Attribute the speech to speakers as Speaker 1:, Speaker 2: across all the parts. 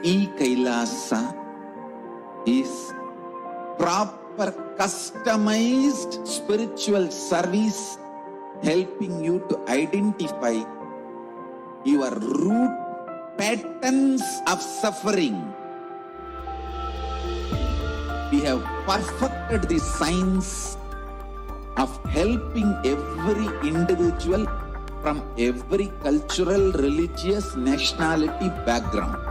Speaker 1: KAILASA is proper customized spiritual service helping you to identify your root patterns of suffering. We have perfected the science of helping every individual from every cultural, religious, nationality background.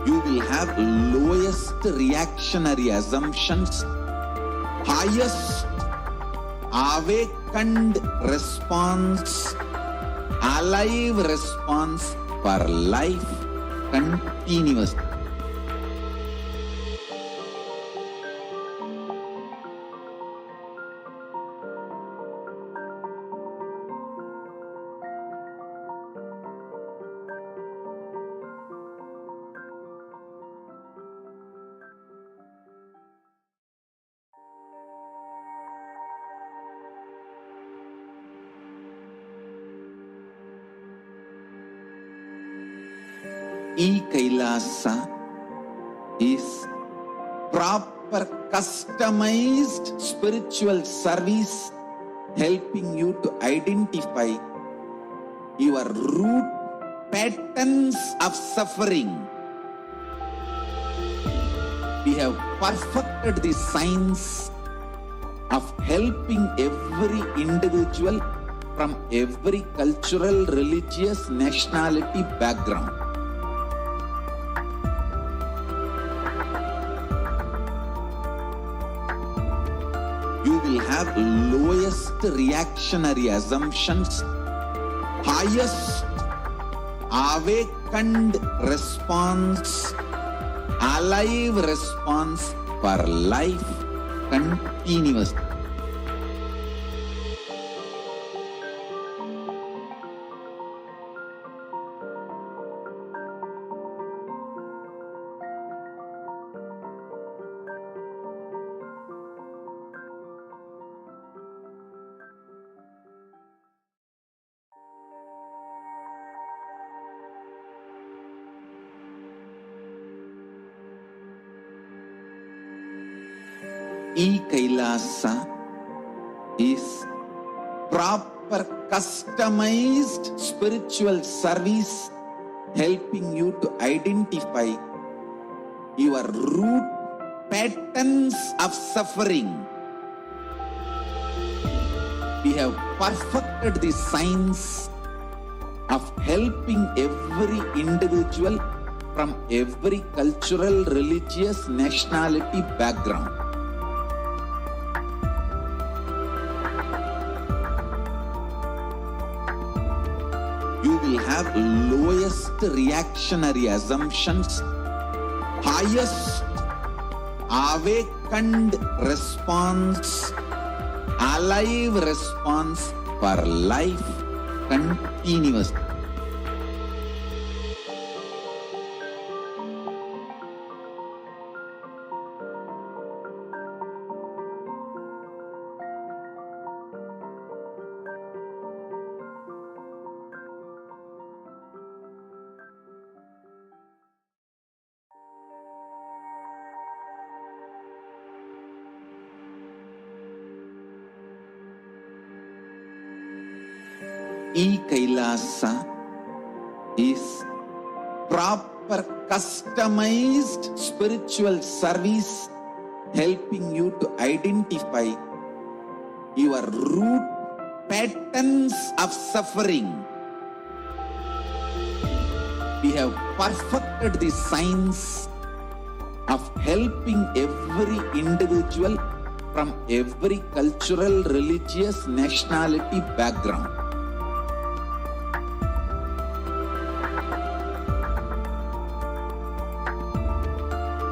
Speaker 1: You will have lowest reactionary assumptions, highest awakened response, alive response for life continuously. KAILASA is proper customized spiritual service helping you to identify your root patterns of suffering. We have perfected the science of helping every individual from every cultural, religious, nationality background. You will have lowest reactionary assumptions, highest awakened response, alive response for life continuously. KAILASA is proper customized spiritual service helping you to identify your root patterns of suffering. We have perfected the science of helping every individual from every cultural, religious, nationality background. You will have lowest reactionary assumptions, highest awakened response, alive response for life continuously. KAILASA is proper customized spiritual service helping you to identify your root patterns of suffering. We have perfected the science of helping every individual from every cultural, religious, nationality background.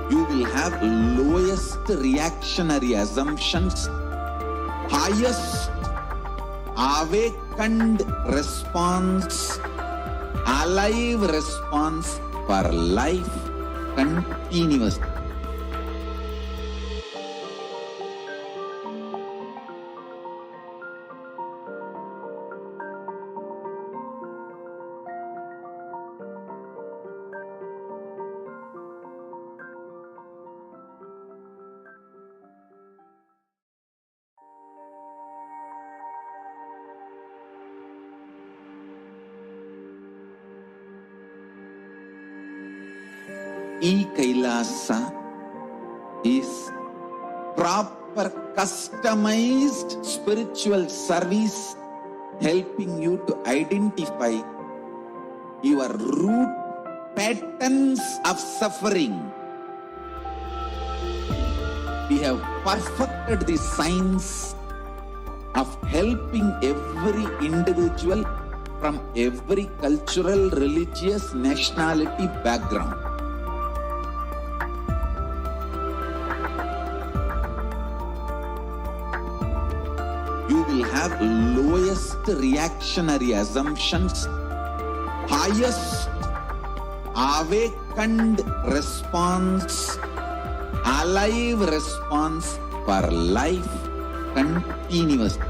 Speaker 1: You will have lowest reactionary assumptions, highest awakened response, alive response for life continuously. KAILASA is proper customized spiritual service helping you to identify your root patterns of suffering. We have perfected the science of helping every individual from every cultural, religious, nationality background. You will have lowest reactionary assumptions, highest awakened response, alive response for life continuously.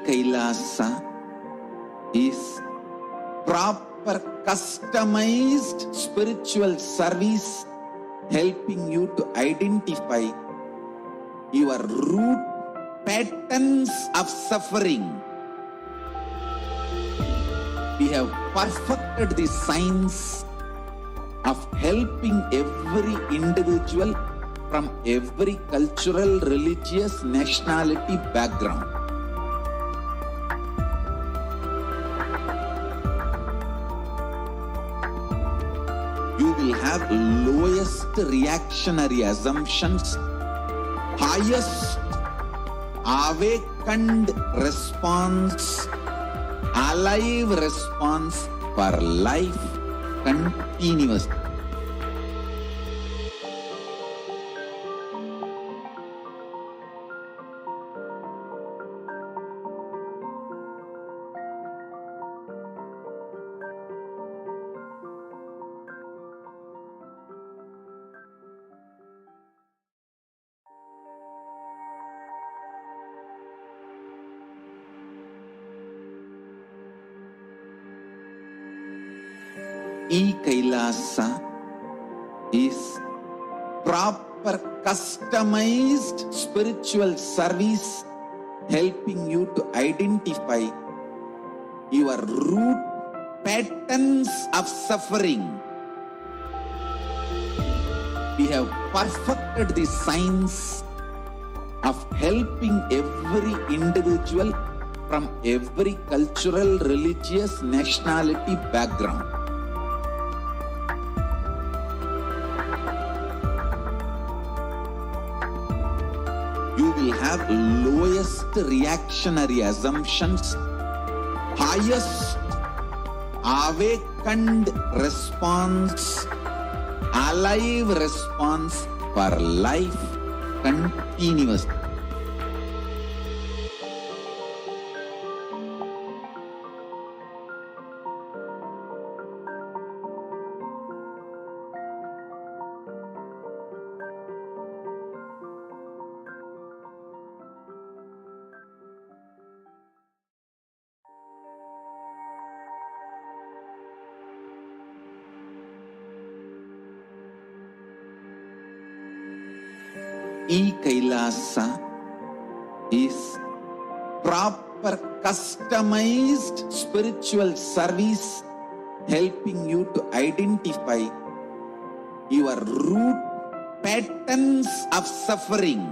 Speaker 1: KAILASA is proper customized spiritual service helping you to identify your root patterns of suffering. We have perfected the science of helping every individual from every cultural, religious, nationality background. You will have lowest reactionary assumptions, highest awakened response, alive response for life continuously. KAILASA is proper customized spiritual service helping you to identify your root patterns of suffering. We have perfected the science of helping every individual from every cultural, religious, nationality background. You will have lowest reactionary assumptions, highest awakened response, alive response for life continuously. KAILASA is proper customized spiritual service helping you to identify your root patterns of suffering.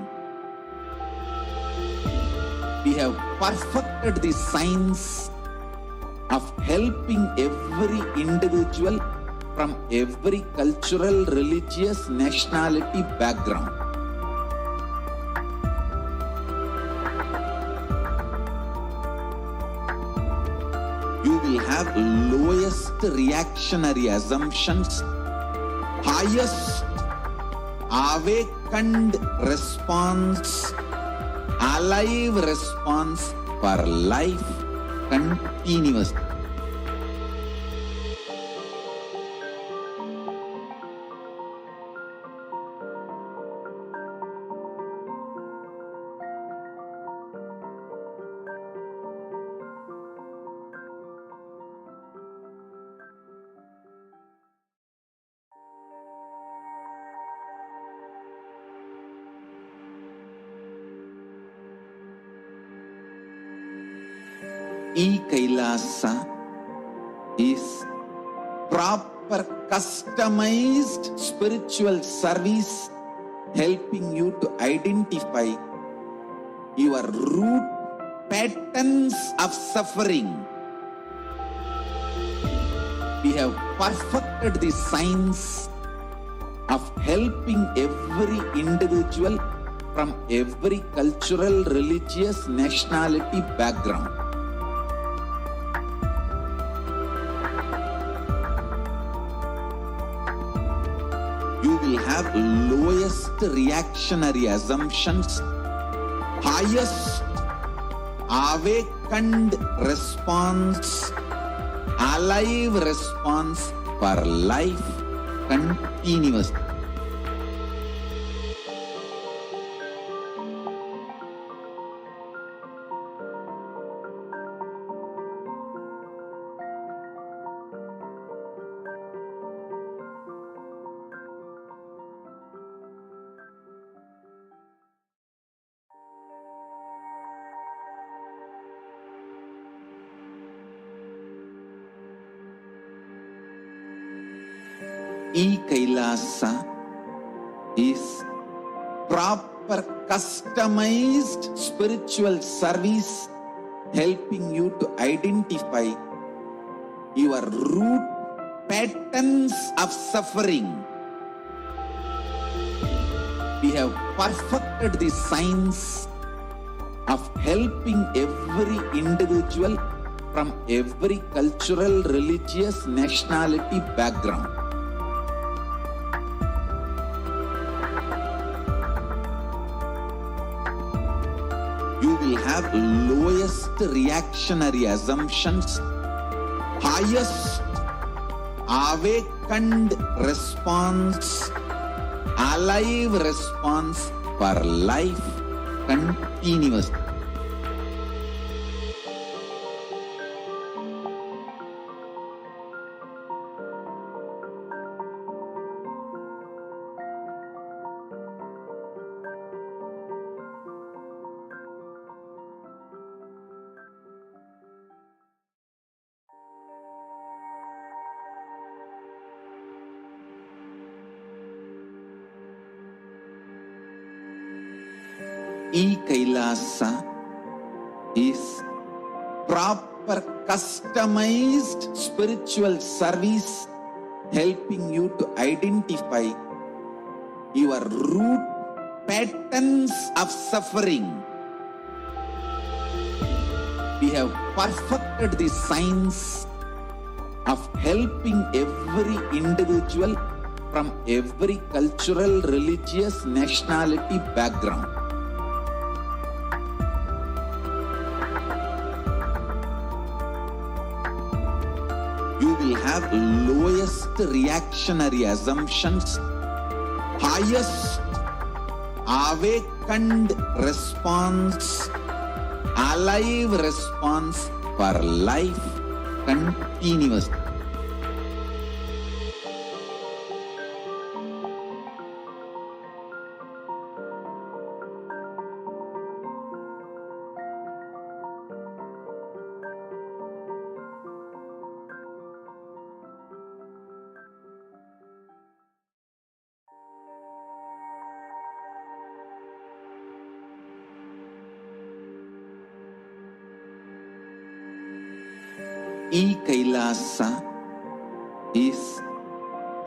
Speaker 1: We have perfected the science of helping every individual from every cultural, religious, nationality background. You will have lowest reactionary assumptions, highest awakened response, alive response for life continuously. KAILASA is proper customized spiritual service helping you to identify your root patterns of suffering. We have perfected the science of helping every individual from every cultural, religious, nationality background. You will have lowest reactionary assumptions, highest awakened response, alive response for life continuously. KAILASA is proper customized spiritual service helping you to identify your root patterns of suffering. We have perfected the science of helping every individual from every cultural, religious, nationality background. You will have lowest reactionary assumptions, highest awakened response, alive response for life continuously. KAILASA is proper customized spiritual service helping you to identify your root patterns of suffering. We have perfected the science of helping every individual from every cultural, religious, nationality background. You will have lowest reactionary assumptions, highest awakened response, alive response for life continuously. KAILASA is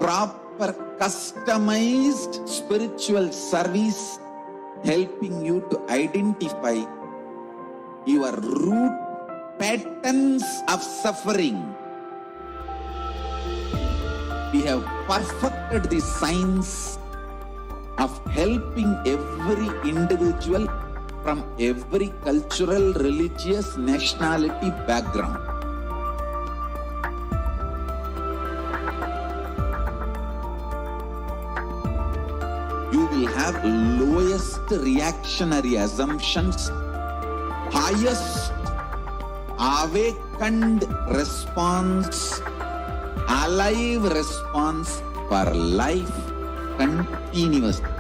Speaker 1: proper customized spiritual service helping you to identify your root patterns of suffering. We have perfected the science of helping every individual from every cultural, religious, nationality background. You will have lowest reactionary assumptions, highest awakened response, alive response for life continuously.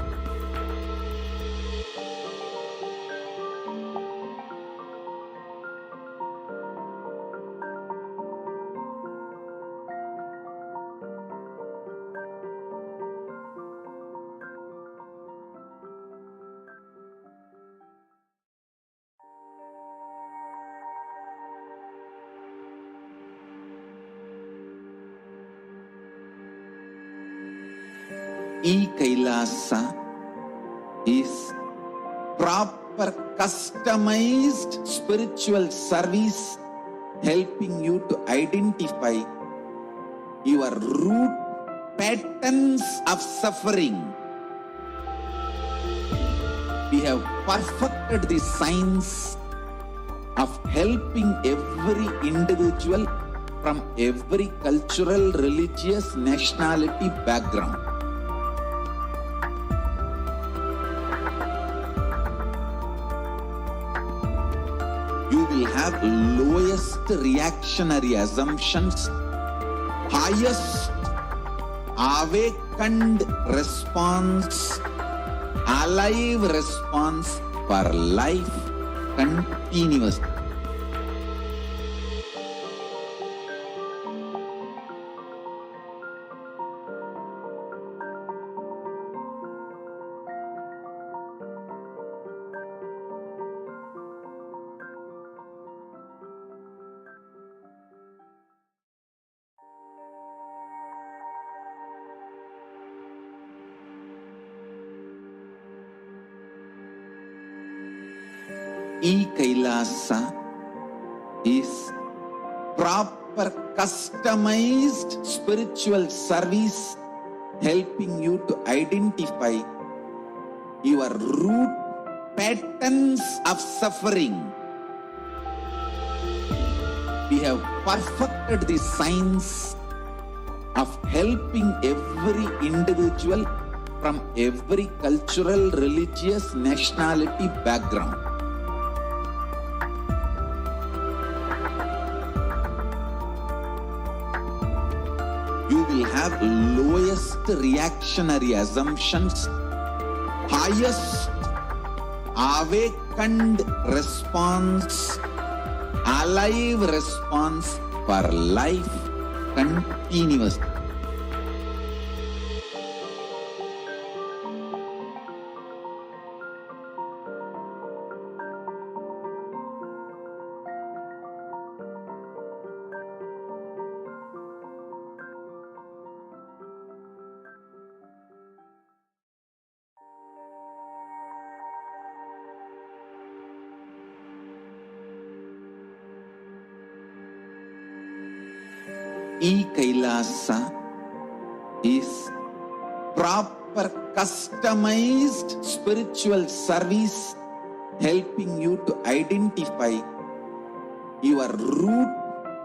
Speaker 1: KAILASA is proper customized spiritual service helping you to identify your root patterns of suffering. We have perfected the science of helping every individual from every cultural, religious, nationality background. You will have lowest reactionary assumptions, highest awakened response, alive response for life continuously. KAILASA is proper customized spiritual service helping you to identify your root patterns of suffering. We have perfected the science of helping every individual from every cultural, religious, nationality background. You will have lowest reactionary assumptions, highest awakened response, alive response for life continuously. KAILASA is proper customized spiritual service helping you to identify your root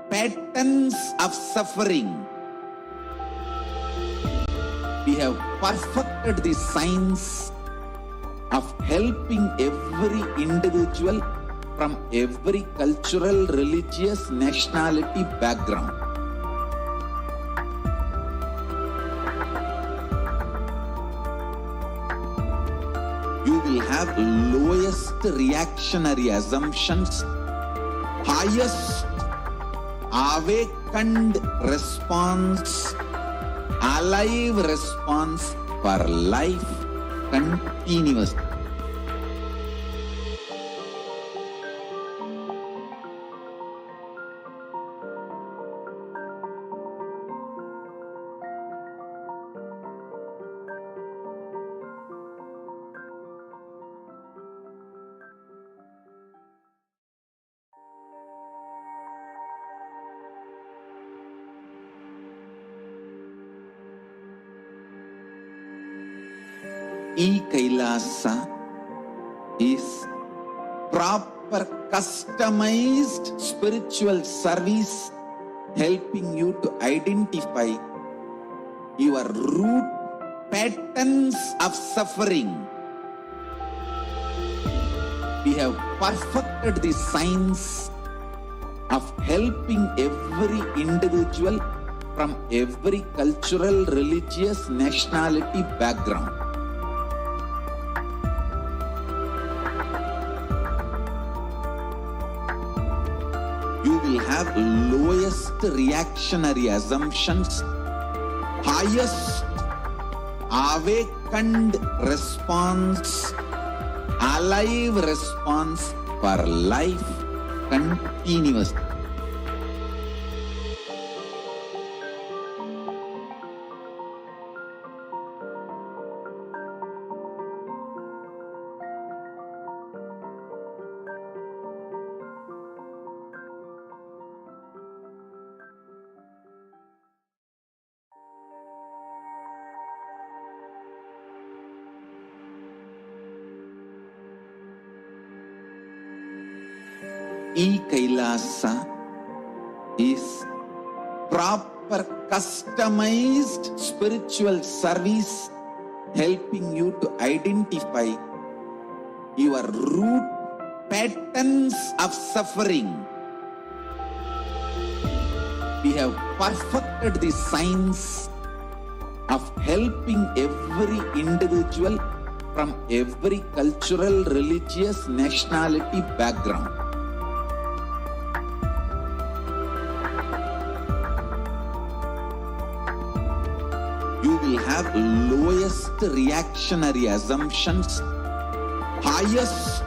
Speaker 1: patterns of suffering. We have perfected the science of helping every individual from every cultural, religious, nationality background. You will have lowest reactionary assumptions, highest awakened response, alive response for life continuously. KAILASA is proper customized spiritual service helping you to identify your root patterns of suffering. We have perfected the science of helping every individual from every cultural, religious, nationality background. You will have lowest reactionary assumptions, highest awakened response, alive response for life continuously. KAILASA is proper customized spiritual service helping you to identify your root patterns of suffering. We have perfected the science of helping every individual from every cultural, religious, nationality background. You will have lowest reactionary assumptions, highest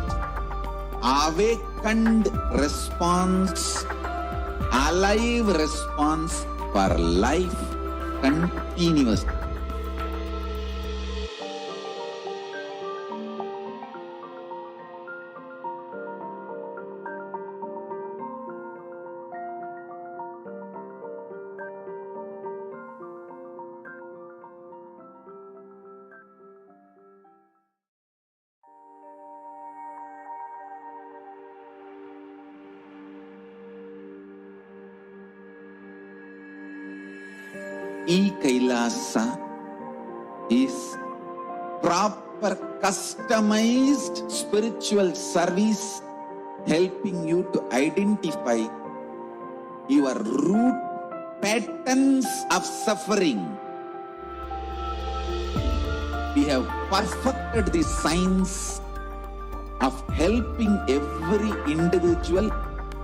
Speaker 1: awakened response, alive response for life continuously. KAILASA is proper customized spiritual service helping you to identify your root patterns of suffering. We have perfected the science of helping every individual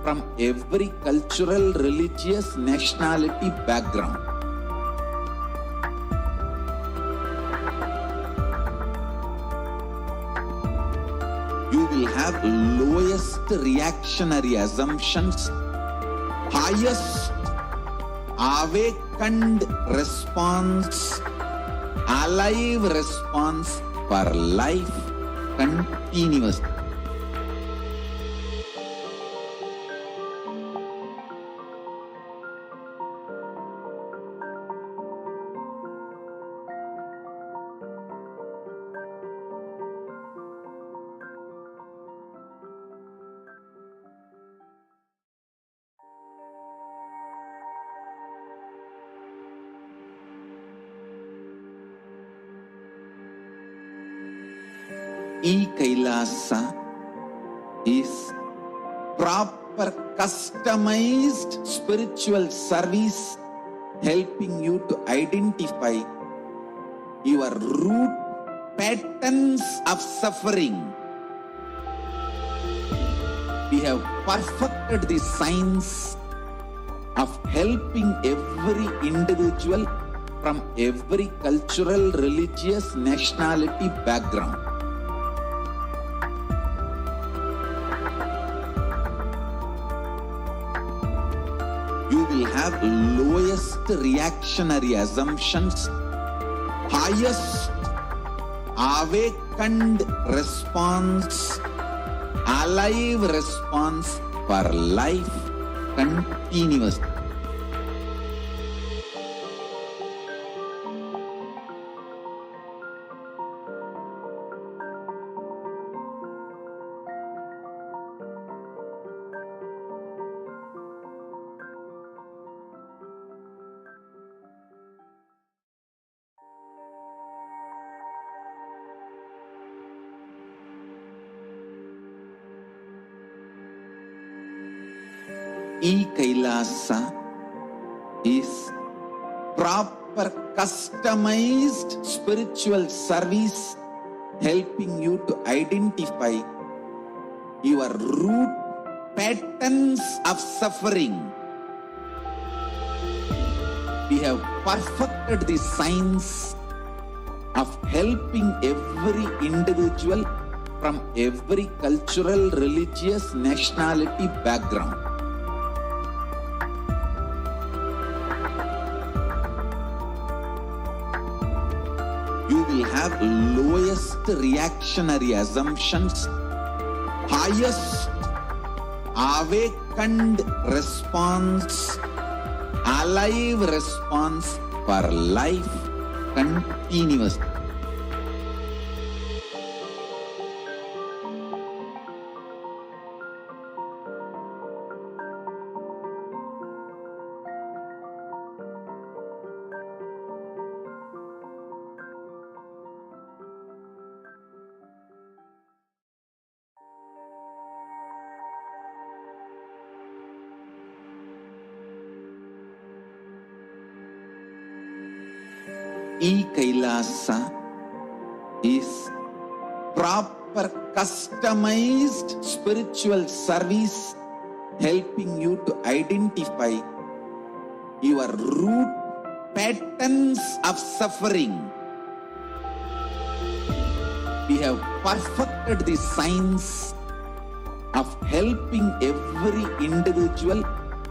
Speaker 1: from every cultural, religious, nationality background. You will have lowest reactionary assumptions, highest awakened response, alive response for life continuously. KAILASA is proper customized spiritual service helping you to identify your root patterns of suffering. We have perfected the science of helping every individual from every cultural, religious, nationality background. You will have lowest reactionary assumptions, highest awakened response, alive response for life continuously. KAILASA is proper customized spiritual service helping you to identify your root patterns of suffering. We have perfected the science of helping every individual from every cultural, religious, nationality background. You will have lowest reactionary assumptions, highest awakened response, alive response for life continuously. KAILASA is proper customized spiritual service helping you to identify your root patterns of suffering. We have perfected the science of helping every individual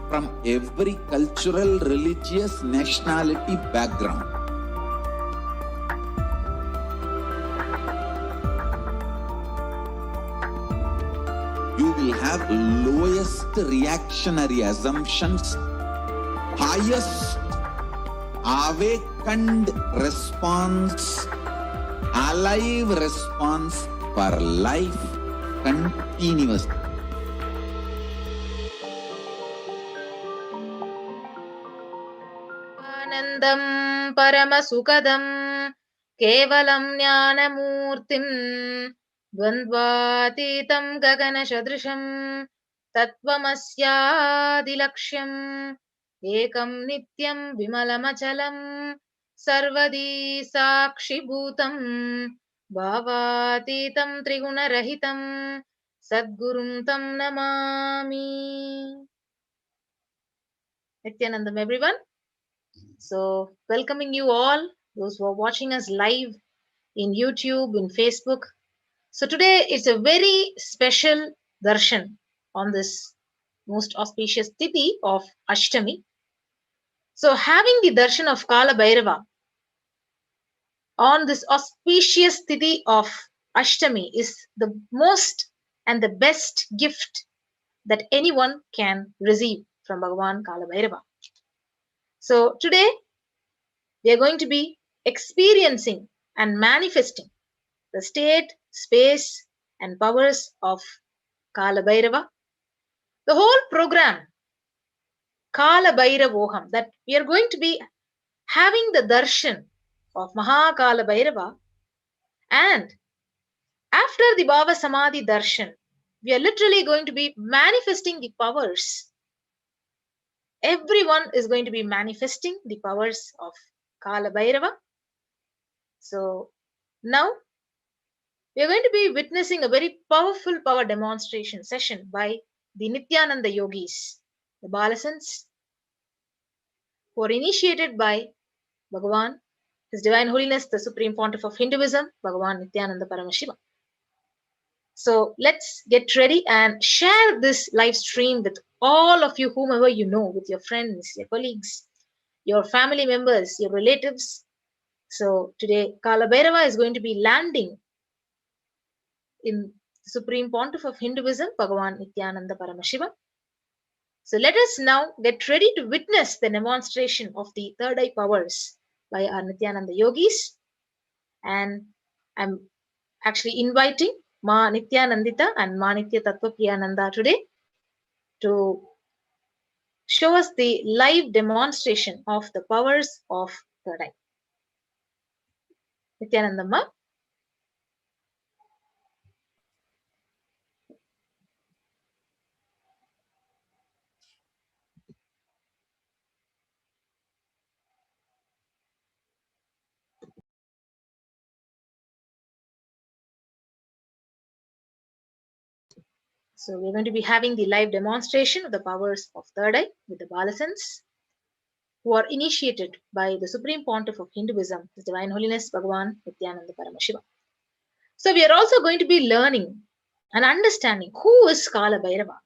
Speaker 1: from every cultural, religious, nationality background. You will have lowest reactionary assumptions, highest awakened response, alive response for life continuous.
Speaker 2: Anandam Paramasukadam Kevalam Jnanamurtim Dvandvatitam Gagana Shadrisham Tatvamasyadilaksham Ekam Nityam Vimalamachalam Sarvadi Sakshi Bhutam Bhavatitam Trigunarahitam Sadgurum Tam Namami. Nithyanandam, everyone. So, welcoming you all, those who are watching us live in YouTube, in Facebook. So, today is a very special darshan on this most auspicious tithi of Ashtami. So, having the darshan of Kalabhairava on this auspicious tithi of Ashtami is the most and the best gift that anyone can receive from Bhagavan Kalabhairava. So, today we are going to be experiencing and manifesting the state, space, and powers of Kalabhairava. The whole program, Kalabhairavoham, that we are going to be having the darshan of Kalabhairava, and after the Bhava Samadhi Darshan, we are literally going to be manifesting the powers. Everyone is going to be manifesting the powers of Kalabhairava. So now we are going to be witnessing a very powerful power demonstration session by the Nithyananda yogis, the Balasans, who are initiated by Bhagavan, His Divine Holiness, the Supreme Pontiff of Hinduism, Bhagavan Nithyananda Paramashivam. So let's get ready and share this live stream with all of you, whomever you know, with your friends, your colleagues, your family members, your relatives. So today, Kalabhairava is going to be landing in the Supreme Pontiff of Hinduism, Bhagavan Nithyananda Paramashivam. So let us now get ready to witness the demonstration of the third eye powers by our Nithyananda yogis. And I'm actually inviting Ma Nithyanandita and Ma Nithya Tattva Priyananda today to show us the live demonstration of the powers of third eye. Nithyanandamma. So we're going to be having the live demonstration of the powers of third eye with the Balasans, who are initiated by the Supreme Pontiff of Hinduism, His Divine Holiness Bhagavan Nithyananda Paramashivam. So we are also going to be learning and understanding who is Kalabhairava,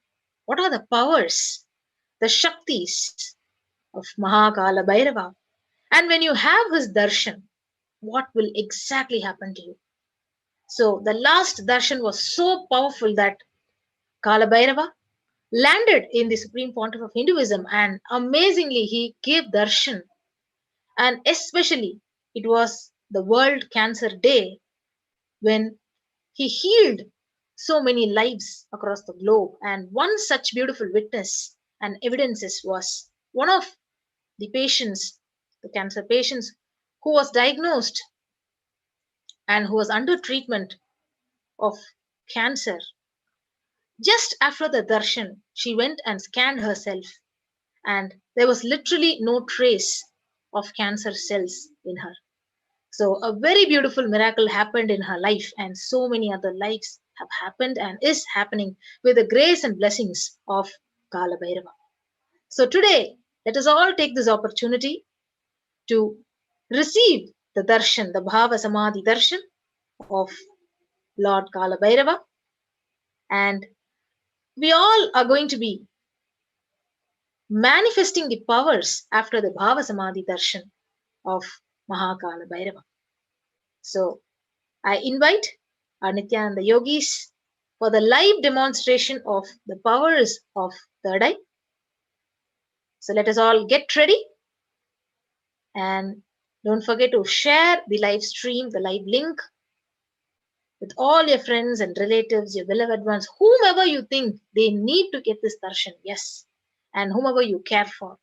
Speaker 2: what are the powers, the Shaktis of Kalabhairava, and when you have his darshan, what will exactly happen to you. So the last darshan was so powerful that Kalabhairava landed in the Supreme Pontiff of Hinduism, and amazingly he gave darshan, and especially it was the World Cancer Day when he healed so many lives across the globe. And one such beautiful witness and evidences was one of the patients, the cancer patients, who was diagnosed and who was under treatment of cancer. Just after the darshan, she went and scanned herself, and there was literally no trace of cancer cells in her. So a very beautiful miracle happened in her life, and so many other lives have happened and is happening with the grace and blessings of Kalabhairava. So today, let us all take this opportunity to receive the darshan, the Bhava Samadhi Darshan of Lord Kalabhairava, and we all are going to be manifesting the powers after the Bhava Samadhi Darshan of Mahakala Bhairava. So I invite our Nityananda yogis for the live demonstration of the powers of third eye. So let us all get ready and don't forget to share the live stream, the live link with all your friends and relatives, your beloved ones, whomever you think they need to get this darshan, yes, and whomever you care for.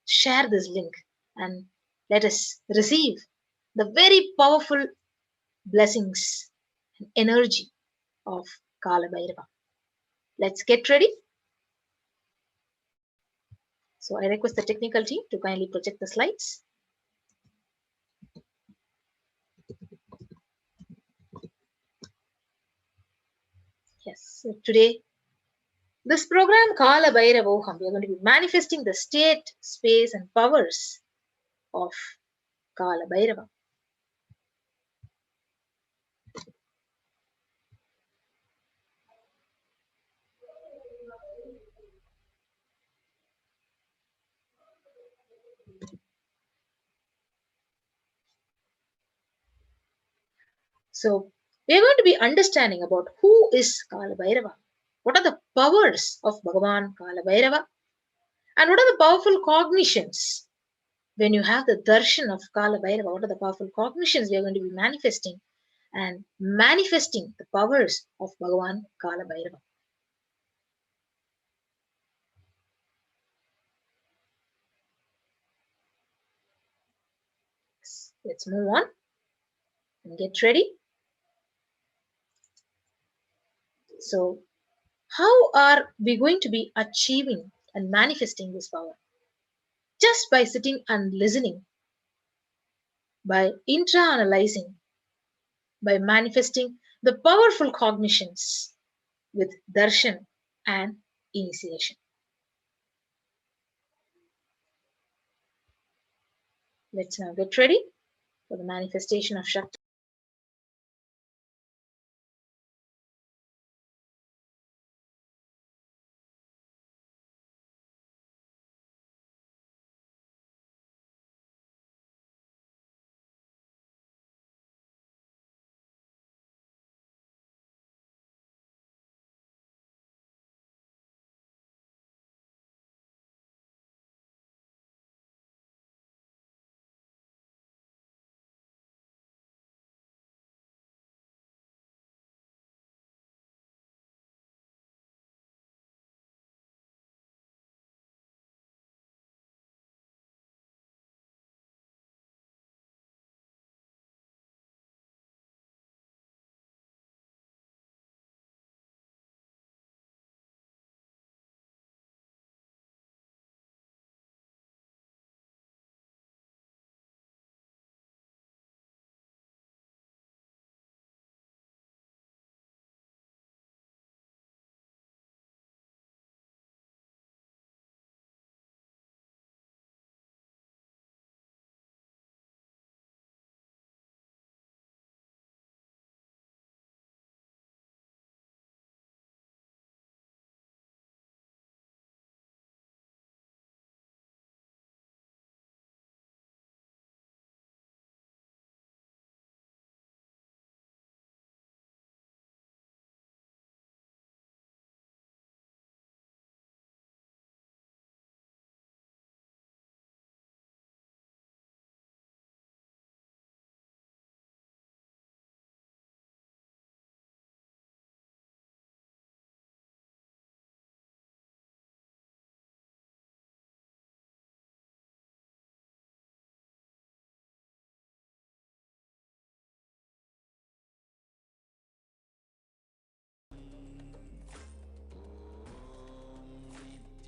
Speaker 2: Share this link and let us receive the very powerful blessings and energy of Kalabhairava. Let's get ready. So I request the technical team to kindly project the slides. Yes, so today, this program Kalabhairavoham, we are going to be manifesting the state, space, and powers of Kalabhairava. So we are going to be understanding about who is Kalabhairava, what are the powers of Bhagavan Kalabhairava, and what are the powerful cognitions when you have the darshan of Kalabhairava. What are the powerful cognitions we are going to be manifesting and manifesting the powers of Bhagavan Kalabhairava. Let's move on and get ready. So, how are we going to be achieving and manifesting this power? Just by sitting and listening, by intra-analyzing, by manifesting the powerful cognitions with darshan and initiation. Let's now get ready for the manifestation of Shakti.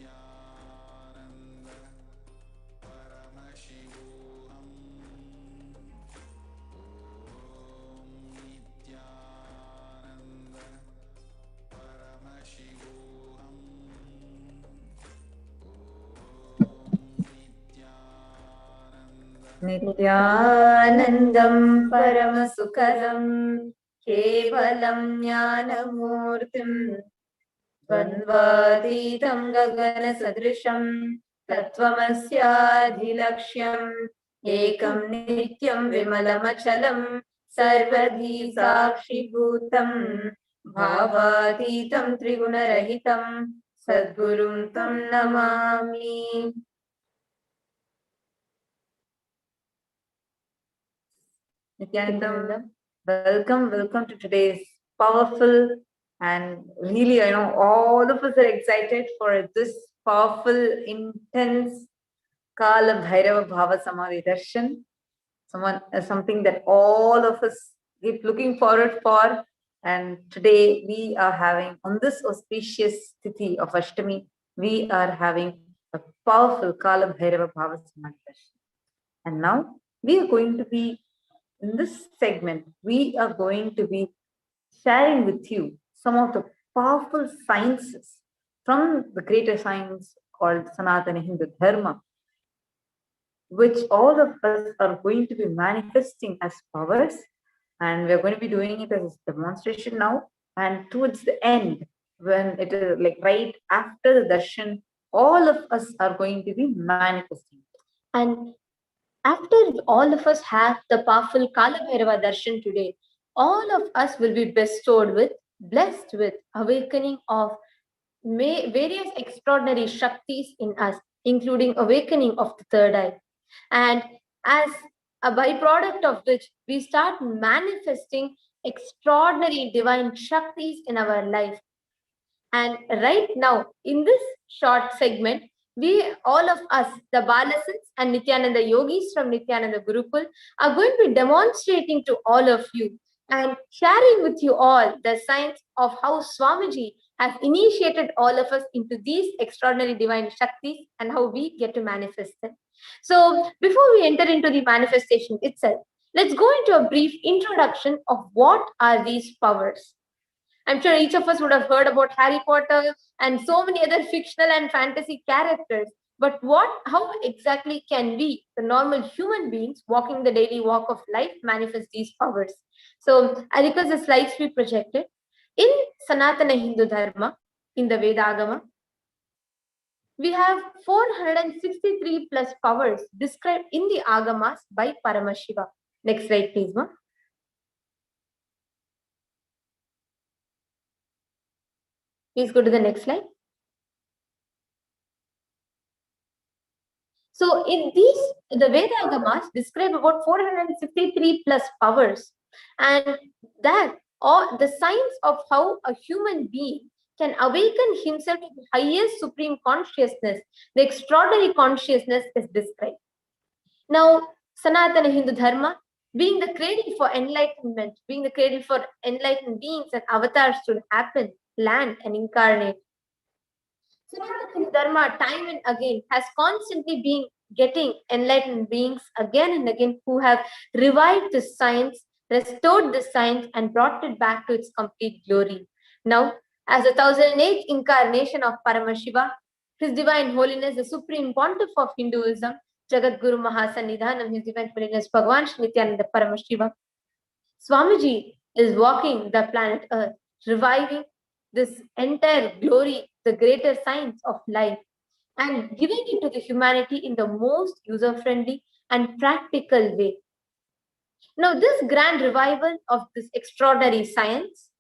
Speaker 3: Nityananda Paramashivoham Nithyanandam Paramasukaram Kevalam Jnanamurtim Dvandvatitam Gagana Sadrisham Tattvamasyaadhilaksham Ekam Nityam Vimalamachalam Sarvadhi Sakshibhutam Bhavatitam Trigunarahitam Sadgurum Tam Namami. Nithyanandam, welcome to today's powerful and really, all of us are excited for this powerful, intense Kalabhairava Bhava Samadhi Darshan. Something that all of us keep looking forward for. And today we are having, on this auspicious Tithi of Ashtami, we are having a powerful Kalabhairava Bhava Samadhi Darshan. And now we are going to be in this segment, we are going to be sharing with you some of the powerful sciences from the greater science called Sanatana Hindu Dharma, which all of us are going to be manifesting as powers. And we're going to be doing it as a demonstration now. And towards the end, when it is like right after the darshan, all of us are going to be manifesting.
Speaker 4: And after all of us have the powerful Kalabhairava darshan today, all of us will be blessed with awakening of various extraordinary shaktis in us, including awakening of the third eye. And as a byproduct of which, we start manifesting extraordinary divine shaktis in our life. And right now, in this short segment, all of us, the Balasans and Nithyananda yogis from Nithyananda Gurukul, are going to be demonstrating to all of you and sharing with you all the science of how Swamiji has initiated all of us into these extraordinary divine Shaktis and how we get to manifest them. So before we enter into the manifestation itself, let's go into a brief introduction of what are these powers. I'm sure each of us would have heard about Harry Potter and so many other fictional and fantasy characters. But how exactly can we, the normal human beings walking the daily walk of life, manifest these powers? So, I request the slides be projected. In Sanatana Hindu Dharma, in the Vedagama, we have 463 plus powers described in the Agamas by Paramashiva. Next slide, please, ma. Please go to the next slide. So in the Vedagamas describe about 463 plus powers, and that all the science of how a human being can awaken himself to the highest supreme consciousness, the extraordinary consciousness is described. Now, Sanatana Hindu Dharma, being the cradle for enlightenment, being the cradle for enlightened beings and avatars to happen, land and incarnate. Sanatana Hindu Dharma, time and again, has constantly been getting enlightened beings again and again who have revived the science, restored the science, and brought it back to its complete glory. Now, as the 1008th incarnation of Paramashiva, His Divine Holiness, the Supreme Pontiff of Hinduism, Jagat Guru Mahasannidhanam, His Divine Holiness Bhagavan Nithyananda Paramashivam, Swamiji is walking the planet Earth, reviving this entire glory, the greater science of life, and giving it to the humanity in the most user-friendly and practical way. Now, this grand revival of this extraordinary science,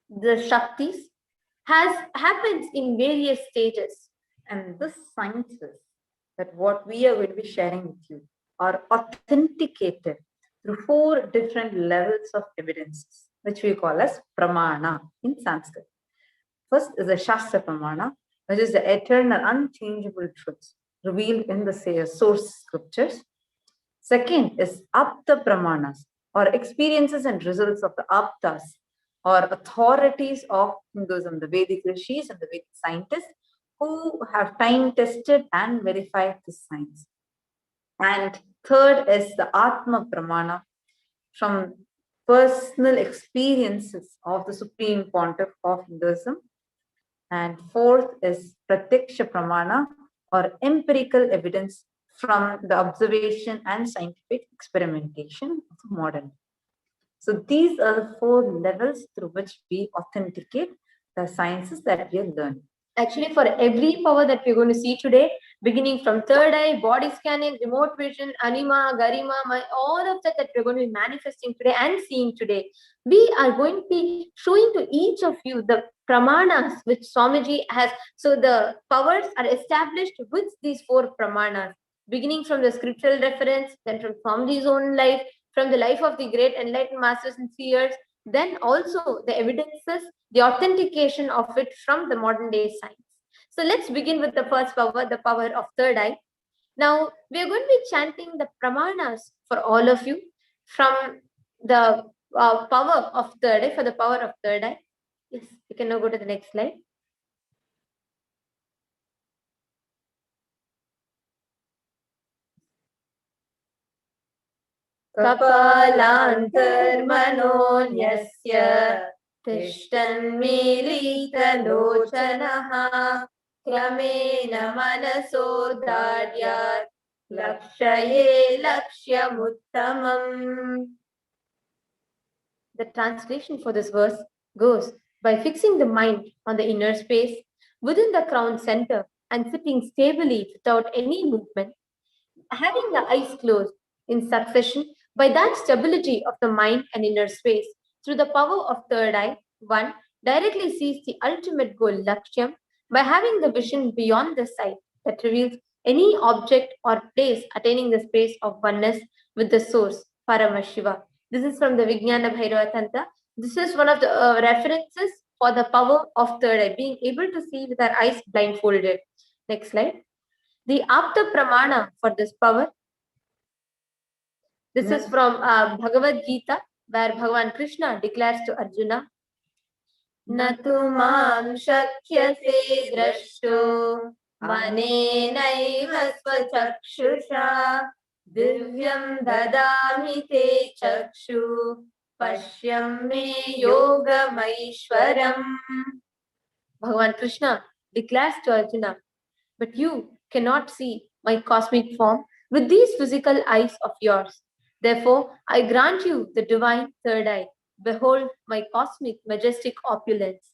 Speaker 4: the Shaktis, happens in various stages.
Speaker 3: And this sciences that what we are going to be sharing with you are authenticated through 4 different levels of evidences, which we call as pramana in Sanskrit. First is the Shastra Pramana, which is the eternal, unchangeable truths revealed in the source scriptures. Second is Apta Pramanas, or experiences and results of the Aptas, or authorities of Hinduism, the Vedic rishis and the Vedic scientists who have time-tested and verified this science. And third is the Atma Pramana, from personal experiences of the Supreme Pontiff of Hinduism. And fourth is Pratyaksha Pramana, or empirical evidence from the observation and scientific experimentation of modern. So these are the 4 levels through which we authenticate the sciences that we have learned.
Speaker 4: Actually, for every power that we're going to see today, beginning from third eye, body scanning, remote vision, anima, garima, all of that we're going to be manifesting today and seeing today, we are going to be showing to each of you the pramanas which Swamiji has. So the powers are established with these 4 pramanas, beginning from the scriptural reference, then from Swamiji's own life, from the life of the great enlightened masters and seers, then also the evidences, the authentication of it from the modern day science. So let's begin with the first power, the power of third eye. Now we are going to be chanting the pramanas for all of you from the power of third eye, for the power of third eye. Yes, you can now go to the next slide. Kapalantharmanonyasya Tishtanmilitalochanaha Kramena manasodaryat Lakshaye lakshyamuttamam. The translation for this verse goes, by fixing the mind on the inner space within the crown center and sitting stably without any movement, having the eyes closed in succession, by that stability of the mind and inner space, through the power of third eye, one directly sees the ultimate goal, Lakshyam, by having the vision beyond the sight that reveals any object or place attaining the space of oneness with the source, Paramashiva. This is from the Vijnana Bhairava Tantra. This is one of the references for the power of third eye, being able to see with our eyes blindfolded. Next slide. The Apta Pramana for this power. This is from Bhagavad Gita, where Bhagavan Krishna declares to Arjuna, Natu mam shakyase drashto manenaiva svachakshusha divyam dadami te chakshu pashyam me yogamaishwaram. Bhagavan Krishna declares to Arjuna, but you cannot see my cosmic form with these physical eyes of yours. Therefore, I grant you the divine third eye. Behold my cosmic, majestic opulence.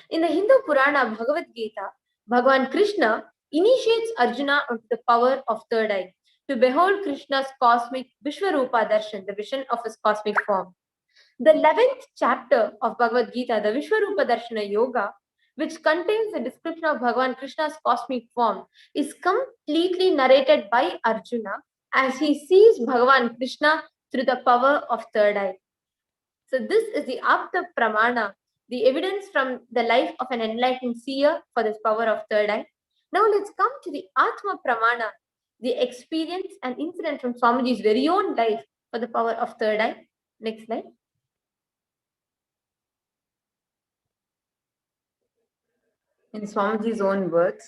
Speaker 4: In the Hindu Purana Bhagavad Gita, Bhagavan Krishna initiates Arjuna of the power of third eye to behold Krishna's cosmic Vishwarupa Darshan, the vision of his cosmic form. The 11th chapter of Bhagavad Gita, the Vishwarupa Darshana Yoga, which contains the description of Bhagavan Krishna's cosmic form, is completely narrated by Arjuna as he sees Bhagavan Krishna through the power of third eye. So this is the Apta Pramana, the evidence from the life of an enlightened seer for this power of third eye. Now let's come to the Atma Pramana, the experience and incident from Swamiji's very own life for the power of third eye. Next slide.
Speaker 3: In Swamiji's own words,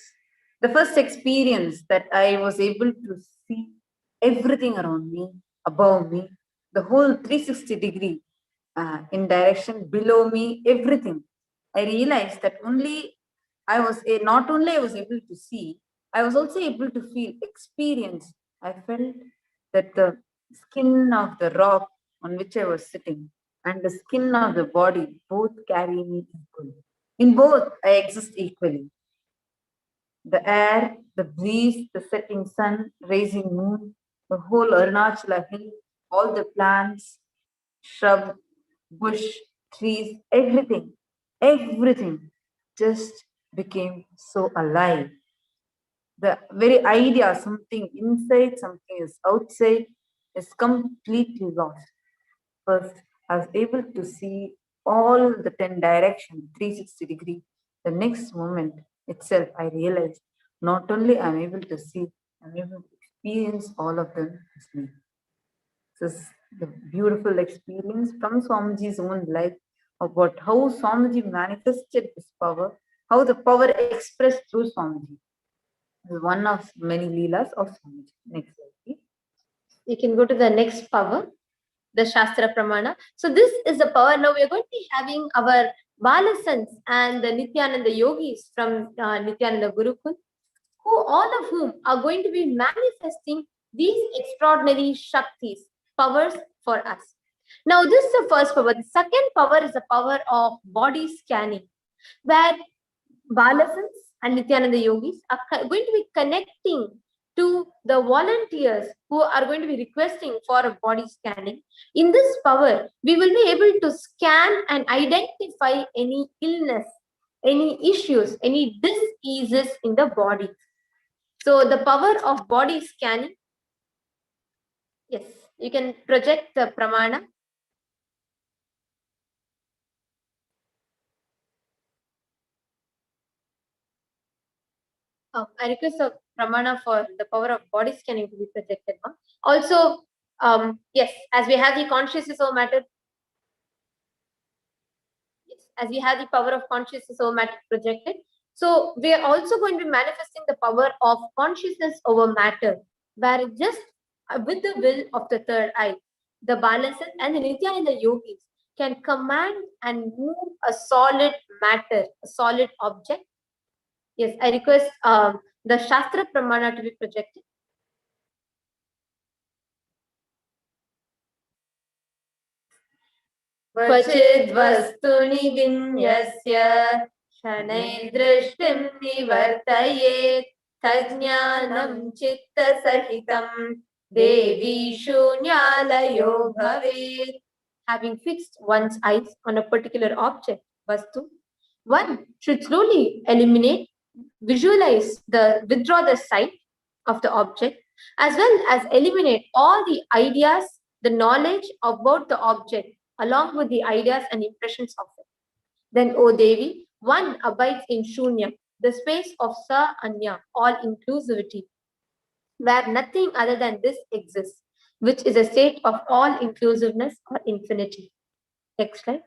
Speaker 3: the first experience that I was able to see everything around me, above me, the whole 360 degree in direction below me, everything. I realized that not only I was able to see, I was also able to feel, experience. I felt that the skin of the rock on which I was sitting and the skin of the body both carry me equally. In both, I exist equally. The air, the breeze, the setting sun, rising moon, the whole Arunachala hill, all the plants, shrub, bush, trees, everything just became so alive. The very idea, something inside, something is outside, is completely lost. First, I was able to see all the 10 directions, 360 degree. The next moment itself, I realized not only I'm able to see, I'm able to experience all of them as me. This is the beautiful experience from Swamiji's own life about how Swamiji manifested his power, how the power expressed through Swamiji. This is one of many leelas of Swamiji. Next slide, please.
Speaker 4: You can go to the next power, the Shastra Pramana. So this is the power. Now we are going to be having our Balasans and the Nithyananda yogis from Nithyananda Gurukul, all of whom are going to be manifesting these extraordinary Shaktis, powers for us. Now, this is the first power. The second power is the power of body scanning, where Balasans and Nithyananda yogis are going to be connecting to the volunteers who are going to be requesting for a body scanning. In this power, we will be able to scan and identify any illness, any issues, any diseases in the body. So the power of body scanning, yes, you can project the pramana. I request a pramana for the power of body scanning to be projected. Also, yes, as we have the consciousness over matter, yes, as we have the power of consciousness over matter projected, so we are also going to be manifesting the power of consciousness over matter, where just with the will of the third eye, the Balasas and the Nithyananda yogis can command and move a solid matter, a solid object. Yes, I request the Shastra Pramana to be projected. क्वचिद् वस्तुनि विन्यस्य शनैर्दृष्टिं निवर्तयेत् तज्ज्ञानं चित्तसहितं देवी शून्यालयो भवेत्. Having fixed one's eyes on a particular object, vastu, one should slowly eliminate, visualize, withdraw the sight of the object, as well as eliminate all the ideas, the knowledge about the object, along with the ideas and impressions of it. Then, O Devi, one abides in Shunya, the space of Sa Anya, all inclusivity, where nothing other than this exists, which is a state of all inclusiveness or infinity. Next slide.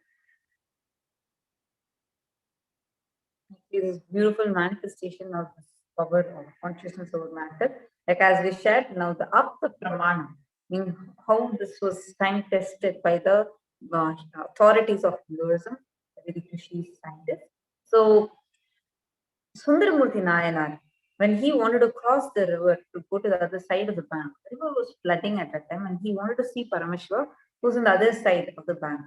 Speaker 3: This beautiful manifestation of this power of consciousness over matter. Like as we shared, now the Apta Pramana, meaning how this was time tested by the authorities of Hinduism, the Rishi scientists. So Sundaramurti Nayanar, when he wanted to cross the river to go to the other side of the bank, the river was flooding at that time, and he wanted to see Paramashiva, who's on the other side of the bank.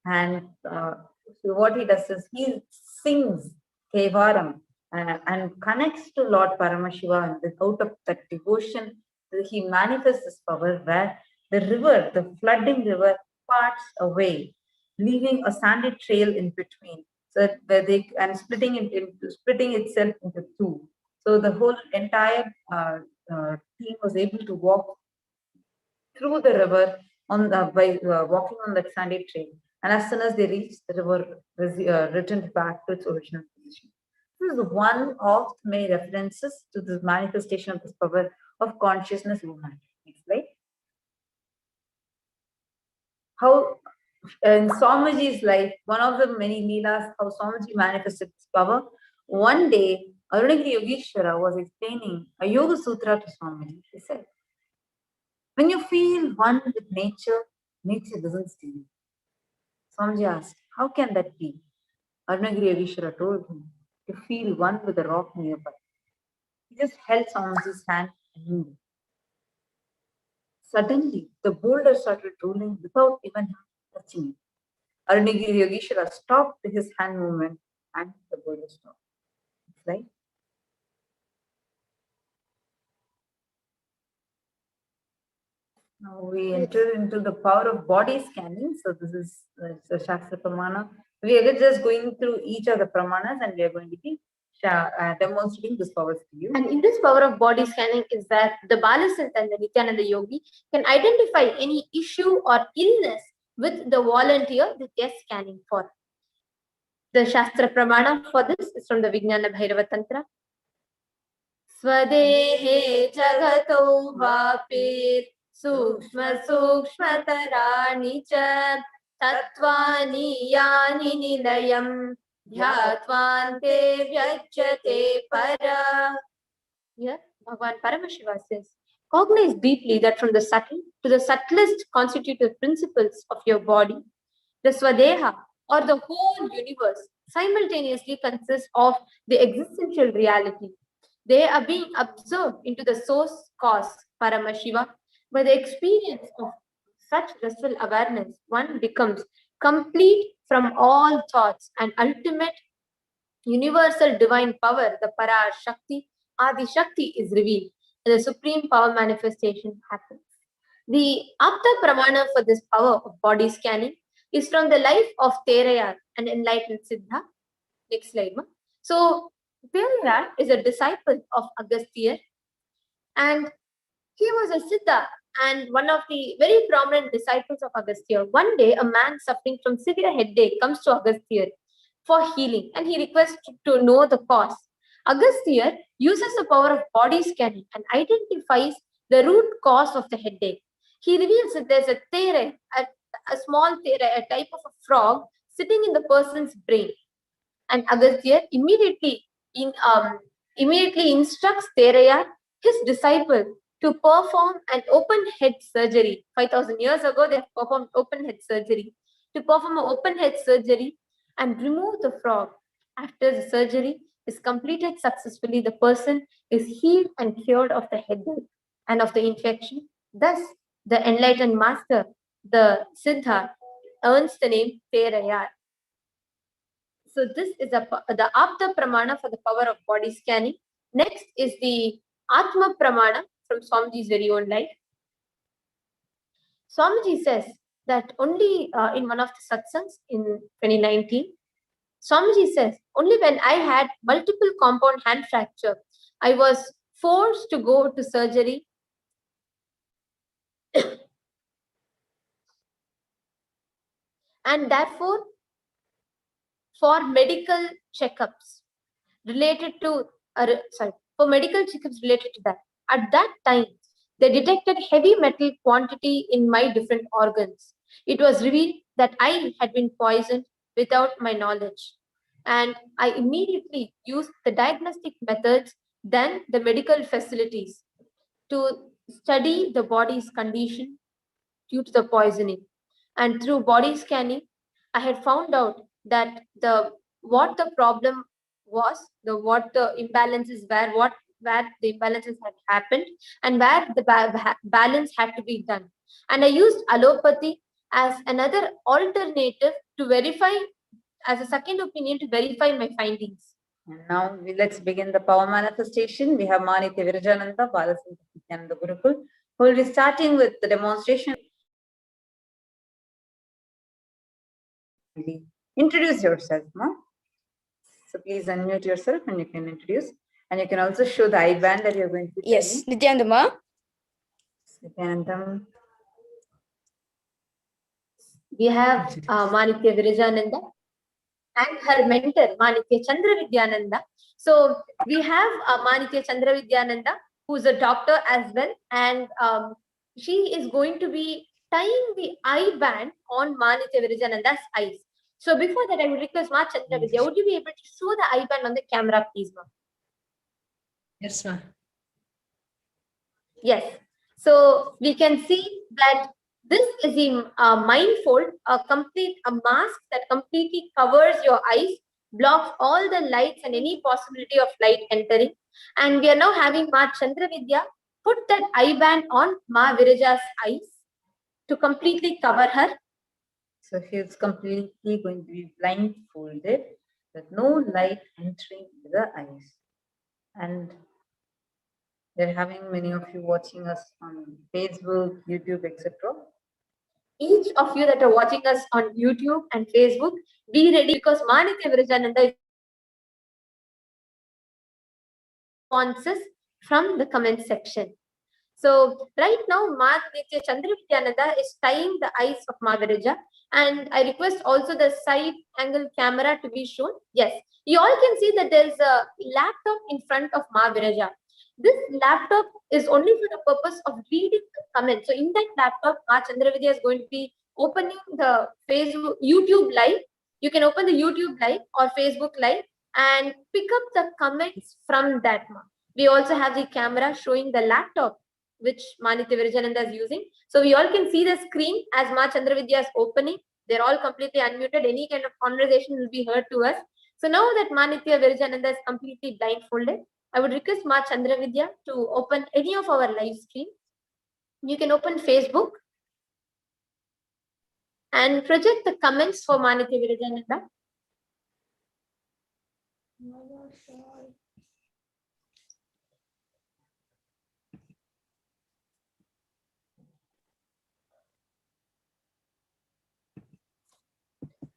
Speaker 3: And so what he does is he sings Kevaram and connects to Lord Paramashiva, and out of that devotion, he manifests this power where the river, the flooding river, parts away, leaving a sandy trail in between. So where they and splitting itself into two. So the whole entire team was able to walk through the river by walking on that sandy trail. And as soon as they reached, the river returned back to its original position. This is one of many references to the manifestation of this power of consciousness movement. Next slide. How in Swamiji's life, one of the many leelas, how Swamiji manifested this power. One day, Arunagiri Yogeshwara was explaining a Yoga Sutra to Swamiji. He said, when you feel one with nature, nature doesn't steal you. Swamiji asked, how can that be? Arunagiri Yogeshwara told him to feel one with the rock nearby. He just held Swamiji's hand and moved. Suddenly, the boulder started rolling without even touching it. Arunagiri Yogeshwara stopped his hand movement and the boulder stopped. Right? Now we enter into the power of body scanning. So this is the Shastra Pramana. We are just going through each of the Pramanas and we are going to be demonstrating this power to you.
Speaker 4: And in this power of body scanning is that the Balasant and the Nithyananda yogi can identify any issue or illness with the volunteer that they are scanning for. The Shastra Pramana for this is from the Vijnana Bhairava Tantra. Swadehe jagato vapir sukshma sukshmatarani cha tattvani yani nilayam dhyatvante vyajyate para. Here, Bhagavan Paramashiva says, cognize deeply that from the subtle to the subtlest constitutive principles of your body, the Swadeha or the whole universe simultaneously consists of the existential reality. They are being absorbed into the source cause, Paramashiva. By the experience of such blissful awareness, one becomes complete from all thoughts and ultimate universal divine power, the Para Shakti, Adi Shakti is revealed. And the supreme power manifestation happens. The Apta Pramana for this power of body scanning is from the life of Terayar, an enlightened Siddha. Next slide, ma. So, Terayar is a disciple of Agastya, and he was a Siddha and one of the very prominent disciples of Agastya. One day, a man suffering from severe headache comes to Agastya for healing, and he requests to know the cause. Agastya uses the power of body scanning and identifies the root cause of the headache. He reveals that there's a tere, a small tere, a type of a frog sitting in the person's brain. And Agastya immediately instructs Teraya, his disciple, to perform an open head surgery. 5,000 years ago, they performed open head surgery. To perform an open head surgery and remove the frog. After the surgery is completed successfully, the person is healed and cured of the headache and of the infection. Thus, the enlightened master, the Siddha, earns the name Terayar. So this is the Apta Pramana for the power of body scanning. Next is the Atma Pramana from Swamiji's very own life. Swamiji says that only in one of the satsangs in 2019, Swamiji says, only when I had multiple compound hand fracture, I was forced to go to surgery and therefore for medical checkups related to, for medical checkups related to that. At that time, they detected heavy metal quantity in my different organs. It was revealed that I had been poisoned without my knowledge. And I immediately used the diagnostic methods, then the medical facilities to study the body's condition due to the poisoning. And through body scanning, I had found out that what the problem was, what the imbalances were, where the imbalances had happened, and where the balance had to be done. And I used allopathy as another alternative to verify, as a second opinion to verify my findings.
Speaker 3: And now let's begin the power manifestation. We have Manitya Virajananda, Bhava Samadhi Darshan, the Gurukul, who will be starting with the demonstration. Introduce yourself, ma. So please unmute yourself and you can introduce. And you can also show the eye band that you're going to.
Speaker 5: Yes, Nithyananda.
Speaker 3: Nithyanandam.
Speaker 4: We have Manitya Virajananda and her mentor, Manitya Chandra Vidyananda. So we have Manitya Chandra Vidyananda, who's a doctor as well. And she is going to be tying the eye band on Manitya Virajananda's eyes. So before that, I would request Ma Chandra Vidya, would you be able to show the eye band on the camera, please, ma?
Speaker 5: Yes, ma'am.
Speaker 4: Yes. So we can see that this is a mindfold, a mask that completely covers your eyes, blocks all the lights and any possibility of light entering. And we are now having Ma Chandra Vidya put that eye band on Ma Viraja's eyes to completely cover her.
Speaker 3: So he is completely going to be blindfolded with no light entering the eyes. And they're having many of you watching us on Facebook, YouTube, etc.
Speaker 4: Each of you that are watching us on YouTube and Facebook, be ready because Manitya Virajananda responses from the comment section. So right now, Manitya Chandra Vidyananda is tying the eyes of Ma Viraja, and I request also the side angle camera to be shown. Yes, you all can see that there is a laptop in front of Ma Viraja. This laptop is only for the purpose of reading the comments. So in that laptop, Ma Chandra Vidya is going to be opening the Facebook, YouTube live. You can open the YouTube live or Facebook live and pick up the comments from that. We also have the camera showing the laptop which Manitya Virajananda is using. So we all can see the screen as Ma Chandra Vidya is opening. They're all completely unmuted. Any kind of conversation will be heard to us. So now that Manitya Virajananda is completely blindfolded, I would request Ma Chandravidya to open any of our live stream. You can open Facebook and project the comments for Manitya Virajananda.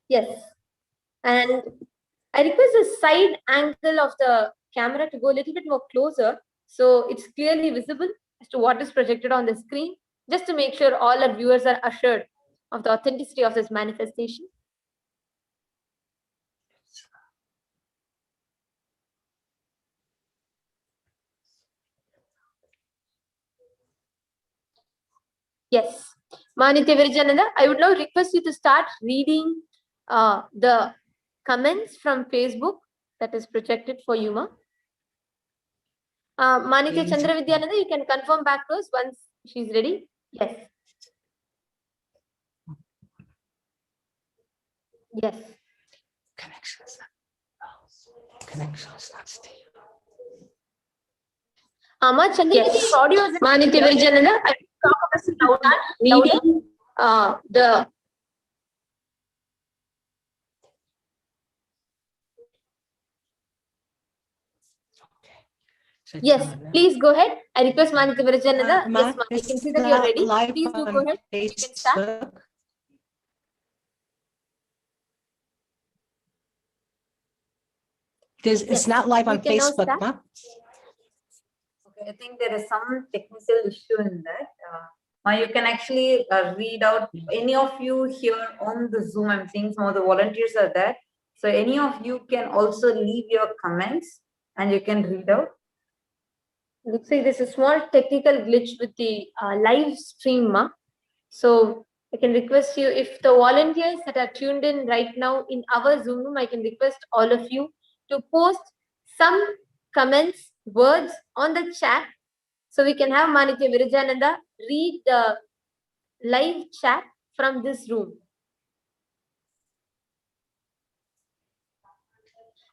Speaker 4: Yes. And I request the side angle of the camera to go a little bit more closer so it's clearly visible as to what is projected on the screen, just to make sure all our viewers are assured of the authenticity of this manifestation. Yes. Manitya Virajananda, I would now request you to start reading the comments from Facebook that is projected for you, Ma. Manitya Chandravidyananda, you can confirm back to us once she's ready. Yes. Yes.
Speaker 5: Connections not stable.
Speaker 4: Ma Chandravidya, your audio is Manitya Virajananda, I will talk a little louder. The yes, please go ahead. I request Manitya Virajananda. Yes, Ma, I can see that you're ready. Please do go ahead. You can start.
Speaker 5: It's not live on Facebook, Ma.
Speaker 3: Okay, I think there is some technical issue in that. You can actually read out any of you here on the Zoom. I'm seeing some of the volunteers are there. So any of you can also leave your comments and you can read out.
Speaker 4: Looks like there's a small technical glitch with the live stream, Ma. So I can request you, if the volunteers that are tuned in right now in our Zoom room, I can request all of you to post some comments, words on the chat, so we can have Manitya Virajananda read the live chat from this room.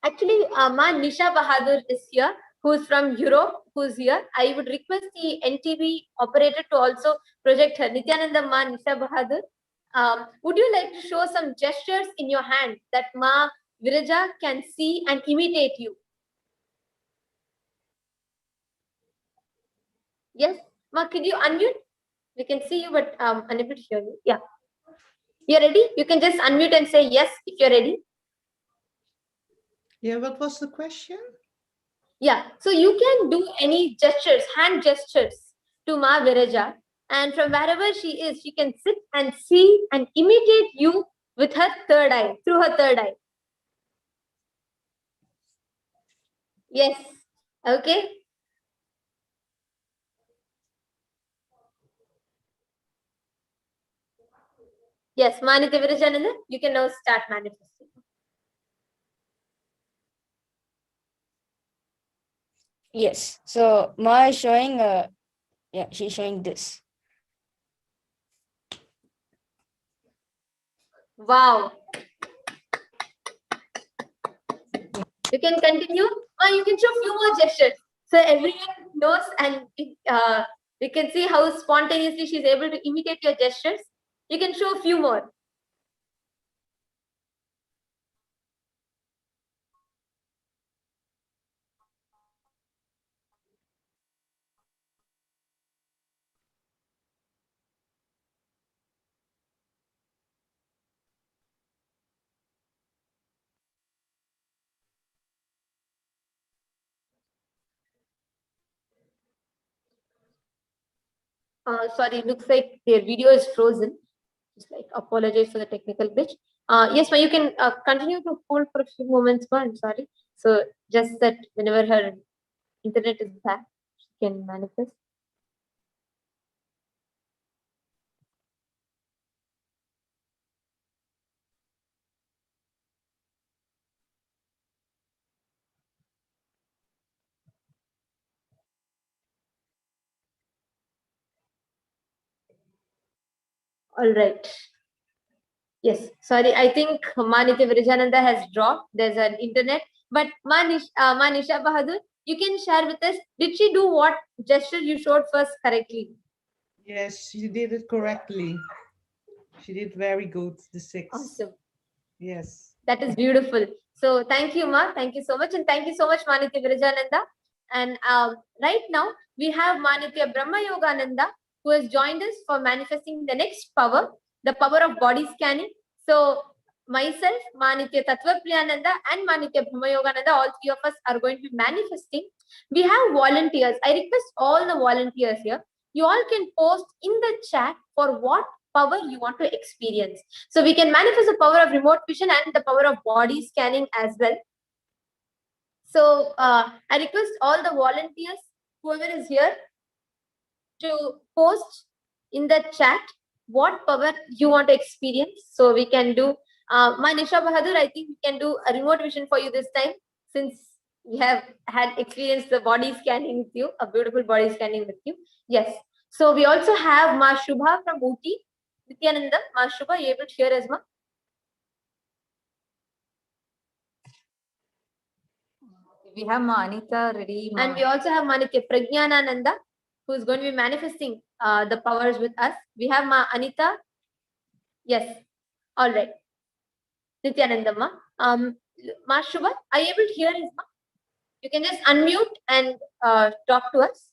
Speaker 4: Actually, Ma Nisha Bahadur is here, who is from Europe, who's here. I would request the NTV operator to also project her. Nithyananda Ma Nisha Bahadur. Would you like to show some gestures in your hand that Ma Viraja can see and imitate you? Yes, Ma, could you unmute? We can see you, but unable to hear you. Yeah. You're ready? You can just unmute and say yes if you're ready.
Speaker 6: Yeah, what was the question?
Speaker 4: Yeah, so you can do any gestures, hand gestures to Ma Viraja, and from wherever she is, she can sit and see and imitate you with her third eye, through her third eye. Yes, okay. Yes, Manitya Virajananda, you can now start manifesting.
Speaker 5: Yes. So Ma is showing yeah, she's showing this.
Speaker 4: Wow. You can continue. You can show few more gestures. So everyone knows, and we can see how spontaneously she's able to imitate your gestures. You can show a few more. Sorry, looks like their video is frozen. Just like apologize for the technical glitch. Yes, you can continue to hold for a few moments, but I'm sorry. So just that whenever her internet is back, she can manifest. All right. Yes, sorry. I think Manitya Virajananda has dropped. There's an internet. But Manisha Bahadur, you can share with us, did she do what gesture you showed first correctly?
Speaker 6: Yes, she did it correctly. She did very good, the 6.
Speaker 4: Awesome.
Speaker 6: Yes.
Speaker 4: That is beautiful. So thank you, Ma. Thank you so much. And thank you so much, Manitya Virajananda. And right now, we have Manitya Brahma Yogananda, who has joined us for manifesting the next power, the power of body scanning. So myself, Manitya Tattva Priyananda, and Manitya Brahma Yogananda, all three of us are going to be manifesting. We have volunteers. I request all the volunteers here, you all can post in the chat for what power you want to experience. So we can manifest the power of remote vision and the power of body scanning as well. So I request all the volunteers, whoever is here, to post in the chat what power you want to experience. So we can do, Nisha Bahadur, I think we can do a remote vision for you this time, since we have had experienced the body scanning with you, a beautiful body scanning with you. Yes. So we also have Ma Shubha from Ooty, Nithyananda. Ma Shubha, you able to hear us, Ma?
Speaker 3: We have Ma Anita ready.
Speaker 4: And we also have Manitya Prajnanananda, who is going to be manifesting the powers with us. We have Ma Anita. Yes. All right. Nithyananda, Ma. Ma Shubha, are you able to hear us, Ma? You can just unmute and talk to us.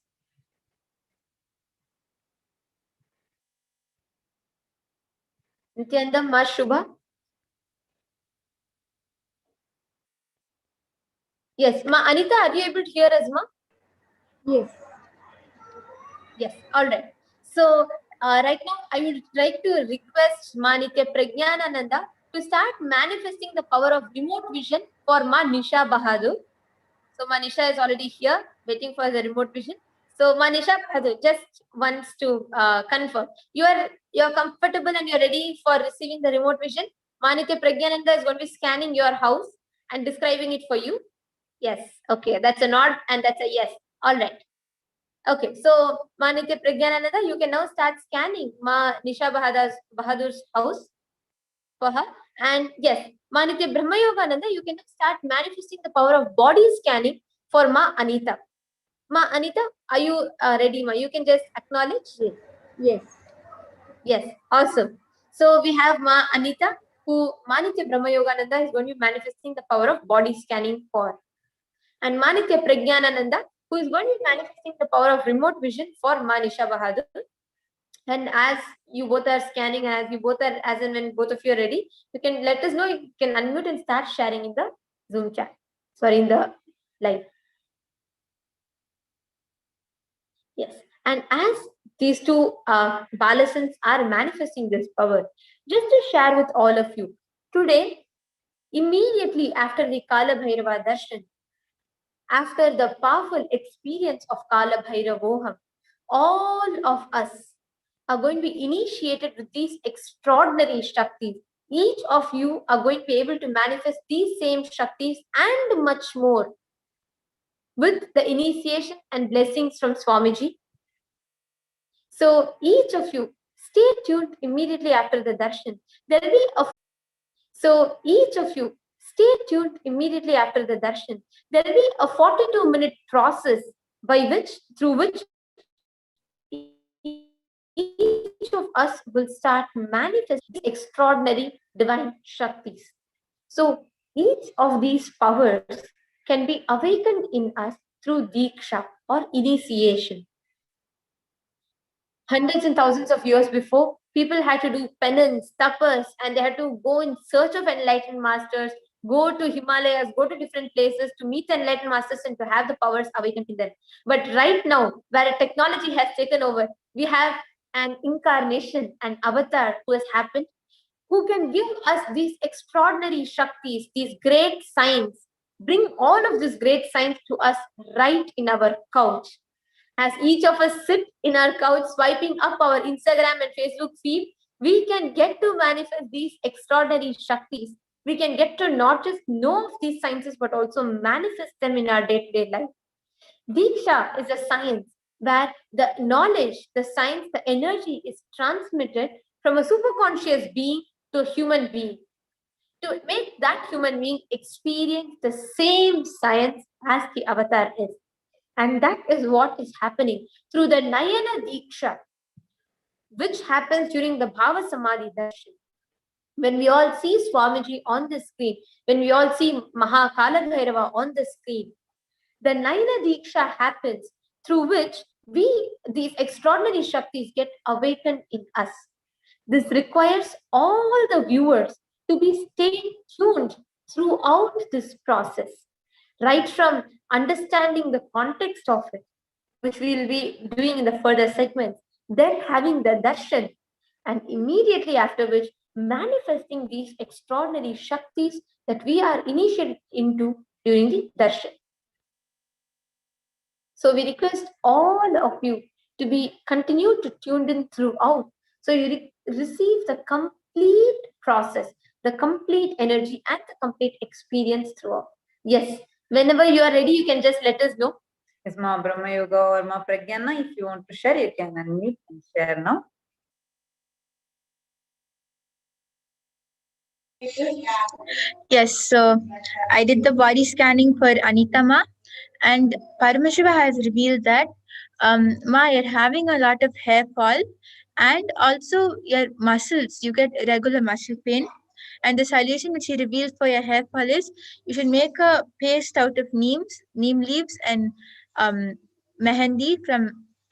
Speaker 4: Nityananda, Ma Shubha. Yes. Ma Anita, are you able to hear us, Ma?
Speaker 7: Yes.
Speaker 4: Yes. All right. So right now, I would like to request Manitya Prajnanananda to start manifesting the power of remote vision for Ma Nisha Bahadur. So Ma Nisha is already here, waiting for the remote vision. So Ma Nisha Bahadur just wants to confirm. You're comfortable and you're ready for receiving the remote vision. Manitya Prajnananda is going to be scanning your house and describing it for you. Yes. Okay. That's a nod and that's a yes. All right. Okay. So Manitya Prajnananda, you can now start scanning Ma Nisha Bahadur's house for her. And yes, Manitya Brahma Yogananda, you can start manifesting the power of body scanning for Ma Anita. Ma Anita, are you ready, Ma? You can just acknowledge.
Speaker 7: Yes.
Speaker 4: Yes, awesome. So we have Ma Anita, who Manitya Brahma Yogananda is going to be manifesting the power of body scanning for. And Manitya Prajnanananda, who is going to be manifesting the power of remote vision for Ma Nisha Bahadur. And as you both are scanning, as you both are, as and when both of you are ready, you can let us know. You can unmute and start sharing in the Zoom chat. Sorry, in the live. Yes. And as these two balasans are manifesting this power, just to share with all of you, today, immediately after the Kalabhairava Darshan, after the powerful experience of Kalabhairavoham, all of us are going to be initiated with these extraordinary Shaktis. Each of you are going to be able to manifest these same Shaktis and much more with the initiation and blessings from Swamiji. So each of you, stay tuned immediately after the darshan. There will be a So each of you, stay tuned immediately after the darshan. There will be a 42-minute process through which each of us will start manifesting extraordinary divine Shaktis. So each of these powers can be awakened in us through Diksha or initiation. Hundreds and thousands of years before, people had to do penance, tapas, and they had to go in search of enlightened masters, go to Himalayas, go to different places to meet enlightened masters and to have the powers awakened in them. But right now, where technology has taken over, we have an incarnation, an avatar who has happened, who can give us these extraordinary Shaktis, these great signs, bring all of these great signs to us right in our couch. As each of us sit in our couch swiping up our Instagram and Facebook feed, we can get to manifest these extraordinary Shaktis. We can get to not just know of these sciences, but also manifest them in our day-to-day life. Diksha is a science where the knowledge, the science, the energy is transmitted from a superconscious being to a human being, to make that human being experience the same science as the avatar is. And that is what is happening through the Nayana Diksha, which happens during the Bhava Samadhi Darshan. When we all see Swamiji on the screen, when we all see Maha Kalabhairava on the screen, the Nayana Diksha happens through which these extraordinary Shaktis get awakened in us. This requires all the viewers to be staying tuned throughout this process, right from understanding the context of it, which we will be doing in the further segments, then having the darshan, and immediately after which manifesting these extraordinary Shaktis that we are initiated into during the darshan. So we request all of you to be continued to tuned in throughout. So you receive the complete process, the complete energy and the complete experience throughout. Yes, whenever you are ready, you can just let us know.
Speaker 3: Yes, Ma Brahma Yoga or Ma Pragyana, if you want to share, you can unmute and share now.
Speaker 8: Yes, so I did the body scanning for Anita Ma, and Paramashiva has revealed that Ma, you're having a lot of hair fall, and also your muscles, you get regular muscle pain. And the solution which he revealed for your hair fall is you should make a paste out of neem leaves and mehendi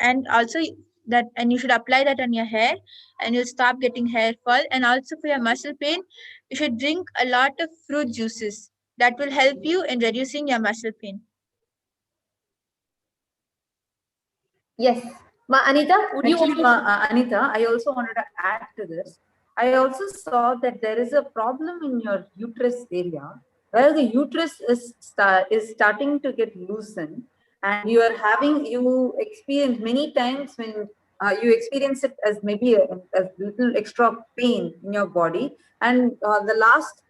Speaker 8: and also that, and you should apply that on your hair, and you'll stop getting hair fall. And also for your muscle pain, you should drink a lot of fruit juices. That will help you in reducing your muscle pain.
Speaker 4: Yes. Ma Anita, would you
Speaker 3: Actually, Anita, I also wanted to add to this. I also saw that there is a problem in your uterus area where the uterus is starting to get loosened, and you experience many times when you experience it as maybe a little extra pain in your body. And the last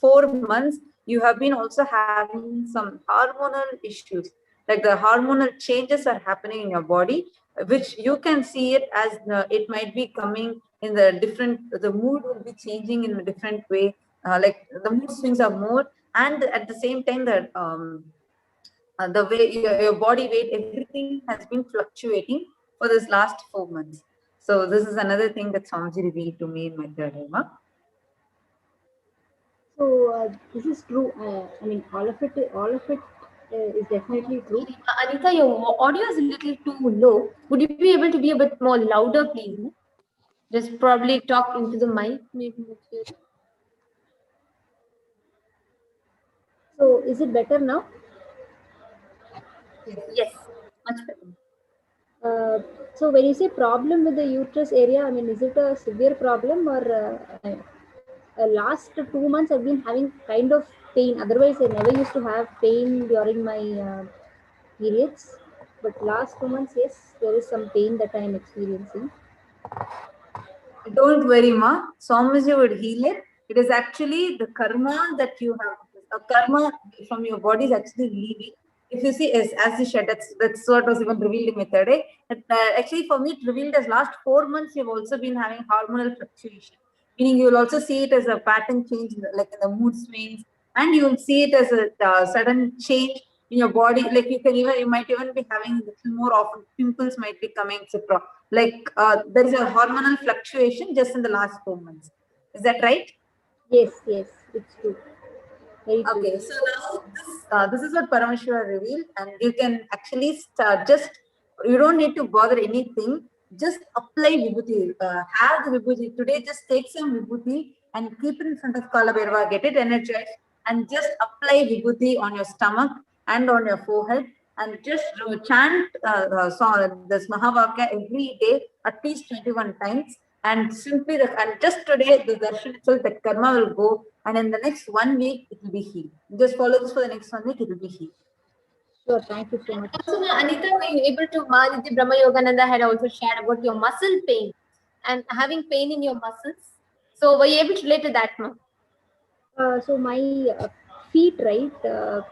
Speaker 3: 4 months, you have been also having some hormonal issues, like the hormonal changes are happening in your body, which you can see it as it might be coming in the mood will be changing in a different way, like the mood swings are more, and at the same time the way your body weight, everything has been fluctuating for this last 4 months. So this is another thing that Swamiji revealed to me in my Dharma.
Speaker 7: So this is true. I mean, all of it is definitely true.
Speaker 4: Anita, your audio is a little too low. Would you be able to be a bit more louder, please? Just probably talk into the mic, maybe.
Speaker 7: So is it better now?
Speaker 4: Yes, much better.
Speaker 7: So when you say problem with the uterus area, I mean, is it a severe problem or last 2 months I've been having kind of pain. Otherwise, I never used to have pain during my periods. But last 2 months, yes, there is some pain that I am experiencing.
Speaker 3: Don't worry, Ma. Swamiji would heal it. It is actually the karma that you have. A karma from your body is actually leaving. If you see, as you said, that's what was even revealed in my third day. Actually, for me, it revealed as last 4 months, you've also been having hormonal fluctuation. Meaning, you will also see it as a pattern change, like in the mood swings, and you will see it as a sudden change in your body. Like you might even be having a little more often, pimples might be coming, etc. Like there is a hormonal fluctuation just in the last 4 months. Is that right?
Speaker 7: Yes, it's true. Very true.
Speaker 3: Okay, so now this is what Paramashiva revealed, and you can actually start you don't need to bother anything, just apply vibhuti. Have the vibhuti today, just take some vibhuti and keep it in front of Kalabhairava, get it energized, and just apply vibhuti on your stomach and on your forehead, and just chant this Mahavakya every day at least 21 times. And simply, and just today, the darshan itself, that karma will go, and in the next 1 week, it will be healed. Just follow this for the next 1 week, it will be healed.
Speaker 7: Sure, thank you so much.
Speaker 4: Also, Anita, were you able to, Mahaditi Brahma Yogananda had also shared about your muscle pain and having pain in your muscles. So, were you able to relate to that, ma'am?
Speaker 7: So my feet, right,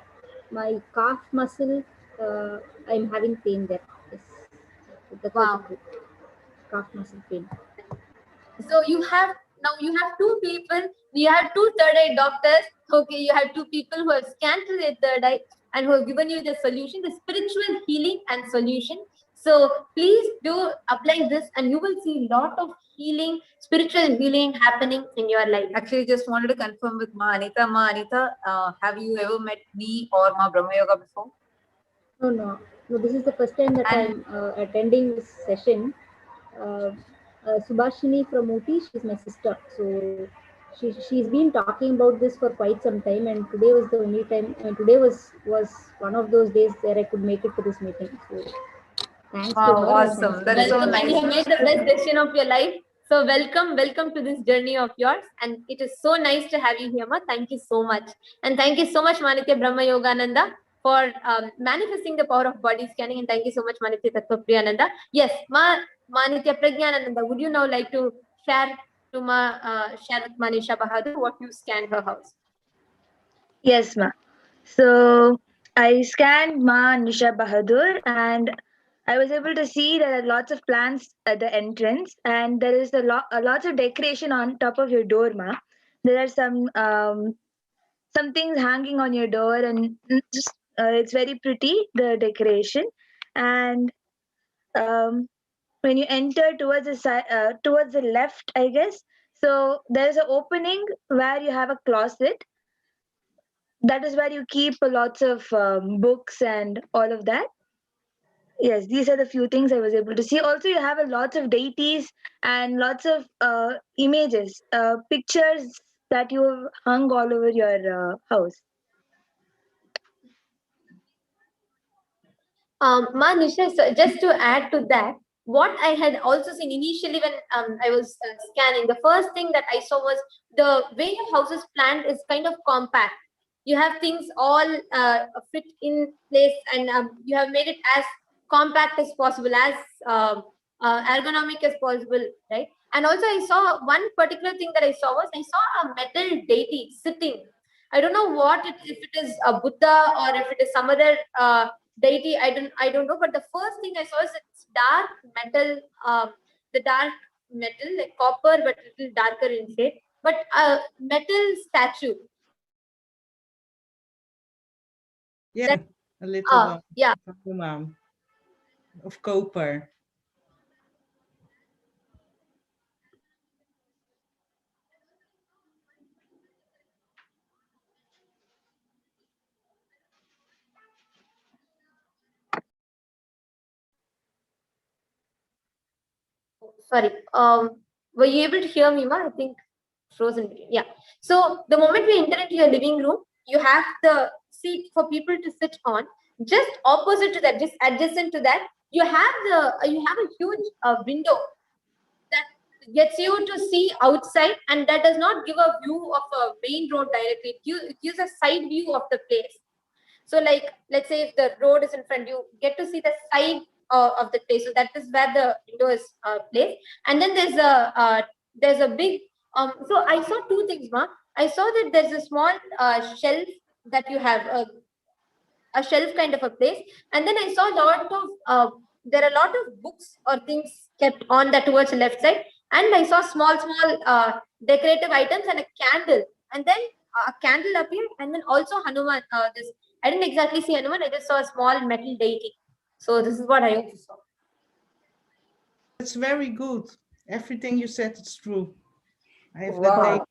Speaker 7: my calf muscle, I'm having pain there. Yes, that's
Speaker 4: Wow.
Speaker 7: calf muscle pain.
Speaker 4: So you have 2 people. You have 2 third eye doctors. Okay, you have 2 people who have scanned to their third eye. and who have given you the solution, the spiritual healing and solution. So please do apply this and you will see a lot of healing, spiritual healing happening in your life.
Speaker 3: Actually, just wanted to confirm with Ma Anita. Ma Anita, have you ever met me or Ma Brahma Yoga before?
Speaker 7: No. This is the first time that I'm attending this session. Subhashini from Ooty, she's my sister. So she's been talking about this for quite some time, and today was the only time. Today was one of those days where I could make it to this meeting. So thanks to her.
Speaker 3: Awesome. That's so
Speaker 4: Welcome,
Speaker 3: nice.
Speaker 4: and you have made the best decision of your life. So welcome to this journey of yours. And it is so nice to have you here, Ma. Thank you so much. And thank you so much, Manitya Brahma Yogananda, for manifesting the power of body scanning. And thank you so much, Manitya Tattva Priyananda. Yes, Manitya Pragyanananda, would you now like to share with Manisha Bahadur what you scanned her house?
Speaker 8: Yes, ma. So I scanned Ma Nisha Bahadur and I was able to see there are lots of plants at the entrance and there is a lots of decoration on top of your door, ma. There are some things hanging on your door and just it's very pretty, the decoration. And when you enter towards towards the left, I guess, so there's an opening where you have a closet. That is where you keep lots of books and all of that. Yes, these are the few things I was able to see. Also, you have a lots of deities and lots of images, pictures that you have hung all over your house.
Speaker 4: Manisha, so just to add to that, what I had also seen initially when I was scanning, the first thing that I saw was the way your house is planned is kind of compact. You have things all fit in place and you have made it as compact as possible, as ergonomic as possible, right? And also I saw one particular thing that I saw was I saw a metal deity sitting. I don't know if it is a Buddha or if it is some other deity. I don't know. But the first thing I saw is it's dark metal, the dark metal like copper, but a little darker in shade. But metal statue.
Speaker 6: Yeah, a little one.
Speaker 4: Yeah.
Speaker 6: Of copper.
Speaker 4: Sorry. Were you able to hear me, Ma? I think frozen between. Yeah. So the moment we enter into your living room, you have the seat for people to sit on. Just opposite to that, just adjacent to that, you have a huge window that gets you to see outside, and that does not give a view of a main road directly. It gives a side view of the place. So, like, let's say if the road is in front, you get to see the side of the place. So that is where the window is placed. And then there's a big. So I saw two things, Ma. I saw that there's a small shelf that you have, a shelf kind of a place, and then I saw there are a lot of books or things kept on that towards the left side, and I saw small decorative items and a candle, and then a candle appeared, and then also Hanuman. I didn't exactly see Hanuman. I just saw a small metal deity. So this is what I also saw.
Speaker 6: That's very good. Everything you said is true. I have
Speaker 3: Wow.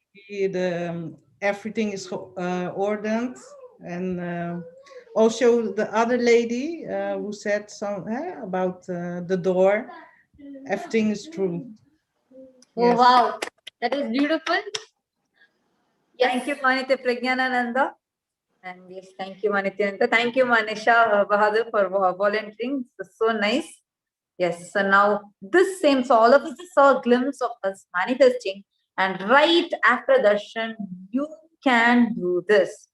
Speaker 6: everything is ordered, and also the other lady who said about the door. Everything is true.
Speaker 4: Oh, wow, that is beautiful. Yes.
Speaker 3: Thank you, Manitya Pragyanananda. And yes, thank you, Manitya. Thank you, Manisha Bahadur, for volunteering. It's so nice. Yes, so now so all of us saw a glimpse of us manifesting. And right after darshan, you can do this.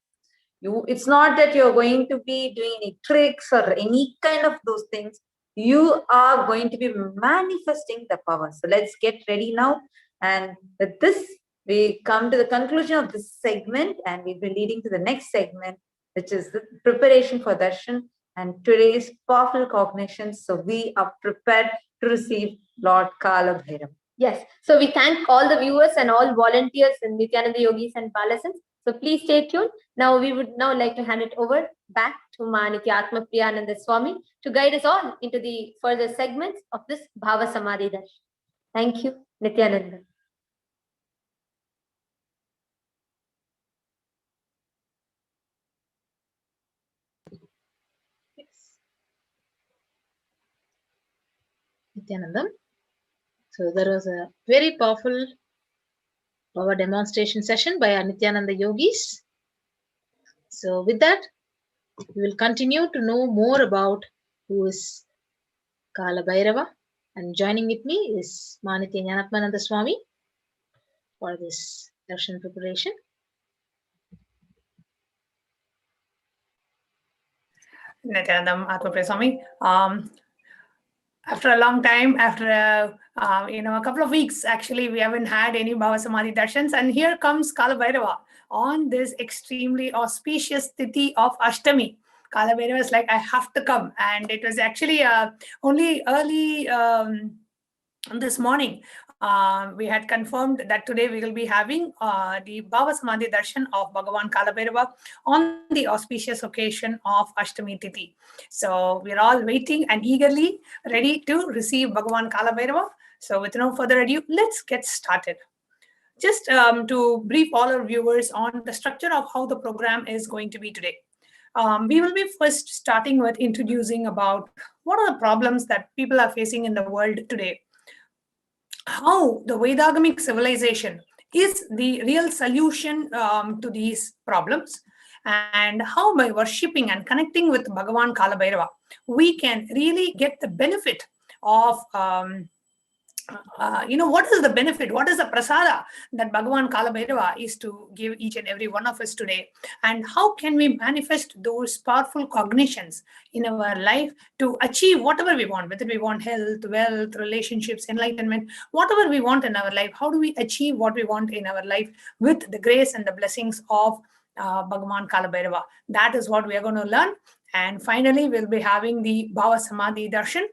Speaker 3: It's not that you're going to be doing any tricks or any kind of those things. You are going to be manifesting the power. So let's get ready now. And with this, we come to the conclusion of this segment, and we'll be leading to the next segment, which is the preparation for darshan and today's powerful cognitions. So we are prepared to receive Lord Kalabhairava.
Speaker 4: Yes. So we thank all the viewers and all volunteers and Nithyananda Yogis and Palasans. So please stay tuned. Now we would like to hand it over back to Ma Nityatma Priyananda Swami to guide us all into the further segments of this Bhava Samadhi Darshan. Thank you, Nityananda.
Speaker 2: Nityanandam. So there was a very powerful power demonstration session by our Nityananda yogis. So with that, we will continue to know more about who is Kalabhairava, and joining with me is Manitya Jnanatmananda Swami for this darshan preparation.
Speaker 9: Nityanandam Atmapriya Swami. After a long time, after a couple of weeks, actually, we haven't had any Bhava Samadhi Darshans, and here comes Kalabhairava on this extremely auspicious tithi of Ashtami. Kalabhairava is like, I have to come, and it was actually only early this morning. We had confirmed that today we will be having the Bhava Samadhi Darshan of Bhagavan Kalabhairava on the auspicious occasion of Ashtami Tithi. So we're all waiting and eagerly ready to receive Bhagavan Kalabhairava. So with no further ado, let's get started. Just to brief all our viewers on the structure of how the program is going to be today. We will be first starting with introducing about what are the problems that people are facing in the world today. How the Vedagamic civilization is the real solution to these problems, and how by worshipping and connecting with Bhagavan Kalabhairava, we can really get the benefit of what is the benefit, what is the prasada that Bhagavan Kalabhairava is to give each and every one of us today, and how can we manifest those powerful cognitions in our life to achieve whatever we want, whether we want health, wealth, relationships, enlightenment, whatever we want in our life. How do we achieve what we want in our life with the grace and the blessings of Bhagavan Kalabhairava? That is what we are going to learn. And finally, we'll be having the Bhava Samadhi Darshan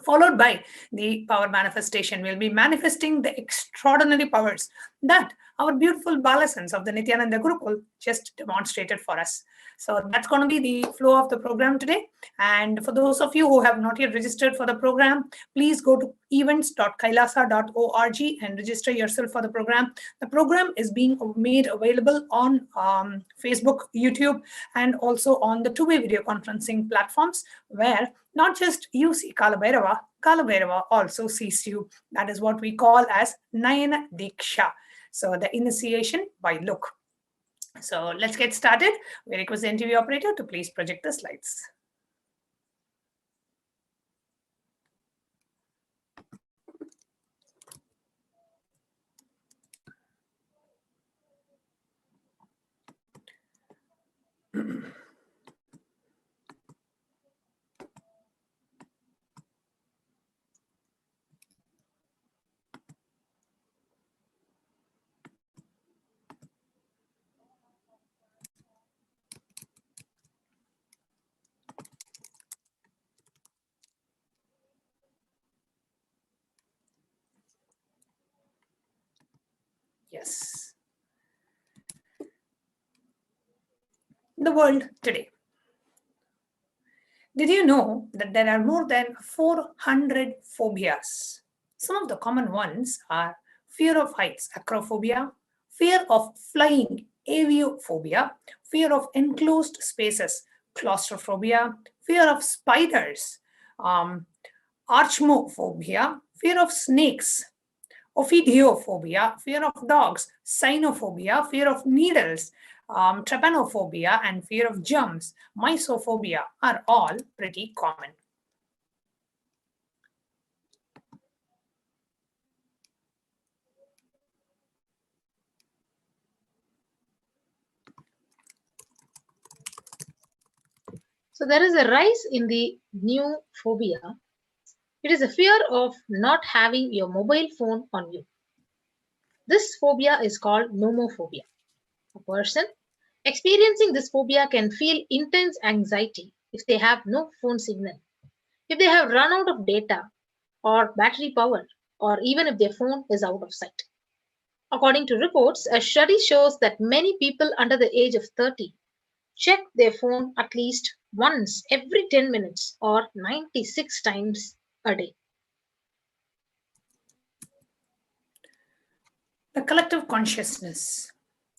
Speaker 9: followed by the power manifestation. We'll be manifesting the extraordinary powers that our beautiful balasans of the Nityananda Gurukul just demonstrated for us. So that's going to be the flow of the program today. And for those of you who have not yet registered for the program, please go to events.kailasa.org and register yourself for the program. The program is being made available on Facebook, YouTube, and also on the two-way video conferencing platforms, where not just you see Kalabhairava, Kalabhairava also sees you. That is what we call as Nayana Diksha. So the initiation by look. So let's get started. We request the NTV operator to please project the slides. Yes. The world today. Did you know that there are more than 400 phobias? Some of the common ones are fear of heights, acrophobia, fear of flying, aviophobia, fear of enclosed spaces, claustrophobia, fear of spiders, arachnophobia, fear of snakes, ophidiophobia, fear of dogs, cynophobia, fear of needles, trypanophobia, and fear of germs, mysophobia are all pretty common.
Speaker 2: So there is a rise in the new phobia. It is a fear of not having your mobile phone on you. This phobia is called nomophobia. A person experiencing this phobia can feel intense anxiety if they have no phone signal, if they have run out of data or battery power, or even if their phone is out of sight. According to reports, a study shows that many people under the age of 30 check their phone at least once every 10 minutes or 96 times a day.
Speaker 9: The collective consciousness.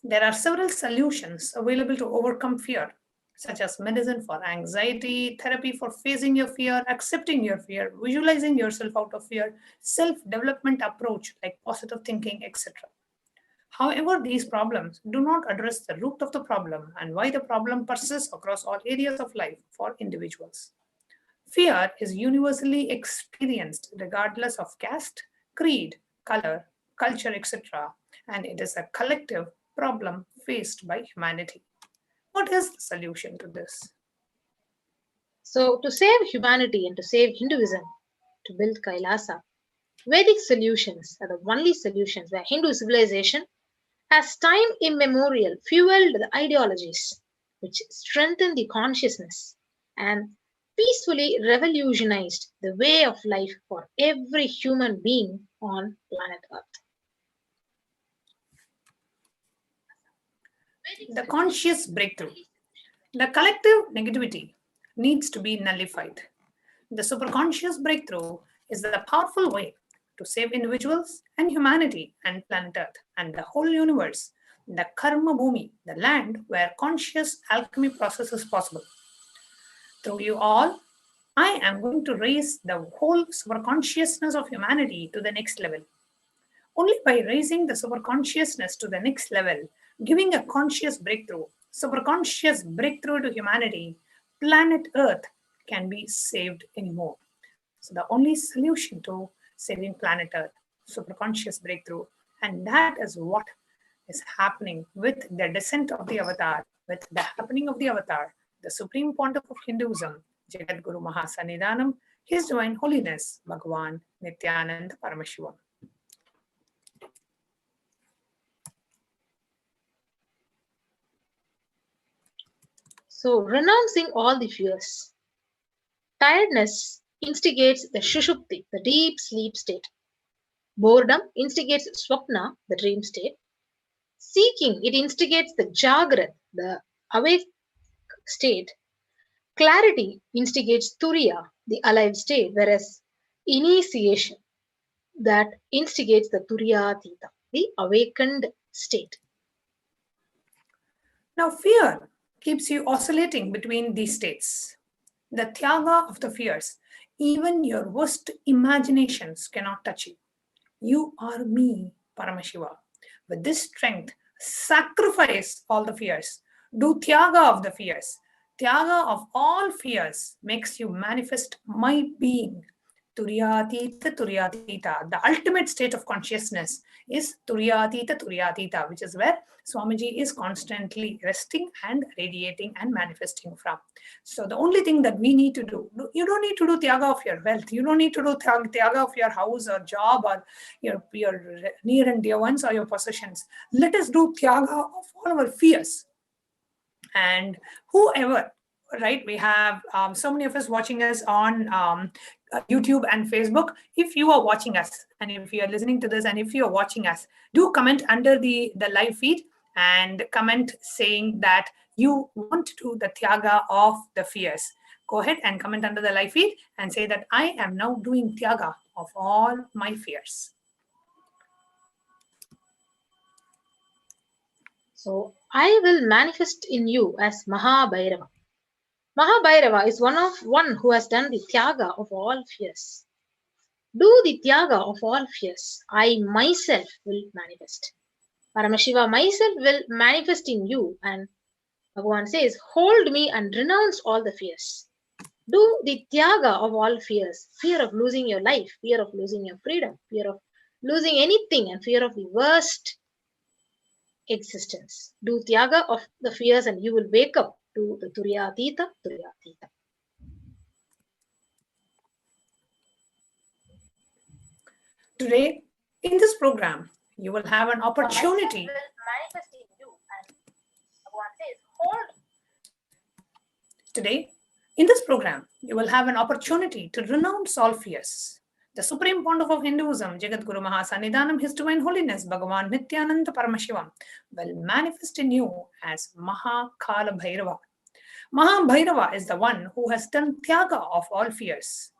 Speaker 9: There are several solutions available to overcome fear, such as medicine for anxiety, therapy for facing your fear, accepting your fear, visualizing yourself out of fear, self-development approach like positive thinking, etc. However, these problems do not address the root of the problem and why the problem persists across all areas of life for individuals. Fear is universally experienced regardless of caste, creed, color, culture, etc., and it is a collective problem faced by humanity. What is the solution to this?
Speaker 2: So, to save humanity and to save Hinduism, to build Kailasa, Vedic solutions are the only solutions where Hindu civilization has time immemorial fueled the ideologies which strengthen the consciousness and peacefully revolutionized the way of life for every human being on planet Earth.
Speaker 9: The conscious breakthrough. The collective negativity needs to be nullified. The superconscious breakthrough is the powerful way to save individuals and humanity and planet Earth and the whole universe, the Karma Bhumi, the land where conscious alchemy process is possible. Through you all, I am going to raise the whole superconsciousness of humanity to the next level. Only by raising the superconsciousness to the next level, giving a conscious breakthrough, superconscious breakthrough to humanity, planet Earth can be saved anymore. So the only solution to saving planet Earth, superconscious breakthrough, and that is what is happening with the descent of the avatar, with the happening of the avatar, the Supreme Pontiff of Hinduism, Jagat Guru Mahasannidhanam, His Divine Holiness, Bhagavan Nithyananda Paramashivam.
Speaker 2: So, renouncing all the fears. Tiredness instigates the shushupti, the deep sleep state. Boredom instigates swapna, the dream state. Seeking, it instigates the jagrat, the awake state. Clarity instigates turiya, the alive state, whereas initiation, that instigates the turiyatita, the awakened state.
Speaker 9: Now, fear keeps you oscillating between these states. The tyaga of the fears, even your worst imaginations cannot touch you. You are me, Paramashiva. With this strength, sacrifice all the fears. Do tyaga of the fears. Tyaga of all fears makes you manifest my being. Turyatita, Turyatita. The ultimate state of consciousness is Turyatita, Turyatita, which is where Swamiji is constantly resting and radiating and manifesting from. So the only thing that we need to do, you don't need to do tyaga of your wealth. You don't need to do tyaga of your house or job or your near and dear ones or your possessions. Let us do tyaga of all our fears. And whoever, right, we have so many of us watching us on YouTube and Facebook. If you are watching us and if you are listening to this and if you are watching us, do comment under the live feed and comment saying that you want to do the tyaga of the fears. Go ahead and comment under the live feed and say that I am now doing tyaga of all my fears.
Speaker 2: So, I will manifest in you as Bhairava. Bhairava is one who has done the tyaga of all fears. Do the tyaga of all fears. I myself will manifest. Paramashiva myself will manifest in you, and Bhagavan says, hold me and renounce all the fears. Do the tyaga of all fears. Fear of losing your life, fear of losing your freedom, fear of losing anything, and fear of the worst existence. Do tyaga of the fears and you will wake up to the Turyatita, Turyatita.
Speaker 9: Today, in this program, you will have an opportunity. Today, in this program, you will have an opportunity to renounce all fears. The Supreme Pontiff of Hinduism, Jagat Guru Mahasannidhanam, His Divine Holiness, Bhagavan Nithyananda Paramashivam, will manifest in you as Kalabhairava, Bhairava is the one who has done tyaga of all fears.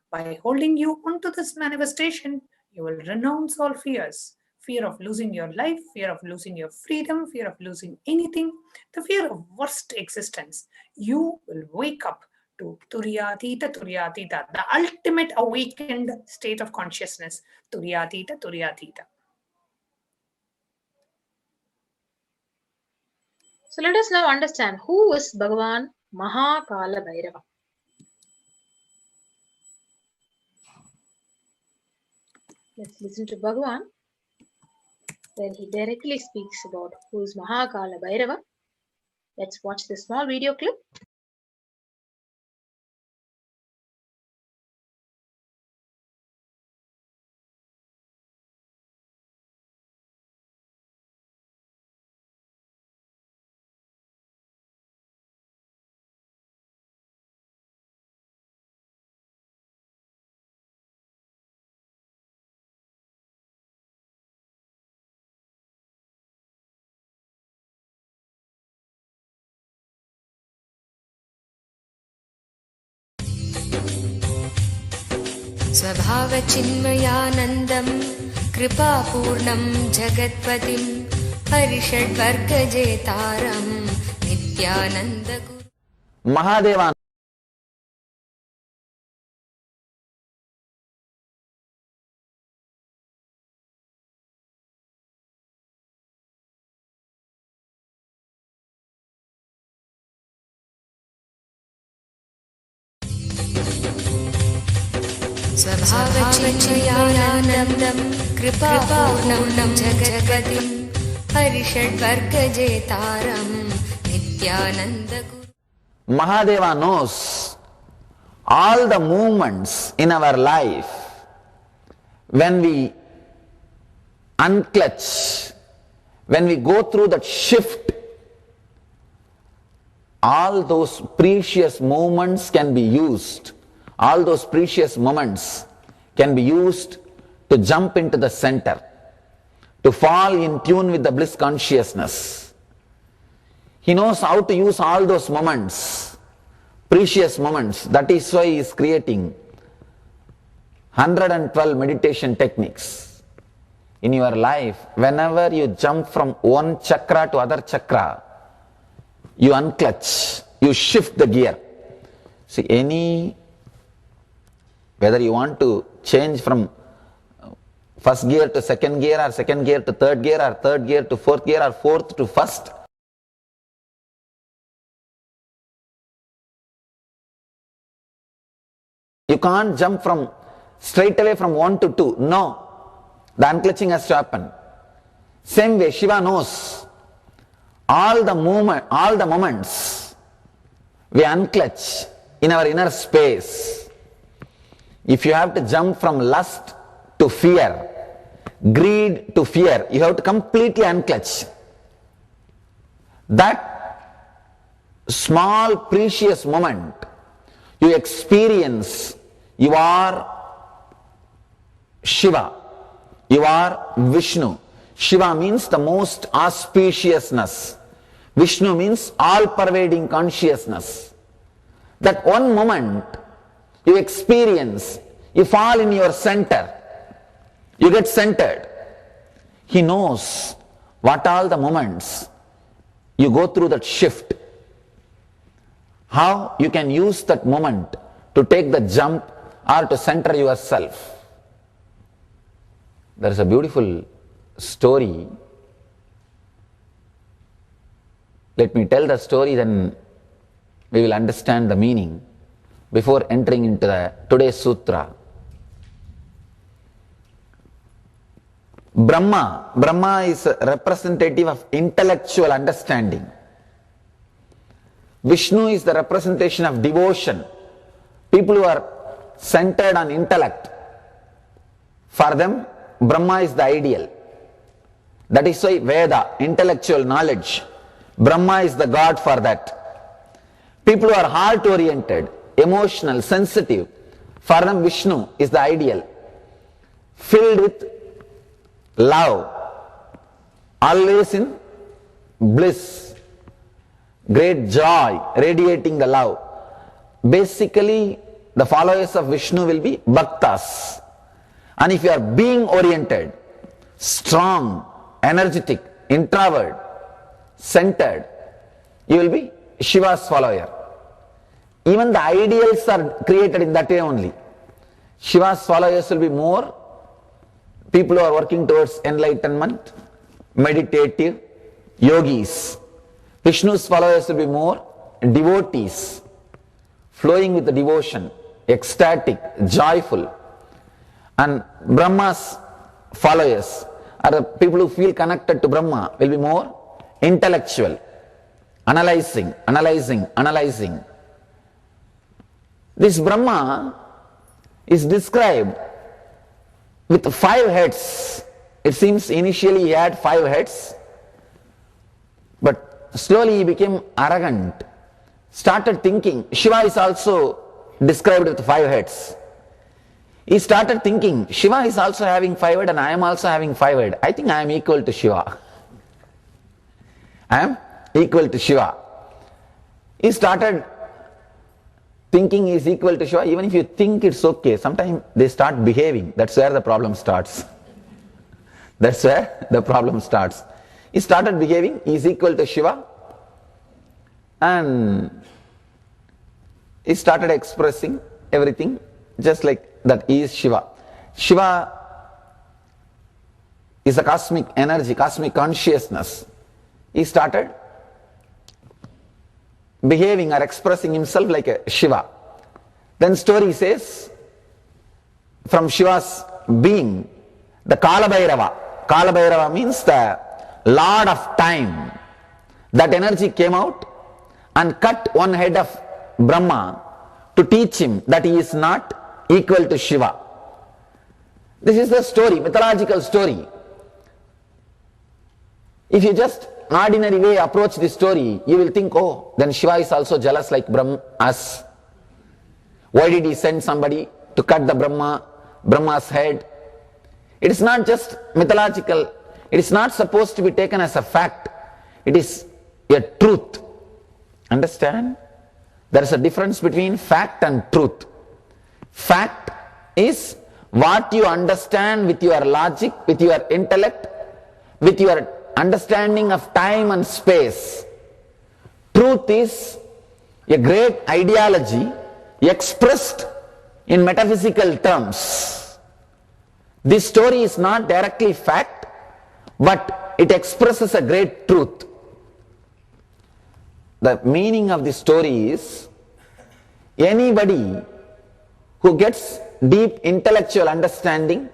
Speaker 9: By holding you onto this manifestation, you will renounce all fears. Fear of losing your life, fear of losing your freedom, fear of losing anything, the fear of worst existence. You will wake up to Turyatita, the ultimate awakened state of consciousness. Turyatita.
Speaker 2: So let us now understand who is Bhagavan Kalabhairava. Let's listen to Bhagavan, where he directly speaks about who is Kalabhairava. Let's watch this small video clip.
Speaker 10: स्वभावचिन्मयानन्दं कृपापूर्णं जगत्पतिं हरिषड्वर्गजेतारं नित्यानन्दगुरु
Speaker 11: Mahadeva
Speaker 10: स्वभावचिन्मयानन्दं कृपापूर्णं जगत्पतिं हरिषड्वर्गजेतारं नित्यानन्दगुरु.
Speaker 11: Mahadeva knows all the movements in our life when we unclutch, when we go through that shift. All those precious moments can be used. All those precious moments can be used to jump into the center, to fall in tune with the bliss consciousness. He knows how to use all those moments, precious moments. That is why he is creating 112 meditation techniques. In your life, whenever you jump from one chakra to other chakra, you unclutch, you shift the gear. See, whether you want to change from first gear to second gear, or second gear to third gear, or third gear to fourth gear, or fourth to first, you can't jump from straight away from 1 to 2. No, the unclutching has to happen. Same way, Shiva knows all the moments we unclutch in our inner space. If you have to jump from lust to fear, greed to fear, you have to completely unclutch. That small precious moment you experience, you are Shiva, you are Vishnu. Shiva means the most auspiciousness. Vishnu means all-pervading consciousness. That one moment you experience, you fall in your center, you get centered. He knows what all the moments you go through that shift, how you can use that moment to take the jump or to center yourself. There is a beautiful story. Let me tell the story, then we will understand the meaning before entering into today's sutra. Brahma is a representative of intellectual understanding. Vishnu is the representation of devotion. People who are centered on intellect, for them Brahma is the ideal. That is why Veda, intellectual knowledge, Brahma is the God for that. People who are heart-oriented, emotional, sensitive, for them Vishnu is the ideal. Filled with love, always in bliss, great joy, radiating the love. Basically, the followers of Vishnu will be bhaktas. And if you are being oriented, strong, energetic, introvert, centered, you will be Shiva's follower. Even the ideals are created in that way only. Shiva's followers will be more people who are working towards enlightenment, meditative, yogis. Vishnu's followers will be more devotees, flowing with the devotion, ecstatic, joyful. And Brahma's followers are the people who feel connected to Brahma, will be more intellectual, analyzing. This Brahma is described with 5 heads. It seems initially he had 5 heads, but slowly he became arrogant, started thinking. Shiva is also described with 5 heads. He started thinking, Shiva is also having 5 heads and I am also having 5 heads. I think I am equal to Shiva. I am equal to Shiva. He started thinking he is equal to Shiva. Even if you think it's okay, sometimes they start behaving. That's where the problem starts. That's where the problem starts. He started behaving, he is equal to Shiva, and he started expressing everything just like that he is Shiva. Shiva is a cosmic energy, cosmic consciousness. He started behaving or expressing himself like a Shiva. Then story says, from Shiva's being, the Kalabhairava. Kalabhairava means the Lord of Time. That energy came out and cut one head of Brahma to teach him that he is not equal to Shiva. This is the story, mythological story. If you just ordinary way approach this story, you will think, oh, then Shiva is also jealous like us. Why did he send somebody to cut the Brahma's head? It is not just mythological. It is not supposed to be taken as a fact. It is a truth. Understand? There is a difference between fact and truth. Fact is what you understand with your logic, with your intellect, with your understanding of time and space. Truth is a great ideology expressed in metaphysical terms. This story is not directly fact, but it expresses a great truth. The meaning of the story is, anybody who gets deep intellectual understanding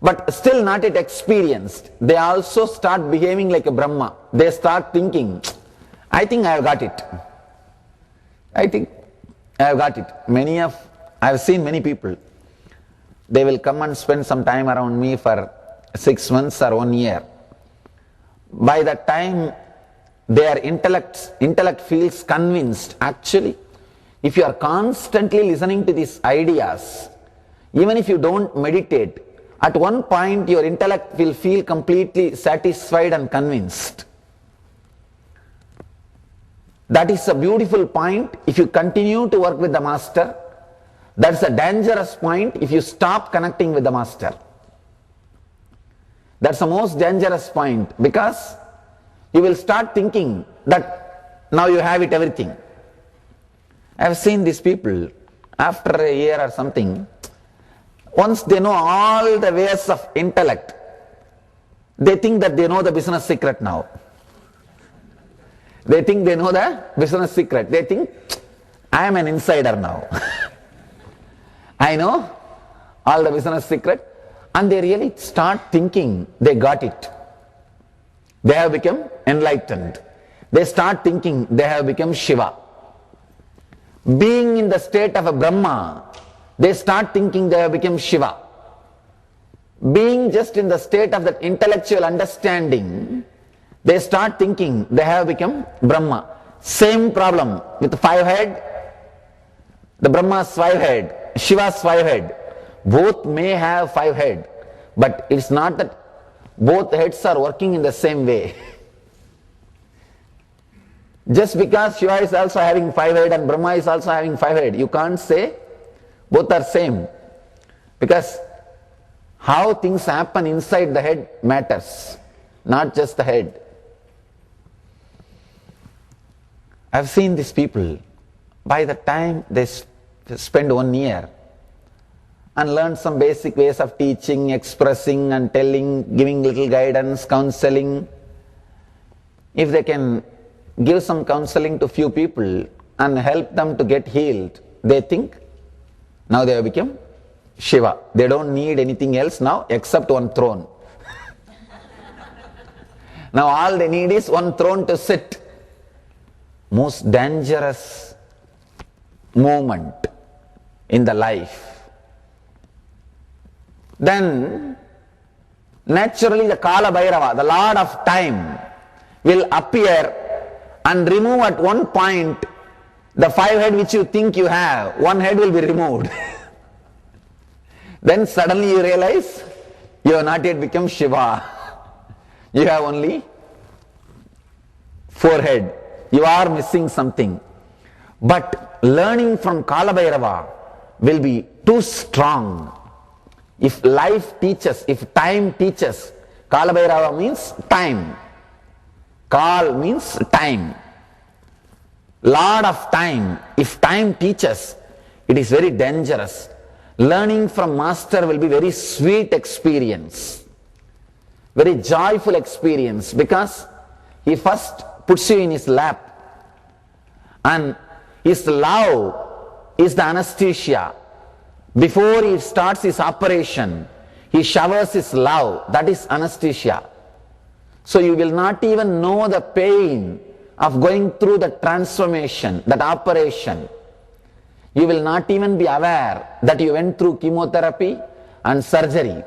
Speaker 11: but still not yet experienced, they also start behaving like a Brahma. They start thinking, I think I have got it. I think I have got it. I have seen many people. They will come and spend some time around me for 6 months or 1 year. By that time, their intellect feels convinced. Actually, if you are constantly listening to these ideas, even if you don't meditate, at one point your intellect will feel completely satisfied and convinced. That is a beautiful point if you continue to work with the master. That's a dangerous point if you stop connecting with the master. That's the most dangerous point, because you will start thinking that now you have it everything. I have seen these people, after a year or something, once they know all the ways of intellect, they think that they know the business secret now. They think they know the business secret. They think, I am an insider now. I know all the business secret. And they really start thinking they got it. They have become enlightened. They start thinking they have become Shiva. Being in the state of a Brahma, they start thinking they have become Shiva. Being just in the state of that intellectual understanding, they start thinking they have become Brahma. Same problem with 5 head, the Brahma's 5 head, Shiva's 5 head. Both may have 5 head, but it's not that both heads are working in the same way. Just because Shiva is also having 5 head and Brahma is also having 5 head, you can't say both are same. Because how things happen inside the head matters, not just the head. I've seen these people, by the time they spend 1 year and learn some basic ways of teaching, expressing and telling, giving little guidance, counseling, if they can give some counseling to few people and help them to get healed, they think now they have become Shiva. They don't need anything else now except one throne. Now all they need is one throne to sit. Most dangerous moment in the life. Then naturally the Kalabhairava, the Lord of Time, will appear and remove at one point the 5 head which you think you have. 1 head will be removed. Then suddenly you realize you have not yet become Shiva. You have only 4 head. You are missing something. But learning from Kalabhairava will be too strong. If life teaches, if time teaches, Kalabhairava means time. Kal means time. Lord of time. If time teaches, it is very dangerous. Learning from master will be very sweet experience. Very joyful experience, because he first puts you in his lap and his love is the anesthesia. Before he starts his operation, he showers his love. That is anesthesia. So you will not even know the pain of going through the transformation, that operation. You will not even be aware that you went through chemotherapy and surgery.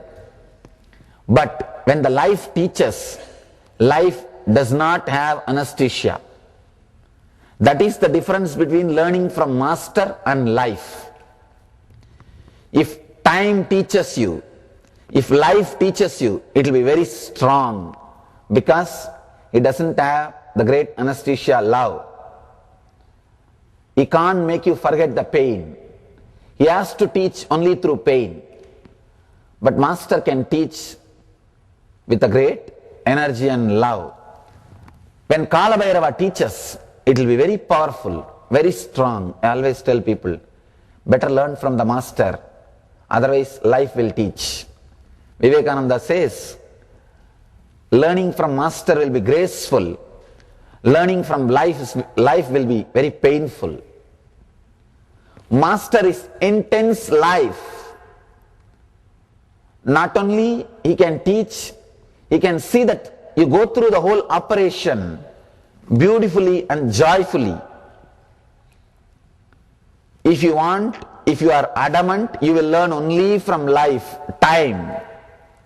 Speaker 11: But when the life teaches, life does not have anesthesia. That is the difference between learning from master and life. If time teaches you, if life teaches you, it will be very strong, because it doesn't have the great anesthesia love. He can't make you forget the pain. He has to teach only through pain. But master can teach with a great energy and love. When Kalabhairava teaches, it will be very powerful, very strong. I always tell people, better learn from the master, otherwise life will teach. Vivekananda says, learning from master will be graceful. Learning from life will be very painful. Master is intense life. Not only he can teach, he can see that you go through the whole operation beautifully and joyfully. If you want, if you are adamant, you will learn only from life, time,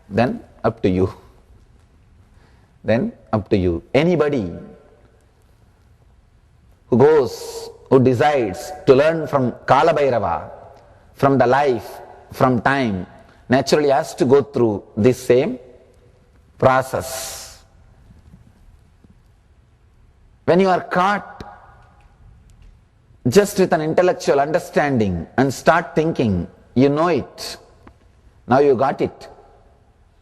Speaker 11: then up to you. Then up to you. Anybody who decides to learn from Kalabhairava, from the life, from time, naturally has to go through this same process. When you are caught just with an intellectual understanding and start thinking, you know it, now you got it.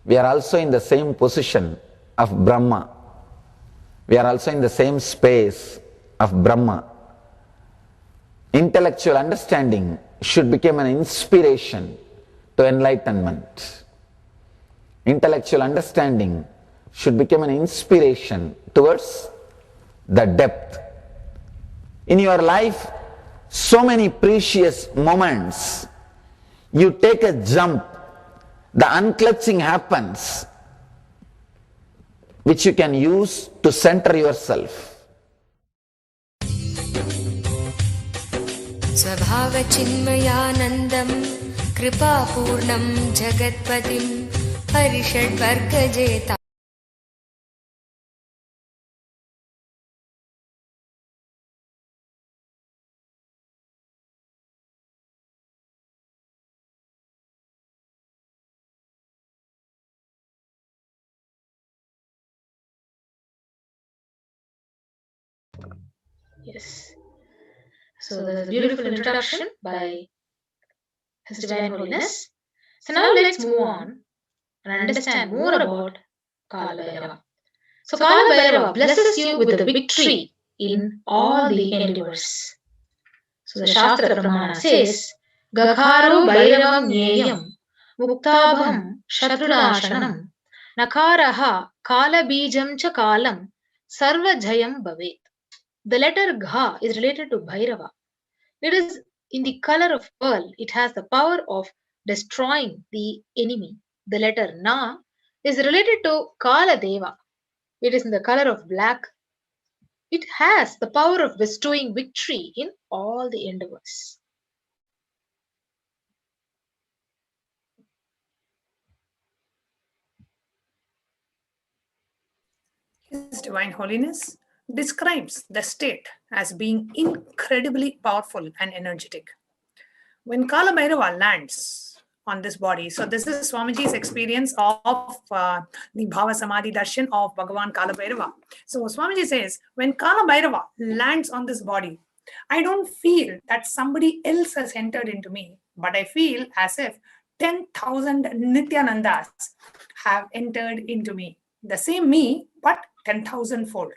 Speaker 11: We are also in the same position of Brahma. We are also in the same space of Brahma. Intellectual understanding should become an inspiration to enlightenment. Intellectual understanding should become an inspiration towards the depth. In your life, so many precious moments, you take a jump, the unclutching happens, which you can use to center yourself.
Speaker 10: स्वभावचिन्मयानन्दं कृपापूर्णं जगत्पतिं हरिषड्वर्गजेता
Speaker 2: Yes. So there's a beautiful introduction by His Divine Holiness. So now let's move on and understand more about Kalabhairava. So Kalabhairava blesses you with the victory in all the endeavors. So the Shastra Pramana says, Gakharo Bhairavam Nyeyam Muktabham Shatrunashanam Nakaraha Kalabijam Cha Kalam Sarvajayam Bhavet. The letter Gha is related to Bhairava. It is in the color of pearl. It has the power of destroying the enemy. The letter Na is related to Kala Deva. It is in the color of black. It has the power of bestowing victory in all the endeavors.
Speaker 9: His Divine Holiness describes the state as being incredibly powerful and energetic. When Kalabhairava lands on this body, so this is Swamiji's experience of the Bhava Samadhi Darshan of Bhagavan Kalabhairava. So Swamiji says, when Kalabhairava lands on this body, I don't feel that somebody else has entered into me, but I feel as if 10,000 Nithyanandas have entered into me. The same me, but 10,000 fold.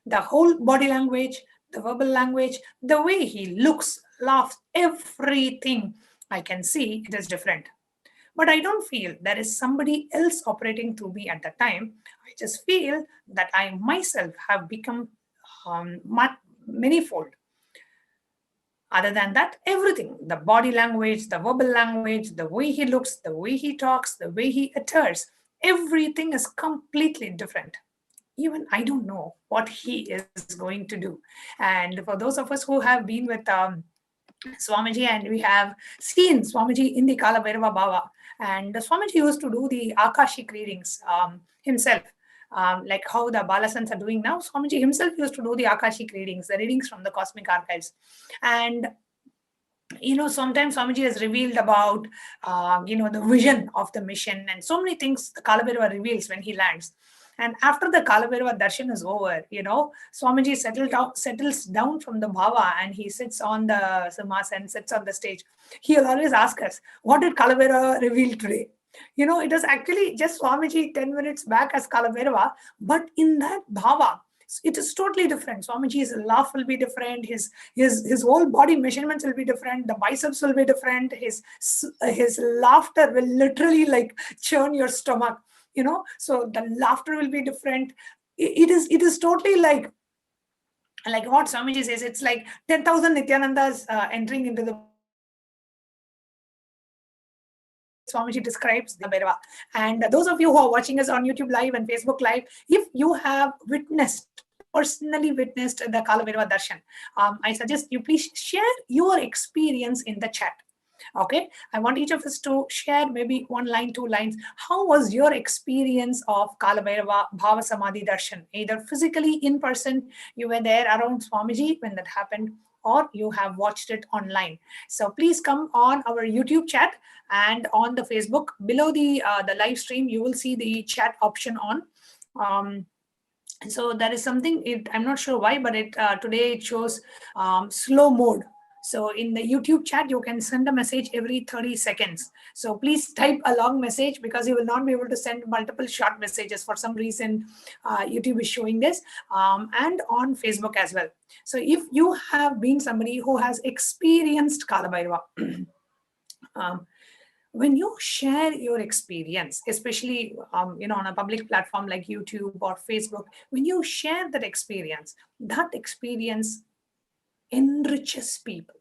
Speaker 9: The whole body language, the verbal language, the way he looks, laughs, everything I can see, it is different. But I don't feel there is somebody else operating through me at that time. I just feel that I myself have become manifold. Other than that, everything, the body language, the verbal language, the way he looks, the way he talks, the way he utters, everything is completely different. Even I don't know what he is going to do. And for those of us who have been with Swamiji and we have seen Swamiji in the Kalabhairava Bhava, and Swamiji used to do the Akashic readings himself. Like how the Balasans are doing now, Swamiji himself used to do the Akashic readings, the readings from the cosmic archives. And sometimes Swamiji has revealed about, the vision of the mission and so many things the Kalabhairava reveals when he lands. And after the Kalabhairava Darshan is over, Swamiji settles down from the Bhava and he sits on the Simhasan, sits on the stage. He'll always ask us, what did Kalabhairava reveal today? It was actually just Swamiji 10 minutes back as Kalabhairava, but in that Bhava, it is totally different. Swamiji's laugh will be different. His whole body measurements will be different. The biceps will be different. His laughter will literally like churn your stomach. So the laughter will be different. It is totally like what Swamiji says. It's like 10,000 Nithyanandas entering into the. Swamiji describes the Bhairava. And those of you who are watching us on YouTube Live and Facebook Live, if you have personally witnessed the Kalabhairava Darshan, I suggest you please share your experience in the chat. Okay, I want each of us to share maybe 1 line, 2 lines. How was your experience of Kalabhairava Bhava Samadhi Darshan? Either physically in person, you were there around Swamiji when that happened, or you have watched it online. So please come on our YouTube chat and on the Facebook. Below the live stream, you will see the chat option on. So that is something, I'm not sure why, but today it shows slow mode. So in the YouTube chat, you can send a message every 30 seconds. So please type a long message because you will not be able to send multiple short messages. For some reason, YouTube is showing this, and on Facebook as well. So if you have been somebody who has experienced Kalabhairava, when you share your experience, especially on a public platform like YouTube or Facebook, when you share that experience enriches people.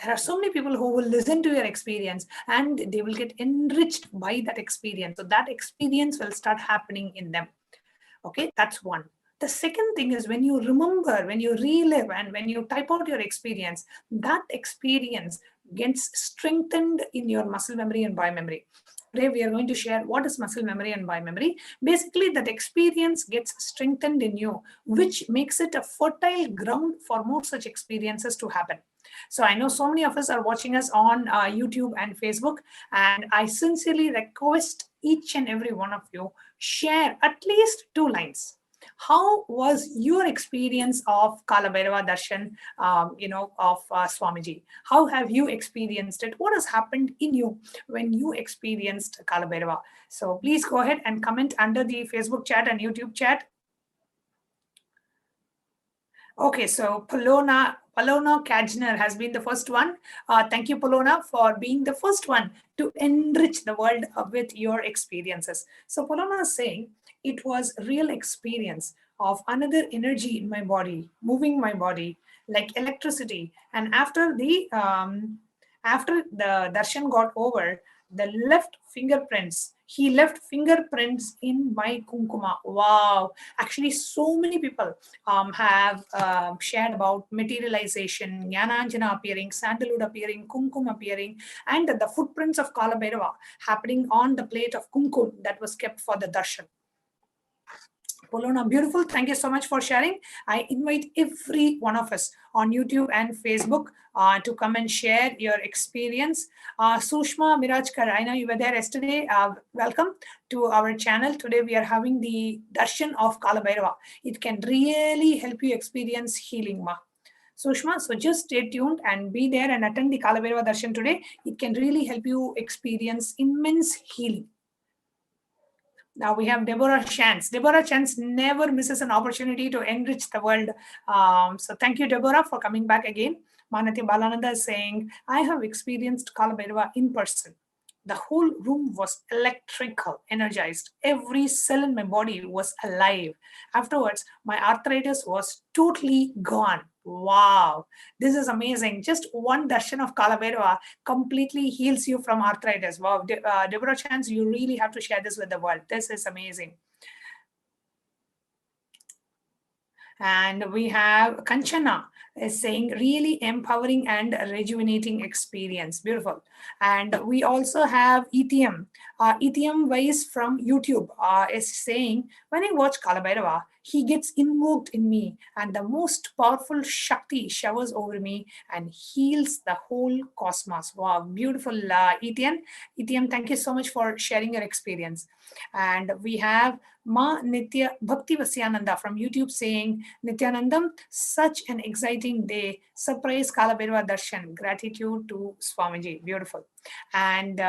Speaker 9: There are so many people who will listen to your experience and they will get enriched by that experience. So that experience will start happening in them. Okay, that's one. The second thing is when you remember, when you relive, and when you type out your experience, that experience gets strengthened in your muscle memory and biomemory. Today we are going to share what is muscle memory and biomemory. Basically, that experience gets strengthened in you, which makes it a fertile ground for more such experiences to happen. So I know so many of us are watching us on YouTube and Facebook, and I sincerely request each and every one of you share at least 2 lines. How was your experience of Kalabhairava Darshan, of Swamiji? How have you experienced it? What has happened in you when you experienced Kalabhairava? So please go ahead and comment under the Facebook chat and YouTube chat. Okay, so Palona Kajner has been the first one. Thank you, Palona, for being the first one to enrich the world with your experiences. So Palona is saying it was real experience of another energy in my body, moving my body like electricity. And after the darshan got over, he left fingerprints in my kumkuma. Wow. Actually, so many people have shared about materialization, Jnananjana appearing, sandalwood appearing, kumkum appearing, and the footprints of Kalabhairava happening on the plate of kumkum that was kept for the darshan. Polona, beautiful. Thank you so much for sharing. I invite every one of us on YouTube and Facebook to come and share your experience. Sushma Mirajkar, I know you were there yesterday. Welcome to our channel. Today we are having the darshan of Kalabhairava. It can really help you experience healing, ma. Sushma, so just stay tuned and be there and attend the Kalabhairava darshan today. It can really help you experience immense healing. Now we have Deborah Chance. Deborah Chance never misses an opportunity to enrich the world. So thank you, Deborah, for coming back again. Manati Balananda is saying, I have experienced Kalabhairava in person. The whole room was electrical, energized. Every cell in my body was alive. Afterwards, my arthritis was totally gone. Wow, this is amazing. Just one darshan of Kalabhairava completely heals you from arthritis. Wow, Deborah Chance, you really have to share this with the world. This is amazing. And we have Kanchana is saying really empowering and rejuvenating experience. Beautiful. And we also have ETM. ETM Wise from YouTube is saying, when I watch Kalabhairava, he gets invoked in me and the most powerful Shakti showers over me and heals the whole cosmos. Wow, beautiful, ETM. ETM, thank you so much for sharing your experience. And we have Ma Nitya Bhakti Vasyananda from YouTube saying, Nithyanandam, such an exciting day. Surprise Kalabhairava Darshan. Gratitude to Swamiji. Beautiful. And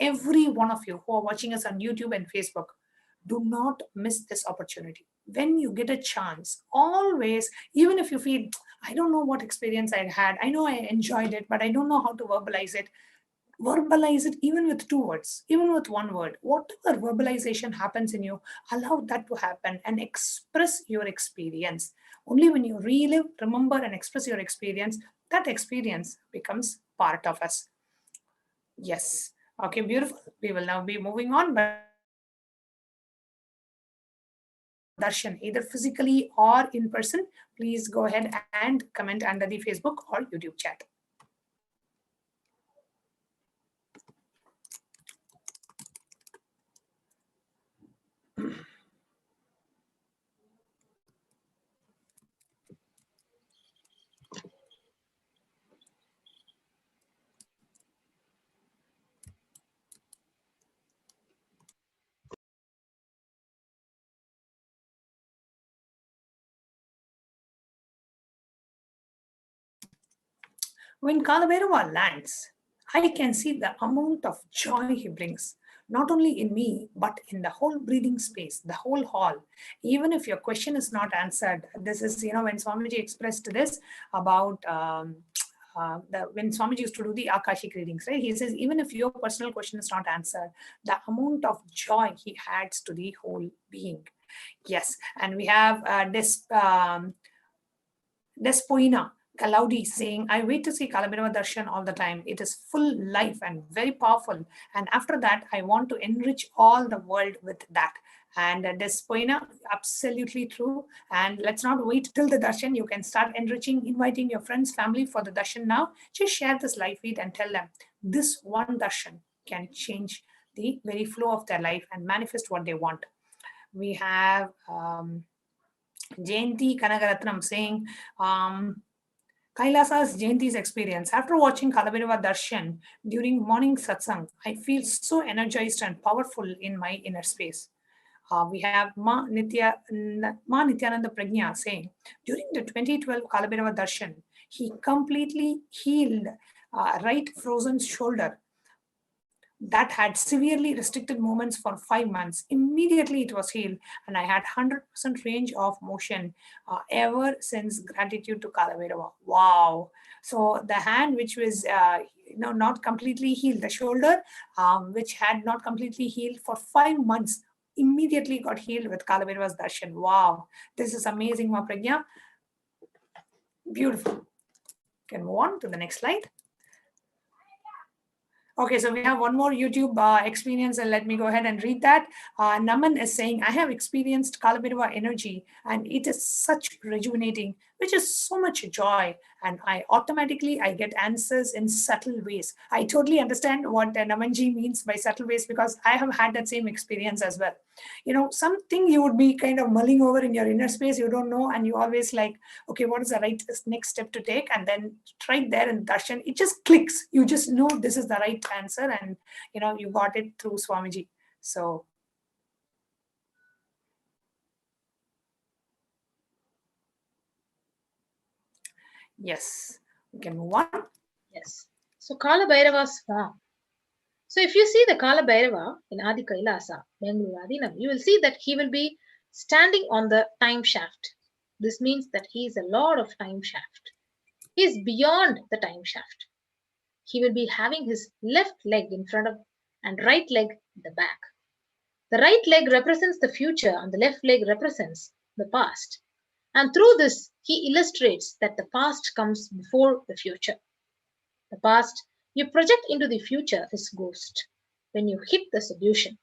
Speaker 9: every one of you who are watching us on YouTube and Facebook, do not miss this opportunity. When you get a chance, always, even if you feel, I don't know what experience I had, I know I enjoyed it, but I don't know how to verbalize it even with 2 words, even with 1 word. Whatever verbalization happens in you, allow that to happen and express your experience. Only when you relive, remember, and express your experience, that experience becomes part of us. Yes. Okay, beautiful. We will now be moving on, but darshan, either physically or in person, please go ahead and comment under the Facebook or YouTube chat. When Kalabhairava lands, I can see the amount of joy he brings, not only in me, but in the whole breathing space, the whole hall. Even if your question is not answered, this is, when Swamiji expressed this about when Swamiji used to do the Akashic readings, right? He says, even if your personal question is not answered, the amount of joy he adds to the whole being. Yes, and we have Despoina Kalaudi saying, I wait to see Kalabhairava Darshan all the time. It is full life and very powerful. And after that, I want to enrich all the world with that. And Despoina, absolutely true. And let's not wait till the darshan. You can start enriching, inviting your friends, family for the darshan now. Just share this live feed and tell them this one darshan can change the very flow of their life and manifest what they want. We have Jayanti Kanagaratnam saying, Kailasa's Jayanti's experience. After watching Kalabhairava Darshan during morning satsang, I feel so energized and powerful in my inner space. We have Ma Nityananda Prajna saying, during the 2012 Kalabhairava Darshan, he completely healed right frozen shoulder that had severely restricted movements for 5 months. Immediately it was healed, and I had 100% range of motion ever since. Gratitude to Kalabhairava. Wow. So the hand which was not completely healed, the shoulder which had not completely healed for 5 months, immediately got healed with Kalabhairava's darshan. Wow, this is amazing, Ma Pragya. Beautiful. Can move on to the next slide. Okay, so we have one more YouTube experience, and let me go ahead and read that. Naman is saying, I have experienced Kalabhairava energy, and it is such rejuvenating, which is so much joy, and I get answers in subtle ways. I totally understand what Namanji means by subtle ways, because I have had that same experience as well. Something you would be kind of mulling over in your inner space, you don't know, and you always like, okay, what is the right next step to take? And then right there in darshan, it just clicks. You just know this is the right answer, and you got it through Swamiji. So yes, we can move on.
Speaker 2: Yes. So Kalabhairava's form. So if you see the Kalabhairava in Adi Kailasa, Bengaluru Adinam, you will see that he will be standing on the time shaft. This means that he is a lord of time shaft. He is beyond the time shaft. He will be having his left leg in front of and right leg in the back. The right leg represents the future and the left leg represents the past. And through this, he illustrates that the past comes before the future. The past you project into the future is ghost. When you hit the solution,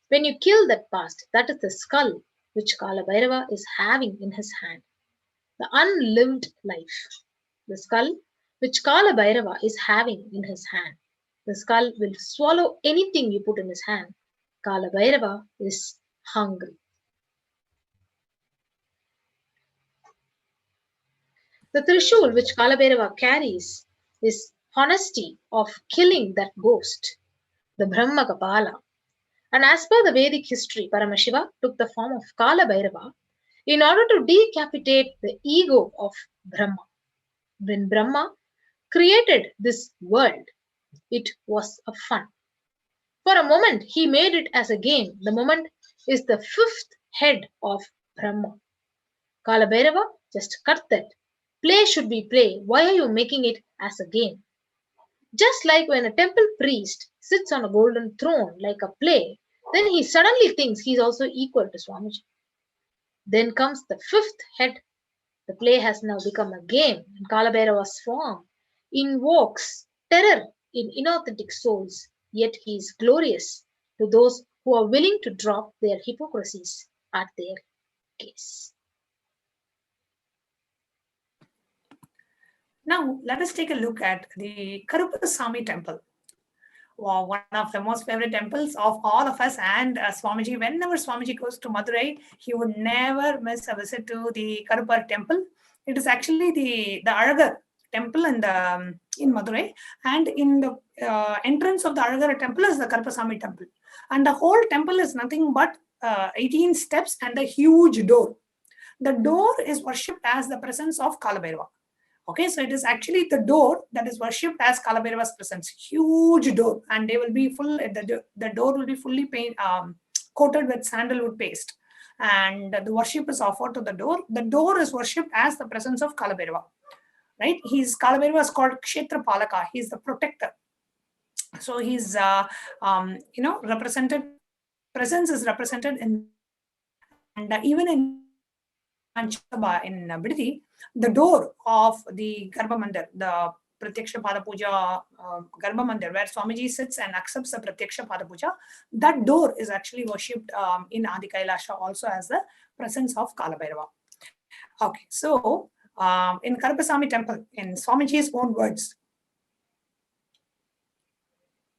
Speaker 2: when you kill that past, that is the skull which Kalabhairava is having in his hand. The unlived life. The skull which Kalabhairava is having in his hand. The skull will swallow anything you put in his hand. Kalabhairava is hungry. The Trishul which Kalabhairava carries is honesty of killing that ghost, the Brahma Kapala. And as per the Vedic history, Paramashiva took the form of Kalabhairava in order to decapitate the ego of Brahma. When Brahma created this world, it was a fun. For a moment, he made it as a game. The moment is the fifth head of Brahma. Kalabhairava just cut that. Play should be play. Why are you making it as a game? Just like when a temple priest sits on a golden throne like a play, then he suddenly thinks he's also equal to Swamiji. Then comes the fifth head. The play has now become a game, and Kalabhairava's form invokes terror in inauthentic souls, yet he is glorious to those who are willing to drop their hypocrisies at their gaze.
Speaker 9: Now, let us take a look at the Karupasamy temple. Wow, one of the most favorite temples of all of us, and Swamiji, whenever Swamiji goes to Madurai, he would never miss a visit to the Karupar temple. It is actually the Alagar temple in Madurai, and in the entrance of the Alagar temple is the Karupasamy temple. And the whole temple is nothing but 18 steps and a huge door. The door is worshipped as the presence of Kalabhairava. Okay, so it is actually the door that is worshipped as Kalabhairava's presence. Huge door, and they will be full. The door will be fully coated with sandalwood paste, and the worship is offered to the door. The door is worshipped as the presence of Kalabhairava. Right? Kalabhairava is called Kshetra Palaka. He's the protector. So he's represented. Presence is represented in, and even in Biditi, the door of the Garbha Mandir, the Pratyaksha Pada Puja Garbha Mandir, where Swamiji sits and accepts the Pratyaksha Pada Puja, that door is actually worshipped in Adi Kailasa also as the presence of Kalabhairava. Okay, so in Karupasamy temple, in Swamiji's own words,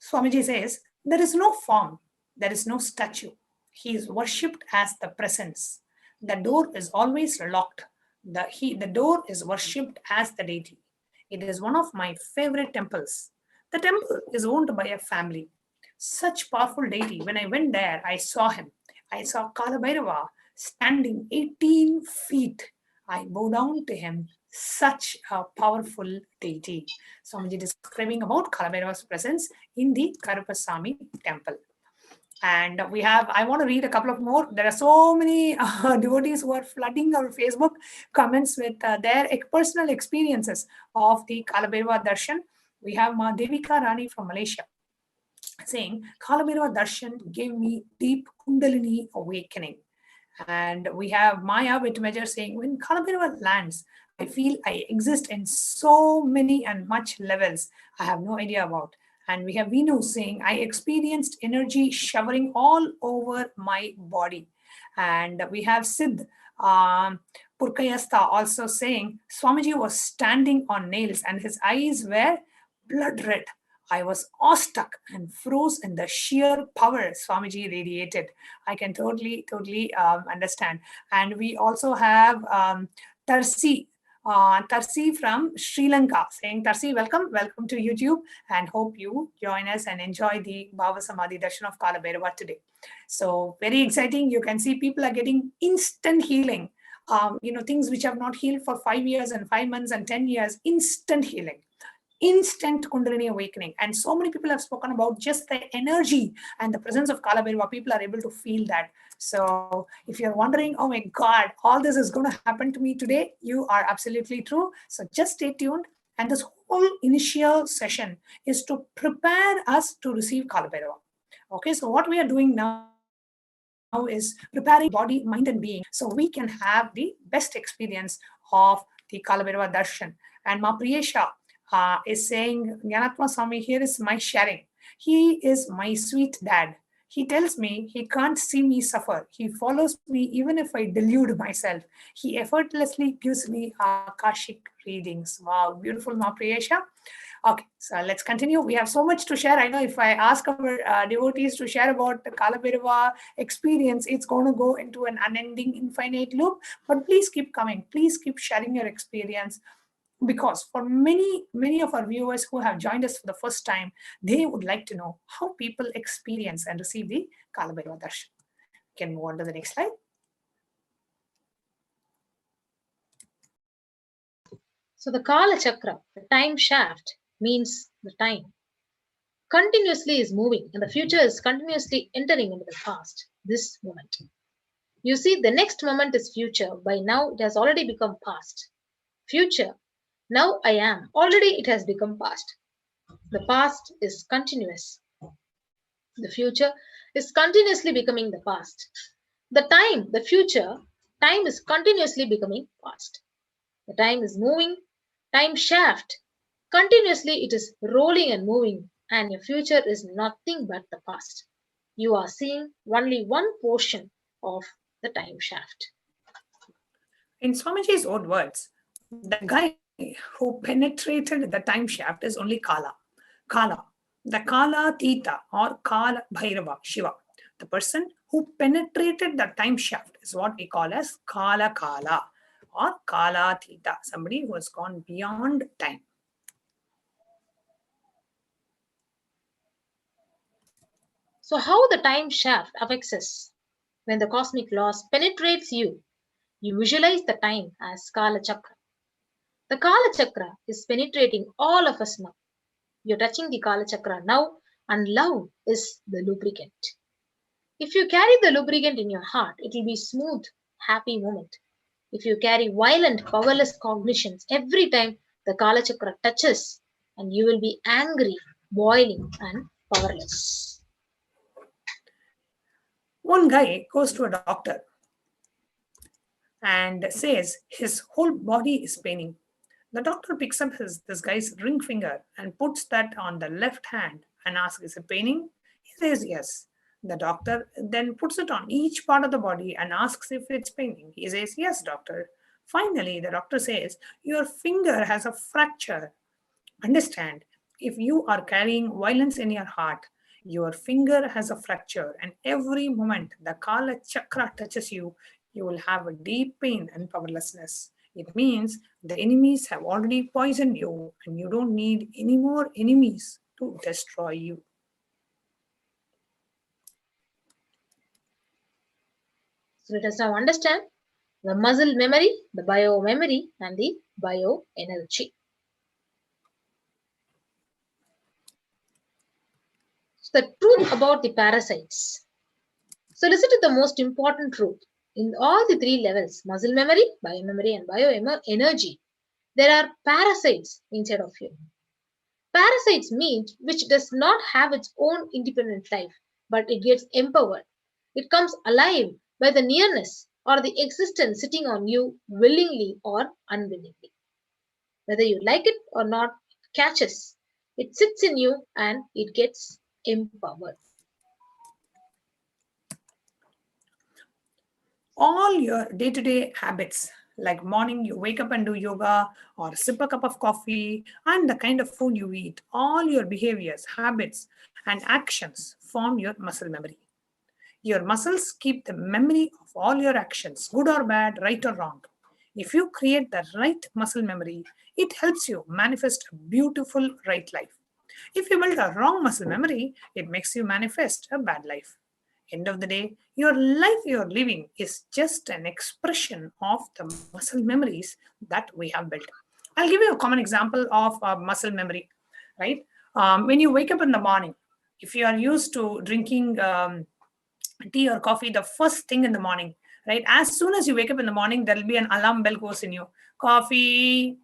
Speaker 9: Swamiji says, there is no form, there is no statue. He is worshipped as the presence. The door is always locked. The door is worshipped as the deity. It is one of my favorite temples. The temple is owned by a family. Such powerful deity. When I went there, I saw him. I saw Kalabhairava standing 18 feet. I bow down to him. Such a powerful deity. Swamiji describing about Kalabhairava's presence in the Karupasamy temple. And I want to read a couple of more. There are so many devotees who are flooding our Facebook comments with their personal experiences of the Kalabhairava Darshan. We have Ma Devika Rani from Malaysia saying, Kalabhairava Darshan gave me deep Kundalini awakening. And we have Maya Whitmeasure saying, when Kalabhairava lands, I feel I exist in so many and much levels I have no idea about. And we have Vinu saying, I experienced energy showering all over my body. And we have Siddh Purkayastha also saying, Swamiji was standing on nails and his eyes were blood red. I was awestruck and froze in the sheer power Swamiji radiated. I can totally understand. And we also have Tarsi from Sri Lanka saying, Tarsi, welcome to YouTube, and hope you join us and enjoy the Bhava Samadhi Darshan of Kalabhairava today. So very exciting. You can see people are getting instant healing. Things which have not healed for 5 years and 5 months and 10 years, instant healing. Instant Kundalini awakening. And so many people have spoken about just the energy and the presence of Kalabhairava. People are able to feel that. So if you're wondering, oh my God, all this is going to happen to me today, you are absolutely true. So just stay tuned. And this whole initial session is to prepare us to receive Kalabhairava. Okay, so what we are doing now is preparing body, mind, and being so we can have the best experience of the Kalabhairava Darshan. And Ma Priyesha is saying, Gyanatma Swami, here is my sharing. He is my sweet dad. He tells me he can't see me suffer. He follows me even if I delude myself. He effortlessly gives me Akashic readings. Wow, beautiful, Ma Priyesha. Okay, so let's continue. We have so much to share. I know if I ask our devotees to share about the Kalabhairava experience, it's going to go into an unending, infinite loop. But please keep coming. Please keep sharing your experience. Because for many of our viewers who have joined us for the first time, they would like to know how people experience and receive the Kalabhairava Darshan. Can move on to the next slide.
Speaker 2: So the Kala Chakra, the time shaft, means the time continuously is moving and the future is continuously entering into the past, this moment. You see, the next moment is future. By now, it has already become past. Future. Now I am. Already it has become past. The past is continuous. The future is continuously becoming the past. The time, the future, time is continuously becoming past. The time is moving, time shaft. Continuously it is rolling and moving, and your future is nothing but the past. You are seeing only one portion of the time shaft.
Speaker 9: In Swamiji's own words, the guy who penetrated the time shaft is only Kala. Kala, the Kala Tita or Kalabhairava Shiva. The person who penetrated the time shaft is what we call as Kala or Kala Tita, somebody who has gone beyond time.
Speaker 2: So how the time shaft affects us? When the cosmic laws penetrates you, you visualize the time as Kala Chakra. The Kala Chakra is penetrating all of us now. You're touching the Kala Chakra now, and love is the lubricant. If you carry the lubricant in your heart, it will be smooth, happy moment. If you carry violent, powerless cognitions every time the Kala Chakra touches, and you will be angry, boiling, and powerless.
Speaker 9: One guy goes to a doctor and says his whole body is paining. The doctor picks up this guy's ring finger and puts that on the left hand and asks, is it paining? He says yes. The doctor then puts it on each part of the body and asks if it's paining. He says, yes, doctor. Finally, the doctor says, your finger has a fracture. Understand, if you are carrying violence in your heart, your finger has a fracture, and every moment the Kala Chakra touches you, you will have a deep pain and powerlessness. It means the enemies have already poisoned you, and you don't need any more enemies to destroy you.
Speaker 2: So let us now understand the muscle memory, the bio-memory, and the bio-energy. So the truth about the parasites. So listen to the most important truth. In all the three levels, muscle memory, bio-memory, and bio-energy, there are parasites inside of you. Parasites mean which does not have its own independent life, but it gets empowered. It comes alive by the nearness or the existence sitting on you willingly or unwillingly. Whether you like it or not, it catches. It sits in you and it gets empowered.
Speaker 9: All your day-to-day habits, like morning you wake up and do yoga or sip a cup of coffee, and the kind of food you eat, all your behaviors, habits, and actions form your muscle memory. Your muscles keep the memory of all your actions, good or bad, right or wrong. If you create the right muscle memory, it helps you manifest a beautiful right life. If you build a wrong muscle memory, it makes you manifest a bad life. End of the day, your life you're living is just an expression of the muscle memories that we have built. I'll give you a common example of muscle memory, right? When you wake up in the morning, if you are used to drinking tea or coffee the first thing in the morning, right? As soon as you wake up in the morning, there will be an alarm bell goes in you. Coffee.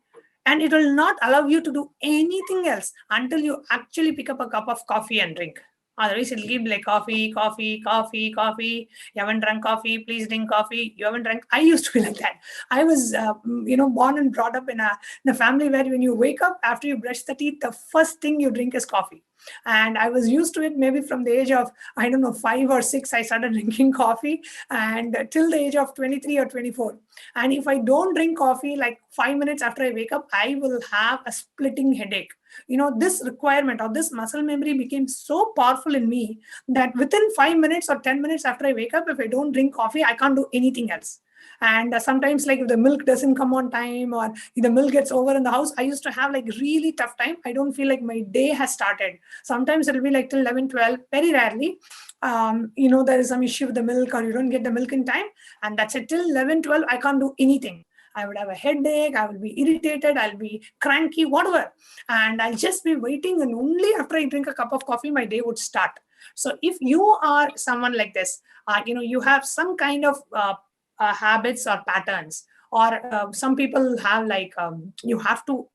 Speaker 9: And it will not allow you to do anything else until you actually pick up a cup of coffee and drink. Otherwise, it'll give like coffee, coffee, coffee, coffee. You haven't drunk coffee, please drink coffee. You haven't drank. I used to be like that. I was, born and brought up in a family where when you wake up after you brush the teeth, the first thing you drink is coffee. And I was used to it maybe from the age of, 5 or 6, I started drinking coffee, and till the age of 23 or 24. And if I don't drink coffee, like 5 minutes after I wake up, I will have a splitting headache. This requirement or this muscle memory became so powerful in me that within 5 minutes or 10 minutes after I wake up, if I don't drink coffee, I can't do anything else. And sometimes, like if the milk doesn't come on time or if the milk gets over in the house, I used to have like really tough time. I don't feel like my day has started. Sometimes it'll be like till 11, 12, very rarely. There is some issue with the milk or you don't get the milk in time. And that's it. Till 11, 12, I can't do anything. I would have a headache, I will be irritated, I'll be cranky, whatever. And I'll just be waiting, and only after I drink a cup of coffee, my day would start. So if you are someone like this, you have some kind of habits or patterns, or some people have like, you have to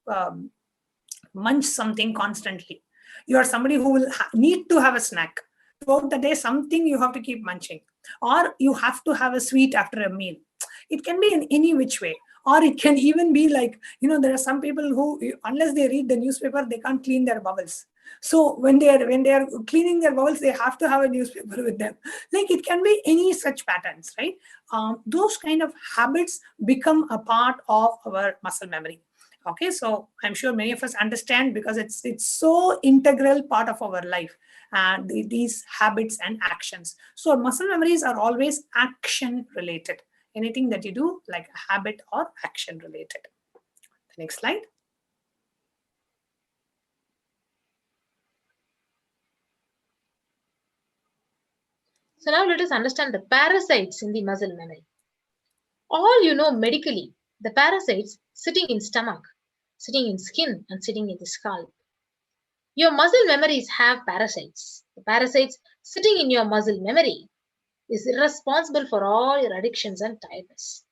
Speaker 9: munch something constantly. You are somebody who will need to have a snack. Throughout the day, something you have to keep munching. Or you have to have a sweet after a meal. It can be in any which way. Or it can even be like, there are some people who, unless they read the newspaper, they can't clean their bowels. So when they are cleaning their bowels, they have to have a newspaper with them. Like it can be any such patterns, right? Those kind of habits become a part of our muscle memory. Okay, so I'm sure many of us understand, because it's so integral part of our life, and these habits and actions. So muscle memories are always action related. Anything that you do, like a habit or action related. The next slide.
Speaker 2: So now let us understand the parasites in the muscle memory. All medically, the parasites sitting in stomach, sitting in skin, and sitting in the scalp. Your muscle memories have parasites. The parasites sitting in your muscle memory is responsible for all your addictions and tiredness.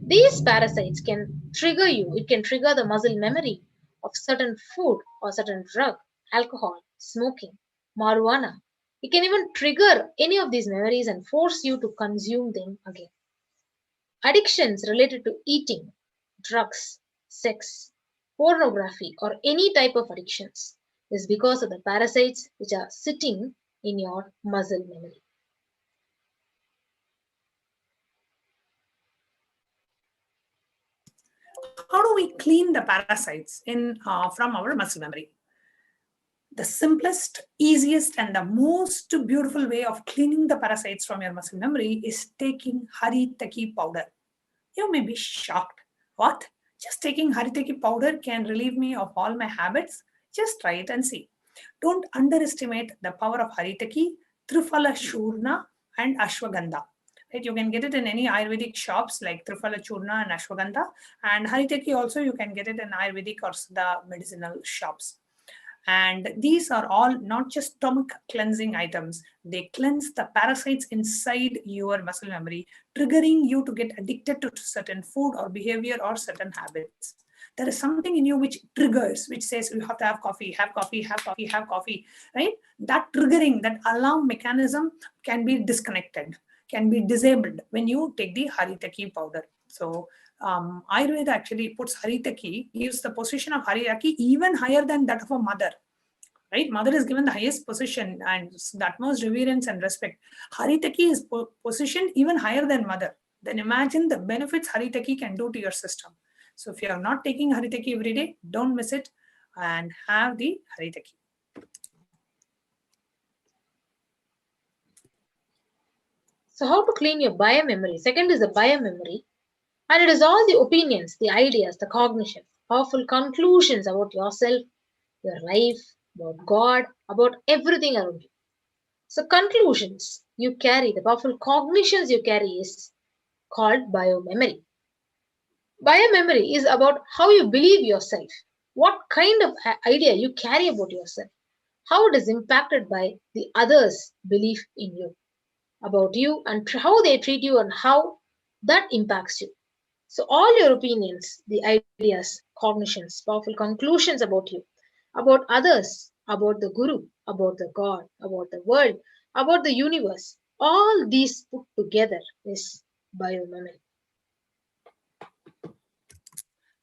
Speaker 2: These parasites can trigger you. It can trigger the muscle memory of certain food or certain drug, alcohol, smoking, marijuana. It can even trigger any of these memories and force you to consume them again. Addictions related to eating, drugs, sex, pornography, or any type of addictions is because of the parasites which are sitting in your muscle memory.
Speaker 9: How do we clean the parasites from our muscle memory? The simplest, easiest, and the most beautiful way of cleaning the parasites from your muscle memory is taking haritaki powder. You may be shocked. What? Just taking haritaki powder can relieve me of all my habits? Just try it and see. Don't underestimate the power of haritaki, Triphala Shurna, and Ashwagandha. Right? You can get it in any Ayurvedic shops like Triphala Churna and Ashwagandha. And Haritaki also you can get it in Ayurvedic or Siddha medicinal shops. And these are all not just stomach cleansing items. They cleanse the parasites inside your muscle memory, triggering you to get addicted to certain food or behavior or certain habits. There is something in you which triggers, which says you have to have coffee, have coffee, have coffee, have coffee, right? That triggering, that alarm mechanism can be disconnected, can be disabled when you take the Haritaki powder. So Ayurveda actually puts Haritaki, gives the position of Haritaki even higher than that of a mother. Right? Mother is given the highest position and the utmost reverence and respect. Haritaki is positioned even higher than mother. Then imagine the benefits Haritaki can do to your system. So if you are not taking Haritaki every day, don't miss it and have the Haritaki.
Speaker 2: So how to clean your bio-memory? Second is the bio-memory. And it is all the opinions, the ideas, the cognition, powerful conclusions about yourself, your life, about God, about everything around you. So conclusions you carry, the powerful cognitions you carry is called bio-memory. Bio-memory is about how you believe yourself, what kind of idea you carry about yourself, how it is impacted by the others' belief in you, about you and how they treat you and how that impacts you. So all your opinions, the ideas, cognitions, powerful conclusions about you, about others, about the Guru, about the God, about the world, about the universe, all these put together is bio-memory.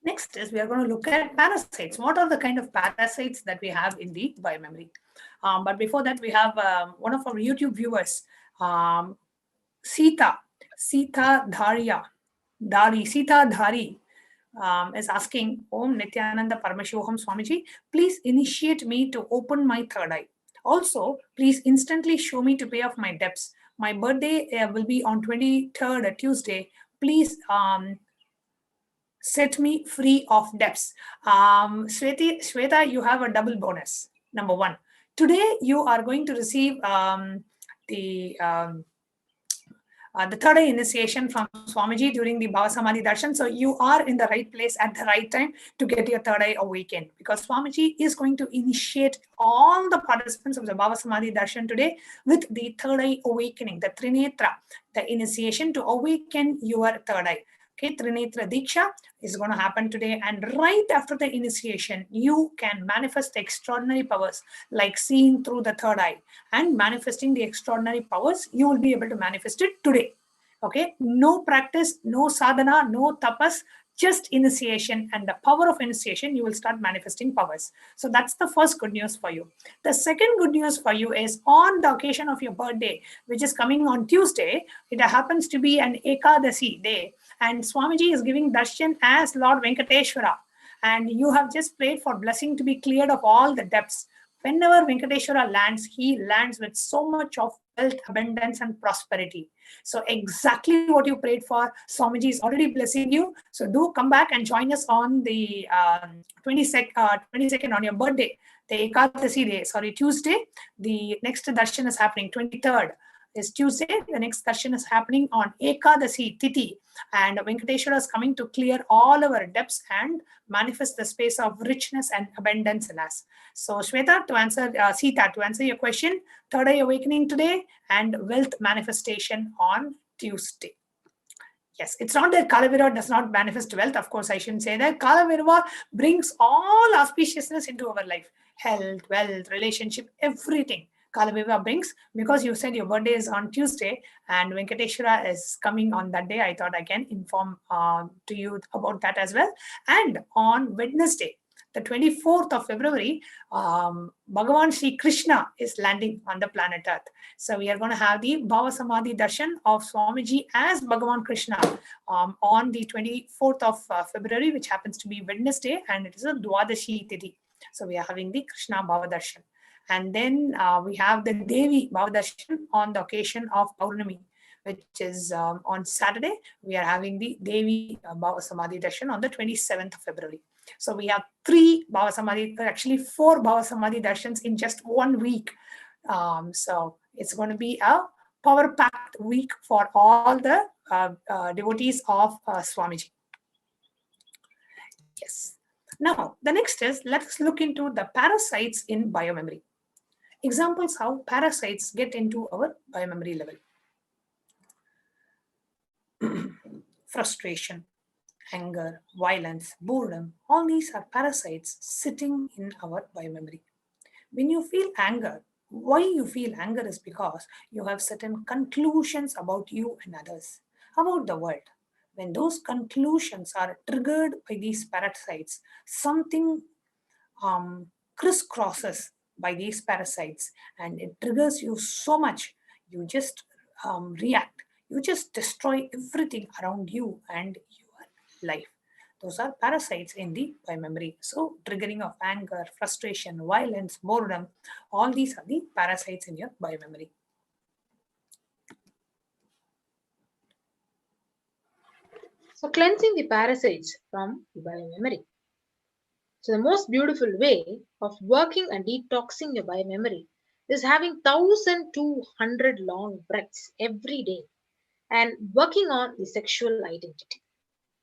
Speaker 9: Next is we are going to look at parasites. What are the kind of parasites that we have in the biomemory? But before that, we have one of our YouTube viewers, Sita Dharia, Sita Dhari, is asking, Om Nithyananda Paramashivoham Swamiji, please initiate me to open my third eye. Also, please instantly show me to pay off my debts. My birthday will be on 23rd, Tuesday. Please set me free of debts. Shweta, you have a double bonus. Number one, today you are going to receive the third eye initiation from Swamiji during the Bhava Samadhi Darshan. So you are in the right place at the right time to get your third eye awakened, because Swamiji is going to initiate all the participants of the Bhava Samadhi Darshan today with the third eye awakening, the Trinetra, the initiation to awaken your third eye. Okay, Trinetra Diksha is going to happen today, and right after the initiation, you can manifest the extraordinary powers like seeing through the third eye and manifesting the extraordinary powers. You will be able to manifest it today. Okay, no practice, no sadhana, no tapas, just initiation, and the power of initiation, you will start manifesting powers. So that's the first good news for you. The second good news for you is on the occasion of your birthday, which is coming on Tuesday, it happens to be an Ekadasi day, and Swamiji is giving darshan as Lord Venkateshwara, and you have just prayed for blessing to be cleared of all the debts. Whenever Venkateshwara lands, he lands with so much of wealth, abundance, and prosperity. So exactly what you prayed for, Swamiji is already blessing you. So do come back and join us on the 22nd on your birthday, the Ekadasi day, Tuesday. The next darshan is happening, 23rd. Is Tuesday. The next darshan is happening on Ekadasi Tithi, and Venkateshwara is coming to clear all our debts and manifest the space of richness and abundance in us. So Shweta, to answer Sita, to answer your question, third eye awakening today and wealth manifestation on Tuesday. Yes, it's not that Kalabhairava does not manifest wealth. Of course, I shouldn't say that. Kalabhairava brings all auspiciousness into our life. Health, wealth, relationship, everything. Kalabhairava brings, because you said your birthday is on Tuesday and Venkateshwara is coming on that day. I thought I can inform to you about that as well. And on Wednesday, the 24th of February, Bhagavan Sri Krishna is landing on the planet Earth. So we are going to have the Bhava Samadhi Darshan of Swamiji as Bhagavan Krishna on the 24th of February, which happens to be Wednesday, and it is a Dwadashi Tithi. So we are having the Krishna Bhava Darshan. And then we have the Devi Bhava Darshan on the occasion of Paurnami, which is on Saturday. We are having the Devi Bhava Samadhi Darshan on the 27th of February. So we have 4 Bhava Samadhi Darshans in just 1 week. So it's going to be a power-packed week for all the devotees of Swamiji. Yes. Now, the next is, let's look into the parasites in biomemory. Examples how parasites get into our biomemory level. Frustration, anger, violence, boredom, all these are parasites sitting in our biomemory. When you feel anger, why you feel anger is because you have certain conclusions about you and others, about the world. When those conclusions are triggered by these parasites, something crisscrosses by these parasites and it triggers you so much, you just react. You just destroy everything around you and your life. Those are parasites in the biomemory. So triggering of anger, frustration, violence, boredom, all these are the parasites in your biomemory.
Speaker 2: So cleansing the parasites from the biomemory. So the most beautiful way of working and detoxing your biomemory is having 1,200 long breaths every day and working on the sexual identity.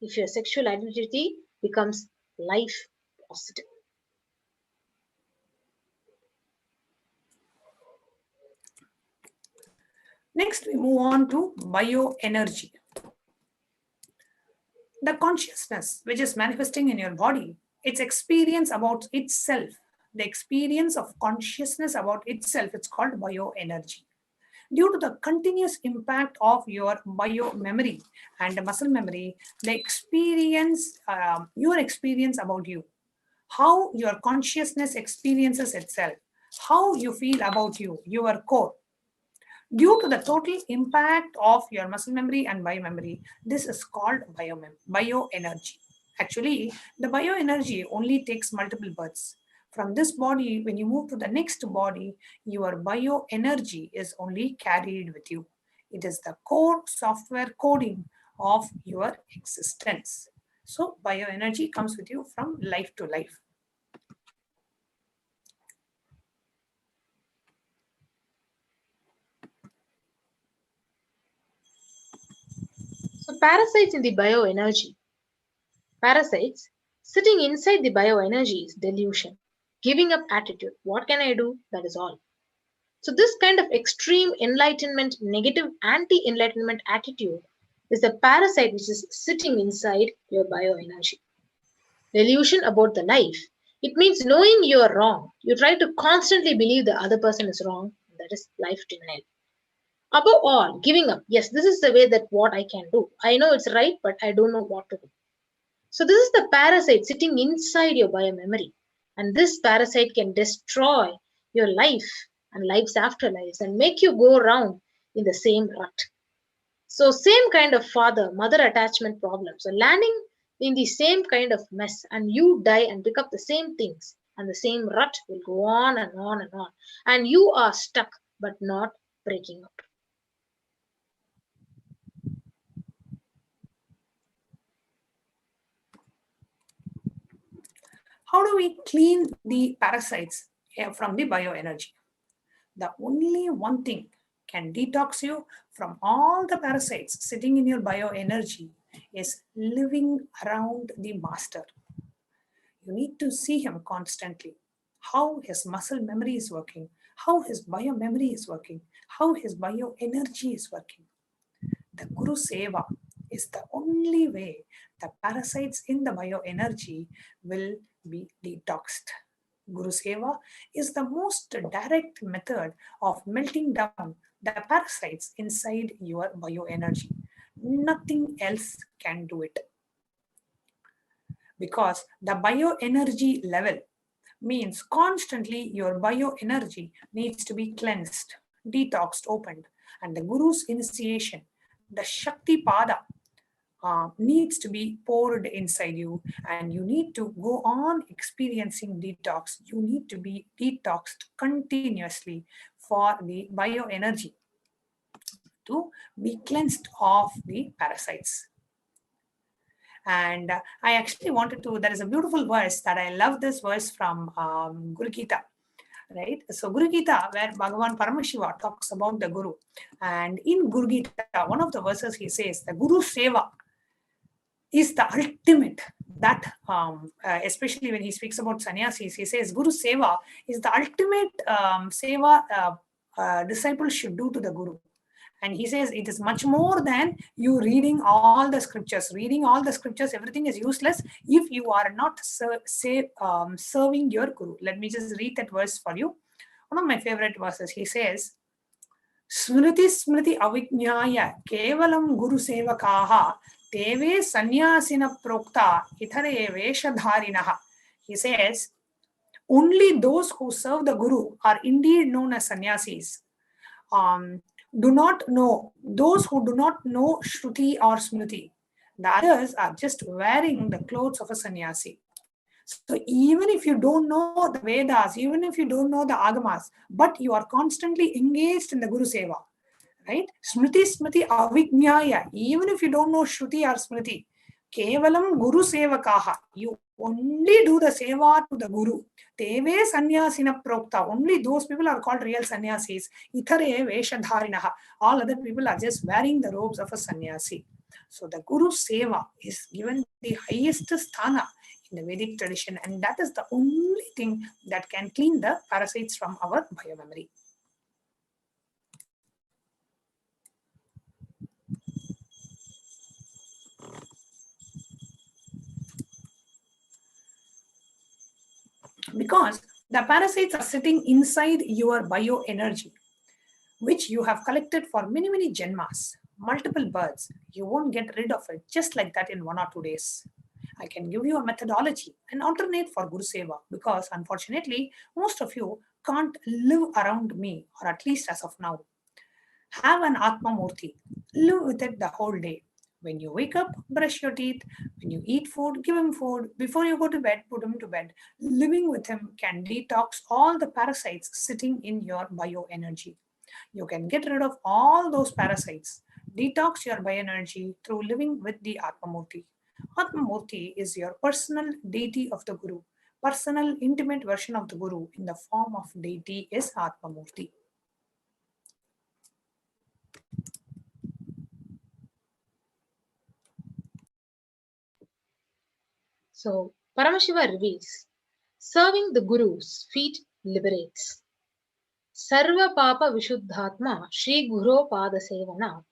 Speaker 2: If your sexual identity becomes life positive.
Speaker 9: Next, we move on to bioenergy. The consciousness which is manifesting in your body, its experience about itself, the experience of consciousness about itself, it's called bioenergy. Due to the continuous impact of your biomemory and muscle memory, the experience, your experience about you, how your consciousness experiences itself, how you feel about you, your core. Due to the total impact of your muscle memory and biomemory, this is called bioenergy. Actually, the bioenergy only takes multiple births. From this body, when you move to the next body, your bioenergy is only carried with you. It is the core software coding of your existence. So bioenergy comes with you from life to life.
Speaker 2: So parasites in the bioenergy. Parasites sitting inside the bioenergy is delusion, giving up attitude. What can I do? That is all. So this kind of extreme enlightenment, negative anti-enlightenment attitude is the parasite which is sitting inside your bioenergy. Delusion about the life. It means knowing you are wrong. You try to constantly believe the other person is wrong. That is life denial. Above all, giving up. Yes, this is the way that what I can do. I know it's right, but I don't know what to do. So this is the parasite sitting inside your biomemory. And this parasite can destroy your life and life's afterlives and make you go around in the same rut. So same kind of father-mother attachment problem. So landing in the same kind of mess and you die and pick up the same things and the same rut will go on and on and on. And you are stuck but not breaking up.
Speaker 9: How do we clean the parasites from the bioenergy? The only one thing can detox you from all the parasites sitting in your bioenergy is living around the master. You need to see him constantly, how his muscle memory is working, how his biomemory is working, how his bioenergy is working. The Guru Seva is the only way the parasites in the bioenergy will be detoxed. Guru Seva is the most direct method of melting down the parasites inside your bioenergy. Nothing else can do it. Because the bioenergy level means constantly your bioenergy needs to be cleansed, detoxed, opened. And the Guru's initiation, the Shakti Pada, needs to be poured inside you, and you need to go on experiencing detox. You need to be detoxed continuously for the bioenergy to be cleansed of the parasites. And I actually wanted to, there is a beautiful verse that I love, this verse from Guru Gita. right? So Guru Gita, where Bhagavan Paramashiva talks about the Guru, and in Guru Gita, one of the verses he says, the Guru Seva is the ultimate. That especially when he speaks about sannyasis, he says Guru Seva is the ultimate seva disciple should do to the Guru. And he says it is much more than you reading all the scriptures. Reading all the scriptures, everything is useless if you are not serving your Guru. Let me just read that verse for you. One of my favorite verses, he says, Smriti Smriti Avijnaya Kevalam Guru Sevakaha Teve Sanyasina Prokta Ithare Veshadharinaha. He says, only those who serve the Guru are indeed known as sannyasis. Do not know, those who do not know Shruti or Smriti, the others are just wearing the clothes of a sannyasi. So even if you don't know the Vedas, even if you don't know the Agamas, but you are constantly engaged in the Guru Seva, right? Smriti Smriti Avijnaya, even if you don't know Shruti or Smriti, Kevalam Guru Sevakaha, you only do the Seva to the Guru. Teve Sanyasina Prokta, only those people are called real sannyasis. Ithare Veshadharinaha, all other people are just wearing the robes of a sannyasi. So the Guru Seva is given the highest sthana in the Vedic tradition, and that is the only thing that can clean the parasites from our bio-memory. Because the parasites are sitting inside your bioenergy, which you have collected for many, many janmas, multiple births. You won't get rid of it just like that in 1 or 2 days. I can give you a methodology, an alternate for Guru Seva, because unfortunately, most of you can't live around me, or at least as of now. Have an Atma Murti. Live with it the whole day. When you wake up, brush your teeth. When you eat food, give him food. Before you go to bed, put him to bed. Living with him can detox all the parasites sitting in your bioenergy. You can get rid of all those parasites. Detox your bioenergy through living with the Atmamurti. Atmamurti is your personal deity of the Guru. Personal, intimate version of the Guru in the form of deity is Atmamurti.
Speaker 2: So Paramashiva reveals, serving the Guru's feet liberates. Sarva Papa Vishuddhatma Shri Guru Pada Sevana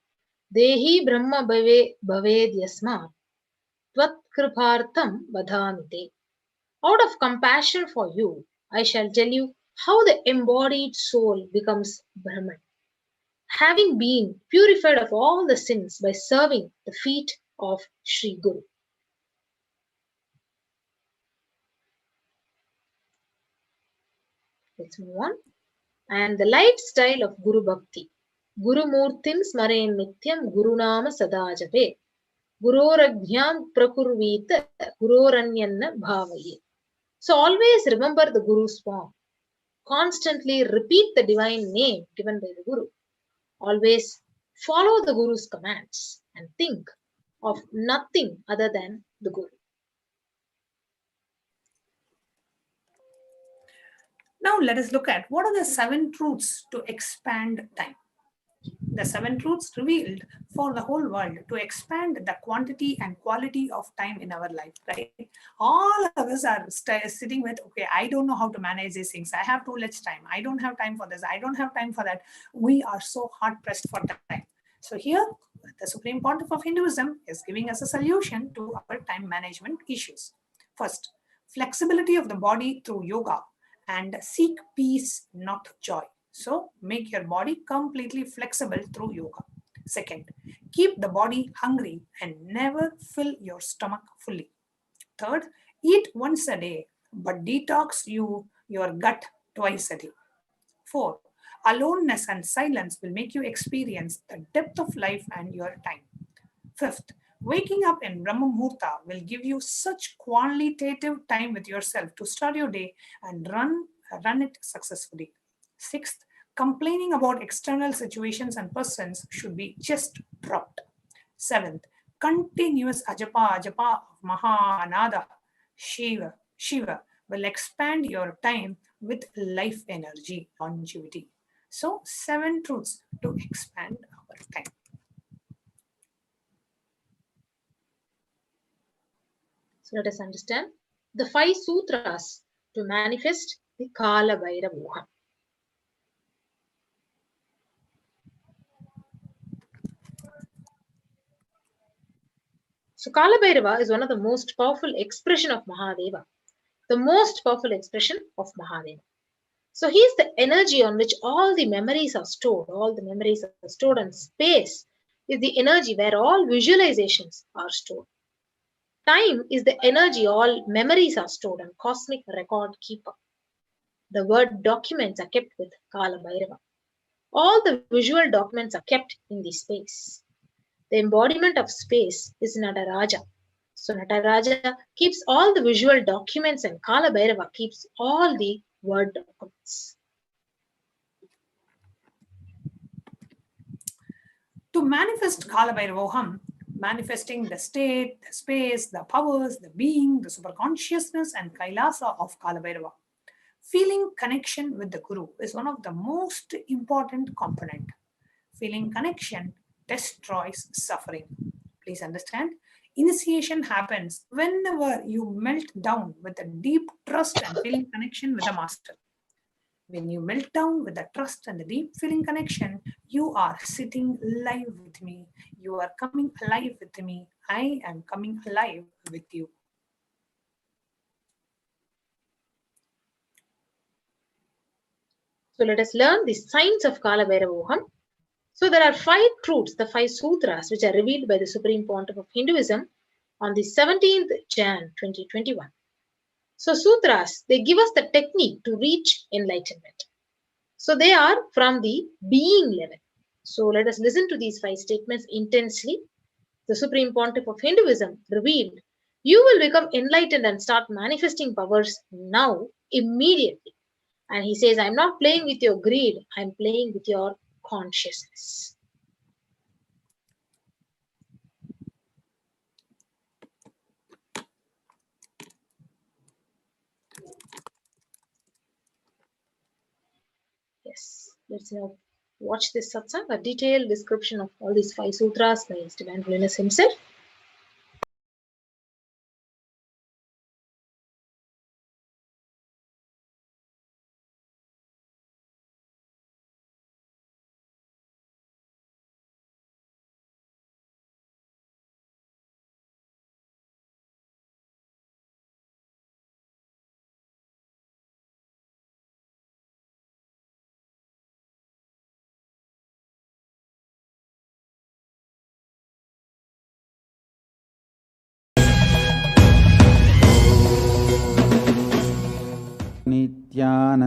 Speaker 2: Dehi Brahma Bhavedyasma Tvat Kripartham Vadhamite. Out of compassion for you, I shall tell you how the embodied soul becomes Brahman. Having been purified of all the sins by serving the feet of Sri Guru. Let's move on. And the lifestyle of Guru Bhakti. Guru Murtim Smaren Nityam Guru Nama Sadajape. Gurorajñam Prakurvita Guroranyanna Bhavaye. So always remember the Guru's form. Constantly repeat the divine name given by the Guru. Always follow the Guru's commands and think of nothing other than the Guru.
Speaker 9: Now let us look at what are the 7 truths to expand time. The 7 truths revealed for the whole world to expand the quantity and quality of time in our life, right? All of us are sitting with, okay, I don't know how to manage these things. I have too much time. I don't have time for this. I don't have time for that. We are so hard pressed for time. So here, the Supreme Pontiff of Hinduism is giving us a solution to our time management issues. First, flexibility of the body through yoga and seek peace, not joy. So make your body completely flexible through yoga. Second, keep the body hungry and never fill your stomach fully. Third, eat once a day, but detox your gut twice a day. Fourth, aloneness and silence will make you experience the depth of life and your time. Fifth, waking up in Brahma Muhurta will give you such qualitative time with yourself to start your day and run it successfully. Sixth, complaining about external situations and persons should be just dropped. Seventh, continuous ajapa of Maha Anada Shiva will expand your time with life energy, longevity. So 7 truths to expand our time.
Speaker 2: So let us understand the 5 sutras to manifest the Kalabhairava. So Kalabhairava is one of the most powerful expression of Mahadeva. The most powerful expression of Mahadeva. So he is the energy on which all the memories are stored. All the memories are stored, and space is the energy where all visualizations are stored. Time is the energy all memories are stored, and cosmic record keeper. The word documents are kept with Kalabhairava. All the visual documents are kept in the space. The embodiment of space is Nataraja. So Nataraja keeps all the visual documents, and Kalabhairava keeps all the word documents.
Speaker 9: To manifest Kalabhairavoham, manifesting the state, the space, the powers, the being, the superconsciousness, and Kailasa of Kalabhairava. Feeling connection with the Guru is one of the most important component. Feeling connection destroys suffering. Please understand, initiation happens whenever you melt down with a deep trust and feeling connection with the master. When you melt down with the trust and the deep feeling connection, you are sitting live with me. You are coming alive with me. I am coming alive with you.
Speaker 2: So let us learn the science of Kalabhairavoham. So there are 5 truths, the 5 sutras, which are revealed by the Supreme Pontiff of Hinduism on the 17th Jan 2021. So sutras, they give us the technique to reach enlightenment. So they are from the being level. So let us listen to these 5 statements intensely. The Supreme Pontiff of Hinduism revealed, you will become enlightened and start manifesting powers now, immediately. And he says, I'm not playing with your greed, I'm playing with your consciousness. Yes, let's now watch this satsang, a detailed description of all these 5 sutras by His Divine Holiness himself.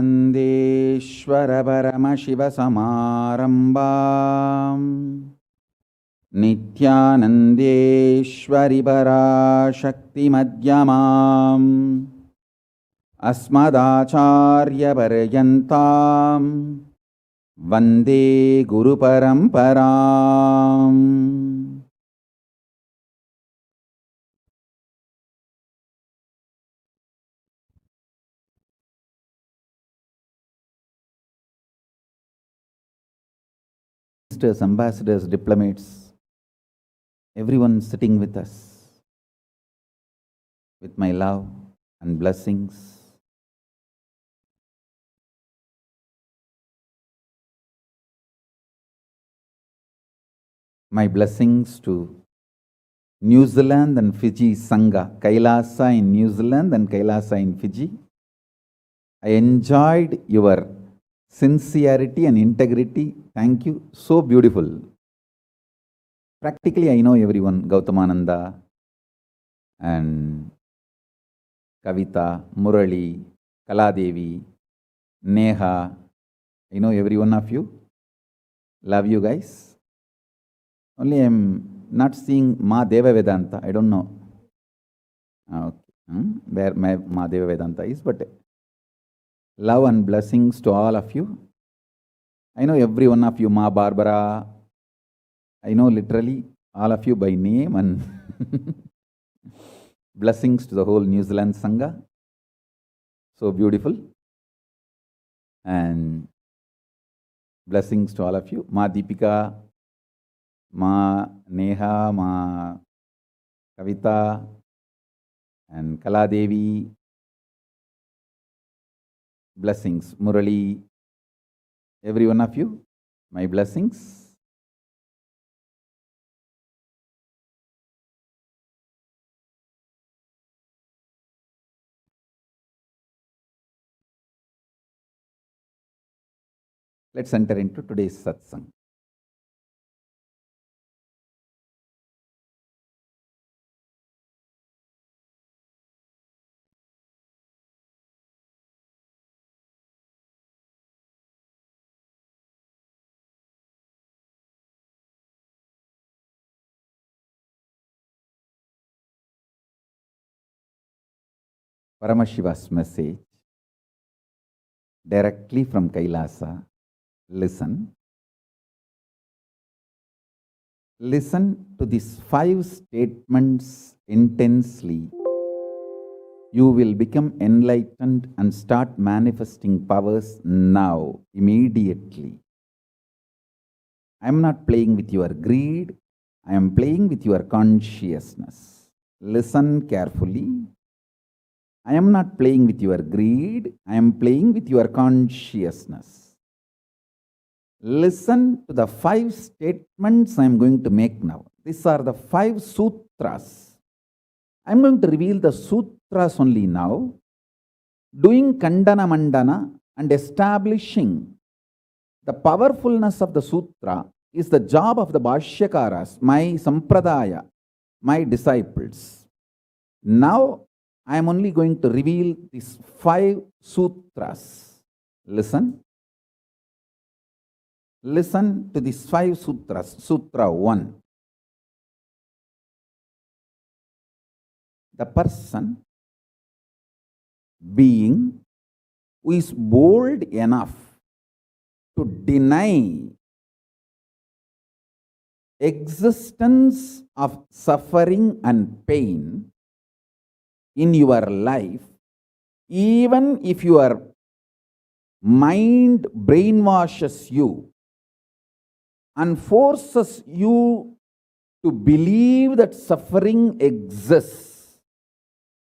Speaker 11: नित्यानन्देश्वर परमशिवसमारम्भाम् नित्यानन्देश्वरि पराशक्तिमध्यमाम् अस्मदाचार्यपर्यन्ताम् वन्दे गुरुपरम्पराम्. Ministers, ambassadors, diplomats, everyone sitting with us, with my love and blessings. My blessings to New Zealand and Fiji Sangha, KAILASA in New Zealand and KAILASA in Fiji. I enjoyed your sincerity and integrity. Thank you. So beautiful. Practically, I know everyone. Gautamananda and Kavita, Murali, Kaladevi, Neha. I know every one of you. Love you guys. Only I'm not seeing Ma Deva Vedanta. I don't know where Ma Deva Vedanta is, but love and blessings to all of you. I know every one of you, Ma Barbara. I know literally all of you by name, and blessings to the whole New Zealand Sangha. So beautiful.
Speaker 1: And blessings to all of you. Ma Deepika, Ma Neha, Ma Kavita, and Kaladevi. Blessings. Murali, every one of you, my blessings. Let's enter into today's satsang. Paramashiva's message directly from Kailasa. Listen. Listen to these 5 statements intensely. You will become enlightened and start manifesting powers now, immediately. I am not playing with your greed. I am playing with your consciousness. Listen carefully. I am not playing with your greed. I am playing with your consciousness. Listen to the 5 statements I am going to make now. These are the 5 sutras. I am going to reveal the sutras only now, doing kandana mandana and establishing the powerfulness of the sutra is the job of the Bhashyakaras, my sampradaya, my disciples. Now, I am only going to reveal these 5 sutras. Listen. Listen to these 5 sutras. Sutra 1. The person, being, who is bold enough to deny existence of suffering and pain in your life, even if your mind brainwashes you and forces you to believe that suffering exists,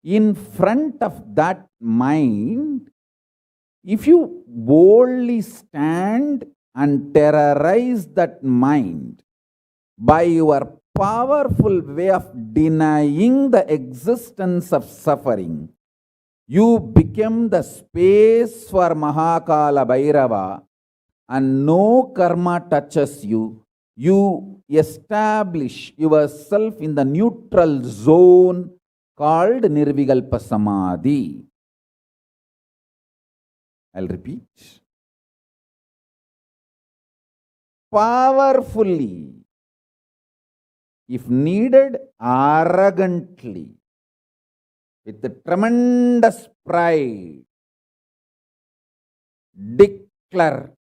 Speaker 1: in front of that mind, if you boldly stand and terrorize that mind by your powerful way of denying the existence of suffering, you become the space for Mahakala Bhairava and no karma touches you. You establish yourself in the neutral zone called Nirvikalpa Samadhi. I'll repeat. Powerfully, if needed, arrogantly, with the tremendous pride, declare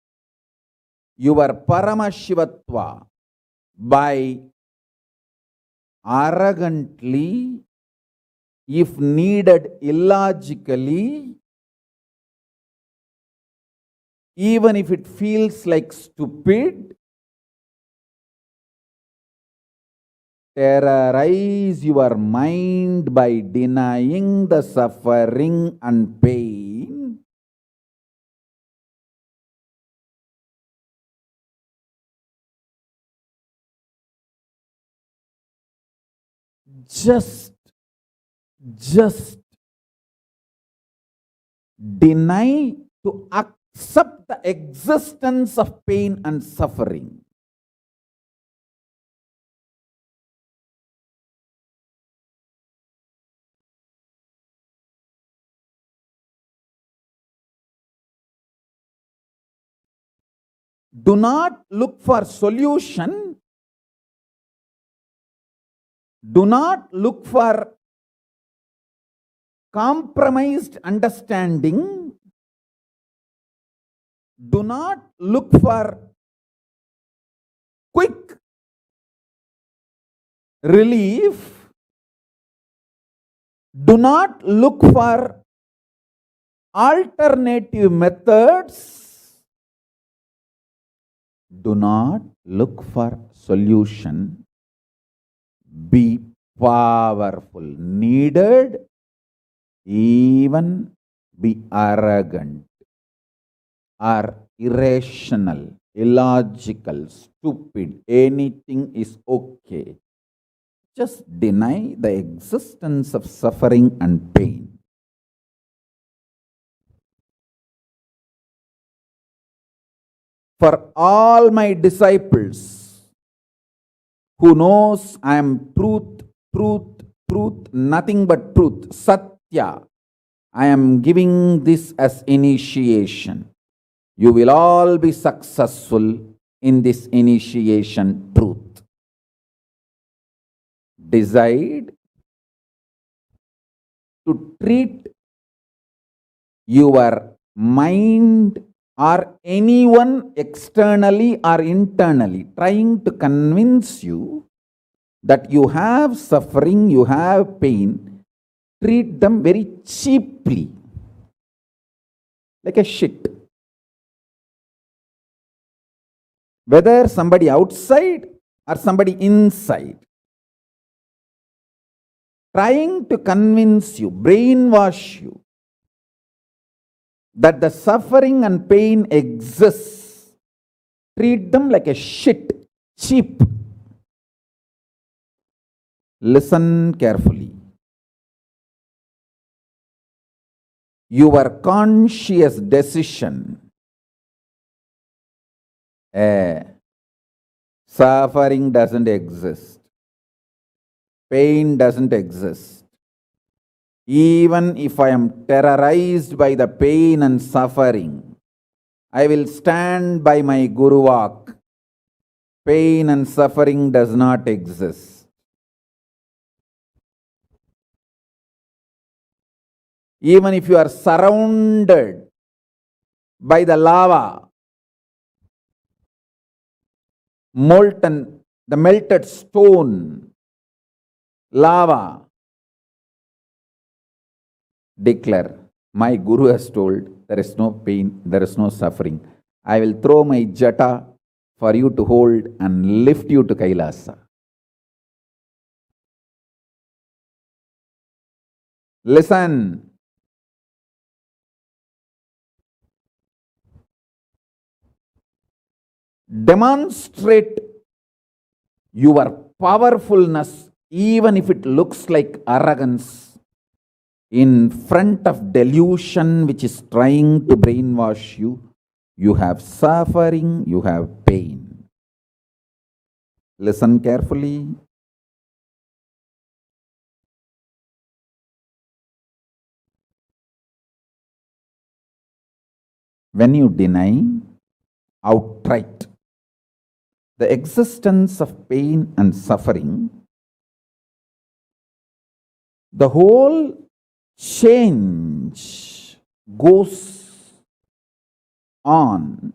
Speaker 1: your Paramashivatva by arrogantly, if needed, illogically, even if it feels like stupid, terrorize your mind by denying the suffering and pain. Just deny to accept the existence of pain and suffering. Do not look for solution. Do not look for compromised understanding. Do not look for quick relief. Do not look for alternative methods, do not look for solution. Be powerful. Needed, even be arrogant or irrational, illogical, stupid. Anything is okay. Just deny the existence of suffering and pain. For all my disciples who knows I am truth, truth, truth, nothing but truth, Satya, I am giving this as initiation. You will all be successful in this initiation truth. Decide to treat your mind or anyone externally or internally trying to convince you that you have suffering, you have pain, treat them very cheaply, like a shit. Whether somebody outside or somebody inside, trying to convince you, brainwash you, that the suffering and pain exists, treat them like a shit, cheap. Listen carefully. Your conscious decision, suffering doesn't exist, pain doesn't exist. Even if I am terrorized by the pain and suffering, I will stand by my Guru Vak. Pain and suffering does not exist. Even if you are surrounded by the lava, molten, the melted stone, lava, declare, my Guru has told, there is no pain, there is no suffering. I will throw my jata for you to hold and lift you to Kailasa. Listen. Demonstrate your powerfulness, even if it looks like arrogance, in front of delusion which is trying to brainwash you. You have suffering, you have pain. Listen carefully. When you deny outright the existence of pain and suffering, the whole change goes on.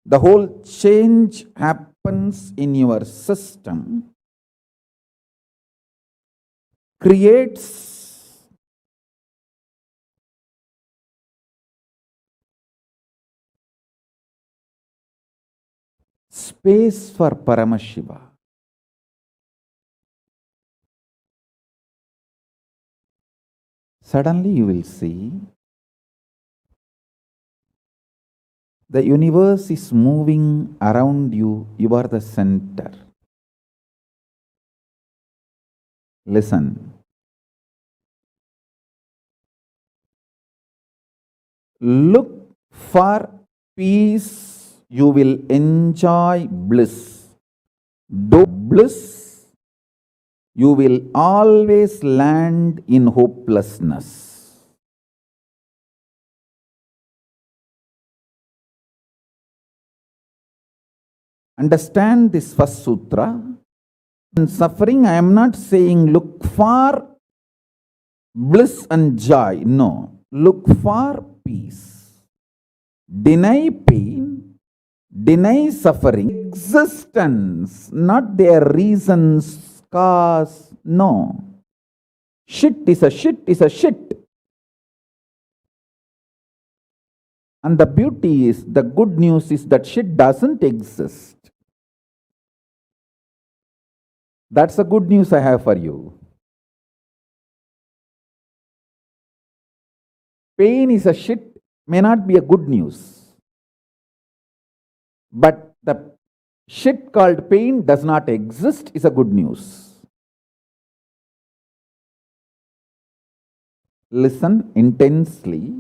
Speaker 1: The whole change happens in your system, creates space for Paramashiva. Suddenly you will see the universe is moving around you. You are the center. Listen. Look for peace. You will enjoy bliss. Do bliss, you will always land in hopelessness. Understand this first sutra. In suffering, I am not saying look for bliss and joy. No. Look for peace. Deny pain, deny suffering, existence, not their reasons, cause. No. Shit is a shit is a shit. And the beauty is, the good news is that shit doesn't exist. That's the good news I have for you. Pain is a shit, may not be a good news. But the shit called pain does not exist is a good news. Listen intensely.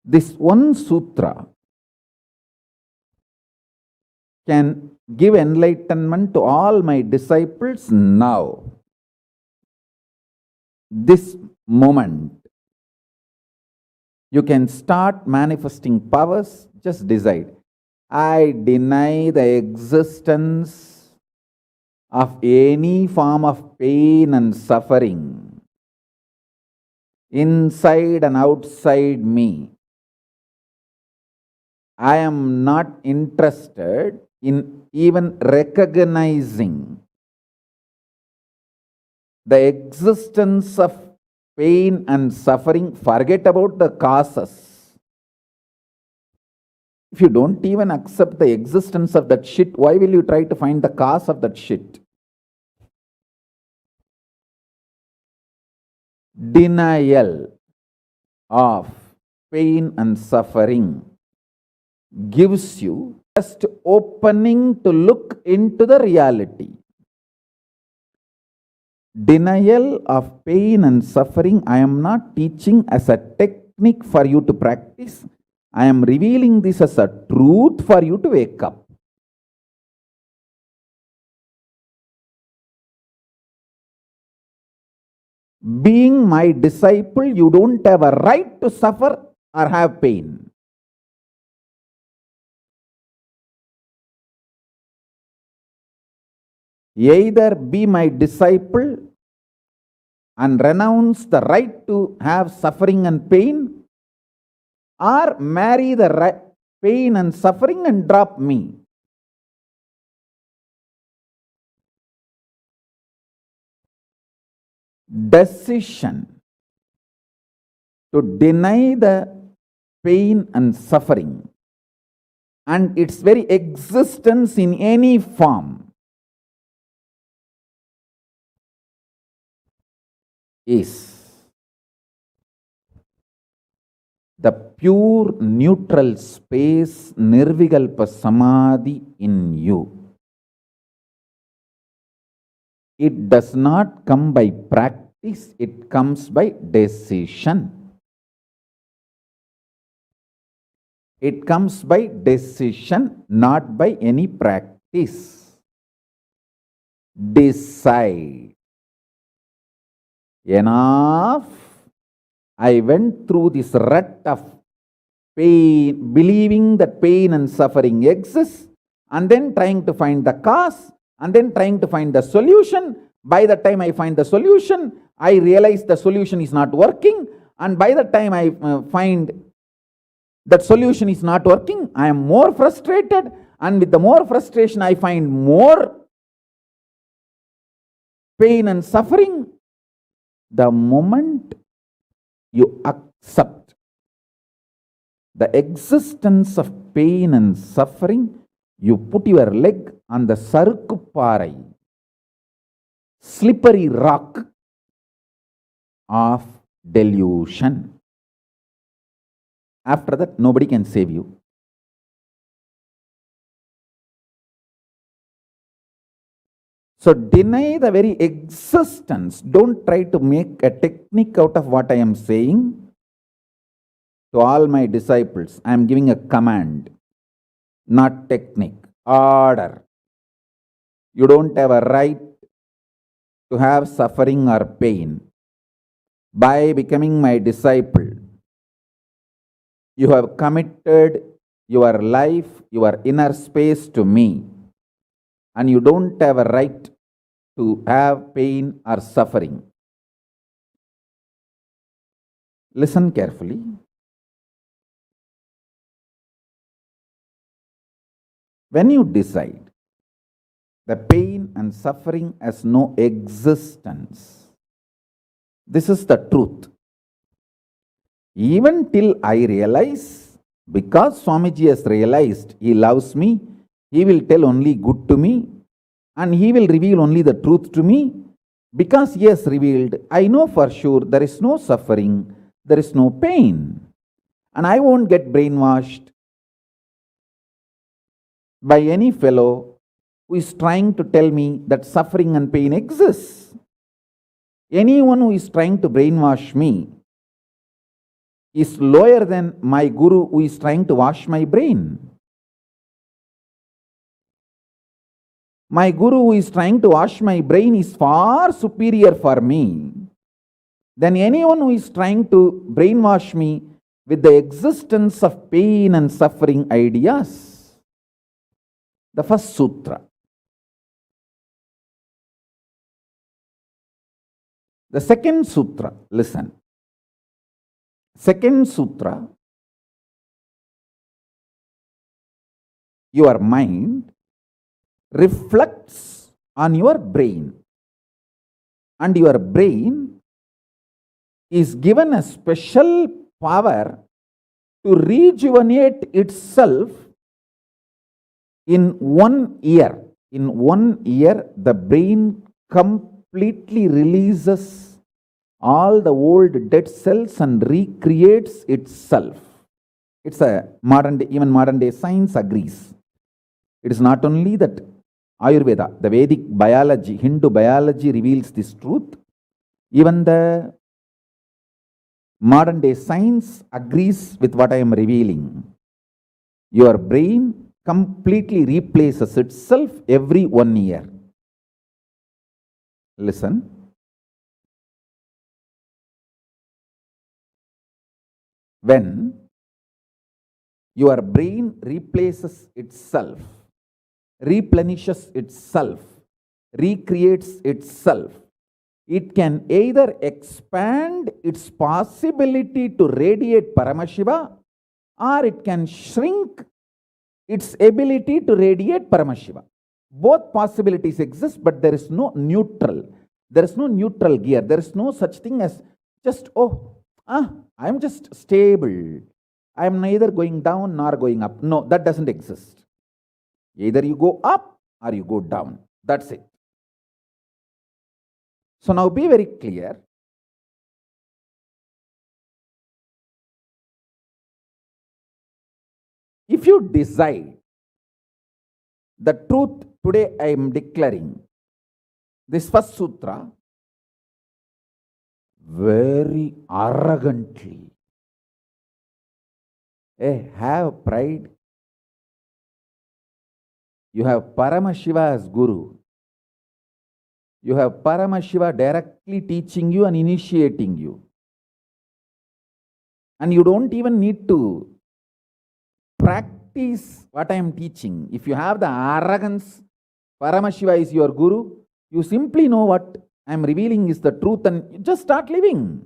Speaker 1: This one sutra can give enlightenment to all my disciples now. This moment. You can start manifesting powers, just decide. I deny the existence of any form of pain and suffering inside and outside me. I am not interested in even recognizing the existence of pain and suffering. Forget about the causes. If you don't even accept the existence of that shit, why will you try to find the cause of that shit? Denial of pain and suffering gives you just opening to look into the reality. Denial of pain and suffering, I am not teaching as a technique for you to practice. I am revealing this as a truth for you to wake up. Being my disciple, you don't have a right to suffer or have pain. Either be my disciple and renounce the right to have suffering and pain, or marry the pain and suffering and drop me. Decision to deny the pain and suffering and its very existence in any form is the pure neutral space Nirvikalpa Samadhi in you. It does not come by practice, it comes by decision. It comes by decision, not by any practice. Decide. Enough. I went through this rut of pain, believing that pain and suffering exists, and then trying to find the cause, and then trying to find the solution. By the time I find the solution, I realize the solution is not working, and by the time I find that solution is not working, I am more frustrated, and with the more frustration, I find more pain and suffering. The moment you accept the existence of pain and suffering, you put your leg on the sarukkuparai, slippery rock of delusion. After that, nobody can save you. So deny the very existence. Don't try to make a technique out of what I am saying. To all my disciples, I am giving a command, not technique, order. You don't have a right to have suffering or pain. By becoming my disciple, you have committed your life, your inner space to me, and you don't have a right to have pain or suffering. Listen carefully. When you decide the pain and suffering has no existence, this is the truth. Even till I realize, because Swamiji has realized he loves me, he will tell only good to me and he will reveal only the truth to me. Because he has revealed, I know for sure there is no suffering, there is no pain. And I won't get brainwashed by any fellow who is trying to tell me that suffering and pain exists. Anyone who is trying to brainwash me is lower than my guru who is trying to wash my brain. My guru who is trying to wash my brain is far superior for me than anyone who is trying to brainwash me with the existence of pain and suffering ideas. The first sutra. The second sutra, listen. Second sutra, your mind reflects on your brain, and your brain is given a special power to rejuvenate itself in 1 year. In 1 year, the brain completely releases all the old dead cells and recreates itself. It's a modern day, even modern day science agrees. It is not only that Ayurveda, the Vedic biology, Hindu biology reveals this truth. Even the modern day science agrees with what I am revealing. Your brain completely replaces itself every 1 year. Listen. When your brain replaces itself, replenishes itself, recreates itself, it can either expand its possibility to radiate Paramashiva, or it can shrink its ability to radiate Paramashiva. Both possibilities exist, but there is no neutral. There is no neutral gear. There is no such thing as just, I am just stable. I am neither going down nor going up. No, that doesn't exist. Either you go up or you go down. That's it. So now be very clear. If you decide the truth today, I am declaring this first sutra very arrogantly. Have pride. You have Paramashiva as Guru. You have Paramashiva directly teaching you and initiating you. And you don't even need to practice what I am teaching. If you have the arrogance, Paramashiva is your Guru, you simply know what I am revealing is the truth and you just start living.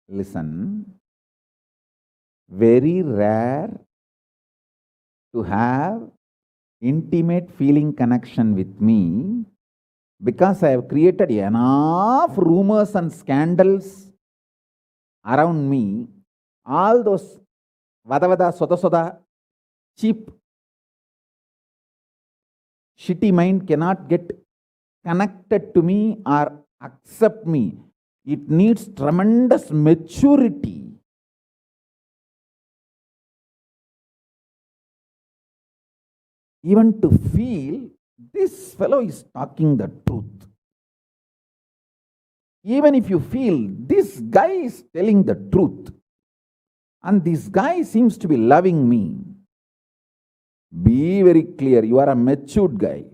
Speaker 1: Listen, very rare to have intimate feeling connection with me because I have created enough rumors and scandals around me. All those vada soda cheap shitty mind cannot get connected to me or accept me. It needs tremendous maturity. Even to feel this fellow is talking the truth. Even if you feel this guy is telling the truth and this guy seems to be loving me, be very clear, you are a matured guy.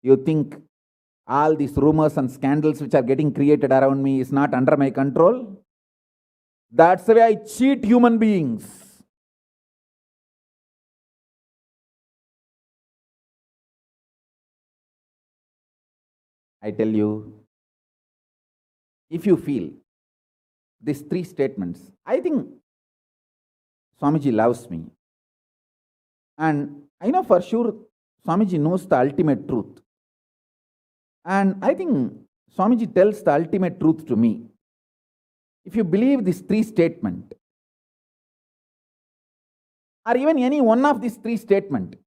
Speaker 1: You think all these rumors and scandals which are getting created around me is not under my control? That's the way I cheat human beings. I tell you, if you feel these three statements, I think Swamiji loves me. And I know for sure Swamiji knows the ultimate truth. And I think Swamiji tells the ultimate truth to me. If you believe these three statements, or even any one of these three statements,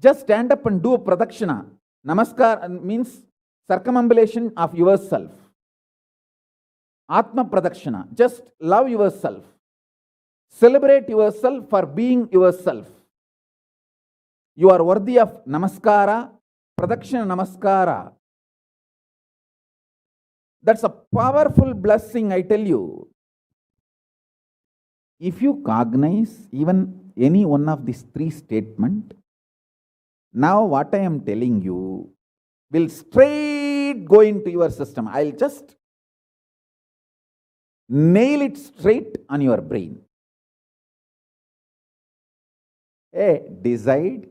Speaker 1: just stand up and do a pradakshina. Namaskar means circumambulation of yourself. Atma pradakshina. Just love yourself. Celebrate yourself for being yourself. You are worthy of namaskara, pradakshina namaskara. That's a powerful blessing, I tell you. If you cognize even any one of these three statements, now what I am telling you will straight go into your system. I'll just nail it straight on your brain. Hey, decide,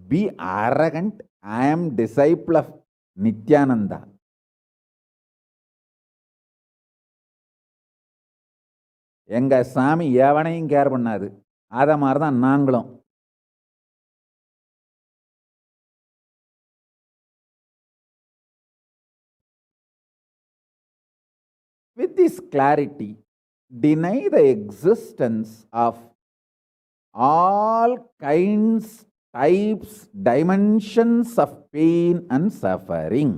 Speaker 1: be arrogant. I am disciple of Nithyananda. எங்க சாமி எவனையும் care பண்ணாது. அத மாதிரி தான் நாங்களும். With this clarity, deny the existence of all kinds, types, dimensions of pain and suffering.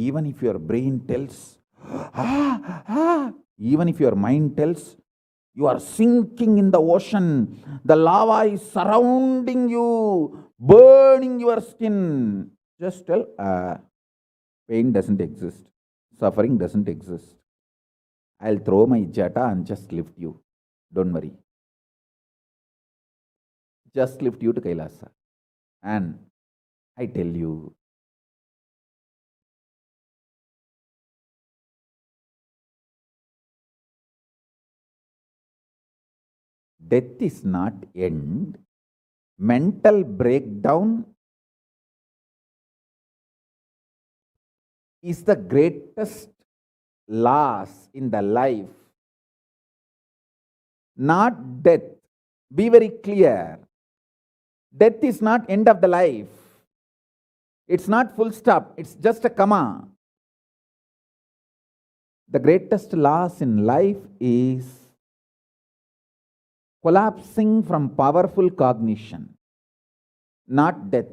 Speaker 1: Even if your brain tells, even if your mind tells, you are sinking in the ocean, the lava is surrounding you, burning your skin. Just tell, pain doesn't exist, suffering doesn't exist. I'll throw my jata and just lift you. Don't worry. Just lift you to Kailasa. And I tell you, death is not end. Mental breakdown is the greatest loss in the life. Not death. Be very clear. Death is not end of the life. It's not full stop. It's just a comma. The greatest loss in life is collapsing from powerful cognition, not death.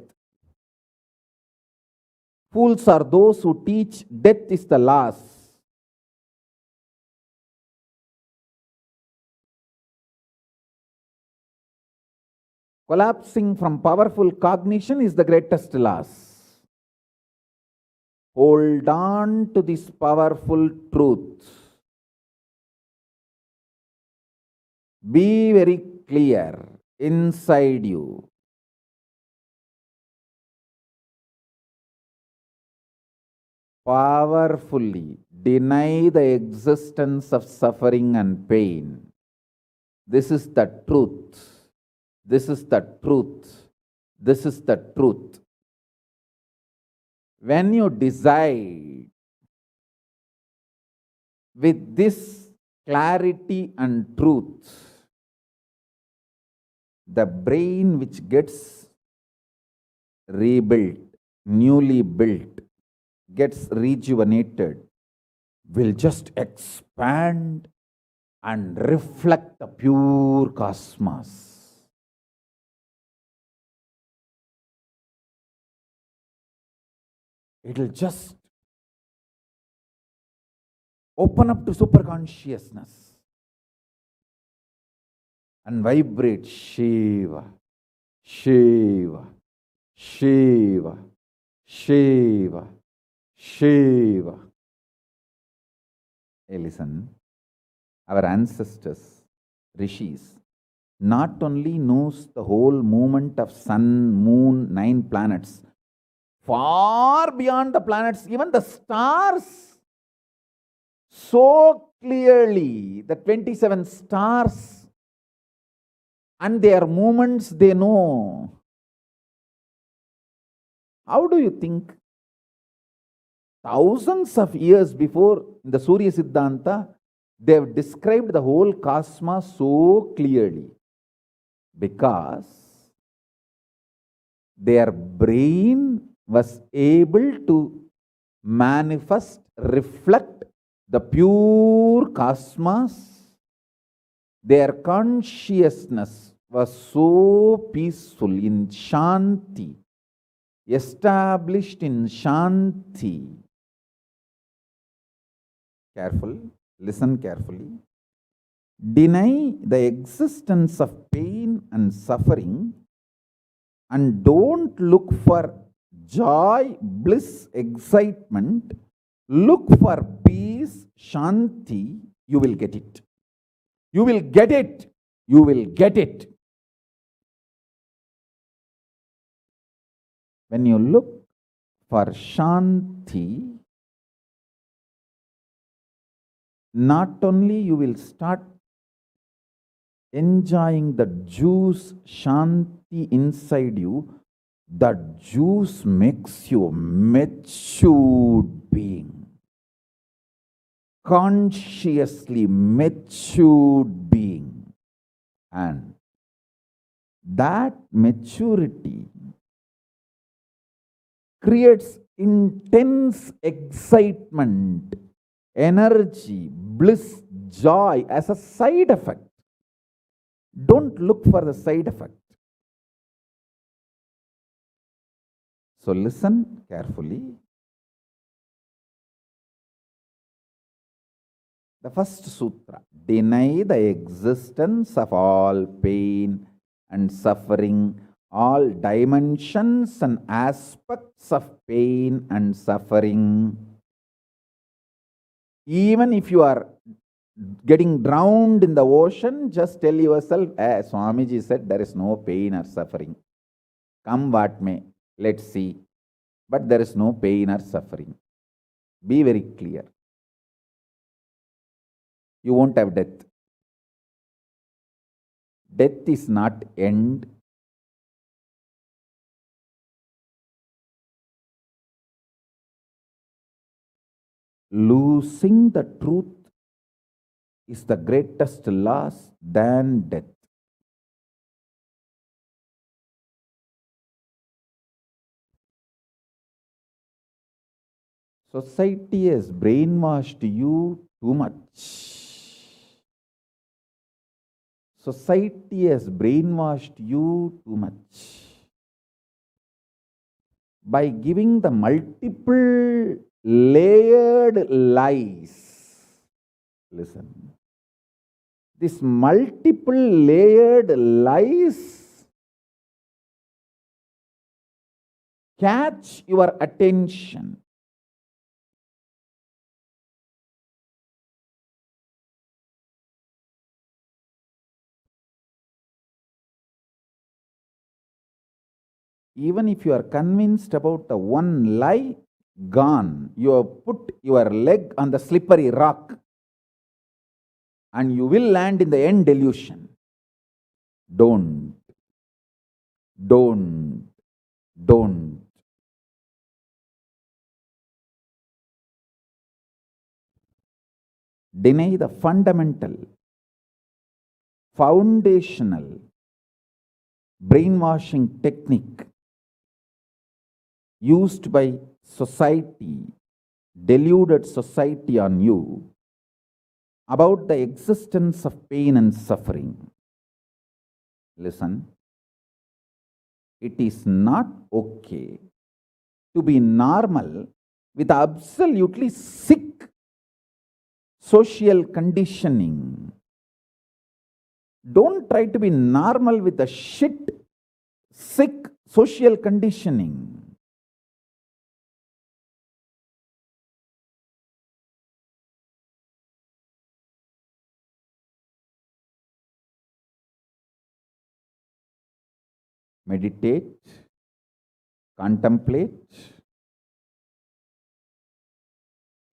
Speaker 1: Fools are those who teach death is the loss. Collapsing from powerful cognition is the greatest loss. Hold on to this powerful truth. Be very clear inside you. Powerfully deny the existence of suffering and pain. This is the truth. This is the truth. This is the truth. When you decide with this clarity and truth, the brain which gets rebuilt, newly built, gets rejuvenated, will just expand and reflect the pure cosmos. It will just open up to superconsciousness and vibrate Shiva, Shiva, Shiva, Shiva, Shiva. Hey, listen, our ancestors, rishis, not only knows the whole movement of sun, moon, 9 planets, far beyond the planets, even the stars, so clearly, the 27 stars and their movements they know. How do you think? Thousands of years before, in the Surya Siddhanta, they have described the whole cosmos so clearly because their brain was able to manifest, reflect the pure cosmos. Their consciousness was so peaceful in Shanti, established in Shanti. Careful, listen carefully. Deny the existence of pain and suffering and don't look for joy, bliss, excitement. Look for peace, Shanti. You will get it. You will get it. You will get it. When you look for Shanti, not only you will start enjoying the juice Shanti inside you, that juice makes you a matured being. Consciously matured being. And that maturity creates intense excitement, energy, bliss, joy as a side effect. Don't look for the side effect. So listen carefully. The first sutra, deny the existence of all pain and suffering, all dimensions and aspects of pain and suffering. Even if you are getting drowned in the ocean, just tell yourself, Swamiji said there is no pain or suffering. Come what may, let's see. But there is no pain or suffering. Be very clear. You won't have death. Death is not end. Losing the truth is the greatest loss than death. Society has brainwashed you too much. Society has brainwashed you too much. By giving the multiple layered lies. Listen. This multiple layered lies catch your attention. Even if you are convinced about the one lie, gone. You have put your leg on the slippery rock and you will land in the end delusion. Don't. Don't. Don't. Deny the fundamental, foundational brainwashing technique used by society, deluded society on you about the existence of pain and suffering. Listen, it is not okay to be normal with absolutely sick social conditioning. Don't try to be normal with the shit, sick social conditioning. Meditate, contemplate,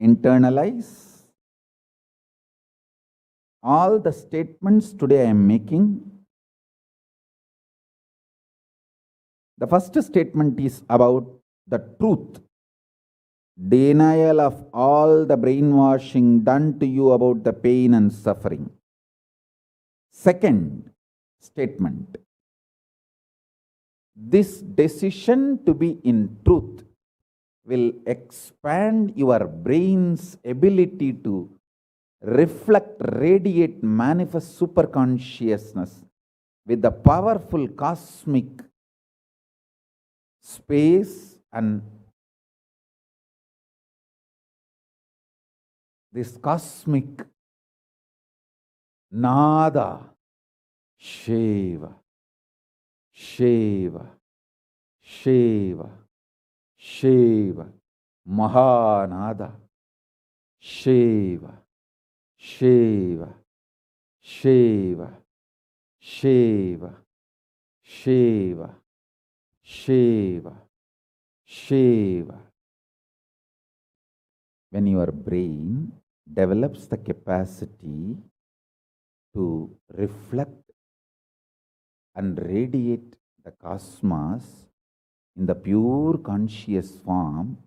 Speaker 1: internalize all the statements today I am making. The first statement is about the truth, denial of all the brainwashing done to you about the pain and suffering. Second statement, this decision to be in truth will expand your brain's ability to reflect, radiate, manifest superconsciousness with the powerful cosmic space and this cosmic nada, Shiva, Shiva, Shiva, Shiva, Mahanada, Shiva, Shiva, Shiva, Shiva, Shiva, Shiva, Shiva. When your brain develops the capacity to reflect and radiate the cosmos in the pure conscious form,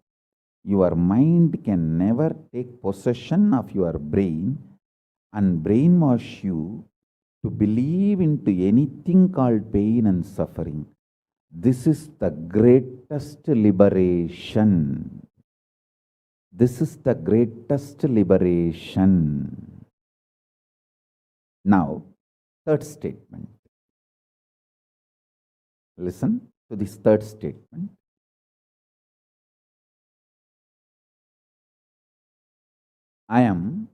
Speaker 1: your mind can never take possession of your brain and brainwash you to believe into anything called pain and suffering. This is the greatest liberation. This is the greatest liberation. Now, third statement. Listen to this third statement. I am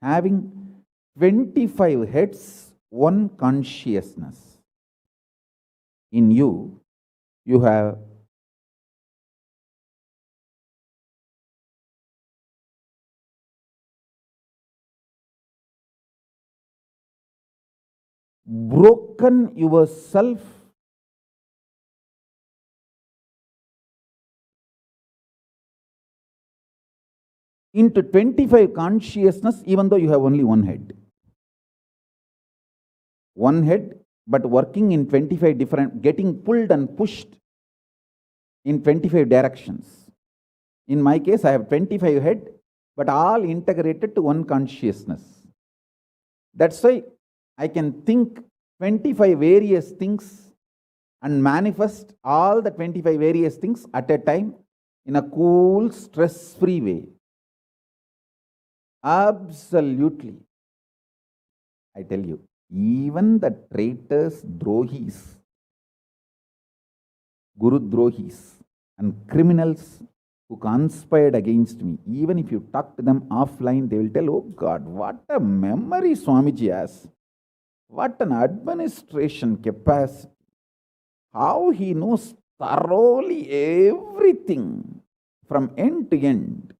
Speaker 1: having 25 heads, one consciousness. In you, you have broken yourself into 25 consciousness, even though you have only one head. One head, but working in 25 different, getting pulled and pushed in 25 directions. In my case, I have 25 head, but all integrated to one consciousness. That's why I can think 25 various things and manifest all the 25 various things at a time in a cool, stress-free way. Absolutely. I tell you, even the traitors, drohis, guru drohis, and criminals who conspired against me, even if you talk to them offline, they will tell, oh God, what a memory Swamiji has. What an administration capacity. How he knows thoroughly everything from end to end.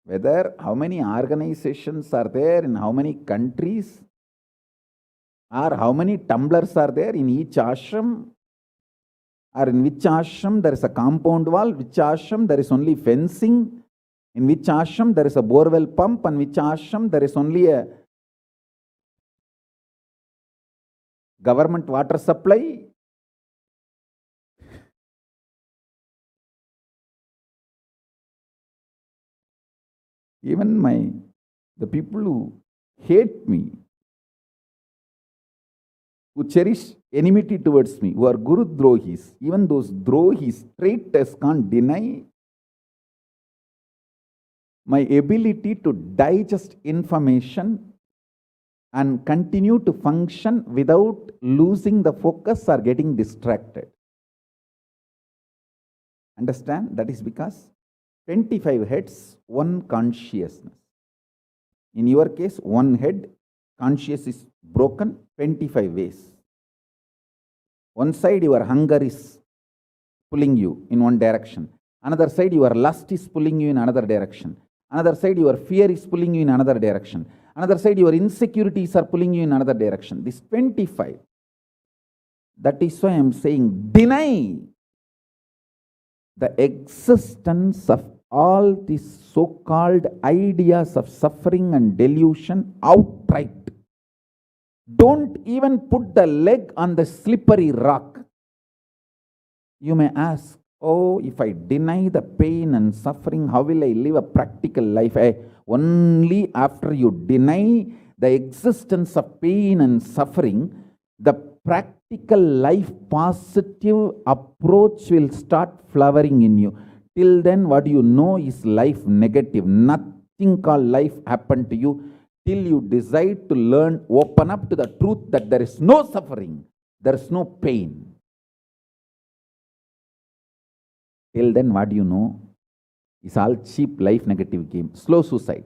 Speaker 1: Whether how many organizations are there in how many countries, or how many tumblers are there in each ashram, or in which ashram there is a compound wall, which ashram there is only fencing, in which ashram there is a borewell pump, and which ashram there is only a government water supply. Even the people who hate me, who cherish enmity towards me, who are Guru Drohis, even those Drohis, traitors, can't deny my ability to digest information and continue to function without losing the focus or getting distracted. Understand? That is because 25 heads, one consciousness. In your case, one head, conscious is broken 25 ways. One side, your hunger is pulling you in one direction. Another side, your lust is pulling you in another direction. Another side, your fear is pulling you in another direction. Another side, your insecurities are pulling you in another direction. This 25. That is why I am saying, deny the existence of all these so-called ideas of suffering and delusion outright. Don't even put the leg on the slippery rock. You may ask, oh, if I deny the pain and suffering, how will I live a practical life? Only after you deny the existence of pain and suffering, the practical life positive approach will start flowering in you. Till then, what you know is life negative. Nothing called life happened to you till you decide to learn, open up to the truth that there is no suffering, there is no pain. Till then, what you know is all cheap life negative game, slow suicide.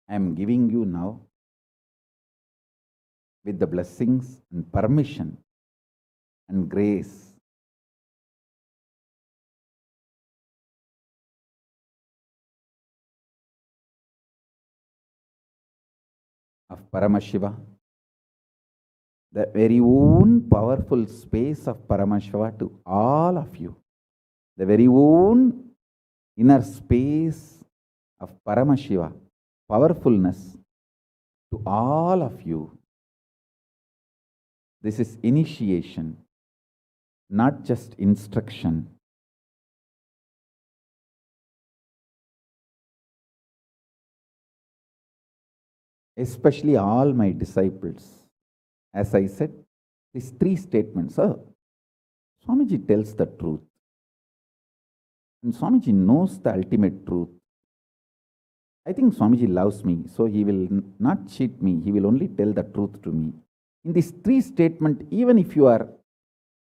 Speaker 1: I am giving you now, with the blessings and permission and grace, of Paramashiva, the very own powerful space of Paramashiva to all of you, the very own inner space of Paramashiva, powerfulness to all of you. This is initiation, not just instruction. Especially all my disciples. As I said, these three statements, Swamiji tells the truth. And Swamiji knows the ultimate truth. I think Swamiji loves me, so he will not cheat me. He will only tell the truth to me. In these three statements, even if you are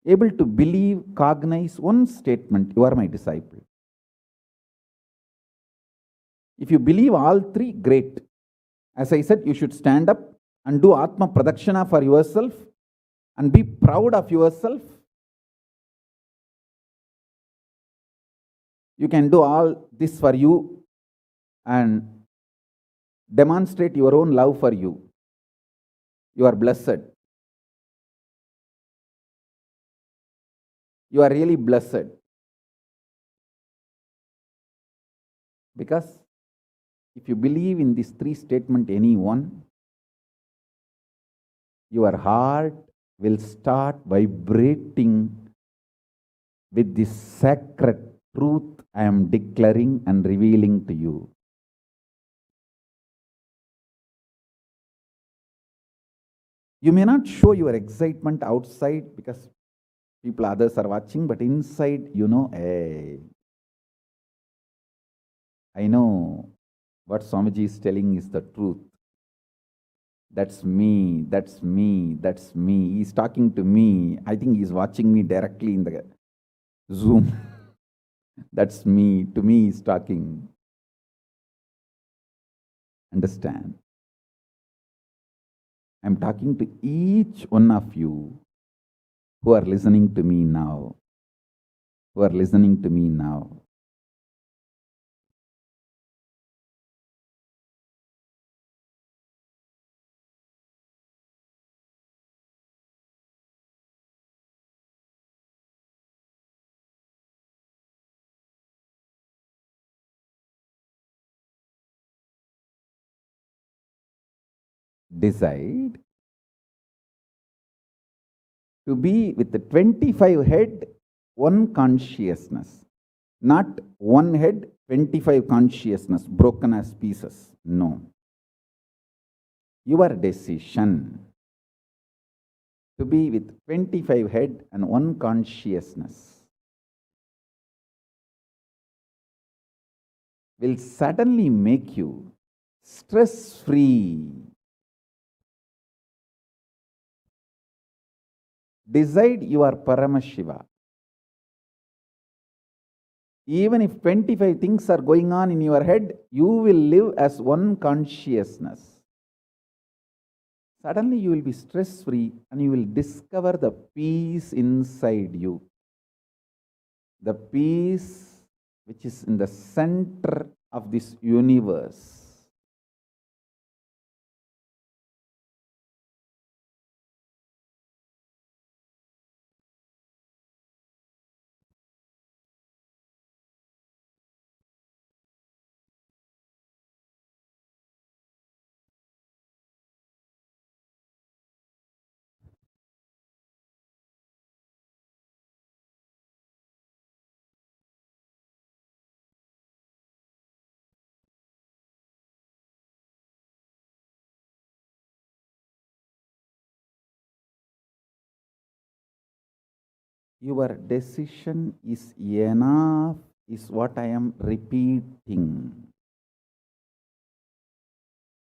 Speaker 1: able to believe, cognize one statement, you are my disciple. If you believe all three, great. As I said, you should stand up and do Atma Pradakshana for yourself and be proud of yourself. You can do all this for you and demonstrate your own love for you. You are blessed. You are really blessed. Because if you believe in these three statements, any one, your heart will start vibrating with this sacred truth I am declaring and revealing to you. You may not show your excitement outside because others are watching, but inside, you know, hey, I know what Swamiji is telling is the truth. That's me, that's me, that's me. He's talking to me. I think he's watching me directly in the Zoom. That's me. To me, he's talking. Understand? I'm talking to each one of you who are listening to me now. Who are listening to me now. Decide to be with the 25 head, one consciousness. Not one head, 25 consciousness, broken as pieces. No. Your decision to be with 25 head and one consciousness will suddenly make you stress-free. Decide you are Paramashiva. Even if 25 things are going on in your head, you will live as one consciousness. suddenly you will be stress-free and you will discover the peace inside you. The peace which is in the center of this universe. Your decision is enough, is what I am repeating.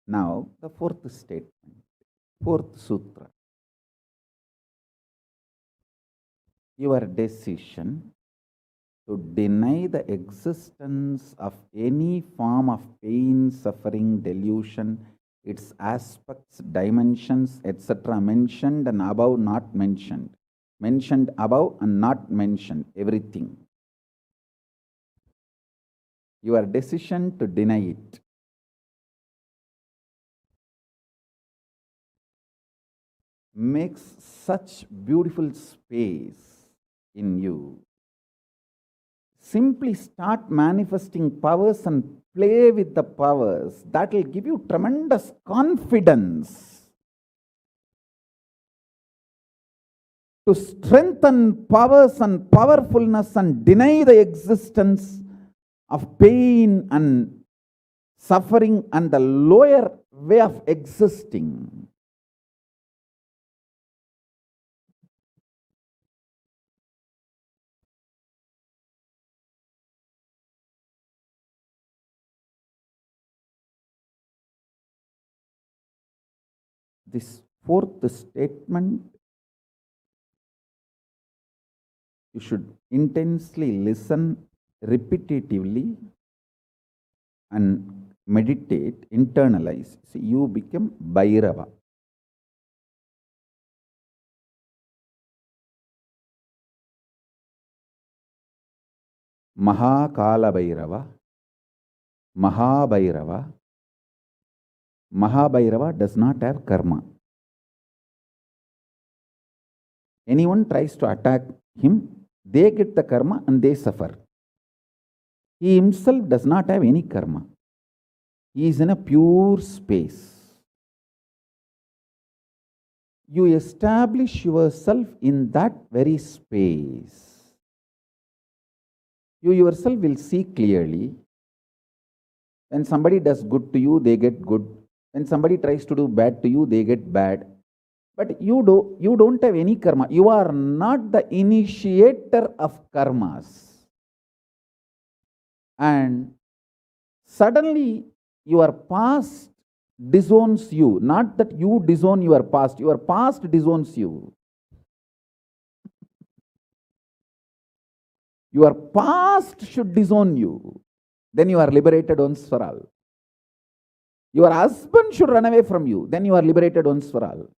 Speaker 1: Now, the fourth statement, fourth sutra. Your decision to deny the existence of any form of pain, suffering, delusion, its aspects, dimensions, etc., mentioned and above, not mentioned. Mentioned above and not mentioned, everything. Your decision to deny it. Makes such beautiful space in you. Simply start manifesting powers and play with the powers. That will give you tremendous confidence to strengthen powers and powerfulness and deny the existence of pain and suffering and the lower way of existing. This fourth statement, you should intensely listen repetitively and meditate, internalize. See, you become Bhairava. Kalabhairava, Bhairava. Bhairava does not have karma. Anyone tries to attack him, they get the karma and they suffer. He himself does not have any karma. He is in a pure space. You establish yourself in that very space. You yourself will see clearly. When somebody does good to you, they get good. When somebody tries to do bad to you, they get bad. But you don't have any karma. You are not the initiator of karmas. And suddenly your past disowns you. Not that you disown your past disowns you. Your past should disown you. Then you are liberated once for all. Your husband should run away from you. Then you are liberated once for all.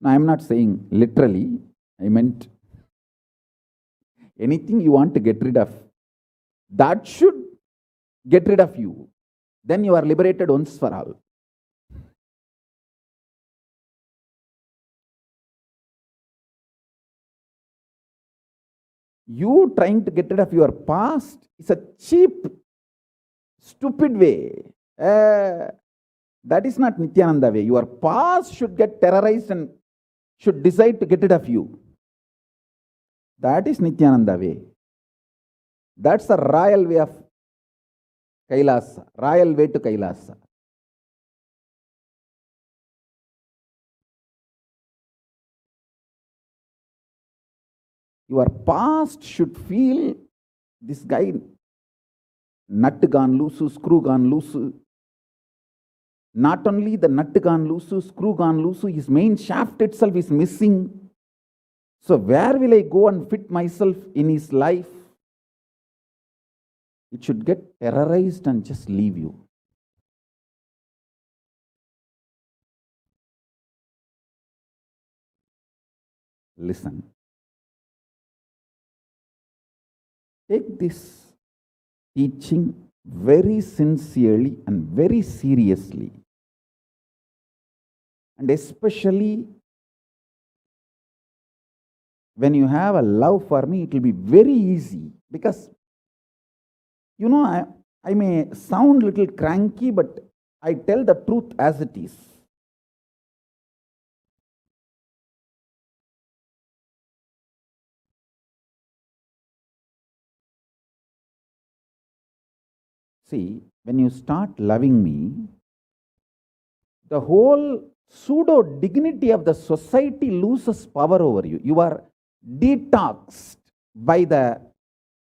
Speaker 1: Now, I am not saying literally. I meant anything you want to get rid of, that should get rid of you. Then you are liberated once for all. You trying to get rid of your past is a cheap, stupid way. That is not Nithyananda way. Your past should get terrorized and should decide to get rid of you. That is Nithyananda way. That's the royal way of KAILASA, royal way to KAILASA. Your past should feel this guy, nut gone loose, screw gone loose. Not only the nut gone loose, screw gone loose, his main shaft itself is missing. So where will I go and fit myself in his life? It should get terrorized and just leave you. listen. Take this teaching very sincerely and very seriously. And especially when you have a love for me, it will be very easy, because, you know, I may sound a little cranky, but I tell the truth as it is. See, when you start loving me, the whole pseudo dignity of the society loses power over you. You are detoxed by the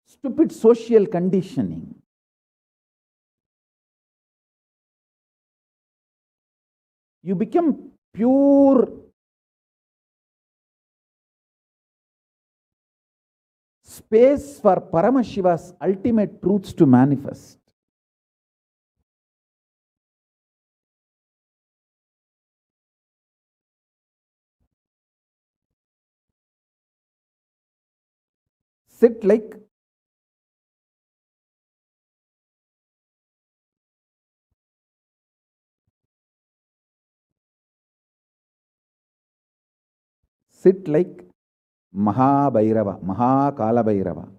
Speaker 1: stupid social conditioning. You become pure space for Paramashiva's ultimate truths to manifest. Sit like Kalabhairava.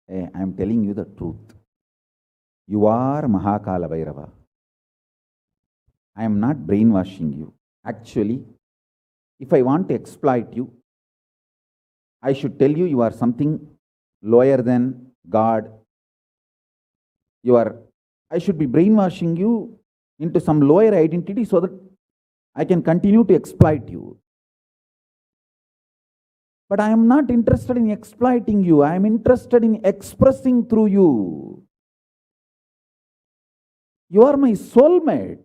Speaker 1: Hey, I am telling you the truth. You are Kalabhairava. I am not brainwashing you. Actually, if I want to exploit you, I should tell you you are something lower than God. I should be brainwashing you into some lower identity so that I can continue to exploit you. But I am not interested in exploiting you. I am interested in expressing through you. You are my soulmate.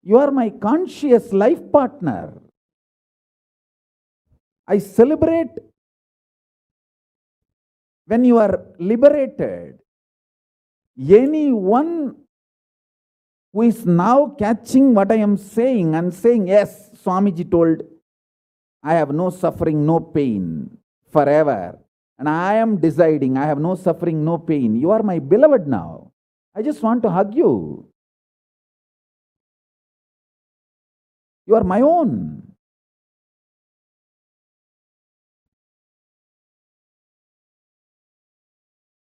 Speaker 1: You are my conscious life partner. I celebrate when you are liberated. Anyone who is now catching what I am saying and saying, yes, Swamiji told, I have no suffering, no pain forever. And I am deciding I have no suffering, no pain. You are my beloved now. I just want to hug you. You are my own.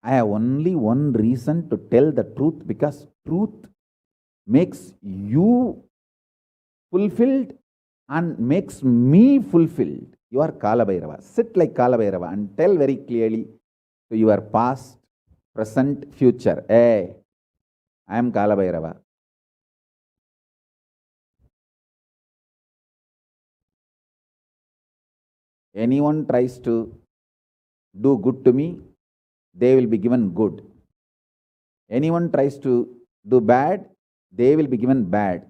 Speaker 1: I have only one reason to tell the truth, because truth makes you fulfilled and makes me fulfilled. You are Kalabhairava. Sit like Kalabhairava and tell very clearly to your past, present, future. Hey, I am Kalabhairava. Anyone tries to do good to me, they will be given good. Anyone tries to do bad, they will be given bad.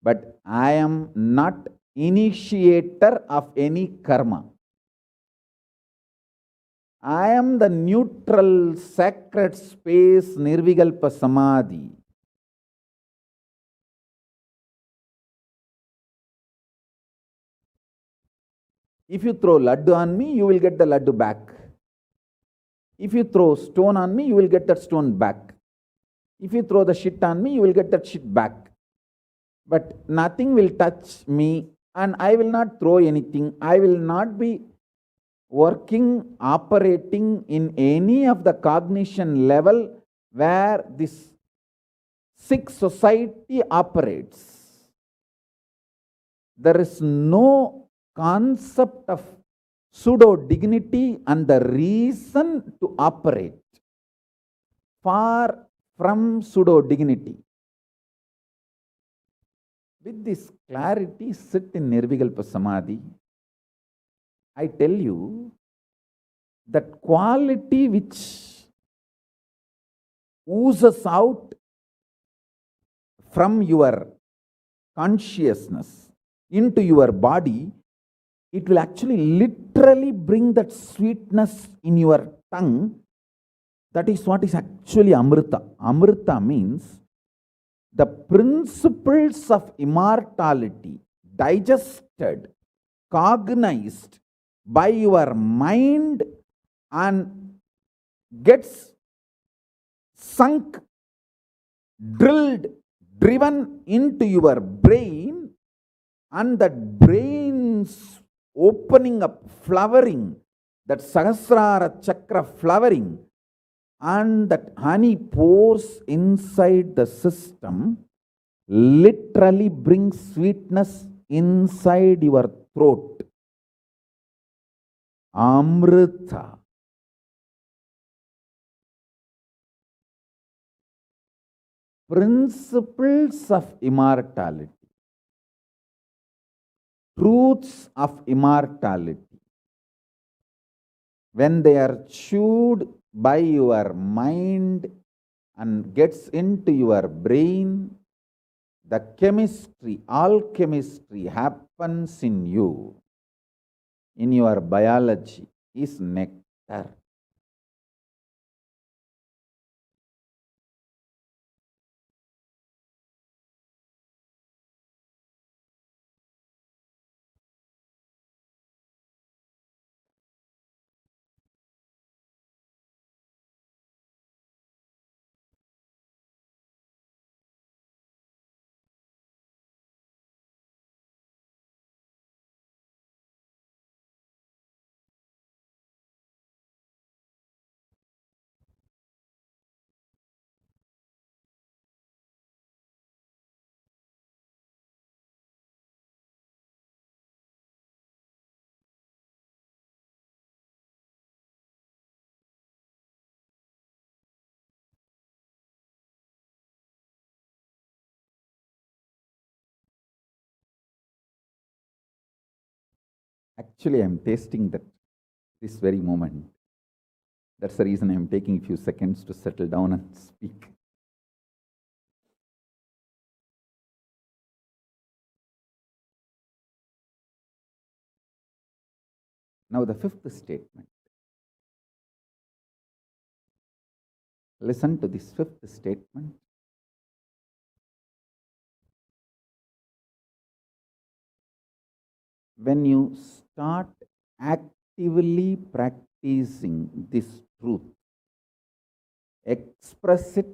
Speaker 1: But I am not initiator of any karma. I am the neutral, sacred space, Nirvikalpa Samadhi. If you throw laddu on me, you will get the laddu back. If you throw stone on me, you will get that stone back. If you throw the shit on me, you will get that shit back. But nothing will touch me, and I will not throw anything. I will not be working, operating in any of the cognition level where this sick society operates. There is no concept of pseudo dignity and the reason to operate. Far from pseudo dignity. With this clarity, sit in Nirvikalpa Samadhi. I tell you that quality which oozes out from your consciousness into your body, it will actually literally bring that sweetness in your tongue. That is what is actually Amrita. Amrita means the principles of immortality digested, cognized by your mind and gets sunk, drilled, driven into your brain, and that brain's opening up, flowering, that Sahasrara Chakra flowering, and that honey pours inside the system, literally brings sweetness inside your throat. Amrita. Principles of immortality. Truths of immortality. When they are chewed by your mind and gets into your brain, the chemistry, alchemistry happens in you, in your biology, is nectar. Actually, I am tasting that this very moment. That's the reason I am taking a few seconds to settle down and speak. Now, the fifth statement. Listen to this fifth statement. When you start actively practicing this truth, express it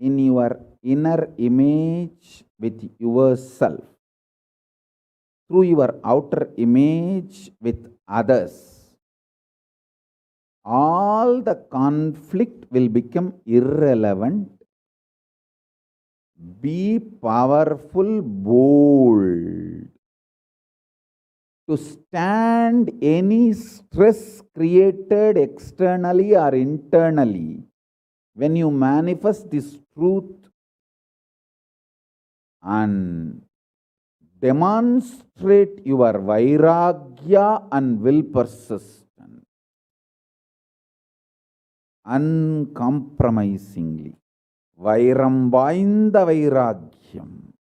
Speaker 1: in your inner image with yourself, through your outer image with others, all the conflict will become irrelevant. Be powerful, bold, to stand any stress created externally or internally. When you manifest this truth and demonstrate your vairagya and will persistence uncompromisingly, vairam vainda vairagyam,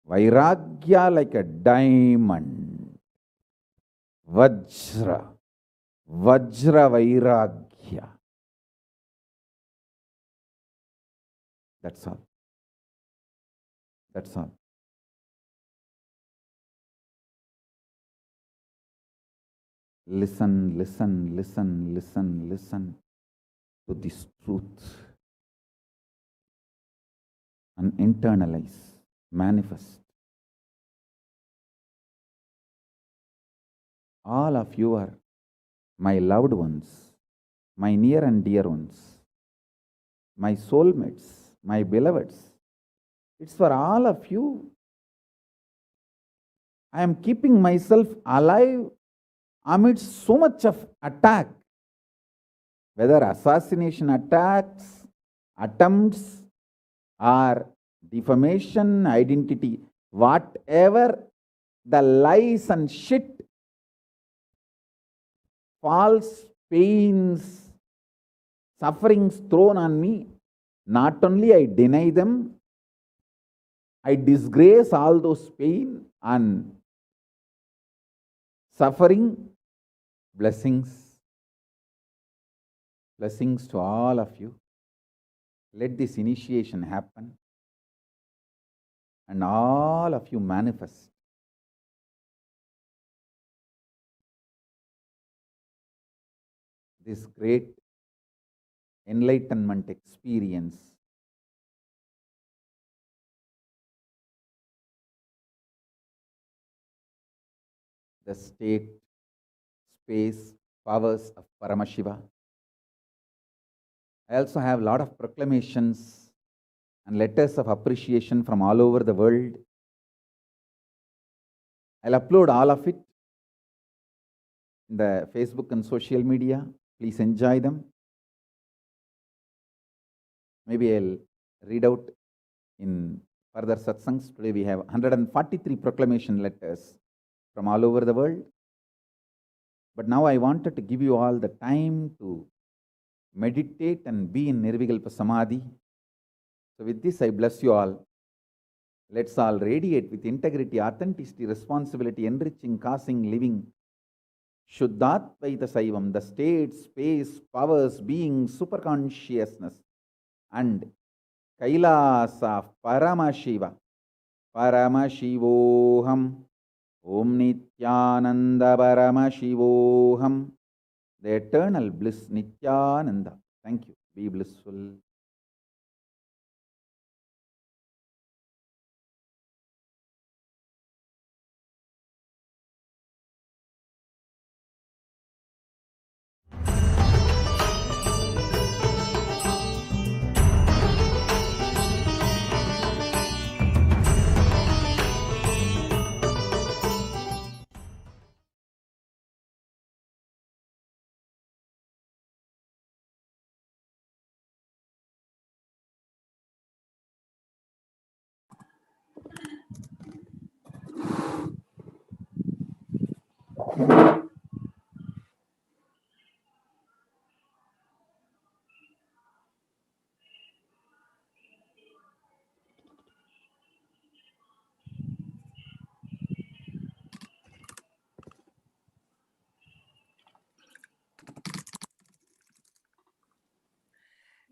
Speaker 1: vairagya like a diamond, vajra, vajra vairagya. That's all. That's all. Listen, listen, listen, listen, listen to this truth and internalize, manifest. All of you are my loved ones, my near and dear ones, my soulmates, my beloveds. It's for all of you. I am keeping myself alive amidst so much of attack, whether assassination attacks, attempts, or defamation, identity, whatever the lies and shit, false pains, sufferings thrown on me, not only I deny them, I disgrace all those pain and suffering, blessings. Blessings to all of you. Let this initiation happen and all of you manifest this great enlightenment experience. The state, space, powers of Paramashiva. I also have a lot of proclamations and letters of appreciation from all over the world. I'll upload all of it in the Facebook and social media. Please enjoy them. Maybe I'll read out in further satsangs. Today we have 143 proclamation letters from all over the world. But now I wanted to give you all the time to meditate and be in Nirvikalpa Samadhi. So with this I bless you all. Let's all radiate with integrity, authenticity, responsibility, enriching, causing, living. Shuddhatvaita Saivam, the state, space, powers, being, superconsciousness, and Kailasa, Paramashiva, Paramashivoham, Om Nithyananda Paramashivoham, the eternal bliss Nithyananda. Thank you. Be blissful.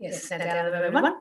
Speaker 9: Yes, Nithyananda, everyone.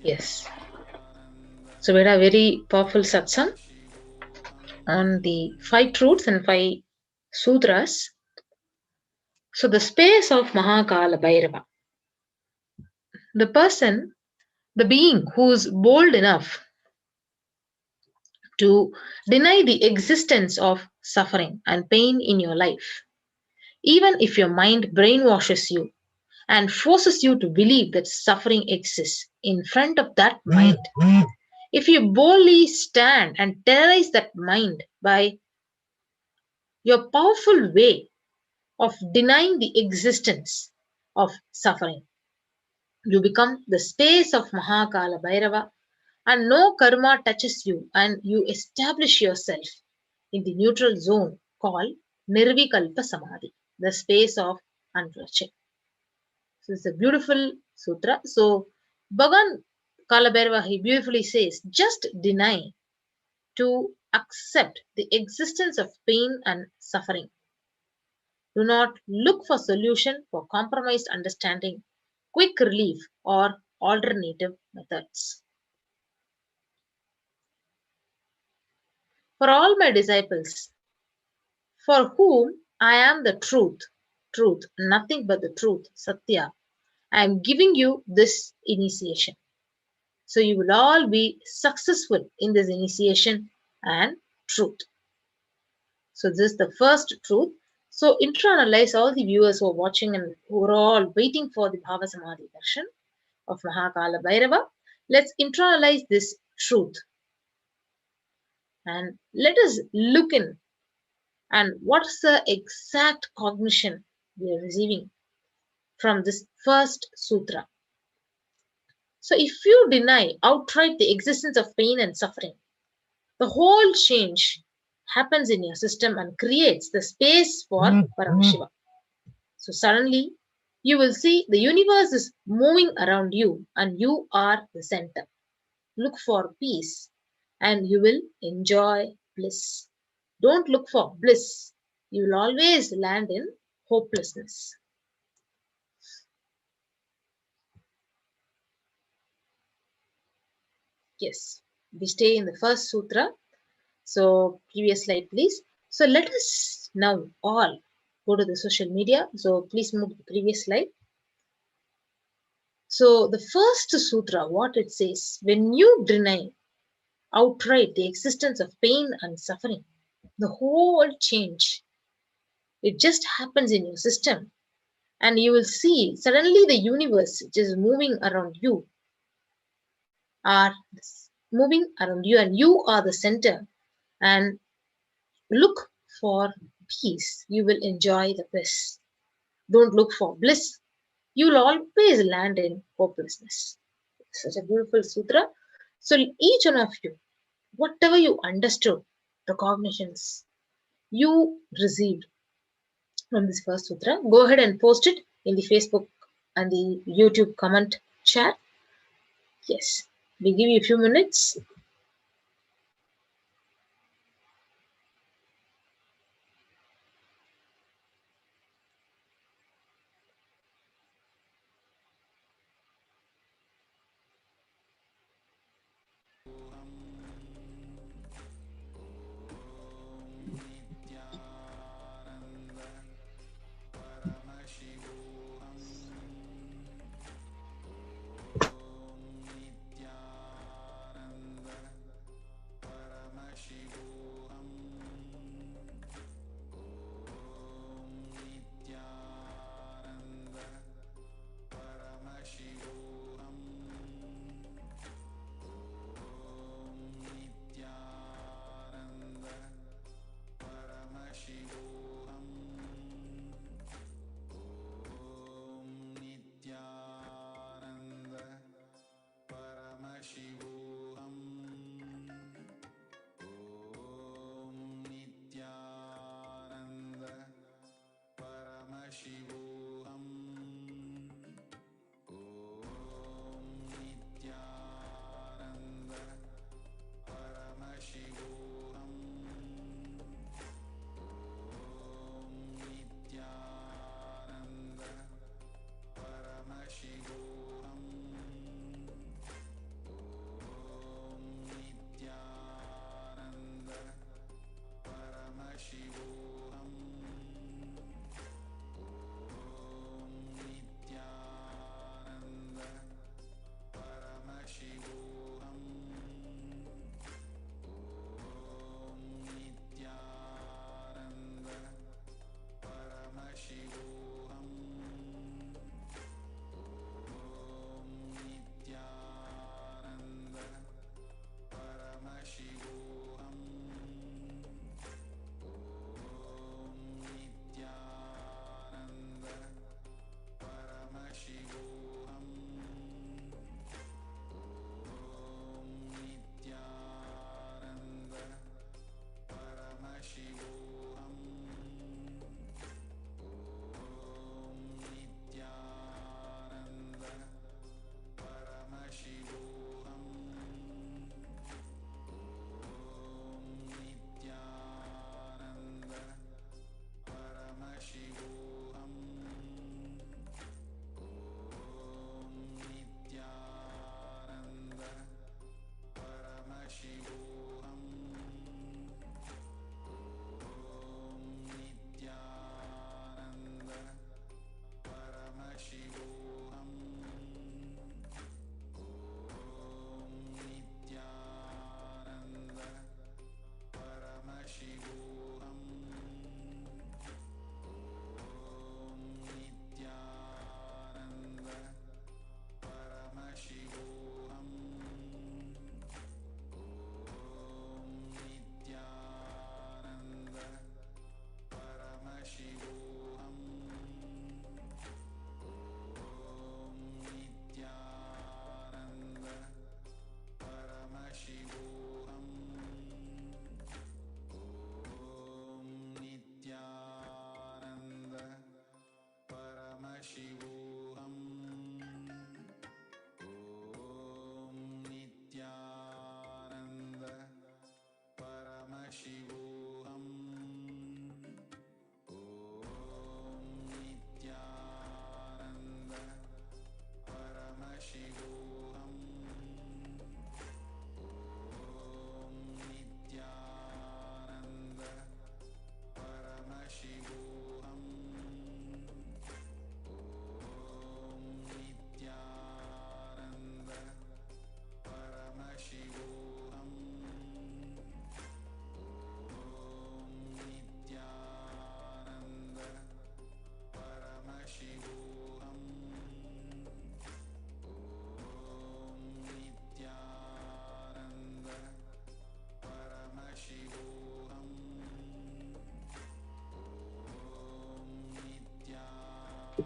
Speaker 2: Yes. So we had a very powerful satsang on the 5 truths and 5 sutras. So the space of Mahakala Bhairava. The person, the being who's bold enough to deny the existence of suffering and pain in your life, even if your mind brainwashes you and forces you to believe that suffering exists in front of that mind. If you boldly stand and terrorize that mind by your powerful way of denying the existence of suffering, you become the space of Mahakala Bhairava, and no karma touches you, and you establish yourself in the neutral zone called Nirvikalpa Samadhi, the space of unflinching. So it's a beautiful sutra. So Bhagavan Kalabhairava, he beautifully says, just deny to accept the existence of pain and suffering. Do not look for solution for compromised understanding, quick relief, or alternative methods. For all my disciples, for whom I am the truth, nothing but the truth, Satya, I am giving you this initiation. So you will all be successful in this initiation and truth. So this is the first truth. So internalize, all the viewers who are watching and who are all waiting for the Bhava Samadhi Darshan of Mahakala Bhairava. Let's internalize this truth and let us look in and what's the exact cognition we are receiving from this first sutra. So if you deny outright the existence of pain and suffering, the whole change happens in your system and creates the space for Paramashiva. So suddenly you will see the universe is moving around you and you are the center. Look for peace and you will enjoy bliss. Don't look for bliss. You will always land in hopelessness. Yes, we stay in the first sutra. So previous slide, please. So let us now all go to the social media. So please move to the previous slide. So the first sutra, what it says, when you deny outright the existence of pain and suffering, the whole change, it just happens in your system. And you will see suddenly the universe just moving around you are moving around you and you are the center. And look for peace. You will enjoy the bliss. Don't look for bliss. You will always land in hopelessness. Such a beautiful sutra. So each one of you, whatever you understood, the cognitions you received from this first sutra, go ahead and post it in the Facebook and the YouTube comment chat. Yes, we give you a few minutes.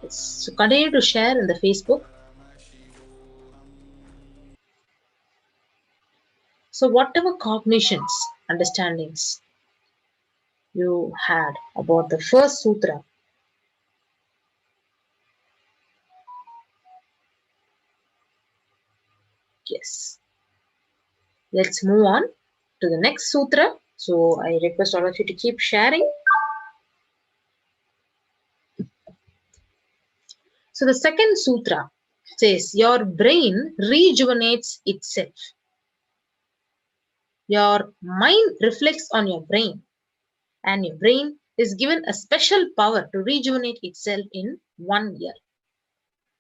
Speaker 2: it is. So continue to share in the Facebook. So whatever cognitions, understandings you had about the first sutra, yes. Let's move on to the next sutra. So I request all of you to keep sharing. So the second sutra says your brain rejuvenates itself. Your mind reflects on your brain, and your brain is given a special power to rejuvenate itself in 1 year.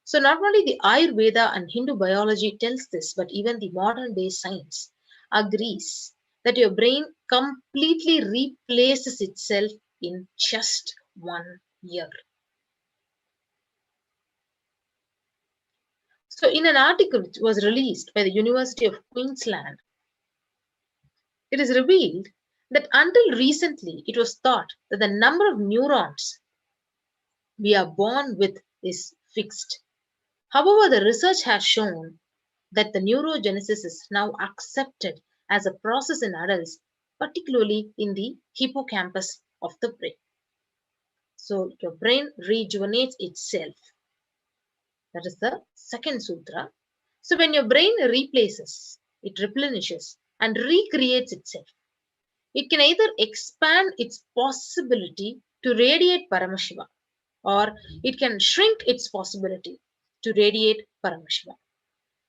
Speaker 2: So not only the Ayurveda and Hindu biology tells this, but even the modern day science agrees that your brain completely replaces itself in just 1 year. So in an article which was released by the University of Queensland, it is revealed that until recently it was thought that the number of neurons we are born with is fixed. However, the research has shown that the neurogenesis is now accepted as a process in adults, particularly in the hippocampus of the brain. So your brain rejuvenates itself. That is the second sutra. So when your brain replaces, it replenishes and recreates itself. It can either expand its possibility to radiate Paramashiva, or it can shrink its possibility to radiate Paramashiva.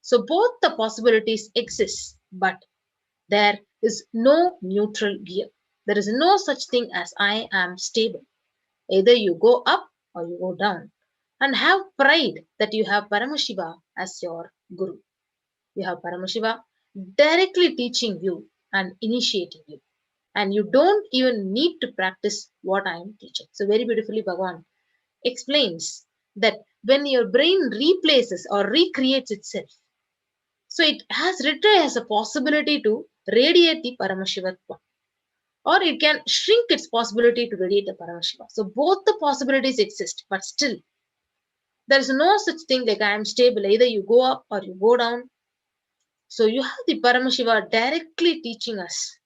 Speaker 2: So both the possibilities exist, but there is no neutral gear. There is no such thing as I am stable. Either you go up or you go down. And have pride that you have Paramashiva as your guru. You have Paramashiva directly teaching you and initiating you. And you don't even need to practice what I am teaching. So very beautifully Bhagavan explains that when your brain replaces or recreates itself, so it has literally has a possibility to radiate the Paramashivatva, or it can shrink its possibility to radiate the Paramashiva. So both the possibilities exist, but still there is no such thing like I am stable. Either you go up or you go down. So you have the Paramashiva directly teaching us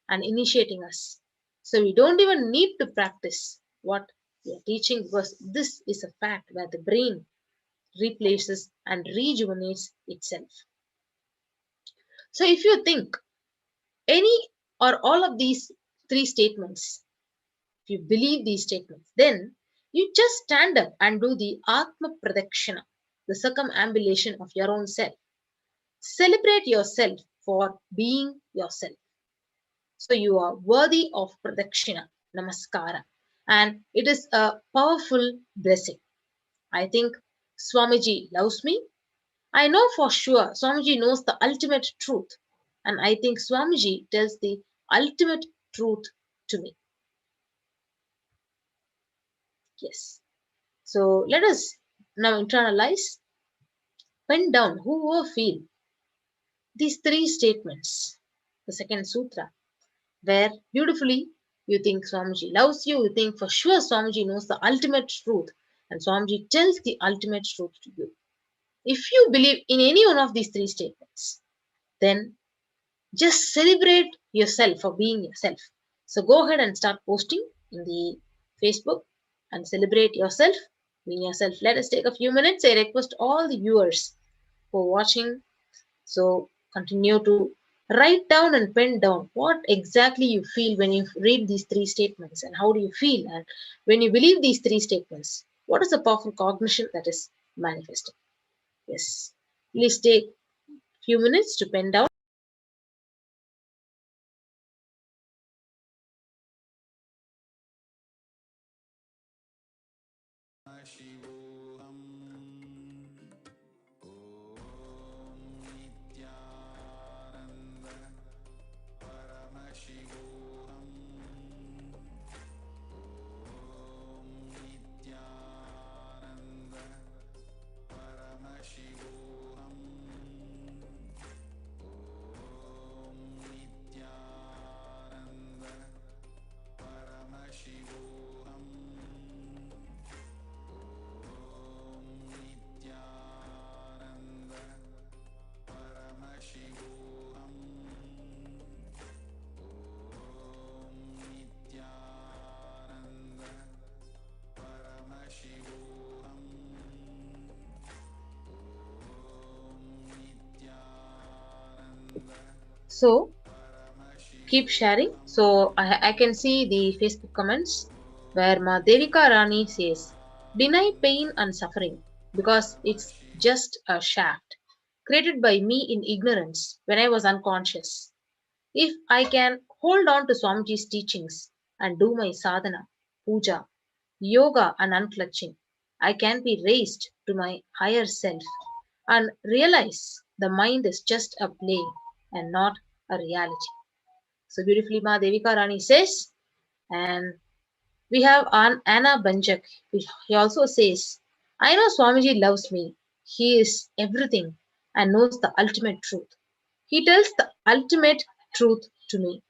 Speaker 2: and initiating us. So we don't even need to practice what we are teaching, because this is a fact where the brain replaces and rejuvenates itself. So if you think any or all of these three statements, if you believe these statements, then you just stand up and do the Atma Pradakshina, the circumambulation of your own self. Celebrate yourself for being yourself. So you are worthy of Pradakshina, Namaskara, and it is a powerful blessing. I think Swamiji loves me. I know for sure Swamiji knows the ultimate truth, and I think Swamiji tells the ultimate truth to me. Yes. So let us now internalize, pen down, whoever feel these three statements, the second sutra, where beautifully you think Swamiji loves you, you think for sure Swamiji knows the ultimate truth, and Swamiji tells the ultimate truth to you. If you believe in any one of these three statements, then just celebrate yourself for being yourself. So go ahead and start posting in the Facebook and celebrate yourself, being yourself. Let us take a few minutes. I request all the viewers who are watching, so continue to write down and pen down what exactly you feel when you read these three statements, and how do you feel, and when you believe these three statements, what is the powerful cognition that is manifesting. Yes, please take a few minutes to pen down.
Speaker 11: Paramashivoham. Om Nithyananda Paramashivoham. Om Nithyananda Paramashivoham. Om
Speaker 2: So keep sharing. So I can see the Facebook comments where Ma Devika Rani says, deny pain and suffering because it's just a shaft created by me in ignorance when I was unconscious. If I can hold on to Swamiji's teachings and do my sadhana, puja, yoga and unclutching, I can be raised to my higher self and realize the mind is just a play and not a reality. So beautifully Ma Devika Rani says, and we have Anna Banjak. He also says, I know Swamiji loves me. He is everything and knows the ultimate truth. He tells the ultimate truth to me.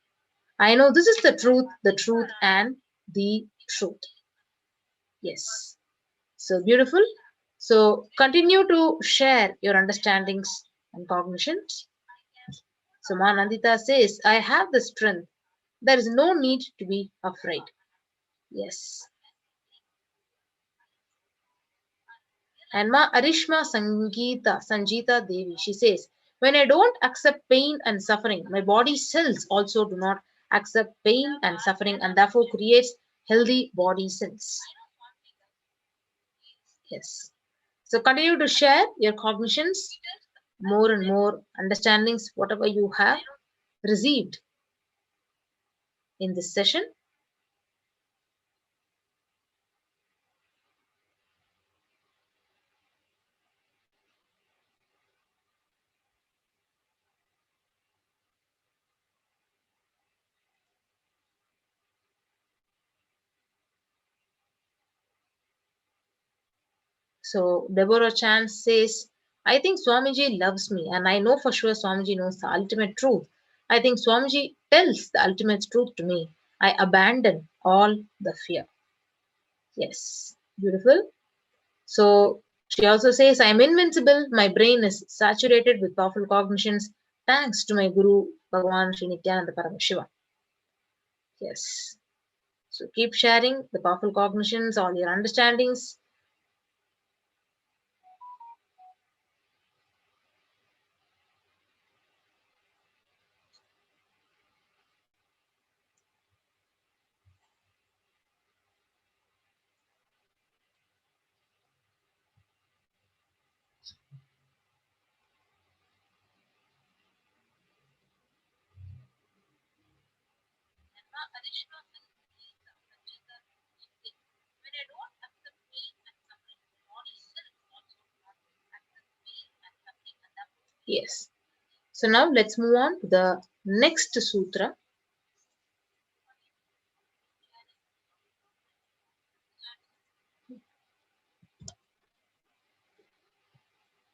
Speaker 2: I know this is the truth, and the truth. Yes. So beautiful. So continue to share your understandings and cognitions. So Ma Nandita says, I have the strength. There is no need to be afraid. Yes. And Ma Arishma Sanjita Devi, she says, when I don't accept pain and suffering, my body cells also do not accept pain and suffering and therefore creates healthy body cells. Yes. So continue to share your cognitions, more and more understandings, whatever you have received in this session. So Deborah Chan says, I think Swamiji loves me, and I know for sure Swamiji knows the ultimate truth. I think Swamiji tells the ultimate truth to me. I abandon all the fear. Yes, beautiful. So she also says, I am invincible. My brain is saturated with powerful cognitions thanks to my Guru Bhagavan Sri Nithyananda Paramashivam. Yes. So keep sharing the powerful cognitions, all your understandings. Yes. So now let's move on to the next sutra.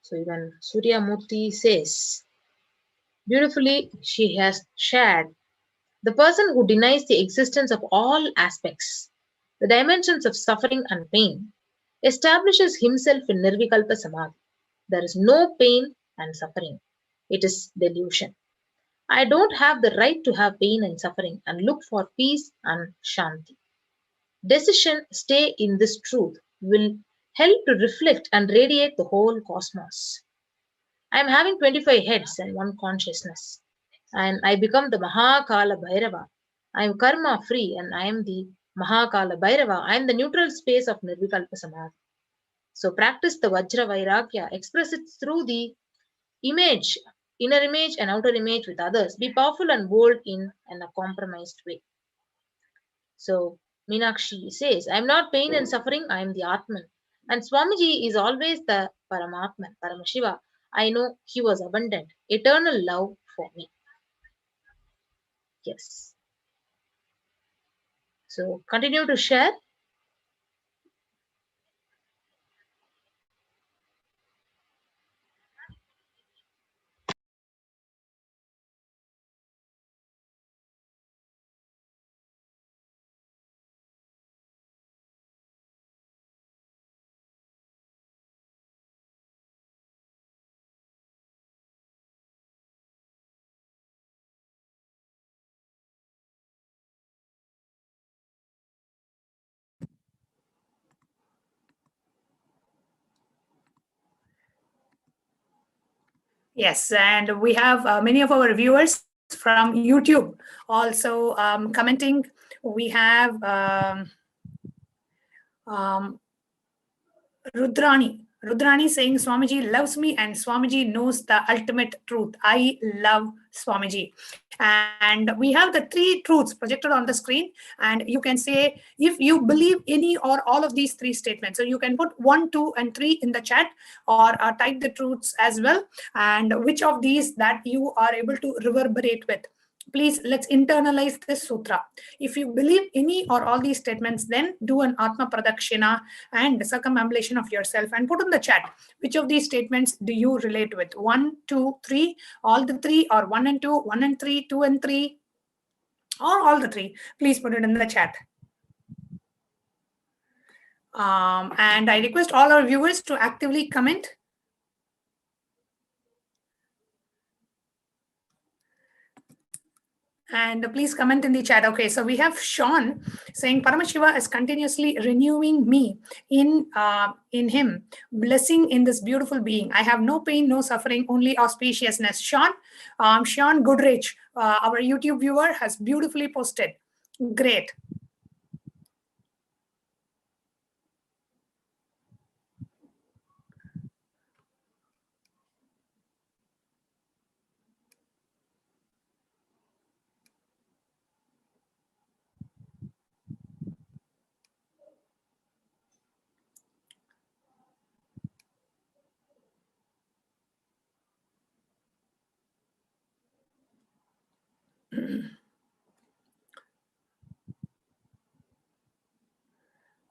Speaker 2: So even Surya Murthy says, beautifully she has shared, the person who denies the existence of all aspects, the dimensions of suffering and pain, establishes himself in Nirvikalpa Samadhi. There is no pain and suffering. It is delusion. I don't have the right to have pain and suffering and look for peace and shanti. Decision stay in this truth will help to reflect and radiate the whole cosmos. I am having 25 heads and one consciousness, and I become the Mahakala Bhairava. I am karma free and I am the Mahakala Bhairava. I am the neutral space of Nirvikalpa Samadhi. So practice the Vajra Vairagya, express it through the image, inner image and outer image with others. Be powerful and bold in a compromised way. So Meenakshi says, I am not pain and suffering, I am the Atman. And Swamiji is always the Paramatman, Paramashiva. I know he was abundant, eternal love for me. Yes. So continue to share.
Speaker 9: Yes, and we have many of our viewers from YouTube also commenting. We have Rudrani saying, Swamiji loves me and Swamiji knows the ultimate truth. I love Swamiji. And we have the 3 truths projected on the screen. And you can say if you believe any or all of these 3 statements. So you can put 1, 2, and 3 in the chat, or type the truths as well. And which of these that you are able to reverberate with. Please, let's internalize this sutra. If you believe any or all these statements, then do an Atma Pradakshina and circumambulation of yourself and put in the chat which of these statements do you relate with. 1, 2, 3, all the 3, or 1 and 2, 1 and 3, 2 and 3, or all the 3. Please put it in the chat. And I request all our viewers to actively comment. And please comment in the chat. Okay, so we have Sean saying Paramashiva is continuously renewing me in him, blessing in this beautiful being. I have no pain, no suffering, only auspiciousness. Sean Goodrich, our YouTube viewer, has beautifully posted. Great.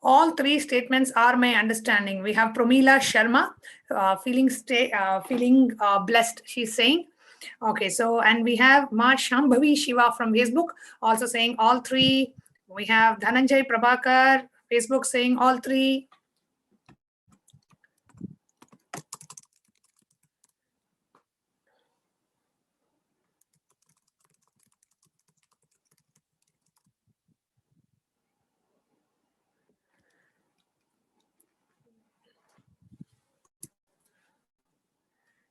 Speaker 9: All 3 statements are my understanding. We have Promila Sharma, feeling blessed, she's saying. Okay, so, and we have Ma Shambhavi Shiva from Facebook also saying all 3. We have Dhananjay Prabhakar, Facebook, saying all 3.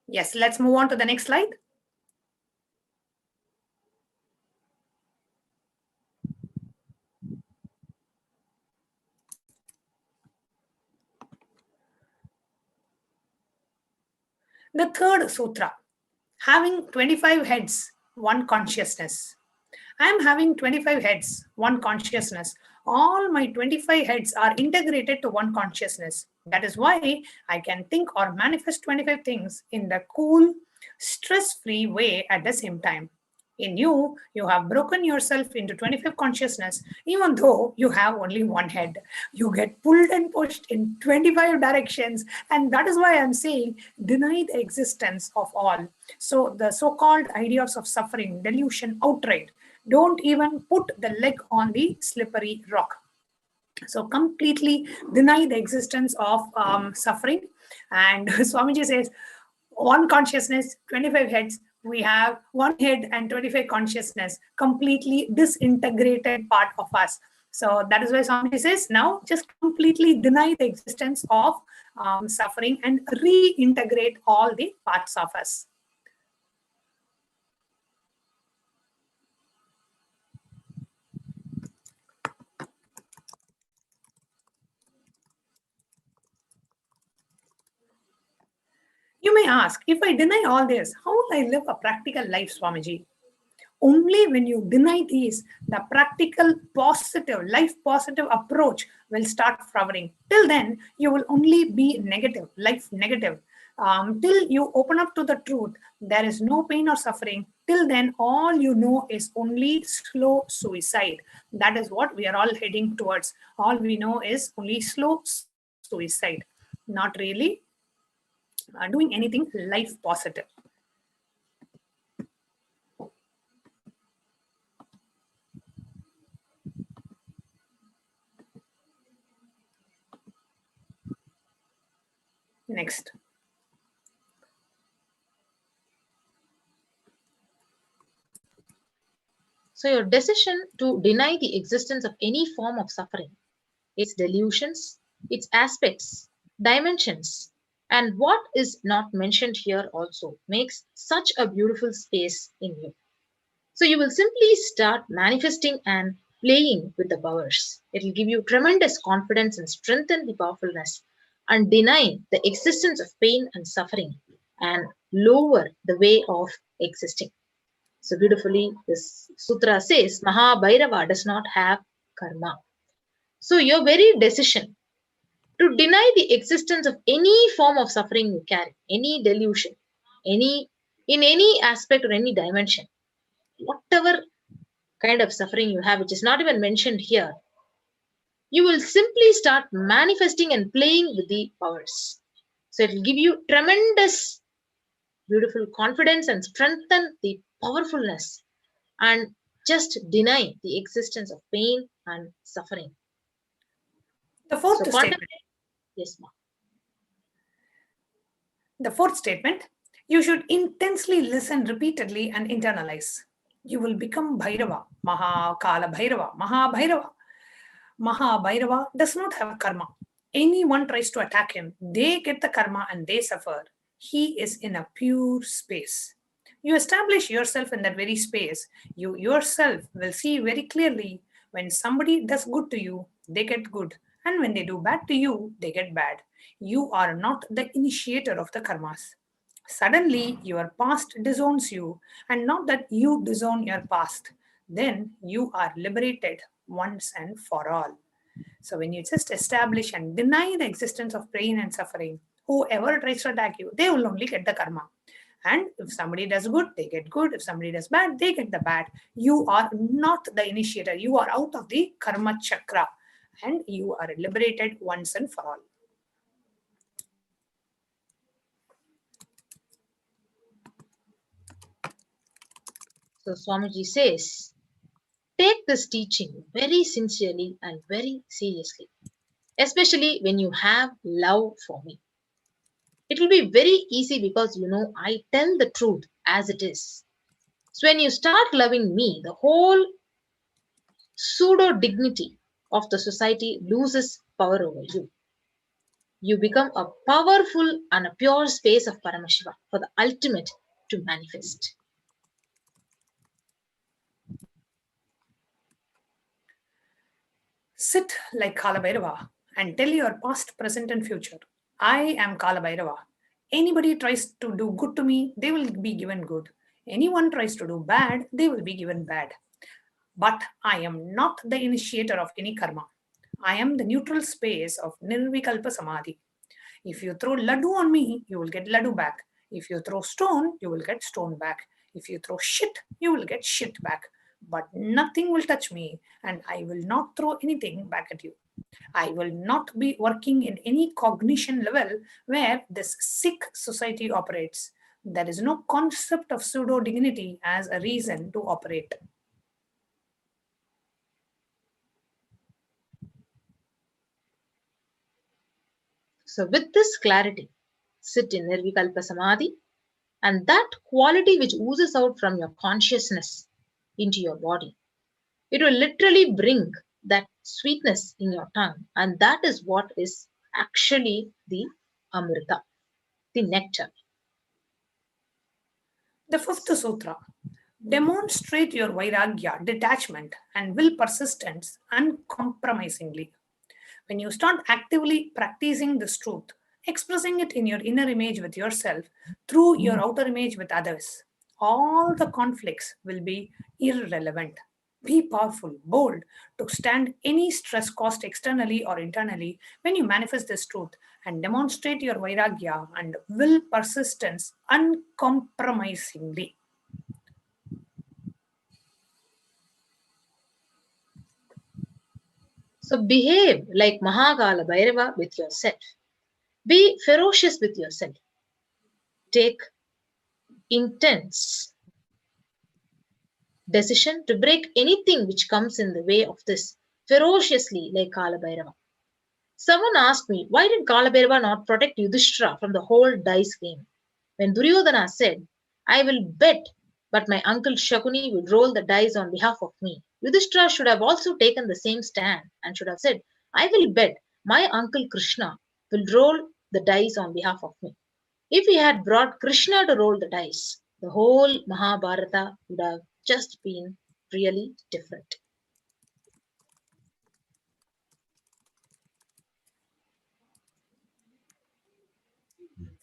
Speaker 9: Yes, let's move on to the next slide. The third sutra, having 25 heads, one consciousness. I am having 25 heads, one consciousness. All my 25 heads are integrated to one consciousness. That is why I can think or manifest 25 things in the cool, stress-free way at the same time. In you, you have broken yourself into 25 consciousness, even though you have only one head. You get pulled and pushed in 25 directions. And that is why I'm saying, deny the existence of all. So the so-called ideas of suffering, delusion outright. Don't even put the leg on the slippery rock. So completely deny the existence of suffering. And Swamiji says, one consciousness, 25 heads. We have one head and 25 consciousness, completely disintegrated part of us. So that is why Swamiji says, now just completely deny the existence of suffering and reintegrate all the parts of us. You may ask, if I deny all this, how will I live a practical life, Swamiji? Only when you deny these, the practical, positive, life-positive approach will start flowering. Till then, you will only be negative, life negative. Till you open up to the truth, there is no pain or suffering. Till then, all you know is only slow suicide. That is what we are all heading towards. All we know is only slow suicide, not really doing anything life positive. Next.
Speaker 2: So your decision to deny the existence of any form of suffering, its delusions, its aspects, dimensions, and what is not mentioned here also makes such a beautiful space in you. So you will simply start manifesting and playing with the powers. It will give you tremendous confidence and strengthen the powerfulness and deny the existence of pain and suffering and lower the way of existing. So beautifully, this sutra says Bhairava does not have karma. So your very decision to deny the existence of any form of suffering you carry, any delusion, in any aspect or any dimension, whatever kind of suffering you have, which is not even mentioned here, you will simply start manifesting and playing with the powers. So it will give you tremendous, beautiful confidence and strengthen the powerfulness and just deny the existence of pain and suffering.
Speaker 9: The fourth
Speaker 2: So
Speaker 9: statement.
Speaker 2: Yes, ma'am.
Speaker 9: The fourth statement, you should intensely listen repeatedly and internalize. You will become Bhairava, Kalabhairava, Bhairava. Bhairava does not have karma. Anyone tries to attack him, they get the karma and they suffer. He is in a pure space. You establish yourself in that very space. You yourself will see very clearly when somebody does good to you, they get good. And when they do bad to you, they get bad. You are not the initiator of the karmas. Suddenly, your past disowns you, and not that you disown your past. Then you are liberated once and for all. So when you just establish and deny the existence of pain and suffering, whoever tries to attack you, they will only get the karma. And if somebody does good, they get good. If somebody does bad, they get the bad. You are not the initiator. You are out of the karma chakra and you are liberated once and for all.
Speaker 2: So Swamiji says, take this teaching very sincerely and very seriously, especially when you have love for me. It will be very easy because I tell the truth as it is. So when you start loving me, the whole pseudo dignity of the society loses power over you. You become a powerful and a pure space of Paramashiva for the ultimate to manifest.
Speaker 9: Sit like Kalabhairava and tell your past, present, and future. I am Kalabhairava. Anybody tries to do good to me, they will be given good. Anyone tries to do bad, they will be given bad. But I am not the initiator of any karma. I am the neutral space of Nirvikalpa Samadhi. If you throw laddu on me, you will get laddu back. If you throw stone, you will get stone back. If you throw shit, you will get shit back. But nothing will touch me, and I will not throw anything back at you. I will not be working in any cognition level where this sick society operates. There is no concept of pseudo dignity as a reason to operate.
Speaker 2: So with this clarity, sit in Nirvikalpa Samadhi, and that quality which oozes out from your consciousness into your body, it will literally bring that sweetness in your tongue, and that is what is actually the Amrita, the nectar.
Speaker 9: The fifth sutra. Demonstrate your vairagya, detachment, and will persistence uncompromisingly. When you start actively practicing this truth, expressing it in your inner image with yourself through your outer image with others, all the conflicts will be irrelevant. Be powerful, bold to stand any stress caused externally or internally when you manifest this truth and demonstrate your vairagya and will persistence uncompromisingly.
Speaker 2: So behave like Kalabhairava with yourself. Be ferocious with yourself. Take intense decision to break anything which comes in the way of this ferociously like Kalabhairava. Someone asked me, why did Kalabhairava not protect Yudhishthira from the whole dice game? When Duryodhana said, I will bet, but my uncle Shakuni will roll the dice on behalf of me, Yudhishthira should have also taken the same stand and should have said, I will bet my uncle Krishna will roll the dice on behalf of me. If he had brought Krishna to roll the dice, the whole Mahabharata would have just being really different.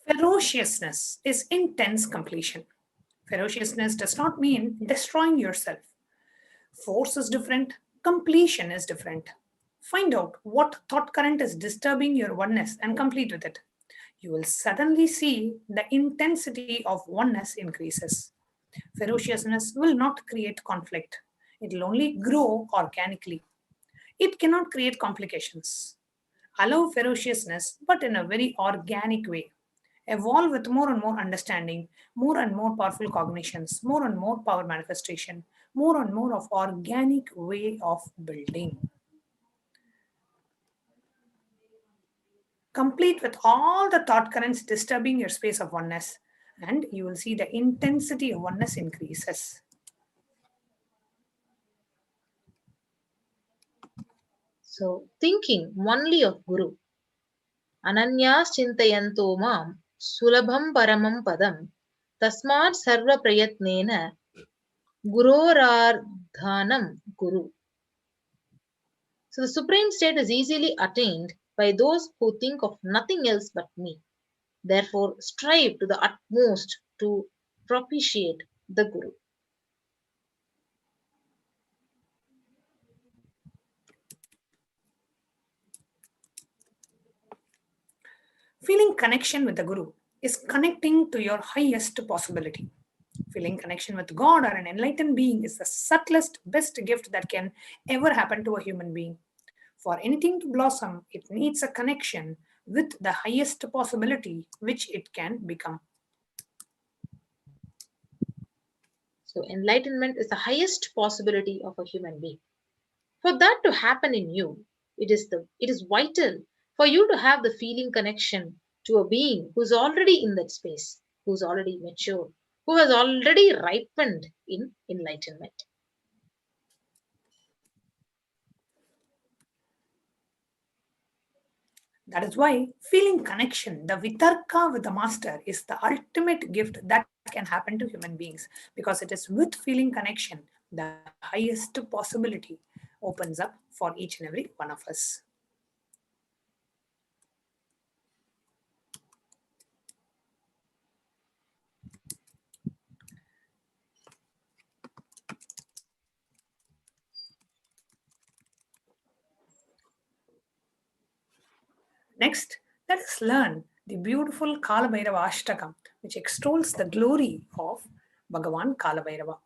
Speaker 9: Ferociousness is intense completion. Ferociousness does not mean destroying yourself. Force is different, completion is different. Find out what thought current is disturbing your oneness and complete with it. You will suddenly see the intensity of oneness increases. Ferociousness will not create conflict, it will only grow organically. It cannot create complications. Allow ferociousness, but in a very organic way. Evolve with more and more understanding, more and more powerful cognitions, more and more power manifestation, more and more of organic way of building. Complete with all the thought currents disturbing your space of oneness, and you will see the intensity of oneness increases.
Speaker 2: So, thinking only of Guru. Ananyas chintayanto mam sulabham paramam padam tasmat sarva prayatnena gurorardhanam guru. So the supreme state is easily attained by those who think of nothing else but me. Therefore, strive to the utmost to propitiate the Guru.
Speaker 9: Feeling connection with the Guru is connecting to your highest possibility. Feeling connection with God or an enlightened being is the subtlest, best gift that can ever happen to a human being. For anything to blossom, it needs a connection with the highest possibility which it can become.
Speaker 2: So enlightenment is the highest possibility of a human being. For that to happen in you, it is vital for you to have the feeling connection to a being who's already in that space, who's already mature, who has already ripened in enlightenment.
Speaker 9: That is why feeling connection, the vitarka with the master, is the ultimate gift that can happen to human beings, because it is with feeling connection the highest possibility opens up for each and every one of us. Next, let us learn the beautiful Kalabhairava Ashtakam, which extols the glory of Bhagavan Kalabhairava.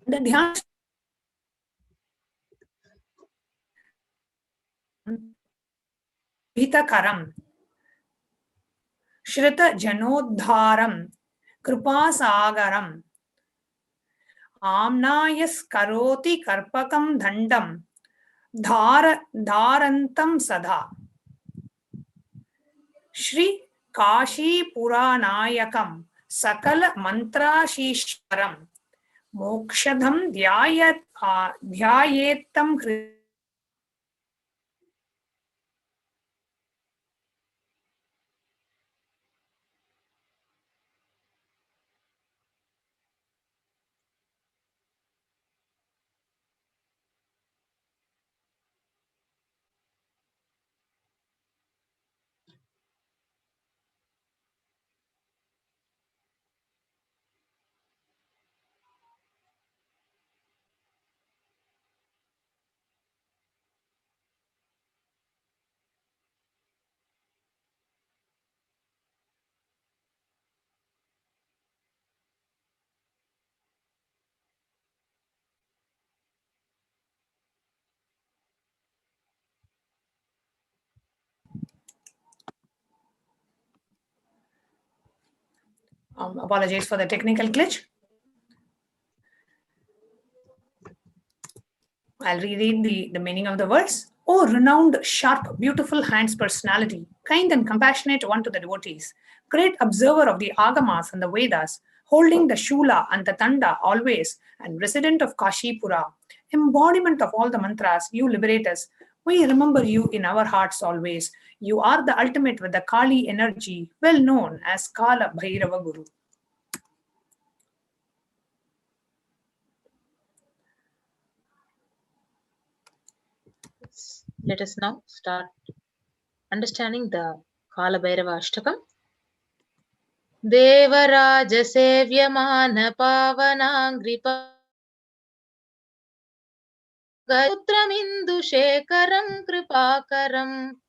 Speaker 9: The Dhyan Hitakaram Shrita Janodharam Krupasagaram Amnayas Karoti Karpakam Dandam Dharantam Sada Shri Kashi Puranayakam Sakala Mantrashishwaram Mokshadham Dhyayetam Apologies for the technical glitch. I'll reread the meaning of the verse. O renowned, sharp, beautiful hands personality, kind and compassionate one to the devotees, great observer of the Agamas and the Vedas, holding the Shula and the Tanda always, and resident of Kashipura, embodiment of all the mantras, you liberate us. We remember you in our hearts always. You are the ultimate with the Kali energy, well known as Kalabhairava Guru.
Speaker 2: Let us now start understanding the Kalabhairava Ashtakam. Devaraja Sevyamana Pavanangripa Putramindu Shekaram Kripakaram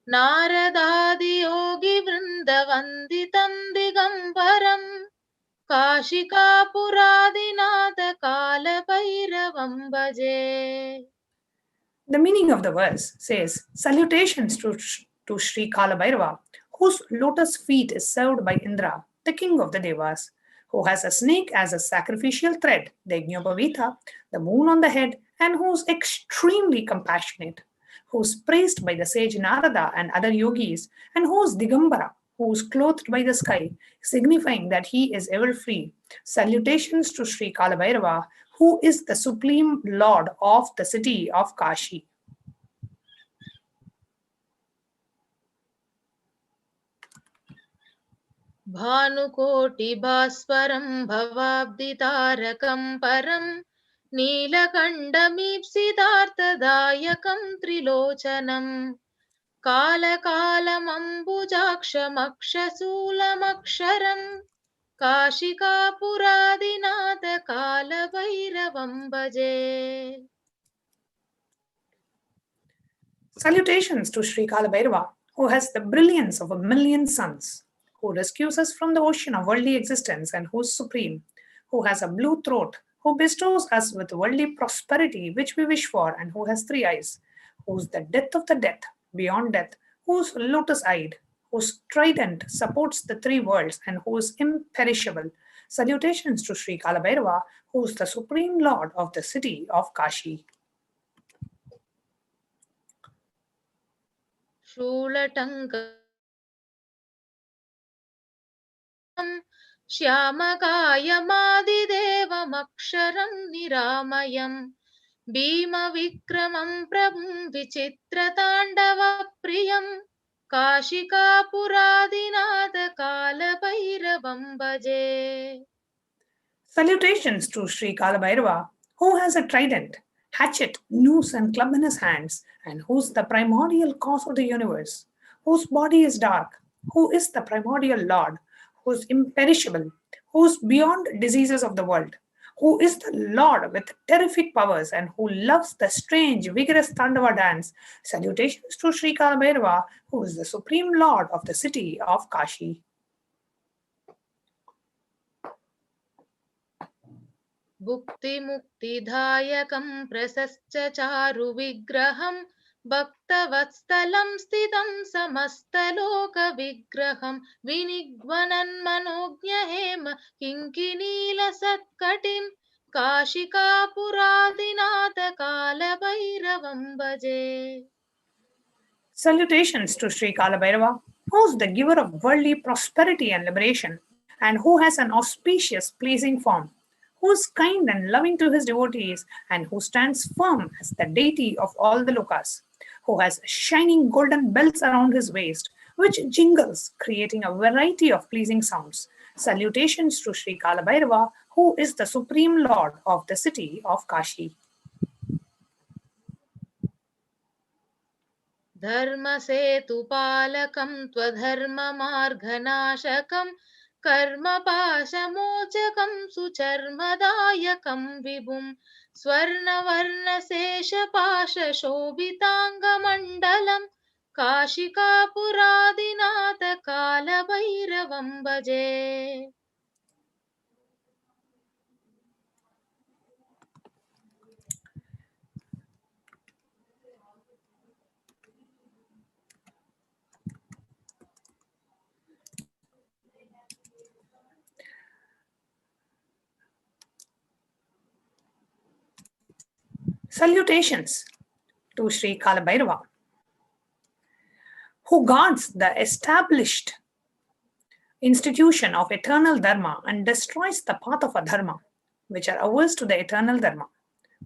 Speaker 2: Naradadi Yogi Vrindavanditam Digambaram Kashika Puradinatha Kalabhairavam Bhaje.
Speaker 9: The meaning of the verse says, salutations to Sri Kalabhairava, whose lotus feet is served by Indra, the king of the Devas, who has a snake as a sacrificial thread, the Yajnopavita, the moon on the head, and who's extremely compassionate, who's praised by the sage Narada and other yogis, and who's Digambara, who's clothed by the sky, signifying that he is ever free. Salutations to Sri Kalabhairava, who is the supreme lord of the city of Kashi.
Speaker 2: Bhanukoti Bhaswaram Bhavabditarakam Param Neelakandamipsidartadayakam Trilochanam Kalakalamambujakshamakshasulamaksharam Kashika Puradinatha Kalabhairavam Bhaje.
Speaker 9: Salutations to Sri Kalabhairava, who has the brilliance of a million suns, who rescues us from the ocean of worldly existence and who is supreme, who has a blue throat, who bestows us with worldly prosperity which we wish for, and who has 3 eyes, who's the death of the death, beyond death, who's lotus-eyed, whose trident supports the 3 worlds, and who is imperishable. Salutations to Sri Kalabhairava, who is the supreme lord of the city of Kashi.
Speaker 2: Shulatanka Shyamakayamadidevam Niramayam Bhima Vikramam Prabhum Vichitratandava Priyam Kashika Puradinatha Kalabhairavam Bhaje.
Speaker 9: Salutations to Sri Kalabhairava, who has a trident, hatchet, noose, and club in his hands, and who's the primordial cause of the universe, whose body is dark, who is the primordial Lord, who's imperishable, who's beyond diseases of the world, who is the Lord with terrific powers, and who loves the strange, vigorous Tandava dance. Salutations to Sri Kalabhairava, who is the supreme Lord of the city of Kashi.
Speaker 2: Bhukti Mukti Dhayakam Prasascha Charu Vigraham Bhakta Vatstalam Sthitam Samastaloka Vigraham Vinigvanan Manognya Hema Kinkinila Satkatim Kashika Puradinatha Kalabhairavam Bhaje.
Speaker 9: Salutations to Sri Kalabhairava, who is the giver of worldly prosperity and liberation, and who has an auspicious, pleasing form, who is kind and loving to his devotees, and who stands firm as the deity of all the lokas, who has shining golden bells around his waist, which jingles, creating a variety of pleasing sounds. Salutations to Sri Kalabhairava, who is the supreme lord of the city of Kashi.
Speaker 2: Dharma Setu Palakam Twadharma Marghanashakam Karma Pashamochakam Sucharmadayakam Vibhum Swarna Varna Sesha Pasha Shobitanga Mandalam Kashika Puradinatha Kalabhairavam Bhaje.
Speaker 9: Salutations to Sri Kalabhairava, who guards the established institution of eternal Dharma and destroys the path of adharma, which are averse to the eternal Dharma,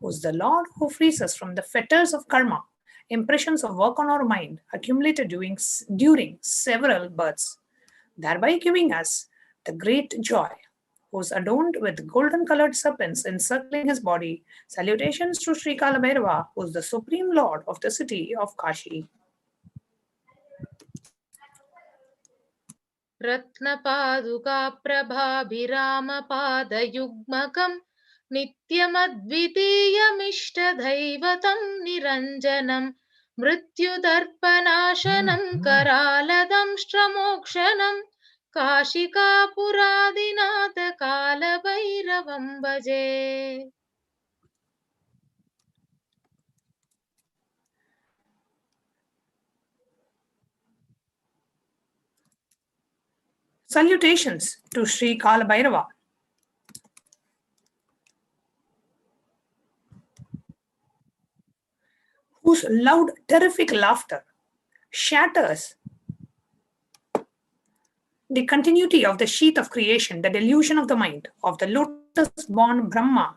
Speaker 9: who is the Lord who frees us from the fetters of karma, impressions of work on our mind accumulated during several births, thereby giving us the great joy, who is adorned with golden-colored serpents encircling his body. Salutations to Sri Kalabhairava, who is the supreme lord of the city of Kashi.
Speaker 2: रत्नपादुकाप्रभाभिरामपादयुग्मकम् नित्यमद्वितीयमिष्टदैवतं निरञ्जनम् मृत्युदर्पनाशनं करालदंष्ट्रमोक्षणम् काशिकापुरादिनाथ कालभैरवं भजे.
Speaker 9: Salutations to Sri Kalabhairava, whose loud, terrific laughter shatters the continuity of the sheath of creation, the delusion of the mind, of the lotus-born Brahma.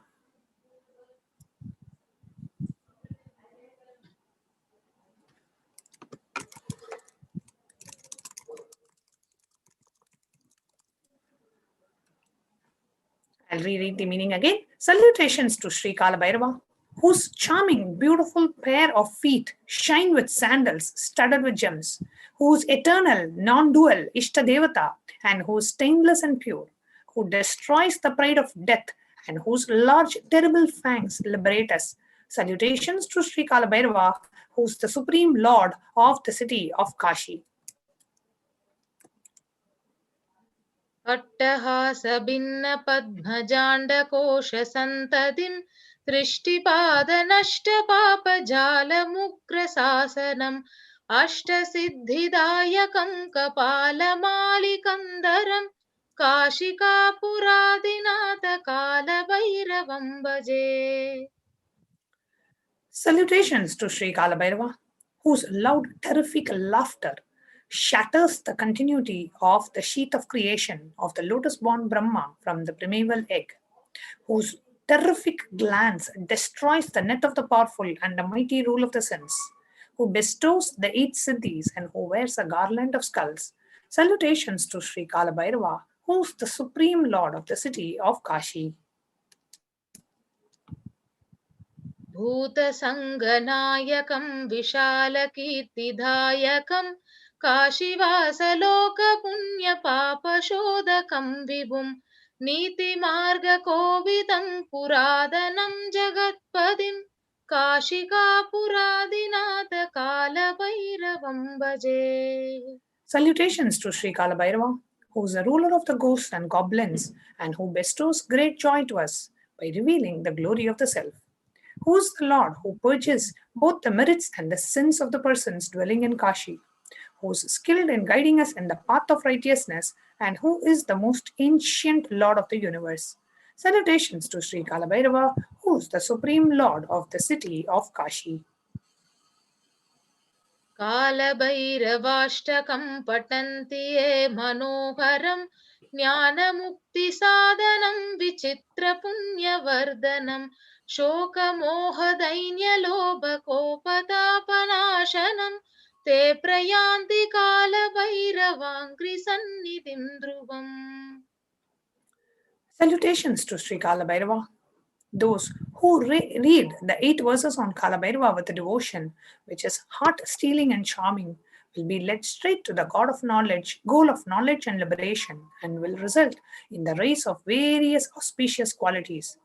Speaker 9: I'll reread the meaning again. Salutations to Sri Kalabhairava, whose charming, beautiful pair of feet shine with sandals studded with gems, whose eternal, non-dual Ishtadevata, and whose stainless and pure, who destroys the pride of death, and whose large, terrible fangs liberate us. Salutations to Sri Kalabhairava, who's the supreme lord of the city of Kashi.
Speaker 2: अट्टहासभिन्नपद्मजाण्डकोशसन्ततिं दृष्टिपादनष्टपापजालमुग्रशासनम् अष्टसिद्धिदायकं कपालमालिकन्दरम् काशिकापुरादिनाथ कालभैरवं भजे.
Speaker 9: Salutations to Sri Kalabhairava, whose loud, terrific laughter shatters the continuity of the sheath of creation of the lotus-born Brahma from the primeval egg, whose terrific glance destroys the net of the powerful and the mighty rule of the sense, who bestows the 8 siddhis and who wears a garland of skulls. Salutations to Sri Kalabhairava, who is the supreme lord of the city of Kashi.
Speaker 2: भूतसङ्गनायकं विशालकीर्तिदायकं काशीवासलोकपुण्यपापशोधकं विभुं नीतिमार्गकोविदं पुरातनं जगत्पदिं काशिकापुरादिनाथ कालभैरवं भजे.
Speaker 9: Salutations to Sri Kalabhairava, who is the ruler of the ghosts and goblins and who bestows great joy to us by revealing the glory of the self, who is the Lord who purges both the merits and the sins of the persons dwelling in Kashi, who is skilled in guiding us in the path of righteousness and who is the most ancient Lord of the universe. Salutations to Sri Kalabhairava, who is the supreme Lord of the city of Kashi.
Speaker 2: कालभैरवाष्टकं पठन्ति ये मनोहरं ज्ञानमुक्तिसाधनं विचित्रपुण्यवर्धनं शोकमोहदैन्यलोभकोपतापनाशनं ते प्रयान्ति कालभैरवाङ्घ्रिसन्निधिं ध्रुवम्.
Speaker 9: Salutations to Sri Kalabhairava, those who read the 8 verses on Kalabhairava with devotion, which is heart-stealing and charming, will be led straight to the goal of knowledge and liberation, and will result in the rise of various auspicious qualities,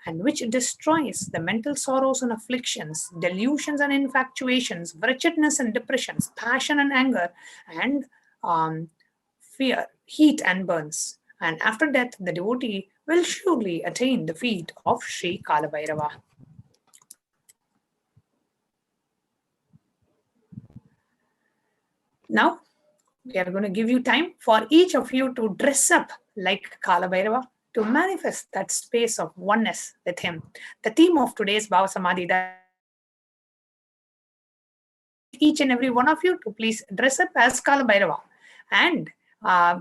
Speaker 9: and which destroys the mental sorrows and afflictions, delusions and infatuations, wretchedness and depressions, passion and anger, and fear, heat and burns. And after death, the devotee will surely attain the feet of Sri Kalabhairava. Now, we are going to give you time for each of you to dress up like Kalabhairava, to manifest that space of oneness with Him. The theme of today's Bhava Samadhi Darshan, each and every one of you to please dress up as Kalabhairava and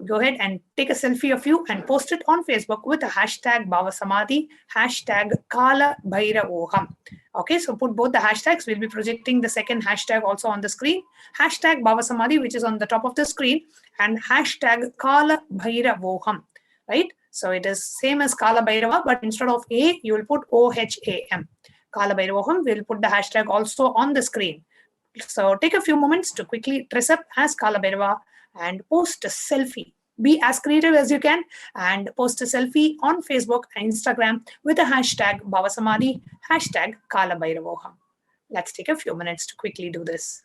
Speaker 9: go ahead and take a selfie of you and post it on Facebook with the hashtag Bhava Samadhi, hashtag Kalabhairavoham. Okay, so put both the hashtags. We'll be projecting the second hashtag also on the screen. Hashtag Bhava Samadhi, which is on the top of the screen, and hashtag Kalabhairavoham. Right? So it is same as Kalabhairava, but instead of A, you will put OHAM. Kalabhairavoham, we'll put the hashtag also on the screen. So take a few moments to quickly dress up as Kalabhairava and post a selfie. Be as creative as you can and post a selfie on Facebook and Instagram with the hashtag Bhava Samadhi, hashtag Kalabhairavoham. Let's take a few minutes to quickly do this.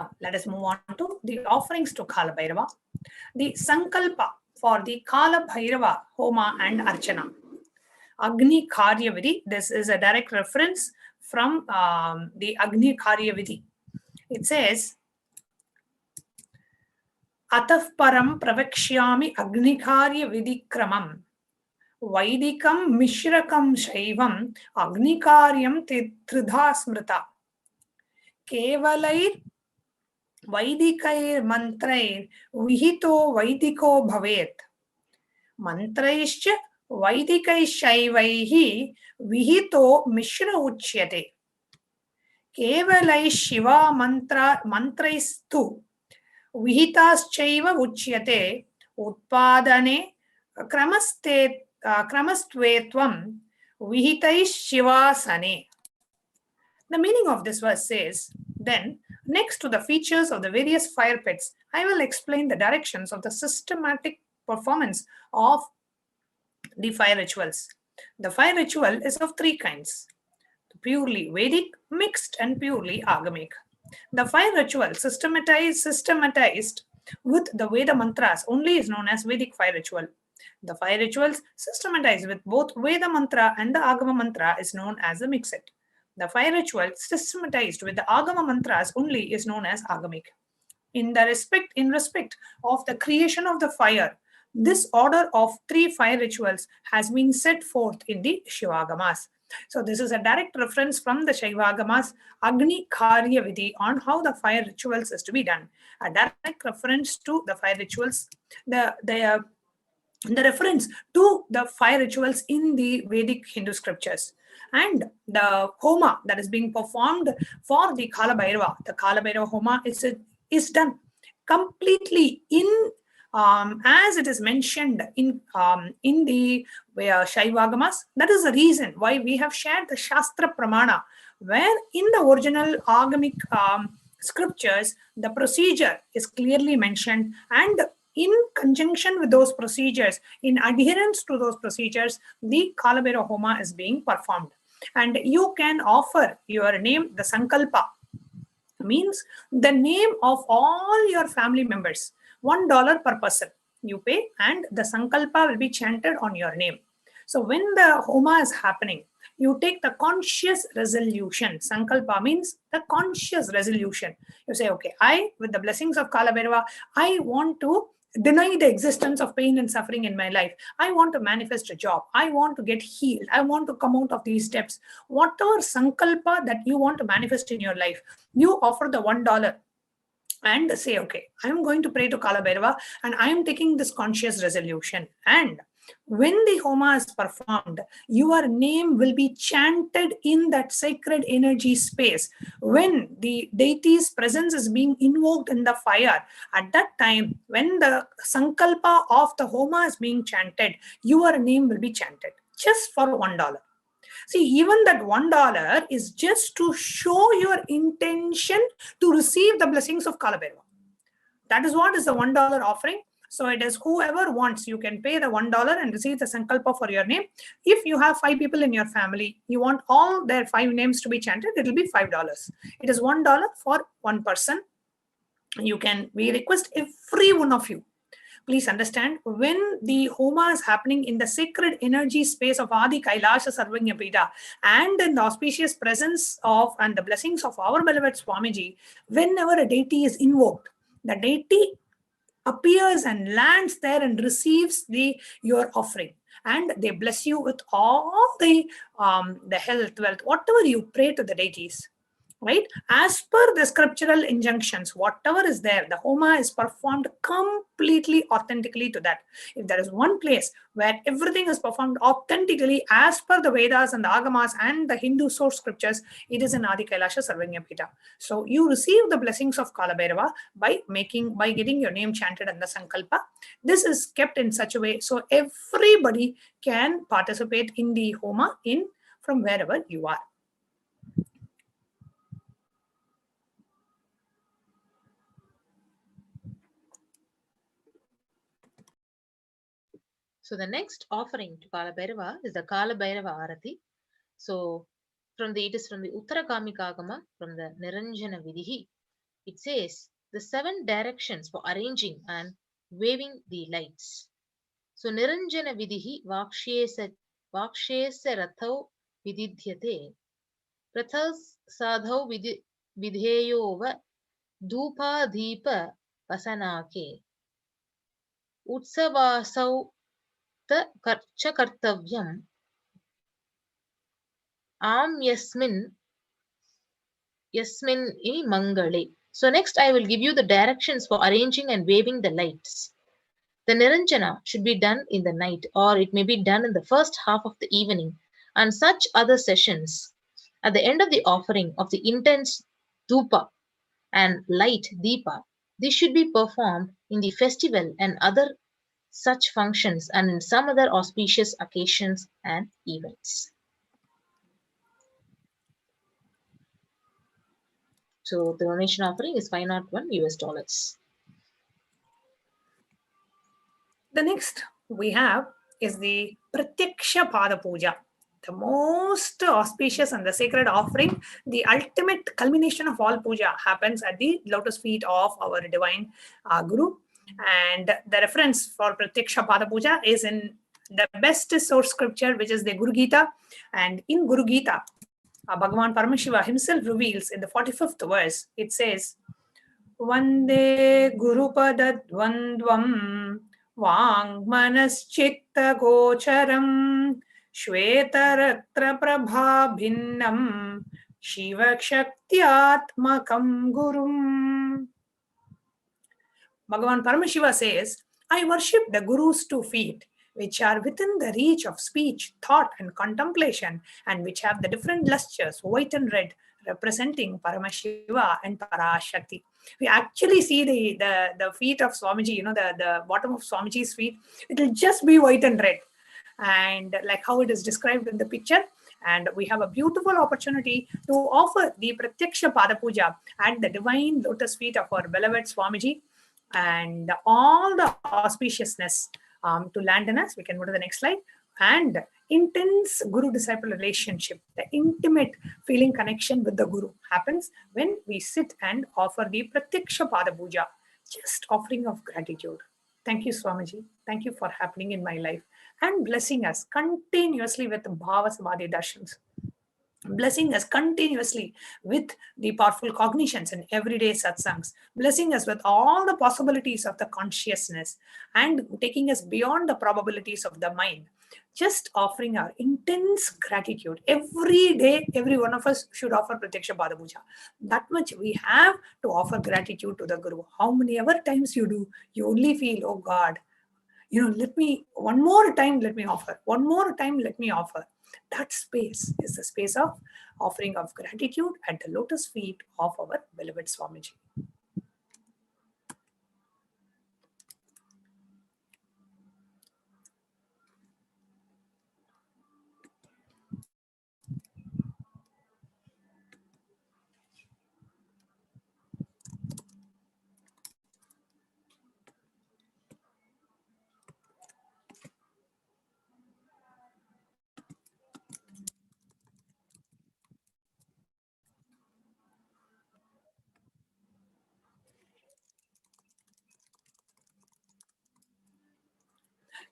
Speaker 9: Now, let us move on to the offerings to Kalabhairava. The Sankalpa for the Kalabhairava Homa and Archana. Agni Karya Vidhi. This is a direct reference from the Agni Karya Vidhi. It says, Ataf param pravakshyami agnikarya vidikramam Vaidikam mishrakam shaivam agnikaryam tridha smrita Kevalair Vaidikair mantrair vihito vaidiko bhavet Mantraischa Vaidikaishaivahi vihito mishra uchyate Kevalai Shiva mantraistu Vihitaschaiva uchyate utpadane kramastvetvam vihitais shivasane. The meaning of this verse says, then, next to the features of the various fire pits, I will explain the directions of the systematic performance of the fire rituals. The fire ritual is of three kinds: purely Vedic, mixed, and purely Agamic. The fire ritual systematized with the Veda mantras only is known as Vedic fire ritual. The fire rituals systematized with both Veda mantra and the Agama mantra is known as the mixed. The fire ritual systematized with the Agama mantras only is known as Agamic. In respect of the creation of the fire, this order of three fire rituals has been set forth in the Shivagamas. So this is a direct reference from the Shaivagamas Agni Karya Vidhi on how the fire rituals is to be done. A direct reference to the fire rituals, the reference to the fire rituals in the Vedic Hindu scriptures. And the Homa that is being performed for the Kalabhairava, the Kalabhairava Homa is done completely in as it is mentioned in the Shaivagamas. That is the reason why we have shared the Shastra Pramana, where in the original Agamic scriptures, the procedure is clearly mentioned, and in conjunction with those procedures, in adherence to those procedures, the Kalabhairava Homa is being performed. And you can offer your name, the Sankalpa, means the name of all your family members. $1 per person you pay, and the Sankalpa will be chanted on your name. So when the Homa is happening, you take the conscious resolution. Sankalpa means the conscious resolution. You say, okay, I, with the blessings of Kalabhairava, I want to deny the existence of pain and suffering in my life. I want to manifest a job. I want to get healed. I want to come out of these steps. Whatever Sankalpa that you want to manifest in your life, you offer the $1 and say, okay, I'm going to pray to Kalabhairava and I'm taking this conscious resolution. And when the Homa is performed, your name will be chanted in that sacred energy space. When the deity's presence is being invoked in the fire, at that time, when the Sankalpa of the Homa is being chanted, your name will be chanted just for $1. See, even that $1 is just to show your intention to receive the blessings of Kalabhairava. That is what is the $1 offering. So it is whoever wants, you can pay the $1 and receive the Sankalpa for your name. If you have 5 people in your family, you want all their 5 names to be chanted, it will be $5. It is $1 for one person. We request every one of you, please understand, when the Homa is happening in the sacred energy space of Adi KAILASA Sarvanyapita and in the auspicious presence of and the blessings of our beloved Swamiji, whenever a deity is invoked, the deity appears and lands there and receives your offering. And they bless you with all the health, wealth, whatever you pray to the deities. Right? As per the scriptural injunctions, whatever is there, the Homa is performed completely authentically to that. If there is one place where everything is performed authentically as per the Vedas and the Agamas and the Hindu source scriptures, it is in Adi KAILASA Sarvanyapita. So you receive the blessings of Kalabhairava by getting your name chanted in the Sankalpa. This is kept in such a way so everybody can participate in the Homa from wherever you are.
Speaker 2: So the next offering to Kalabhairava is the Kalabhairava Arati. So it is from the Uttarakamika Agama, from the Niranjana Vidhi. It says the 7 directions for arranging and waving the lights. So Niranjana Vidihi Vakshesa Rathau Vididhyate Rathas Sadhau Vidheyova Dhupa Deepa Vasanake Utsavasau Ch Kartavyam Am Yasmin I Mangale. So next I will give you the directions for arranging and waving the lights. The Niranjana should be done in the night, or it may be done in the first half of the evening, and such other sessions. At the end of the offering of the intense dhupa and light deepa, this should be performed in the festival and other such functions and in some other auspicious occasions and events. So the donation offering is 501 US dollars.
Speaker 9: The next we have is the Pratyaksha Pada Puja, the most auspicious and the sacred offering. The ultimate culmination of all puja happens at the lotus feet of our divine Guru. And the reference for Pratyaksha Pada Puja is in the best source scripture, which is the Guru Gita. And in Guru Gita, Bhagavan Paramashiva himself reveals in the 45th verse, it says, Vande Gurupadadvandvam Vangmanaschittagocharam Shvetaratra Prabhabhinnam Shivakshaktyatmakam Gurum. Bhagavan Paramashiva says, I worship the Guru's 2 feet, which are within the reach of speech, thought, and contemplation, and which have the different lustures, white and red, representing Paramashiva and Parashakti. We actually see the feet of Swamiji, the bottom of Swamiji's feet, it will just be white and red. And like how it is described in the picture. And we have a beautiful opportunity to offer the Pratyaksha Pada Puja at the divine lotus feet of our beloved Swamiji, and all the auspiciousness to land in us. We can go to the next slide. And intense Guru-disciple relationship, the intimate feeling connection with the Guru happens when we sit and offer the Pratyaksha Pada Puja, just offering of gratitude. Thank you, Swamiji. Thank you for happening in my life and blessing us continuously with Bhava Samadhi Darshans. Blessing us continuously with the powerful cognitions and everyday satsangs, blessing us with all the possibilities of the consciousness and taking us beyond the probabilities of the mind. Just offering our intense gratitude. Every day, every one of us should offer Pratyaksha Pada Puja. That much we have to offer gratitude to the Guru. How many ever times you do, you only feel, oh God, let me, one more time, let me offer. One more time, let me offer. That space is the space of offering of gratitude at the lotus feet of our beloved Swamiji.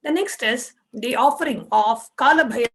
Speaker 9: The next is the offering of Kalabhairava.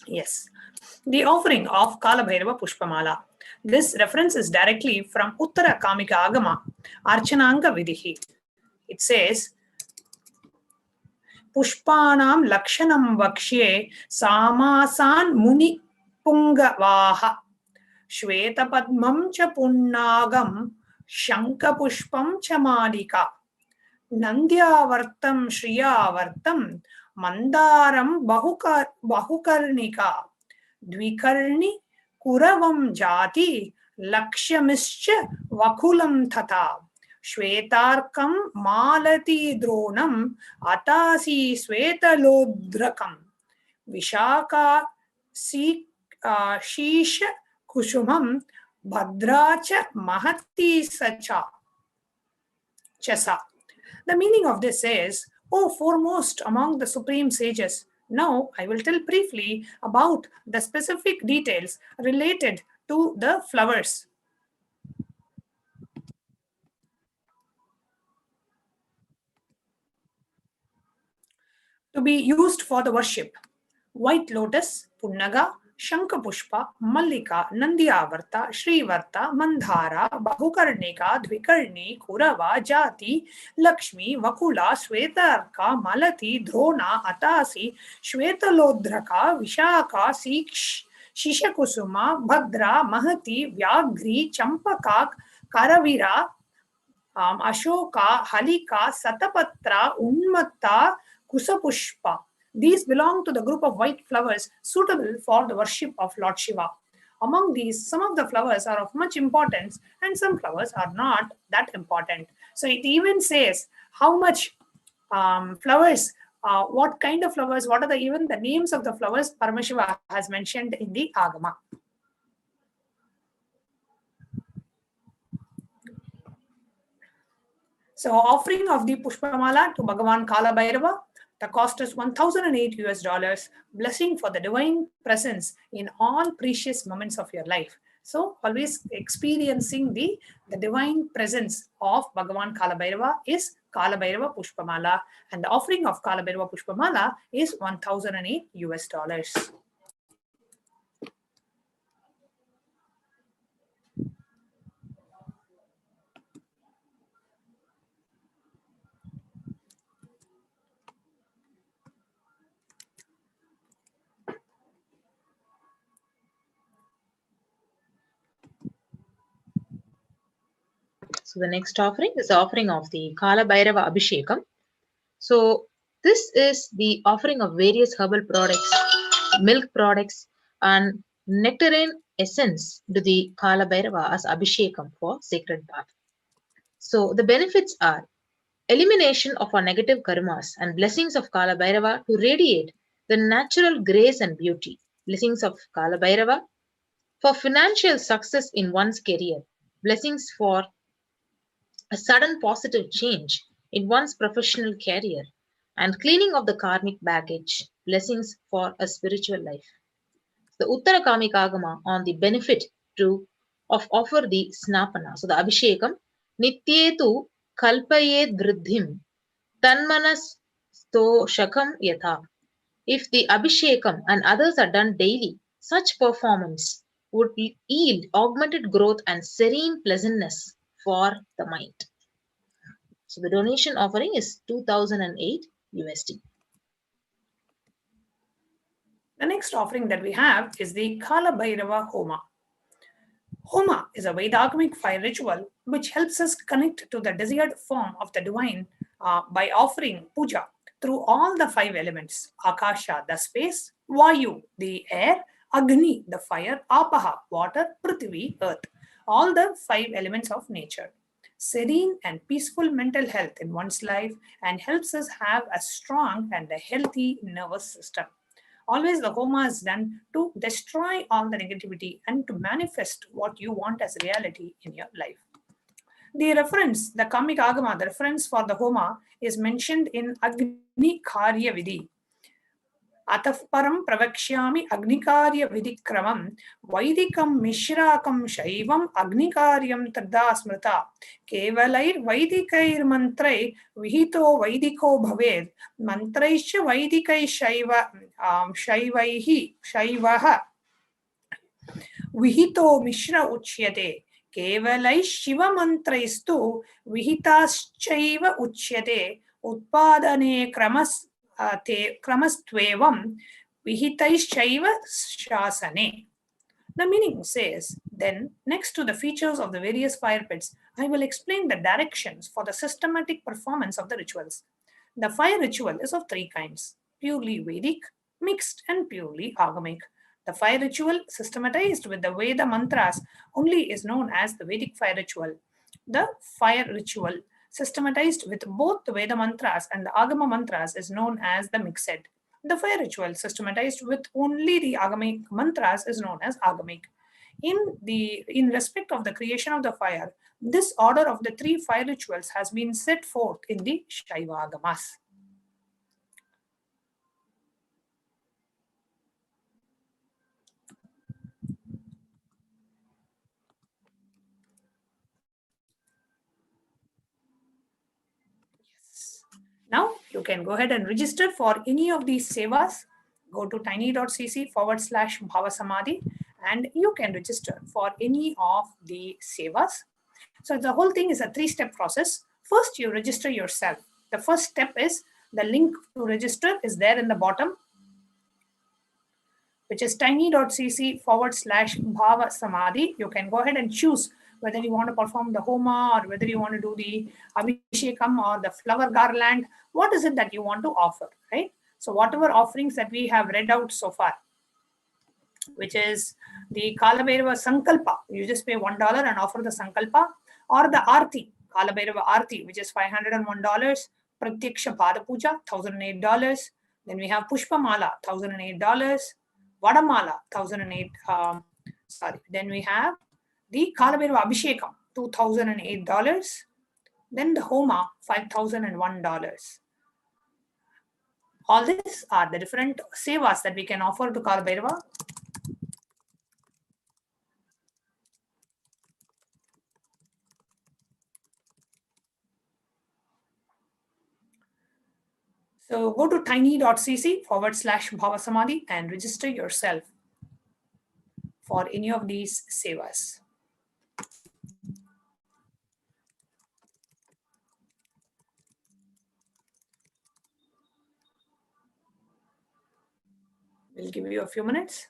Speaker 9: Yes. The offering of Kalabhairava Pushpamala. This reference is directly from Uttara Kamika Agama, Archananga Vidihi. It says, Pushpanam Lakshanam Vakshye Samasan Muni Pungavaha Shweta Padmam Cha Punnagam Shanka Pushpam Cha Malika Nandyavartam Shriyavartam Mandaram Bahukarnika Dvikarni Kuravam Jati Lakshamischa Vakulam Tata Shvetarkam Malati Dronam Atasi Svetalodrakam Vishaka Shisha Kushumam Bhadracha Mahati Sacha Chasa. The meaning of this is, O foremost among the supreme sages, now I will tell briefly about the specific details related to the flowers. To be used for the worship: white lotus, punnaga, Shankapushpa, Mallika, Nandyavarta, Shrivarta, Mandhara, Bahukarnika, Dvikarni, Kurava, Jati, Lakshmi, Vakula, Svetarka, Malati, Drona, Atasi, Shvetalodraka, Vishaka, Shishakusuma, Bhadra, Mahati, Vyagri, Champakak, Karavira, Ashoka, Halika, Satapatra, Unmatta, Kusapushpa. These belong to the group of white flowers suitable for the worship of Lord Shiva. Among these, some of the flowers are of much importance and some flowers are not that important. So it even says how much flowers, what kind of flowers, what are even the names of the flowers Paramashiva has mentioned in the Agama. So offering of the Pushpamala to Bhagavan Kalabhairava, the cost is $1,008. Blessing for the divine presence in all precious moments of your life. So always experiencing the divine presence of Bhagavan Kalabhairava is Kalabhairava Pushpamala, and the offering of Kalabhairava Pushpamala is $1,008.
Speaker 2: So the next offering is the offering of the Kalabhairava Abishekam. So this is the offering of various herbal products, milk products, and nectarine essence to the Kalabhairava as Abhishekam for sacred bath. So the benefits are elimination of our negative karmas and blessings of Kalabhairava to radiate the natural grace and beauty. Blessings of Kalabhairava for financial success in one's career. Blessings for a sudden positive change in one's professional career, and cleaning of the karmic baggage, blessings for a spiritual life. The Uttara Kamika Agama on the benefit of offer the Snapana. So the Abhishekam, Nityetu Kalpayed Vriddhim, Tanmanas Sto Shakam Yatha. If the Abhishekam and others are done daily, such performance would yield augmented growth and serene pleasantness for the mind. So the donation offering is $2,008 USD.
Speaker 9: The next offering that we have is the Kalabhairava Homa. Homa is a Vedagamic fire ritual which helps us connect to the desired form of the divine by offering puja through all the 5 elements: Akasha, the space; Vayu, the air; Agni, the fire; Apaha, water; Prithvi, earth. All the 5 elements of nature. Serene and peaceful mental health in one's life and helps us have a strong and a healthy nervous system. Always the Homa is done to destroy all the negativity and to manifest what you want as reality in your life. The reference, the Kamika Agama, the reference for the Homa is mentioned in Agni Karya Vidhi. अतः परं प्रवक्ष्यामि अग्निकार्य विधिक्रमं वैदिकं मिश्राकं शैवम् अग्निकार्यं तदा स्मृता केवलैर्वैदिकैर्मन्त्रै विहितो वैदिको भवेत् मन्त्रैश्च वैदिकैः शैवः विहितो मिश्र उच्यते केवलैः शिवमन्त्रैस्तु विहिताश्चैव उच्यते उत्पादने क्रमस्त्वेवं विहितैश्चैव शासने. The meaning says, then, next to the features of the various fire pits, I will explain the directions for the systematic performance of the rituals. The fire ritual is of three kinds: purely Vedic, mixed, and purely Agamic. The fire ritual, systematized with the Veda mantras, only is known as the Vedic fire ritual. The fire ritual, systematized with both the Veda mantras and the Agama mantras, is known as the mixed. The fire ritual, systematized with only the Agamic mantras, is known as Agamic. In respect of the creation of the fire, this order of the three fire rituals has been set forth in the Shaiva Agamas. Now you can go ahead and register for any of these sevas. Go to tiny.cc/Bhava Samadhi and you can register for any of the sevas. So the whole thing is a three-step process. First, you register yourself. The first step is the link to register is there in the bottom, which is tiny.cc/Bhava Samadhi. You can go ahead and choose whether you want to perform the Homa or whether you want to do the Abhishekam or the flower garland. What is it that you want to offer, right? So whatever offerings that we have read out so far, which is the Kalabhairava Sankalpa, you just pay $1 and offer the Sankalpa, or the Arti, Kalabhairava Arti, which is $501, Pratyaksha Pada Puja, $1,008. Then we have Pushpa Mala, $1,008, Vadamala, $1,008. Then we have the Kalabhairava Abhishekam, $2,008. Then the Homa, $5,001. All these are the different sevas that we can offer to Kalabhairava. So go to tiny.cc/Bhava Samadhi and register yourself for any of these sevas. We'll give you a few minutes.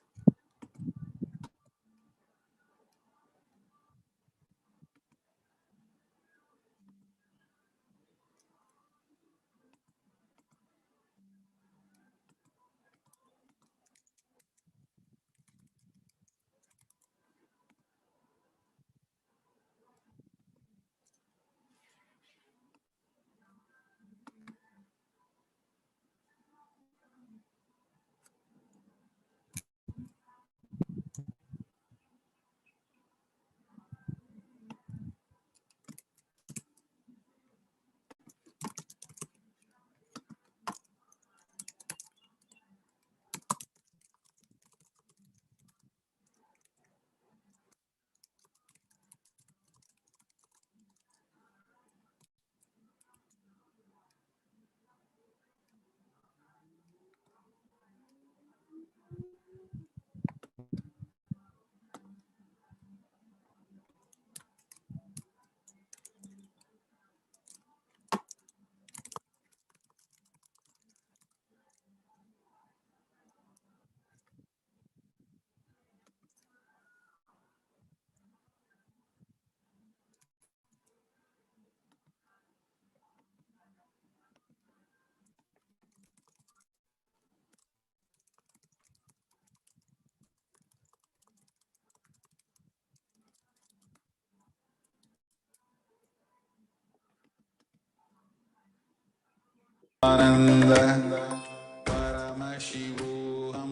Speaker 12: Paramashivoham.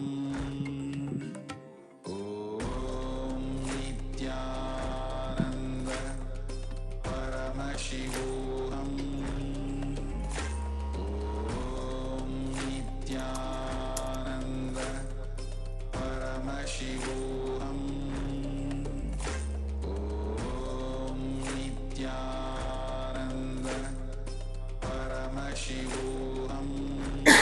Speaker 12: Om Nithyananda Paramashivoham. Om Nithyananda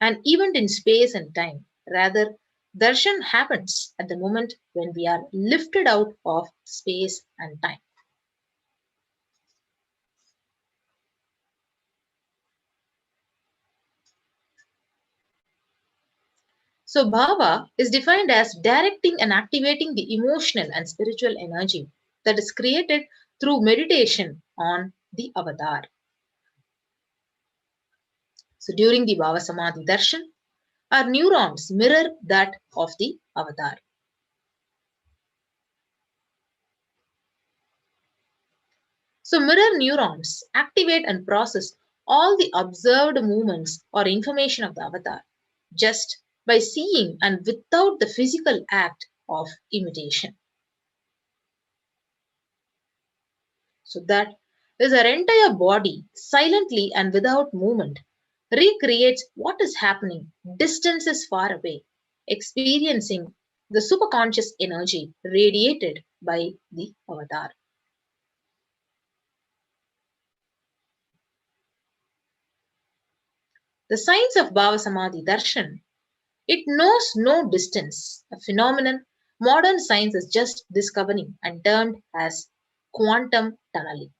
Speaker 2: an event in space and time. Rather, darshan happens at the moment when we are lifted out of space and time. So, bhava is defined as directing and activating the emotional and spiritual energy that is created through meditation on the avatar. So, during the Bhava Samadhi Darshan, our neurons mirror that of the avatar. So, mirror neurons activate and process all the observed movements or information of the avatar just by seeing and without the physical act of imitation. So that is our entire body silently and without movement recreates what is happening distances far away, experiencing the superconscious energy radiated by the avatar. The science of Bhava Samadhi Darshan, it knows no distance, a phenomenon modern science is just discovering and termed as quantum tunneling.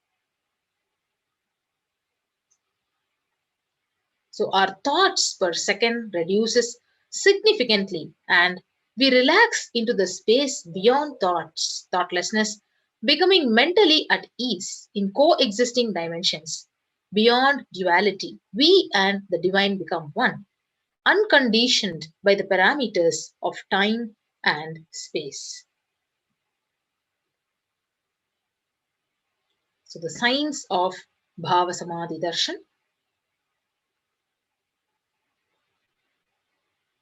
Speaker 2: So our thoughts per second reduces significantly and we relax into the space beyond thoughtlessness, becoming mentally at ease in coexisting dimensions. Beyond duality, we and the divine become one, unconditioned by the parameters of time and space. So the science of Bhava Samadhi Darshan.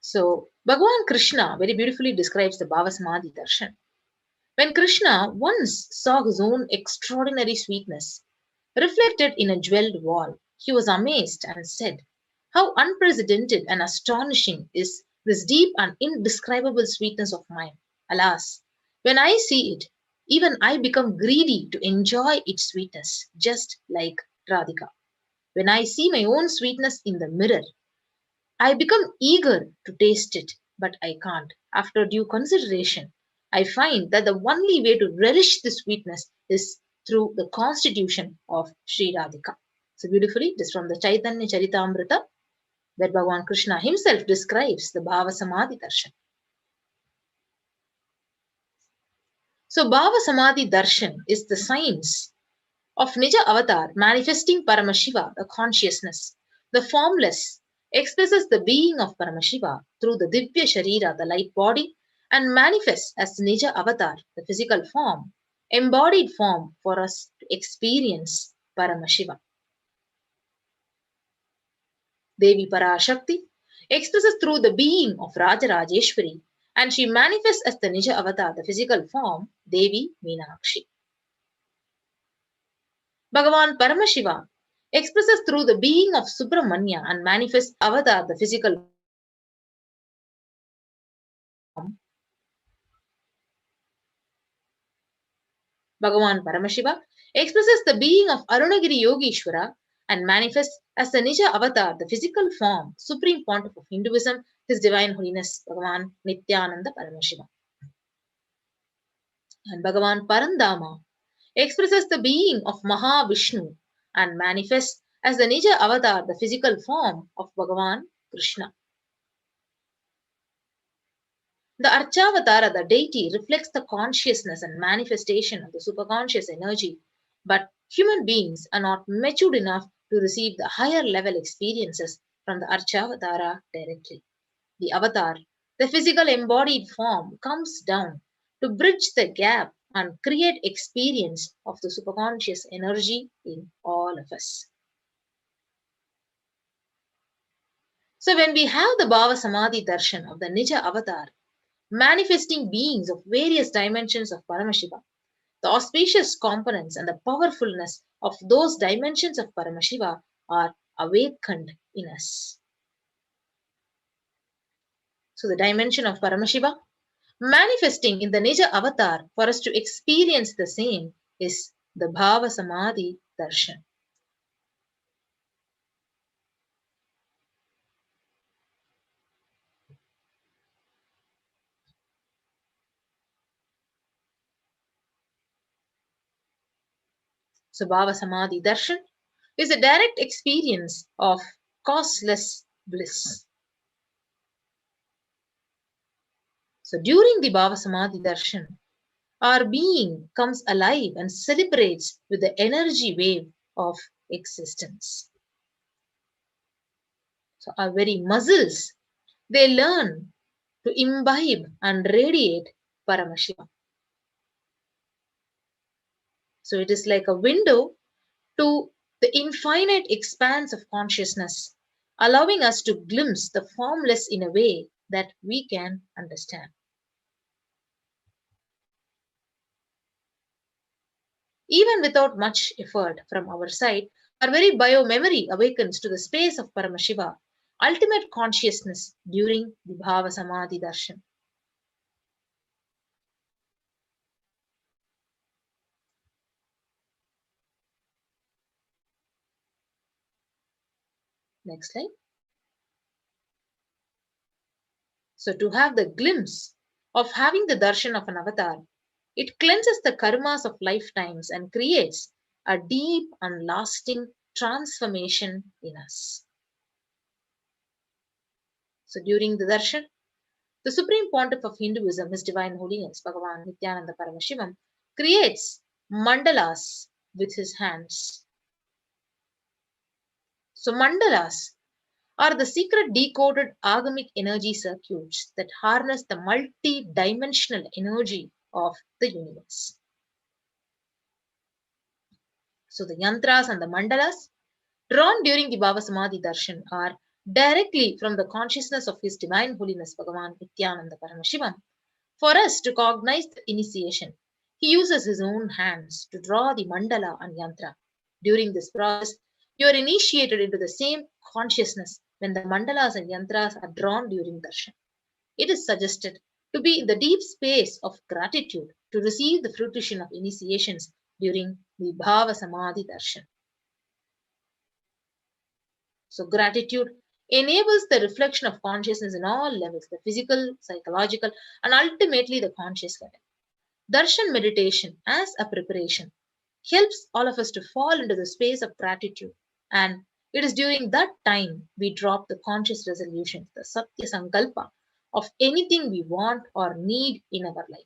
Speaker 2: So Bhagavan Krishna very beautifully describes the Bhava Samadhi Darshan. When Krishna once saw his own extraordinary sweetness reflected in a jeweled wall, he was amazed and said, "How unprecedented and astonishing is this deep and indescribable sweetness of mine! Alas, when I see it, even I become greedy to enjoy its sweetness, just like Radhika. When I see my own sweetness in the mirror, I become eager to taste it, but I can't. After due consideration, I find that the only way to relish the sweetness is through the constitution of Sri Radhika." So beautifully, it is from the Chaitanya Charitamrita, where Bhagavan Krishna himself describes the Bhava Samadhi Darshan. So Bhava Samadhi Darshan is the science of Nija Avatar manifesting Paramashiva, the consciousness. The formless expresses the being of Paramashiva through the Divya Sharira, the light body, and manifests as the Nija Avatar, the physical form, embodied form for us to experience Paramashiva. Devi Parashakti expresses through the being of Rajarajeshwari, and she manifests as the Nija Avatar, the physical form, Devi Meenakshi. Bhagavan Paramashiva expresses through the being of Subramanya and manifests Avatar, the physical form. Bhagavan Paramashiva expresses the being of Arunagiri Yogeshwara and manifests as the Nija Avatar, the physical form, Supreme Pontiff of Hinduism, His Divine Holiness Bhagavan Nithyananda Paramashivam. And Bhagavan Parandama expresses the being of Mahavishnu and manifests as the Nija Avatar, the physical form of Bhagavan Krishna. The Archavatara, the deity, reflects the consciousness and manifestation of the superconscious energy, but human beings are not matured enough to receive the higher level experiences from the Archavatara directly. The avatar, the physical embodied form, comes down to bridge the gap and create experience of the superconscious energy in all of us. So when we have the Bhava Samadhi Darshan of the Nija Avatar, manifesting beings of various dimensions of Paramashiva, the auspicious components and the powerfulness of those dimensions of Paramashiva are awakened in us. So the dimension of Paramashiva manifesting in the Nija Avatar for us to experience the same is the Bhava Samadhi Darshan. So Bhava Samadhi Darshan is a direct experience of causeless bliss. So during the Bhava Samadhi Darshan, our being comes alive and celebrates with the energy wave of existence. So our very muscles, they learn to imbibe and radiate Paramashivam. So it is like a window to the infinite expanse of consciousness, allowing us to glimpse the formless in a way that we can understand. Even without much effort from our side, our very bio-memory awakens to the space of Paramashiva, ultimate consciousness during the Bhava Samadhi Darshan. Next slide. So to have the glimpse of having the darshan of an avatar, it cleanses the karmas of lifetimes and creates a deep and lasting transformation in us. So during the darshan, the Supreme Pontiff of Hinduism, His Divine Holiness Bhagavan Nithyananda Paramashivam, creates mandalas with his hands. So mandalas are the secret decoded agamic energy circuits that harness the multi-dimensional energy of the universe. So the yantras and the mandalas drawn during the Bhava Samadhi Darshan are directly from the consciousness of His Divine Holiness Bhagavan Nithyananda Paramashivam. For us to cognize the initiation, he uses his own hands to draw the mandala and yantra. During this process, you are initiated into the same consciousness when the mandalas and yantras are drawn during darshan. It is suggested to be in the deep space of gratitude to receive the fruition of initiations during the Bhava Samadhi Darshan. So gratitude enables the reflection of consciousness in all levels, the physical, psychological, and ultimately the conscious level. Darshan meditation as a preparation helps all of us to fall into the space of gratitude, and it is during that time we drop the conscious resolutions, the Satya Sankalpa of anything we want or need in our life.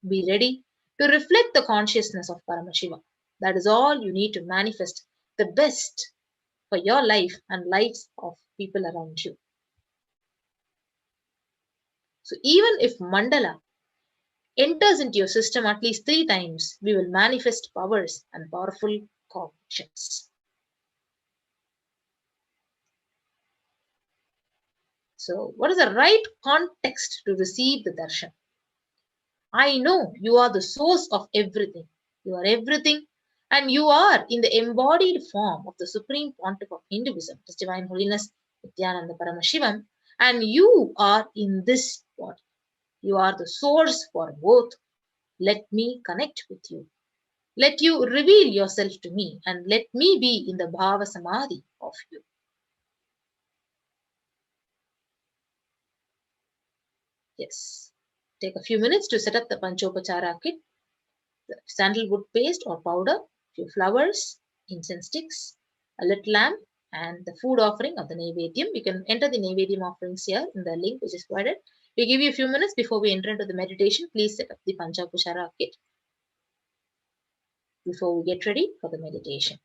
Speaker 2: Be ready to reflect the consciousness of Paramashiva. That is all you need to manifest the best for your life and lives of people around you. So even if mandala enters into your system at least 3 times, we will manifest powers and powerful cognitions. So what is the right context to receive the darshan? I know you are the source of everything. You are everything, and you are in the embodied form of the Supreme Pontiff of Hinduism, His Divine Holiness Nithyananda Paramashivam, and you are in this body. You are the source for both. Let me connect with you. Let you reveal yourself to me, and let me be in the Bhava Samadhi of you. Yes. Take a few minutes to set up the Panchopachara kit, the sandalwood paste or powder, few flowers, incense sticks, a lit lamp, and the food offering of the Naivedyam. You can enter the Naivedyam offerings here in the link which is provided. We give you a few minutes before we enter into the meditation. Please set up the Panchopachara kit before we get ready for the meditation.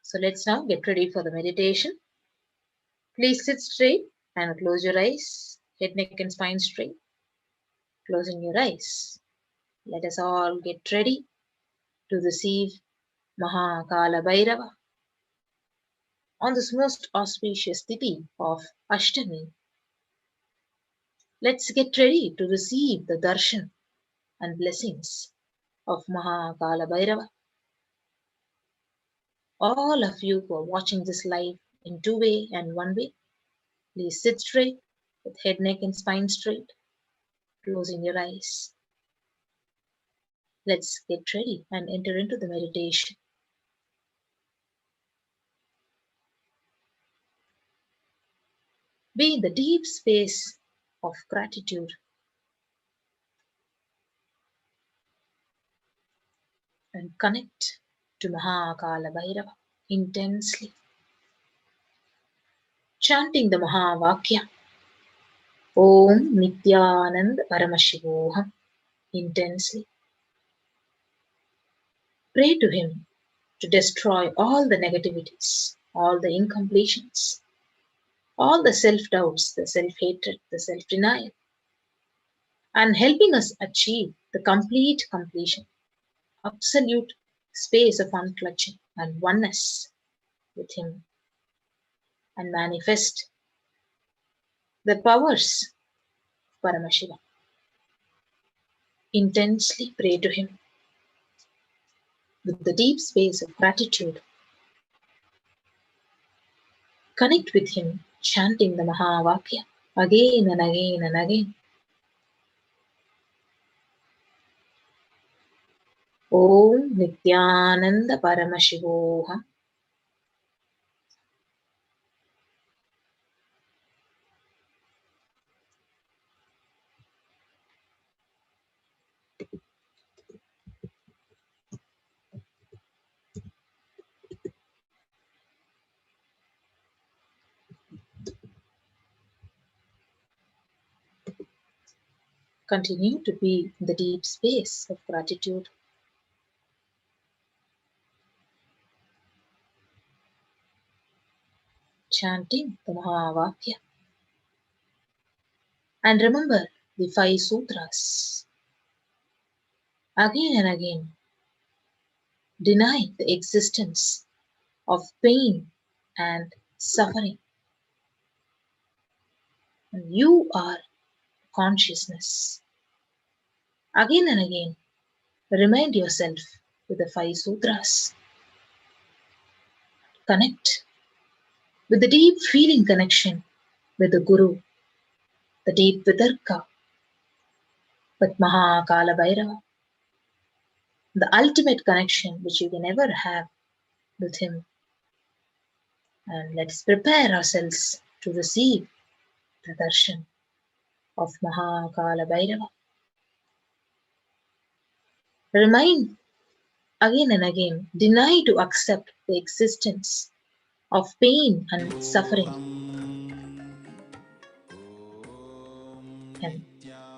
Speaker 2: So let's now get ready for the meditation. Please sit straight and close your eyes, head, neck and spine straight. Closing your eyes. Let us all get ready to receive Kalabhairava on this most auspicious tithi of Ashtami. Let's get ready to receive the darshan and blessings of Kalabhairava. All of you who are watching this live in two-way and one-way, please sit straight with head, neck and spine straight, closing your eyes. Let's get ready and enter into the meditation. Be in the deep space of gratitude and connect to Kalabhairava intensely, chanting the Mahavakya, Om Nithyananda Paramashivoham, intensely. Pray to him to destroy all the negativities, all the incompletions, all the self-doubts, the self-hatred, the self-denial, and helping us achieve the complete completion, absolute space of unclutching and oneness with him, and manifest the powers of Paramashiva. Intensely pray to him with the deep space of gratitude. Connect with him, chanting the Mahavakya again and again and again. Om Nithyananda Paramashivoham. Continue to be in the deep space of gratitude. Chanting the Mahavakya. And remember the 5 sutras. Again and again, deny the existence of pain and suffering. And you are consciousness. Again and again, remind yourself with the 5 sutras. Connect with the deep feeling connection with the Guru, the deep vitarka with Kalabhairava, the ultimate connection which you can ever have with him. And let's prepare ourselves to receive the darshan of Kalabhairava. Remind again and again, deny to accept the existence of pain and suffering. And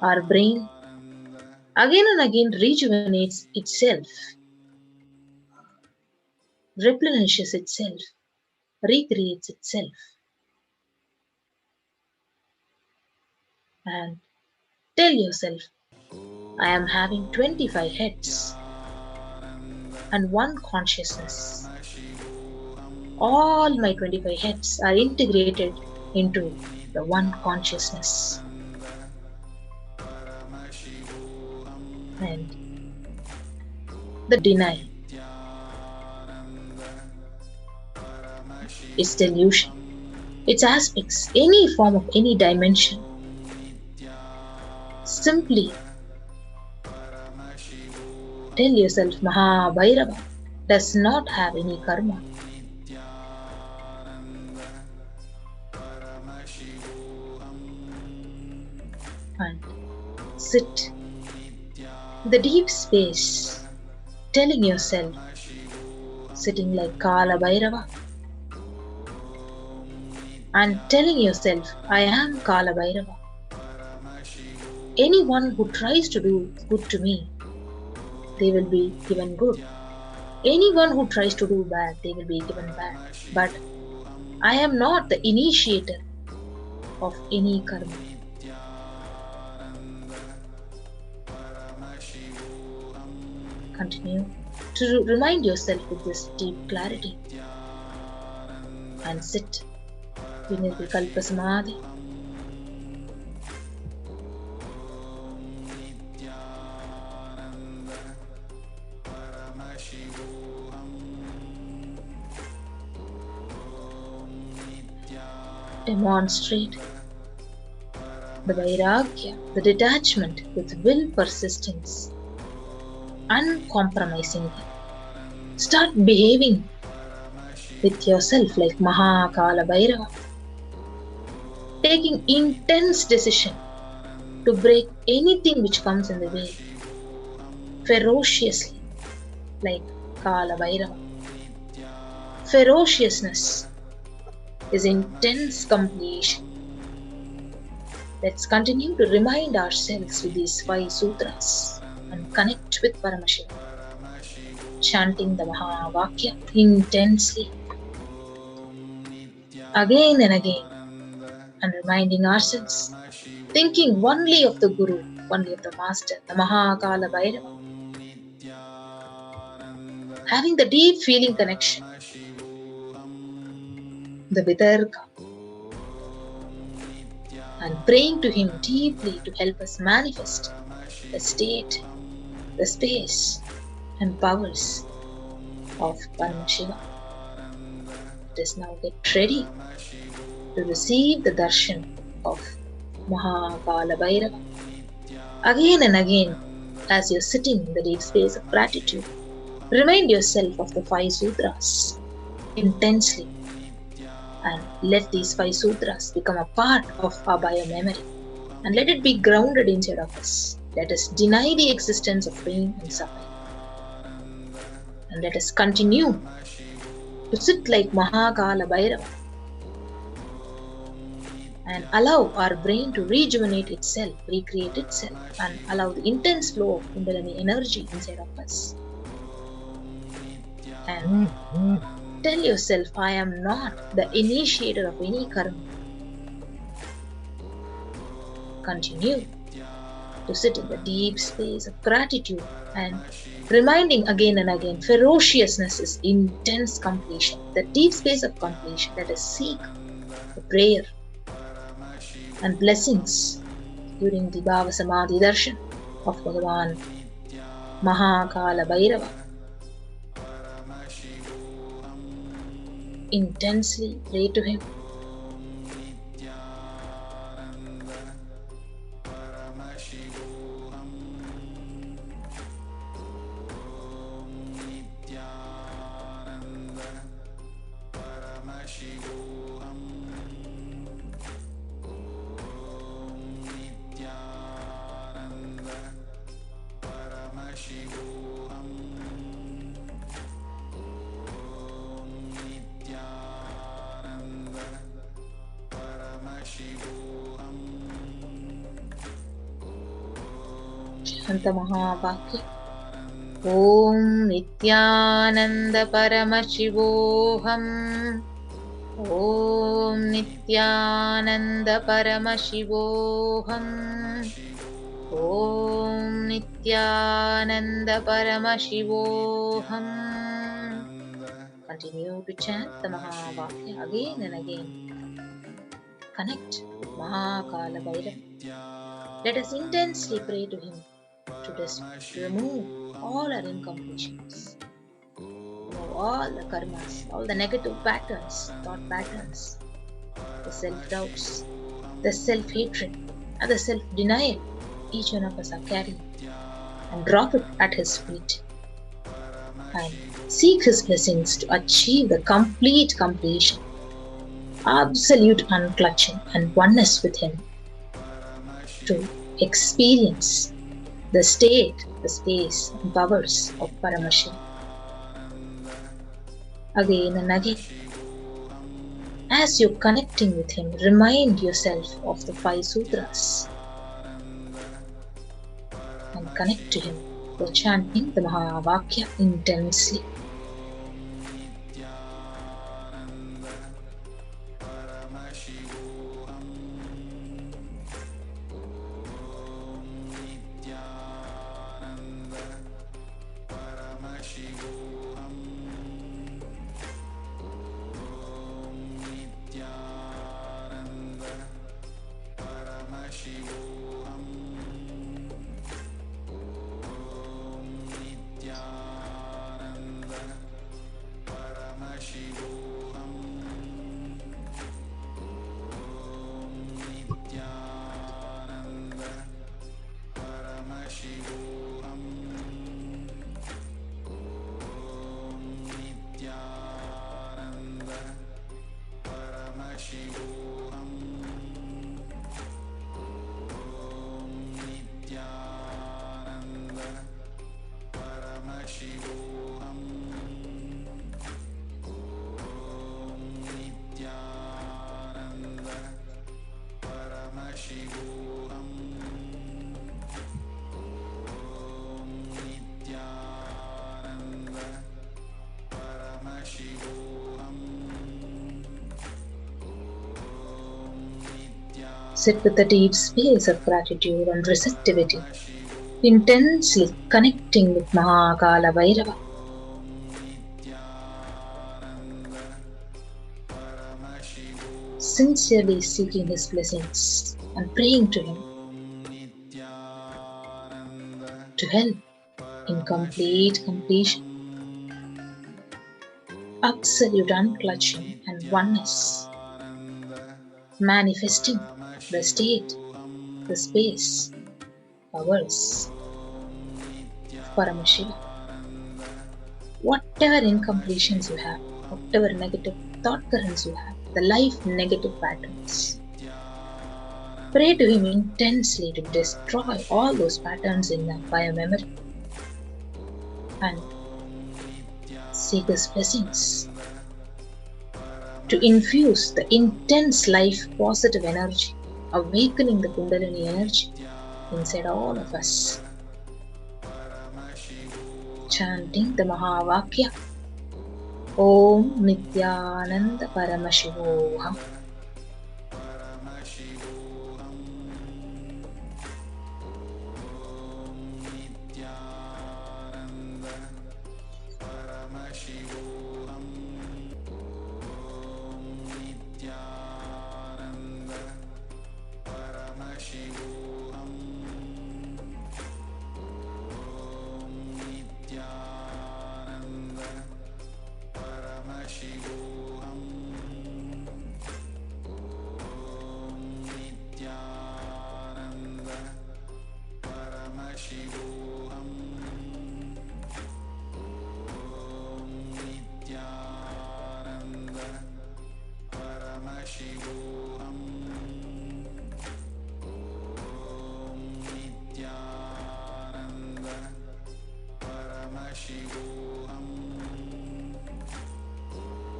Speaker 2: our brain again and again rejuvenates itself, replenishes itself, recreates itself. And tell yourself, I am having 25 heads and one consciousness. All my 25 heads are integrated into the one consciousness. And the denial is delusion. Its aspects, any form of any dimension. Simply tell yourself Bhairava does not have any karma. And sit in the deep space, telling yourself, sitting like Kalabhairava, and telling yourself, I am Kalabhairava. Anyone who tries to do good to me, they will be given good. anyone who tries to do bad, they will be given bad. But I am not the initiator of any karma. Continue to remind yourself with this deep clarity and sit beneath the Kalpa Samadhi. Demonstrate the Vairagya, the detachment with will persistence, uncompromisingly. Start behaving with yourself like Kalabhairava, taking intense decision to break anything which comes in the way, ferociously like Kalabhairava. Ferociousness is intense completion. Let's continue to remind ourselves with these 5 sutras and connect with Paramashivoham, chanting the Mahavakya intensely again and again, and reminding ourselves, thinking only of the Guru, only of the Master, the Kalabhairava, having the deep feeling connection, the Vitarka, and praying to him deeply to help us manifest the state, the space, and powers of Paramashiva. Let us now get ready to receive the darshan of Kalabhairava. Again and again, as you're sitting in the deep space of gratitude, remind yourself of the 5 sutras intensely, and let these 5 sutras become a part of our bio-memory, and let it be grounded inside of us. Let us deny the existence of pain and suffering, and let us continue to sit like Kalabhairava and allow our brain to rejuvenate itself, recreate itself, and allow the intense flow of Kundalini energy inside of us. And tell yourself, I am not the initiator of any karma. Continue to sit in the deep space of gratitude and reminding again and again, ferociousness is intense completion, the deep space of completion. Let us seek the prayer and blessings during the Bhava Samadhi Darshan of Bhagavan Kalabhairava. Intensely pray to him. Shanta Mahavakya. Om Nithyananda Paramashivoham. Om Nithyananda Paramashivoham. Om Nithyananda Paramashivoham. Continue to chant the Mahavakya again and again. Connect with Kalabhairava. Let us intensely pray to him to remove all our incompletions, remove all the karmas, all the negative patterns, thought patterns, the self-doubts, the self-hatred, and the self-denial each one of us are carrying, and drop it at his feet and seek his blessings to achieve the complete completion, absolute unclutching and oneness with him, to experience the state, the space, and powers of Paramashivoham. Again and again, as you're connecting with him, remind yourself of the 5 sutras and connect to him by chanting the Mahavakya intensely. Sit with a deep space of gratitude and receptivity, intensely connecting with Kalabhairava. Sincerely seeking his blessings and praying to him to help in complete completion, absolute unclutching and oneness, manifesting the state, the space, powers of Paramashiva. Whatever incompletions you have, whatever negative thought currents you have, the life negative patterns, pray to him intensely to destroy all those patterns in the bio-memory and seek his blessings to infuse the intense life positive energy, awakening the Kundalini energy inside all of us. Chanting the Mahavakya, Om Nithyananda Paramashivoham.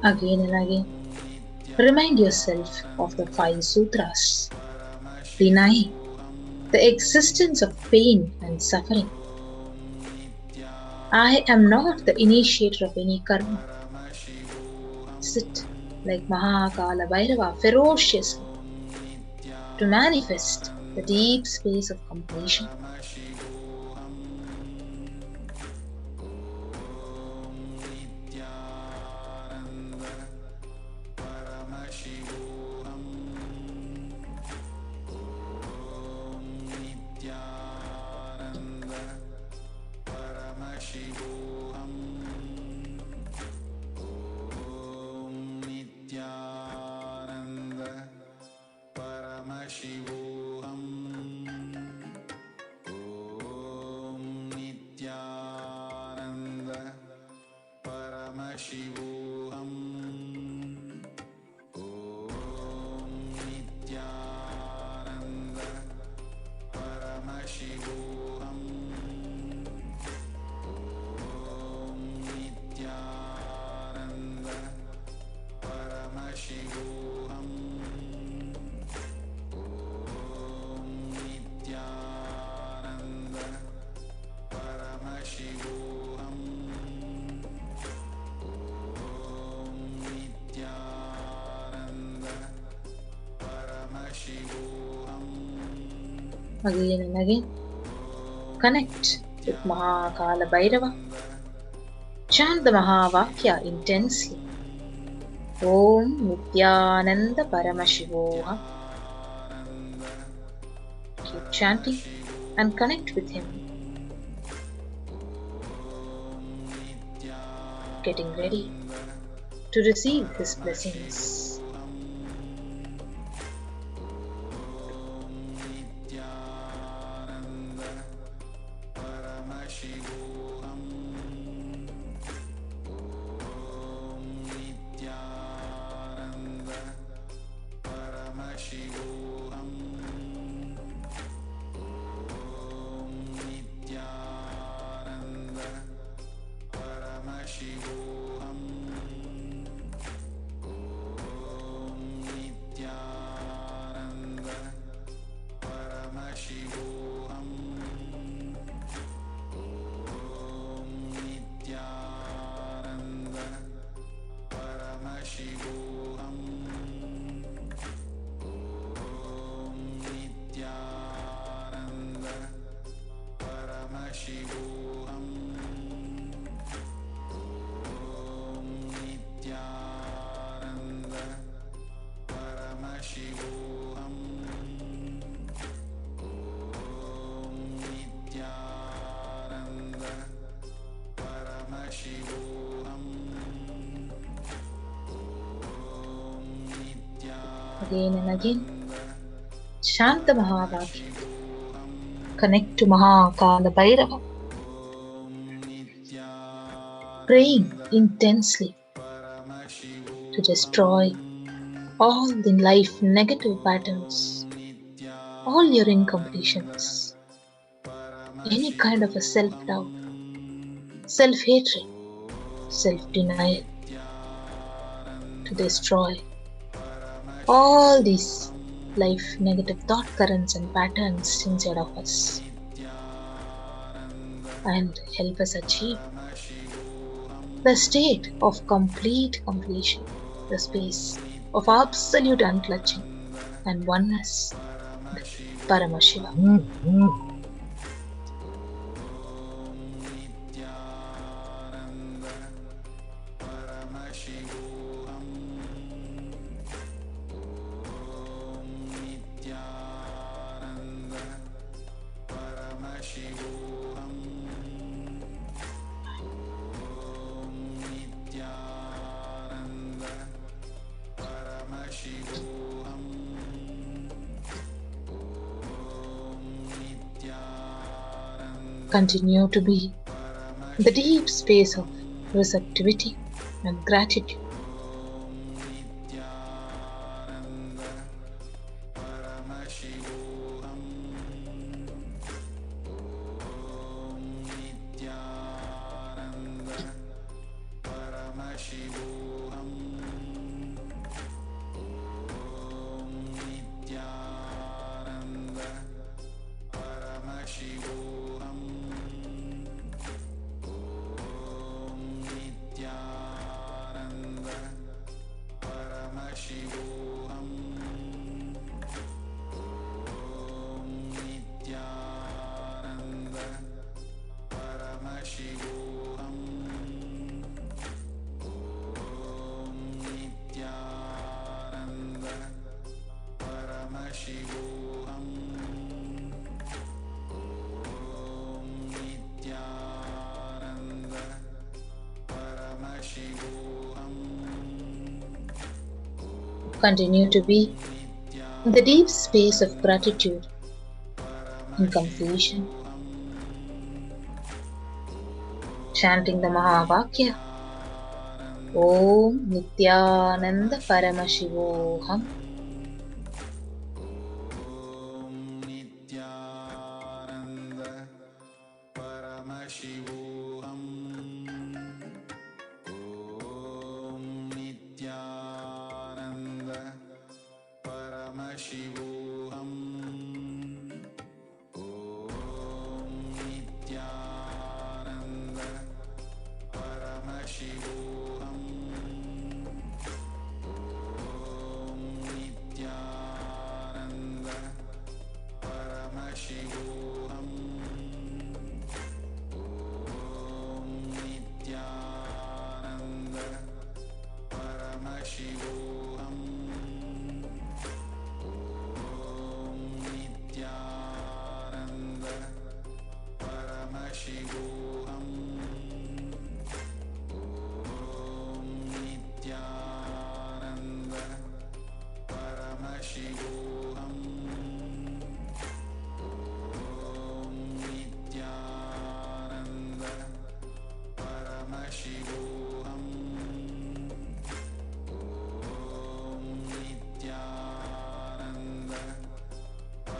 Speaker 2: Again and again, remind yourself of the 5 sutras. Deny the existence of pain and suffering. I am not the initiator of any karma. Sit like Kalabhairava ferociously to manifest the deep space of completion. Again and again, connect with Kalabhairava. Chant the Mahavakya intensely. Om Nithyananda Paramashivoham. Keep chanting and connect with him. Getting ready to receive his blessings. again and again. Chant the Mahavakya. Connect to Kalabhairava. Praying intensely to destroy all the life negative patterns, all your incompletions, any kind of a self-doubt, self-hatred, self-denial, to destroy all these life negative thought currents and patterns inside of us and help us achieve the state of complete completion, the space of absolute unclutching and oneness, the Paramashivoham. Continue to be the deep space of receptivity and gratitude. Continue to be in the deep space of gratitude and completion, chanting the Mahavakya. Om Nithyananda Paramashivoham.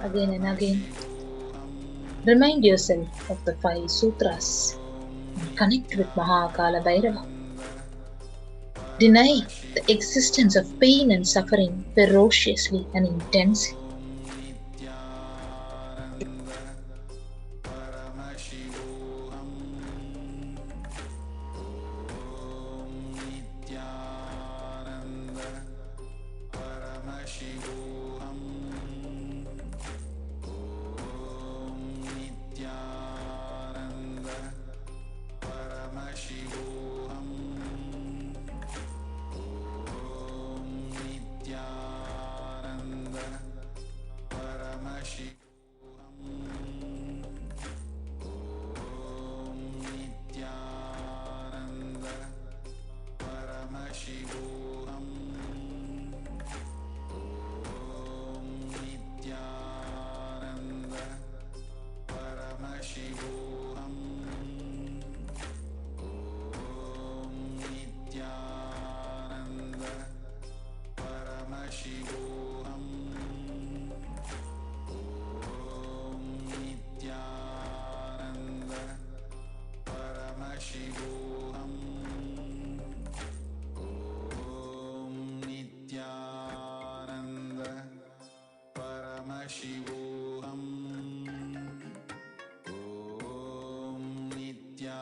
Speaker 2: Again and again, remind yourself of the 5 sutras and connect with Kalabhairava. Deny the existence of pain and suffering ferociously and intensely.
Speaker 12: Paramashivoham. Om Nithyananda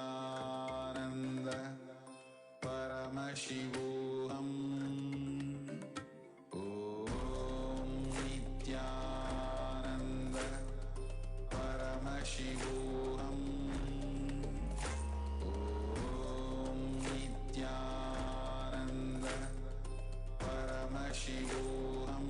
Speaker 12: Paramashivoham. Om Nithyananda Paramashivoham. Om Nithyananda Paramashivoham.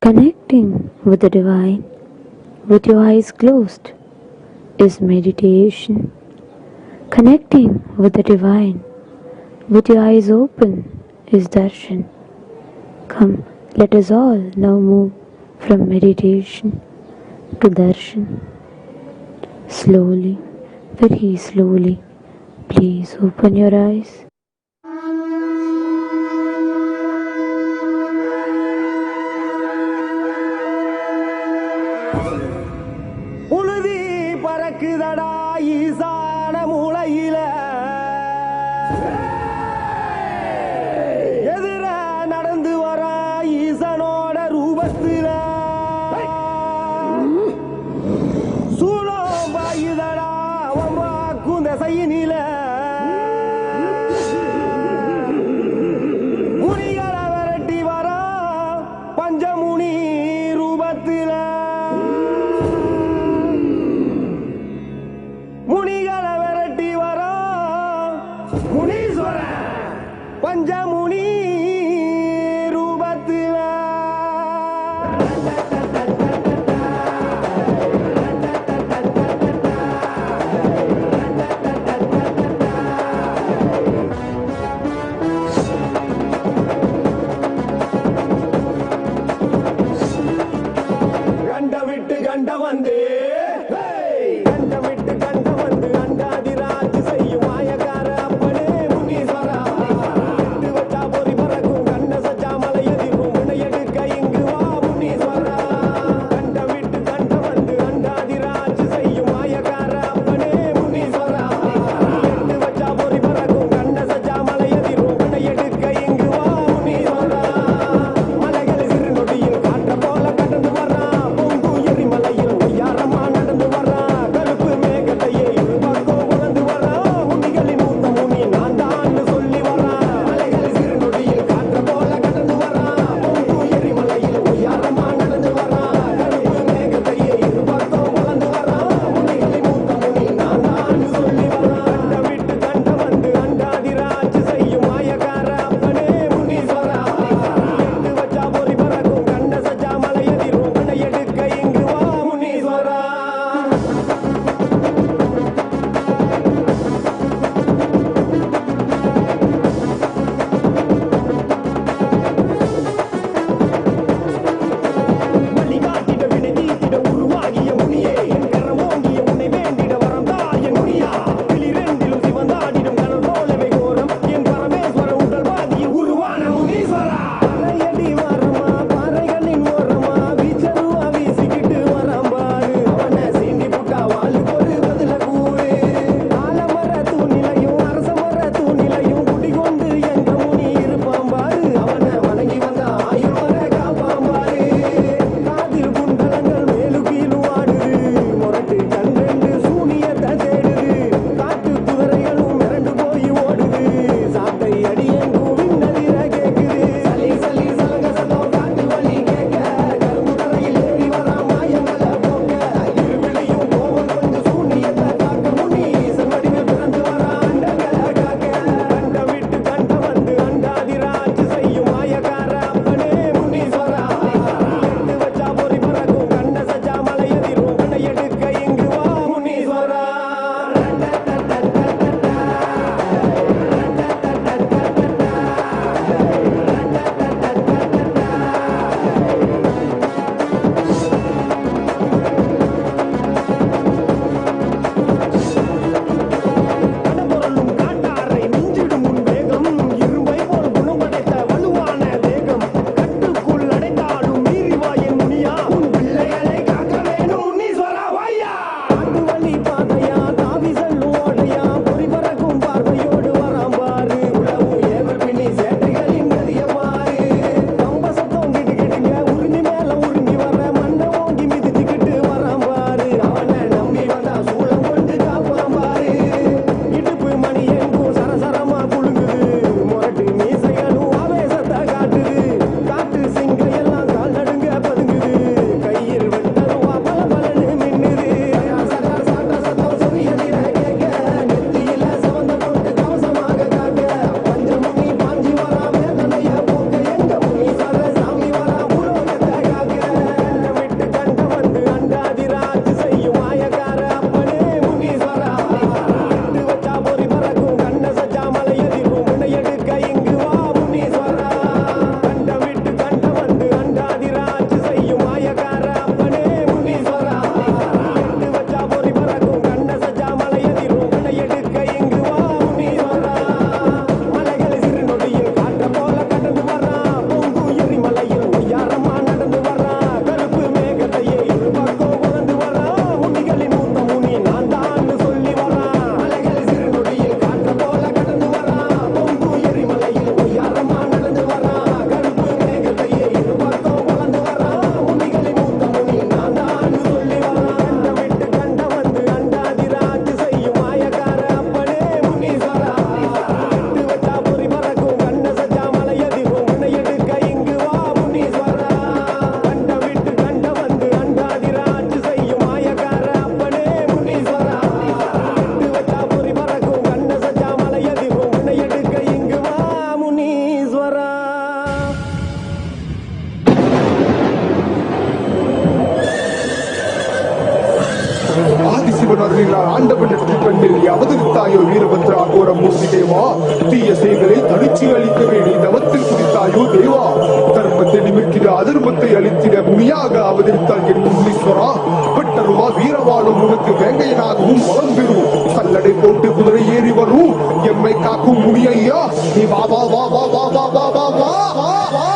Speaker 13: Connecting with the divine with your eyes closed is meditation. Connecting with the divine with your eyes open is darshan. Come, let us all now move from meditation to darshan. Slowly, very slowly, please open your eyes.
Speaker 14: புழுதி பறக்குதடா ஈசான மூளையில எதிர நடந்து வர ஈசனோட ரூபத்தில சூழம் பாயுதடா வம்பாக்கும் திசையினில முனிகளை விரட்டி வர பஞ்சமுனி ரூபத்தில முனிகளை விரட்டி வர முனீஸ்வர பஞ்சமுனி ரூபத்தில கண்ட விட்டு கண்ட வந்து கண்ட விட்டு கண்ட வந்து அண்டாதிராட்சி செய்யும் மாயக்கார அப்பனே முனீஸ்வரா எட்டு வச்சா பொறி பறக்கும் கண்ண சச்சா மலை எதிரும் வினையெடுக்க இங்கு வா முனீஸ்வரா கண்ட விட்டு கண்ட வந்து அண்டாதிராட்சி செய்யும் மாயக்கார அப்பனே முனீஸ்வரா எட்டு வச்சா பொறி பறக்கும் கண்ண சச்சா மலை எதிரும் வினையெடுக்க இங்கு வா முனீஸ்வரா மலைகள் சிறு நொடியில் காற்ற போல கடந்து வர்றான் பொங்கு எரிமலையில் ஒய்யாரமான
Speaker 15: ஆண்டவன் அருளினார் ஆண்டவன் நெற்றி கண்ணில் அவதரித்தாயோ வீரபத்ரா கோர மூர்த்தி தேவா தீய செயல்களை தனிச்சு அளிக்கவே நீ தவத்தில் குதித்தாயோ தேவா தர்மத்தை நிமித்திட அதர்மத்தை அளித்திட முனியாக அவதரித்தால் என் முன்னீஸ்வரா பெட்டருவா வீரவாளும் உனக்கு வேங்கையனாகவும் வளம் பெறும் கல்லடை போட்டு குதிரை ஏறி வரும் எம்மை காக்கும் முனியா நீ வா வா வா வா வா வா வா வா வா வா வா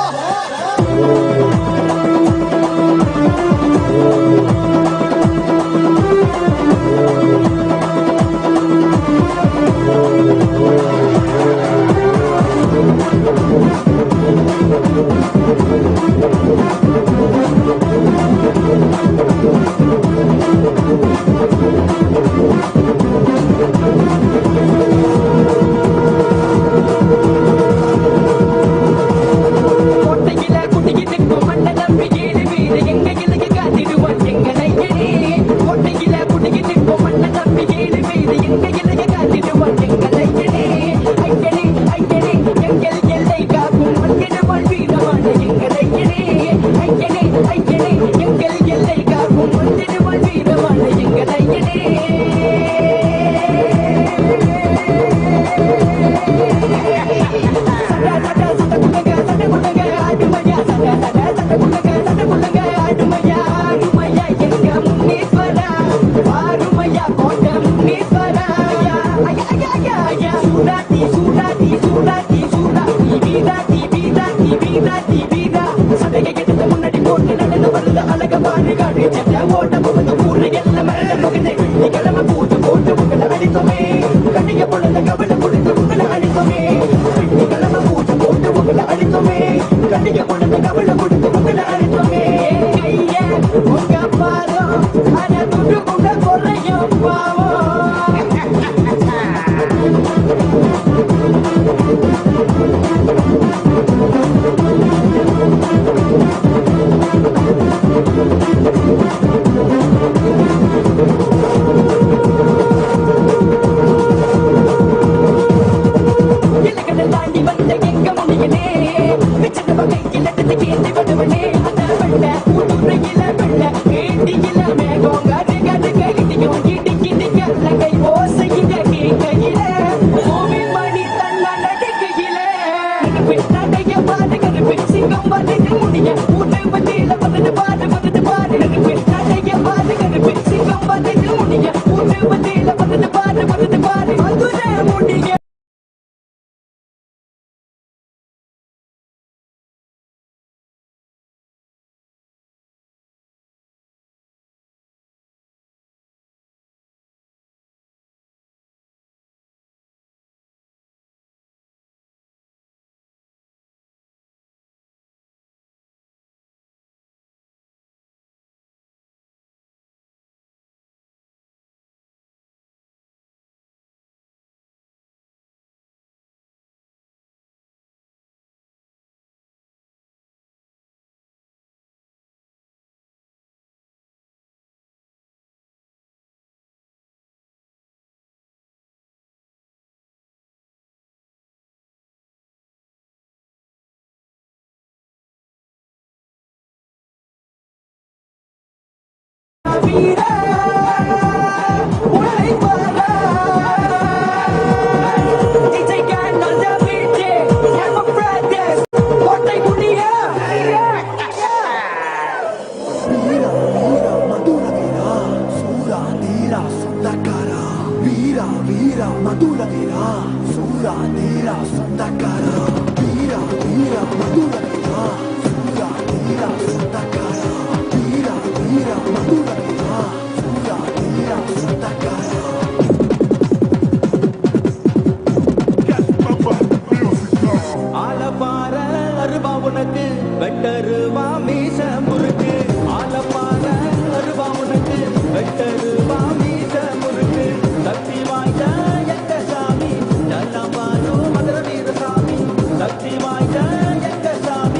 Speaker 14: சக்தி வாய்ந்த எங்க சாமி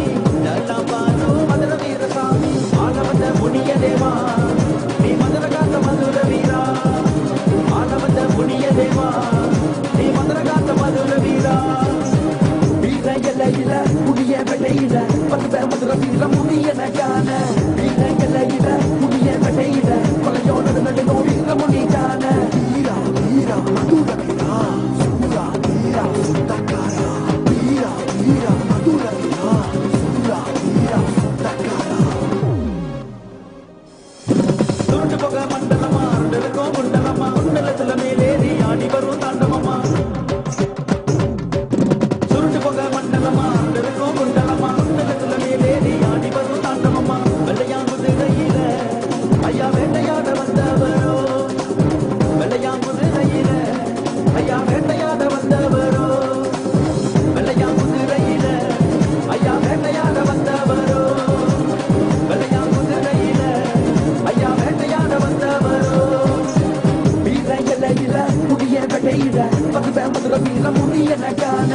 Speaker 14: சுருண்டு போக மண்டலமா இருக்கும் குண்டலமா குண்டலத்துல மேலேறி ஆடி வரும் தாண்டவமா சுருண்டு போக மண்டலமா இருக்கும் குண்டலமா குண்டலத்துல மேலேறி ஆடி வரும் தாண்டவமா வெள்ளையாங்குதிரையில ஐயா வேட்டையாட வந்தவரோ வெள்ளையாங்குதிரையில ஐயா வேட்டையாட வந்தவரோ வெள்ளையாங்குதிரையில ஐயா வேட்டையாட வந்தவரோ வெள்ளையாங்குதிரையில ஐயா வேட்டையாட வந்தவரோ வீர எல்லையில முடிய வெட்டையில பகுத மதுர வீர முடிய நகான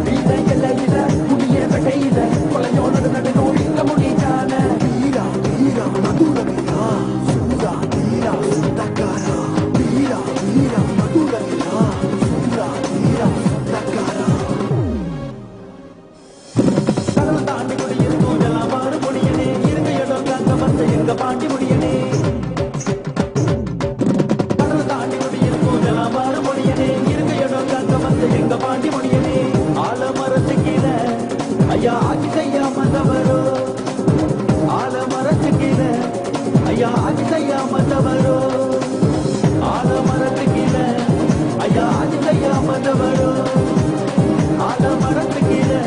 Speaker 14: வீர எல்லையில முடிய வெட்டையில கொலையோட நடுநோ வீர முடிக்கான வீரா வீரா மதுர வீரா சுந்தா வீரா நக்காரா வீரா வீரா மதுர வீரா சுந்தா வீரா நக்காரா கடல் தாண்டி குடியிருக்கும் எல்லாம் பாடு முடியனே இருக்க இடம் காக்க வந்த எங்க பாண்டி முடியனே கடல் தாண்டி குடியிருக்கும் எல்லாம் பாடு முடியனே இருக்க இடம் காக்க வந்த எங்க பாண்டி முடியனே ஆலமரத்து கீழே ஐயா ஆட்சி செய்யாமந்தவரோ ஆலமரத்து கீழே ஐயா ஆட்சி செய்யாமந்தவரோ ஆலமரத்து கீழே ஐயா ஆட்சி செய்யாமந்தவரோ ஆலமரத்து கீழே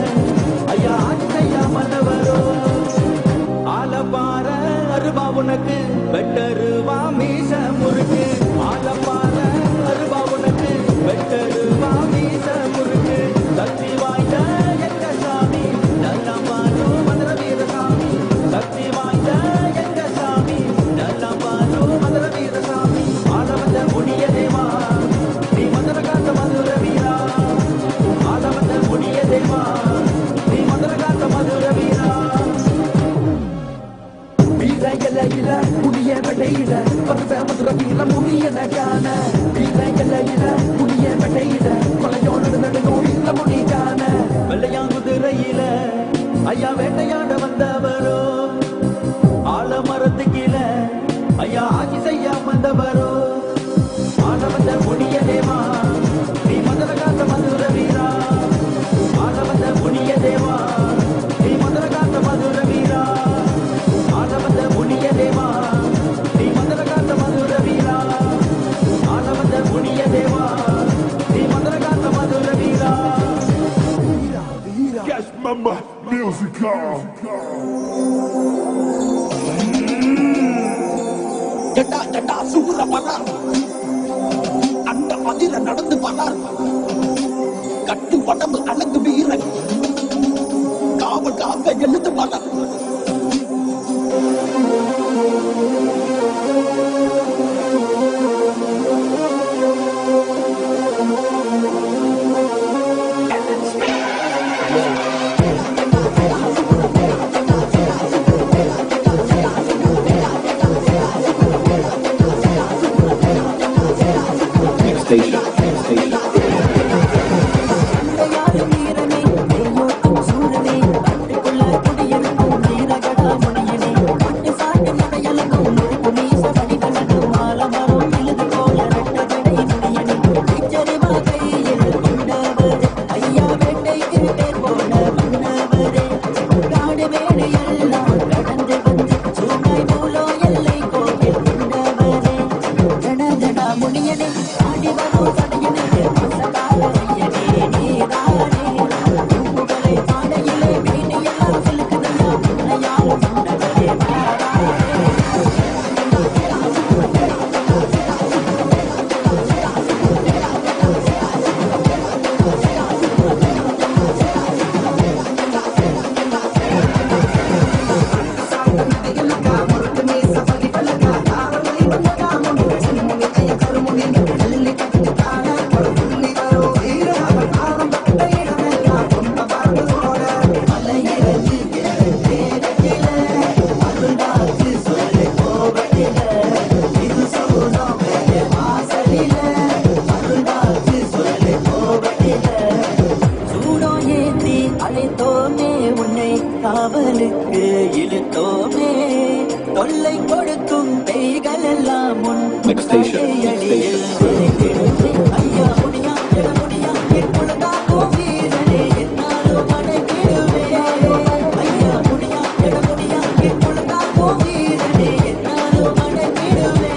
Speaker 14: ஐயா ஆட்சி செய்யாமந்தவரோ ஆலப்பார அருவா உனக்கு வெட்டருவா மீச முறுக்கு ஆலப்பார அருவா உனக்கு வெட்டருவா மீச முறுக்கு சக்தி வாய்ந்த எங்க சாமி நல்லம்பாலு மதுர வீரசாமி சக்தி வாய்ந்த எங்க சாமி நல்லம்பாலு மதுர வீரசாமி ஆலவந்த முடிய தேவா நீ மதுர காத்த மதுர வீரா ஆலவந்த முடிய தேவா நீ மதுர காத்த மதுர வீரா வீர எல்லையில முடிய வெட்டையில பகுத மதுர வீர முடிய நகான வீர எல்லையில முடிய வெட்டையில கொலையோடு நடுநோ வீர முடிக்கான வெள்ளையாங்குதிரையில ஐயா வேட்டையாட வந்தவரோ ஆலமரத்து கீழே ஐயா ஆட்சி செய்ய வந்தவரோ ஆலவந்த முடிய தேவா நீ மதுர காத்த மதுர வீரா ஆலவந்த முடிய தேவா நீ மதுர காத்த மதுர வீரா ஆலவந்த முடிய தேவா நீ மதுர காத்த மதுர வீரா ஆலவந்த முடிய தேவா நீ மதுர காத்த மதுர வீரா
Speaker 15: Yes, mama, musical.
Speaker 14: ஜட்டா ஜட்டா சூர பரார் அந்த அதிர நடந்து பரார் கட்டு உடம்பு அழகு வீரன் காவல் காக்க எழுந்து பரார் காவலுக்கு இழுத்தோமே தொல்லை கொடுக்கும் பேய்கள் எல்லாம் முன் ஐயா முடியா முடியா எப்பொழுதாகும் வீரனே என்னாலும் அடைக்கிடுவே ஐயா முடியா முடியா எப்பொழுதாகும் வீரனே என்னாலும் அடைக்கிடுவே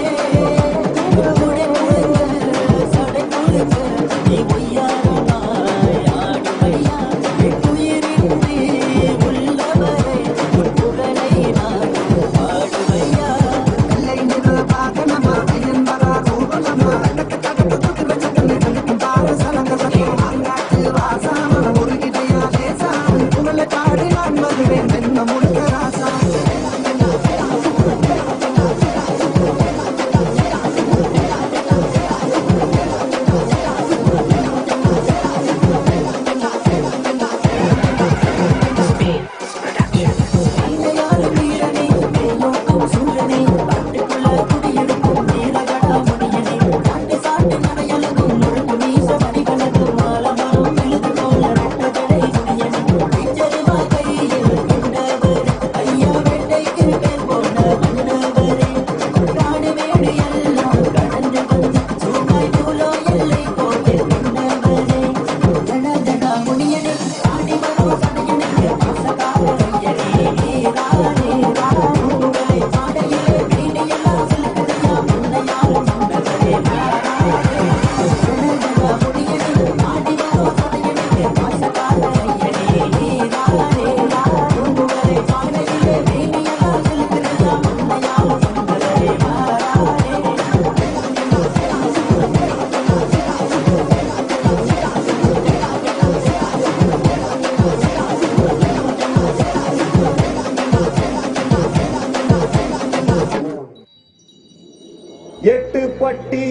Speaker 14: எட்டு பட்டி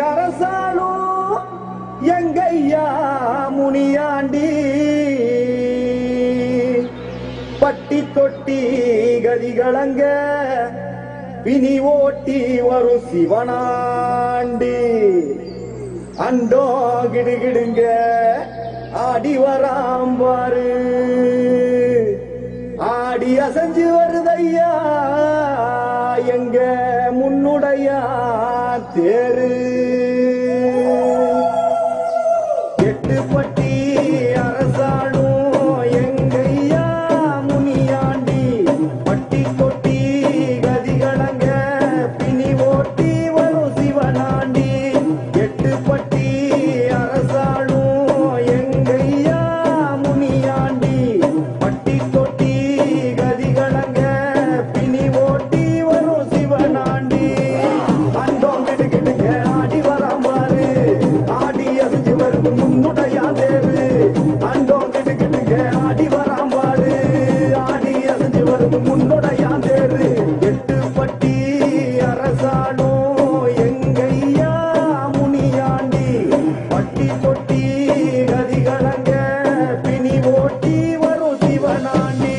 Speaker 14: அரசாளும் எங்கையா முனியாண்டி பட்டி தொட்டி கதிகளங்க பிணி ஓட்டி வரும் சிவனாண்டி அண்டோ கிடுகிடுங்க ஆடி வராம்பாரு ஆடி அசைஞ்சு வருதையா எங்க முன்னுடைய தேரு எட்டு பட்டி அரசாளும் எங்கையா முனியாண்டி பட்டி தொட்டி கதிகளங்க பிணி ஓட்டி வரும் சிவனாண்டி எட்டு பட்டி அரசாளும் எங்கையா முனியாண்டி பட்டி தொட்டி கதிகளங்க பிணி ஓட்டி வரும் சிவனாண்டி அண்டோம் கிடுகிடுங்க ஆடி வராம்பாரு ஆடி அசைஞ்சு வருது முன்னுடையா தேரு அண்டோம் கிடுகிடுங்க ஆடி வராம்பாரு ஆடி அசைஞ்சு வருது முன்னுடையா தேரு எட்டு பட்டி அரசாளும் எங்கையா முனியாண்டி பட்டி தொட்டி கதிகளங்க பிணி ஓட்டி வரும் சிவனாண்டி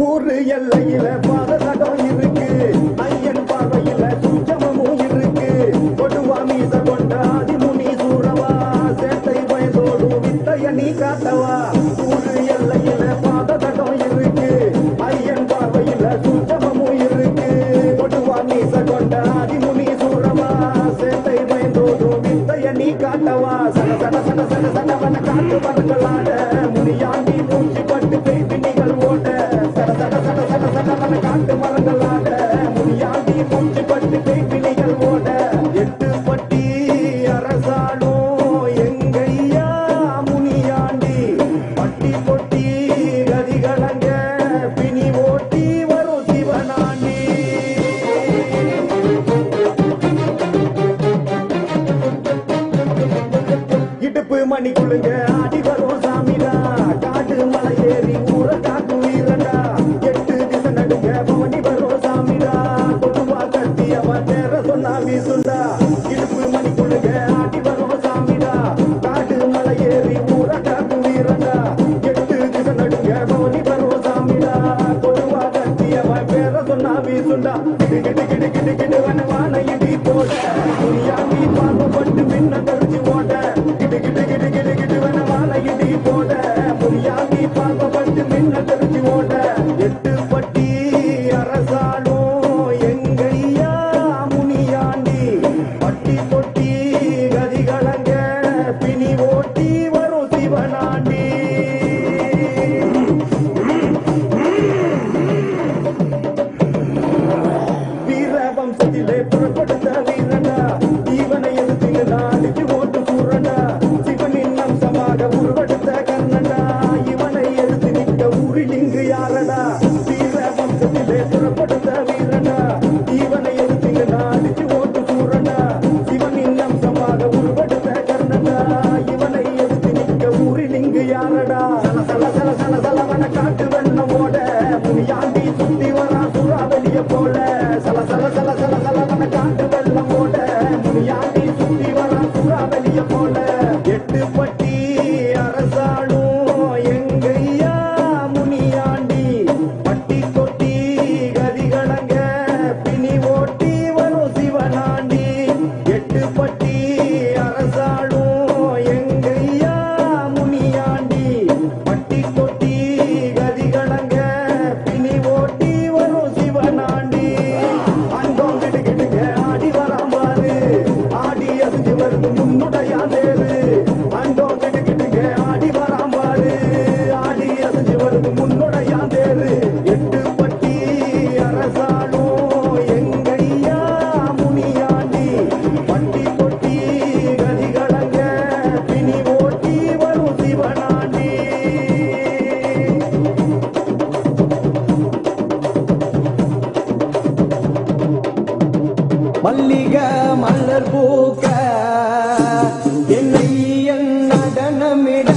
Speaker 14: ஊரு எல்லையில பாதசடம் இருக்கு ஐயன் பார்வையில சூட்சமும் இருக்கு கொடுவா மீச கொண்ட ஆதிமுனி சூரவா சேட்டை வயதோடு வித்தைய நீ காட்டவா ஊரு எல்லையில பாதசடம் இருக்கு ஐயன் பார்வையில சூட்சமும் இருக்கு கொடுவா மீச கொண்ட ஆதிமுனி சூரவா சேட்டை வயதோடு வித்தைய நீ காட்டவா சட சட சட சட சடவன காட்டு பறக்கலாட முனியாண்டி மூச்சு பட்டு பேய்பிணிகள் ஓட சட சட சட சட சடவன காட்டு மரங்களாட முனியாண்டி மூச்சு பட்டு பேய்பிணிகள் ஓட எட்டு பட்டி அரசாளும் எங்கையா முனியாண்டி பட்டி தொட்டி கதிகளங்க பிணி ஓட்டி வரும் சிவனாண்டி இடுப்பு மணி குழுங்க ஆடி வரும் சாமிடா காட்டு மலை ஏறி ஊர காட்டு வீரடா எட்டு திசை நடுங்க பவனி வரும் சாமிடா கொடுவா கட்டி அவன் நேர சொன்னா வீசுண்டா இடுப்பு மணி குழுங்க ஆடி வரும் சாமிடா காட்டு மலை ஏறி ஊர காட்டு வீரடா எட்டு திசை நடுங்க பவனி வரும் சாமிடா கொடுவா கட்டி அவன் பேர சொன்னா வீசுண்டா கிடு கிடு கிடு கிடு கிடு வனவான இடி போட துணியாண்டி பார்வப்பட்டு மின்ன கழிச்சு ஓட கிடு கிடு கிடு கிடு கிடு வனவான இடி போட முனியாண்டி பார்வப்பட்டு மின்ன கழிச்சு ஓட எட்டு பட்டி அரசாளும் எங்கையா முனியாண்டி பட்டி தொட்டி கதிகளங்க பிணி ஓட்டி வரும் சிவனாண்டி வீரவம்சத்திலே புறப்படுத்த வீரனா இவனை எதிர்த்து நாளைக்கு ஓட்டு சூரனா சிவனின் அம்சமாக உருவெடுத்த கர்ணனா இவனை எடுத்து நிற்க ஊரிலிங்கு யாரடா வீரவம்சத்திலே புறப்படுத்த வீரனா இவனை எதிர்த்து நாளைக்கு ஓட்டு சூரனா சிவனின் அம்சமாக உருவெடுத்த கர்ணனா இவனை எடுத்து நிற்க ஊரிலிங்கு யாரடா சல சல சல சல சலவன காட்டு வெள்ளம் ஓட முனியாண்டி சுத்தி வரா சூறாவளிய போல சல சல சல சல சலவன காட்டு வெள்ளம் ஓட முனியாண்டி சுத்தி வரா சூறாவளிய போல எட்டு பட்டி அரசாளும் எங்கையா முனியாண்டி பட்டி தொட்டி கதிகளங்க பிணி ஓட்டி வரும் சிவனாண்டி எட்டு பட்டி அரசாளும் எங்கையா முனியாண்டி பட்டி தொட்டி கதிகளங்க பிணி ஓட்டி வரும் சிவனாண்டி அண்டோம் கிடுகிடுங்க ஆடி வராம்பாரு ஆடி அசைஞ்சு வருது முன்னுடையா தேரு அண்டோம் கிடுகிடுங்க ஆடி வராம்பாரு ஆடி அசைஞ்சு வருது முன்னுடையா தேரு எட்டு பட்டி அரசாளும் எங்கையா முனியாண்டி பட்டி தொட்டி கதிகளங்க பிணி ஓட்டி வரும் சிவனாண்டி மல்லிகை மலர் பூக்க என்னை என் நடனமிட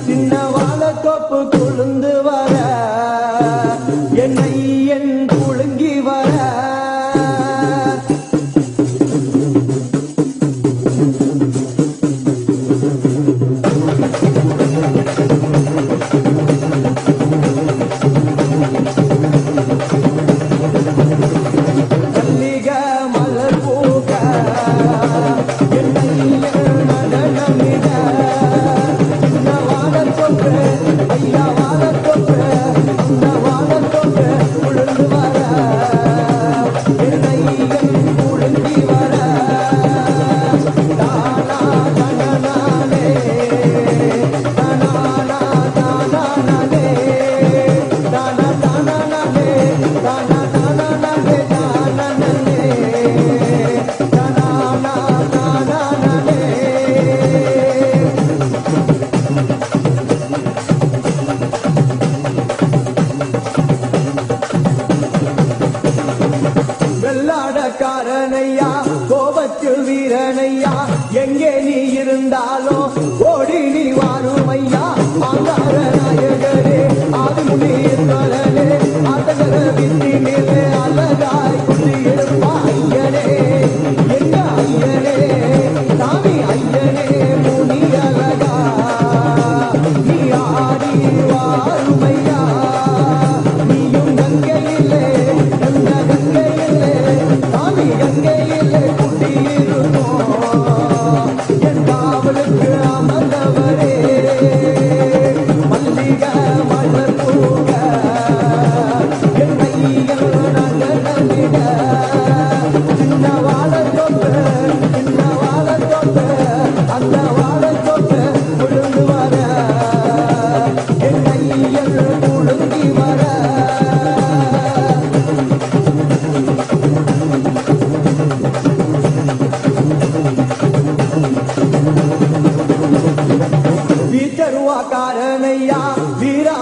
Speaker 14: சின்ன வாழ தோப்பு கொழுந்து வர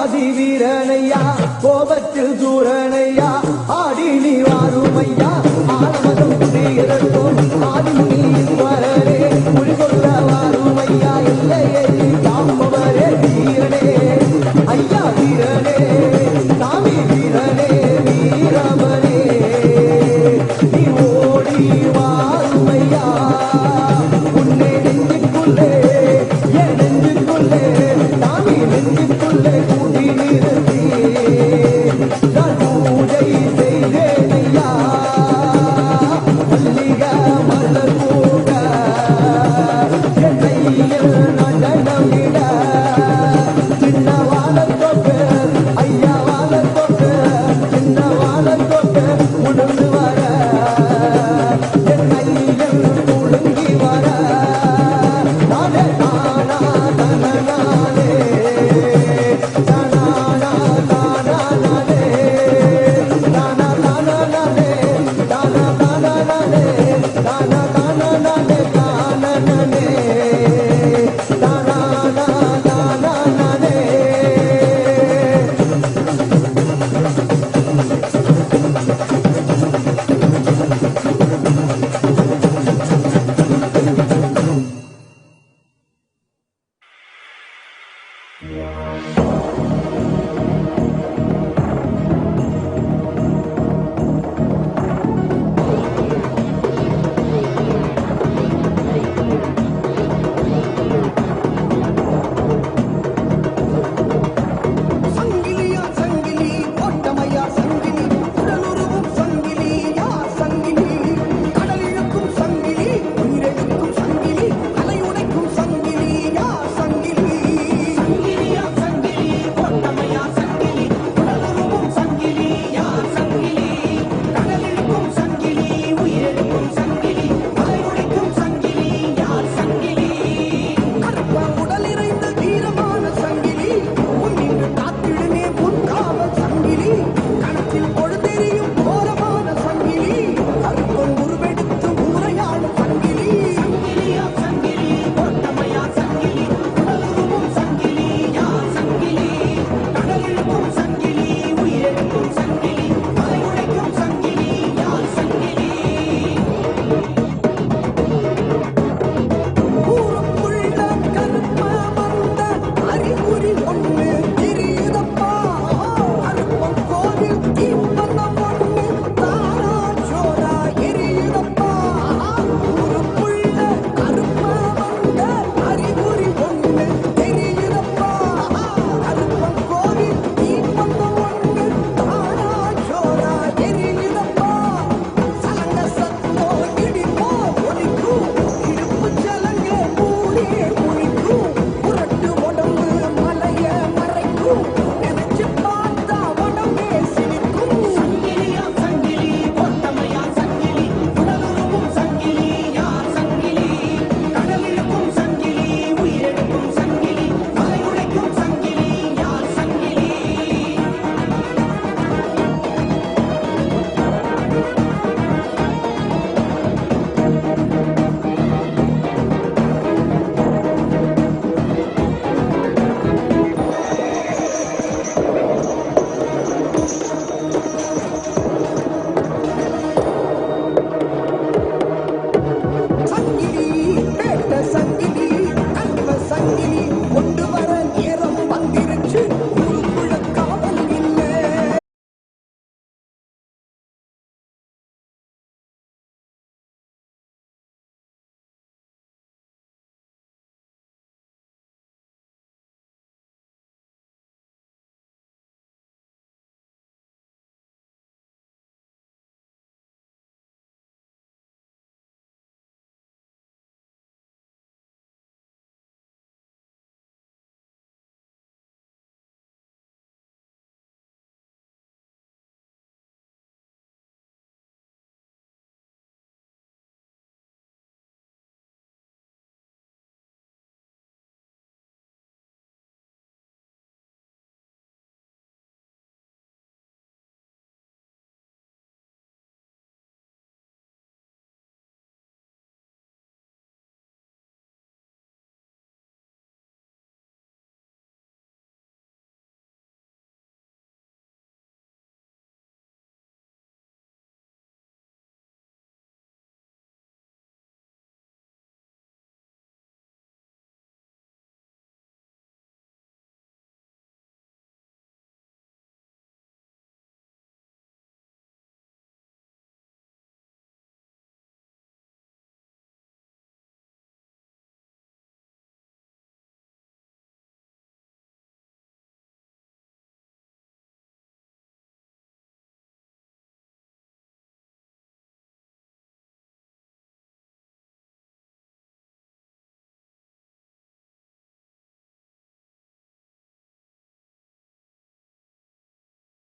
Speaker 14: ஆதி வீரனையா கோபத்தில் சூரனையா ஆடி நீ வாருமையா ஆலமதம் குடியிருக்கும் ஆதி வரரே குறிகொள்ள வாருமையா இல்லையே காப்பவரே வீரனே ஐயா வீரனே சாமி வீரனே வீரமனே நீ ஓடி வாருமையா உன்னை நெஞ்சுக்குள்ளே என் நெஞ்சுக்குள்ளே சாமி நெஞ்சுக்குள்ளே கூடி நிறுத்தி நான் பூஜை செய்தேனையா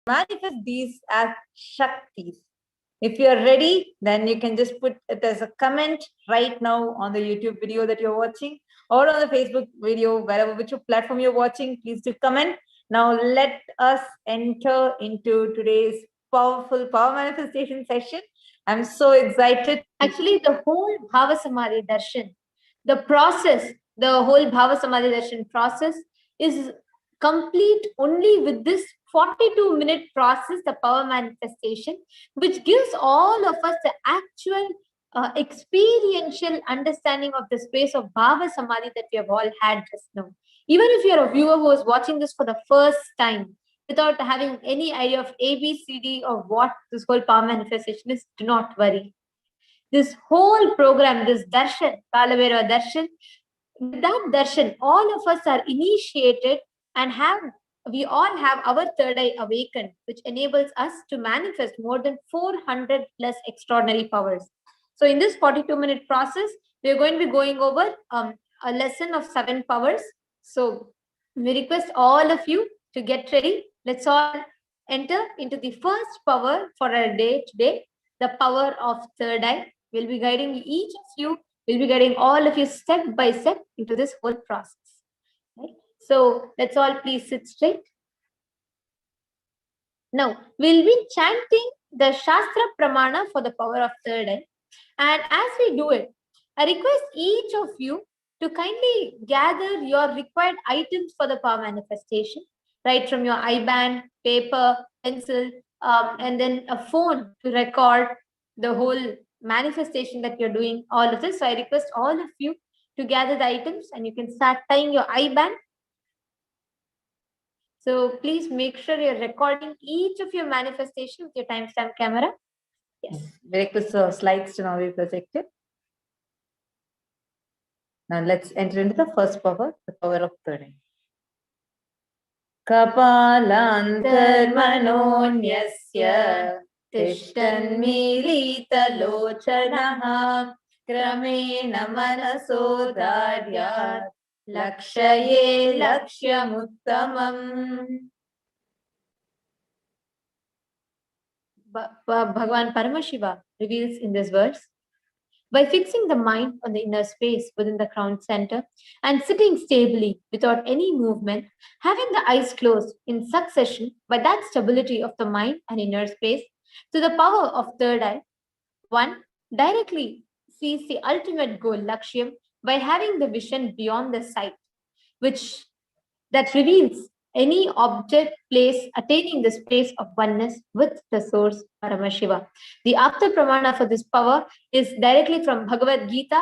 Speaker 3: manifest these as Shaktis. If you're ready, then you can just put it as a comment right now on the YouTube video that you're watching or on the Facebook video, wherever, which platform you're watching, please do comment. Now let us enter into today's powerful power manifestation session. I'm so excited.
Speaker 4: Actually, the whole Bhava Samadhi Darshan, the process, the whole Bhava Samadhi Darshan process is complete only with this 42-minute process, the power manifestation, which gives all of us the actual experiential understanding of the space of Bhava Samadhi that we have all had just now. Even if you're a viewer who is watching this for the first time, without having any idea of ABCD or what this whole power manifestation is, do not worry. This whole program, this darshan, Kalabhairava darshan, with that darshan, all of us are initiated and we all have our third eye awakened, which enables us to manifest more than 400 plus extraordinary powers. So in this 42-minute process, we are going to be going over a lesson of 7 powers. So we request all of you to get ready. Let's all enter into the first power for our day today, the power of third eye. We'll be guiding each of you, we'll be guiding all of you step by step into this whole process. Right? So let's all please sit straight. Now, we'll be chanting the Shastra Pramana for the power of third eye. And as we do it, I request each of you to kindly gather your required items for the power manifestation, right from your eye band, paper, pencil, and then a phone to record the whole manifestation that you're doing, all of this. So I request all of you to gather the items and you can start tying your eye band. So please make sure you're recording each of your manifestation with your timestamp camera. Yes.
Speaker 3: We request the slides to now be projected. Now let's enter into the first power, the power of third eye. Kapalantarmanonyasya Tishtanmilitalochanaha Kramena manasodaryat Lakshaye lakshyamuttamam.
Speaker 4: Bhagavan Paramashiva reveals in this verse, by fixing the mind on the inner space within the crown center and sitting stably without any movement, having the eyes closed in succession by that stability of the mind and inner space to the power of third eye, one directly sees the ultimate goal, Lakshyam, by having the vision beyond the sight, which that reveals any object, place, attaining the space of oneness with the source, Paramashiva. The Apta Pramana for this power is directly from Bhagavad Gita.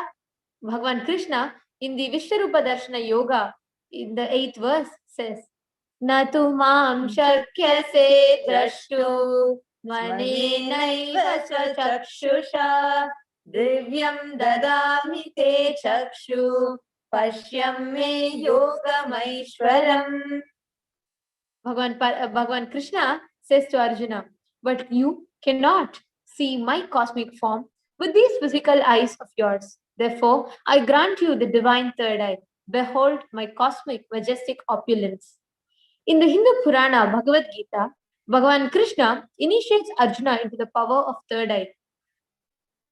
Speaker 4: Bhagavan Krishna in the Vishwarupa Darshana Yoga, in the 8th verse, says, Natu mam shakyase drashtu manenaiva chakshusha divyam dadami te chakshu pashyam me yogamaishwaram. Bhagavan Krishna says to Arjuna, but you cannot see my cosmic form with these physical eyes of yours. Therefore, I grant you the divine third eye. Behold my cosmic, majestic opulence. In the Hindu Purana, Bhagavad Gita, Bhagavan Krishna initiates Arjuna into the power of third eye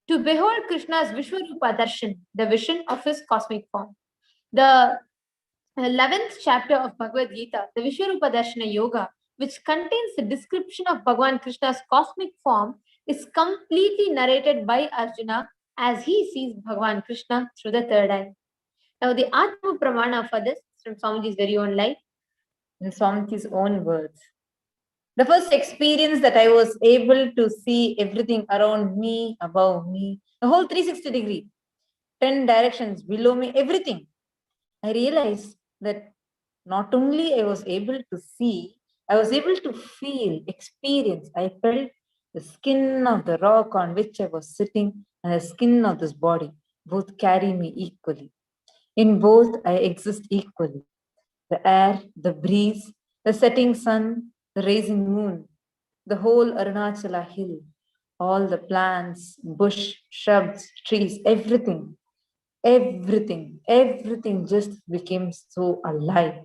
Speaker 4: to behold Krishna's Vishwarupa Darshan, the vision of his cosmic form. The 11th chapter of Bhagavad Gita, the Vishwarupa Darshana Yoga, which contains the description of Bhagavan Krishna's cosmic form, is completely narrated by Arjuna as he sees Bhagavan Krishna through the third eye. Now, the Atma Pramana for this is from Swamiji's very own life.
Speaker 3: In Swamiji's own words. The first experience that I was able to see everything around me, above me, the whole 360 degree, 10 directions below me, everything. I realized that not only I was able to see, I was able to feel, experience. I felt the skin of the rock on which I was sitting and the skin of this body both carry me equally. In both, I exist equally. The air, the breeze, the setting sun, the rising moon, the whole Arunachala hill, all the plants, bush, shrubs, trees, everything just became so alive.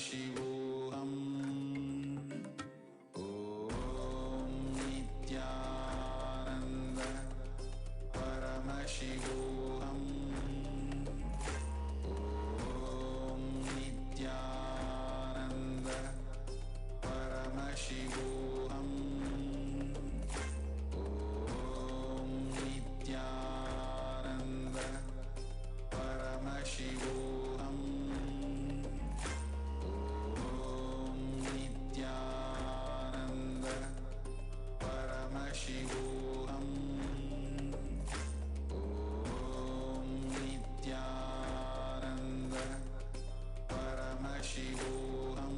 Speaker 12: Paramashivoham. Om Nithyananda Paramashivoham. Om Nithyananda Paramashivoham. Om Nithyananda Paramashivoham. Om Nithyananda Paramashivoham. Om Nithyananda Paramashivoham.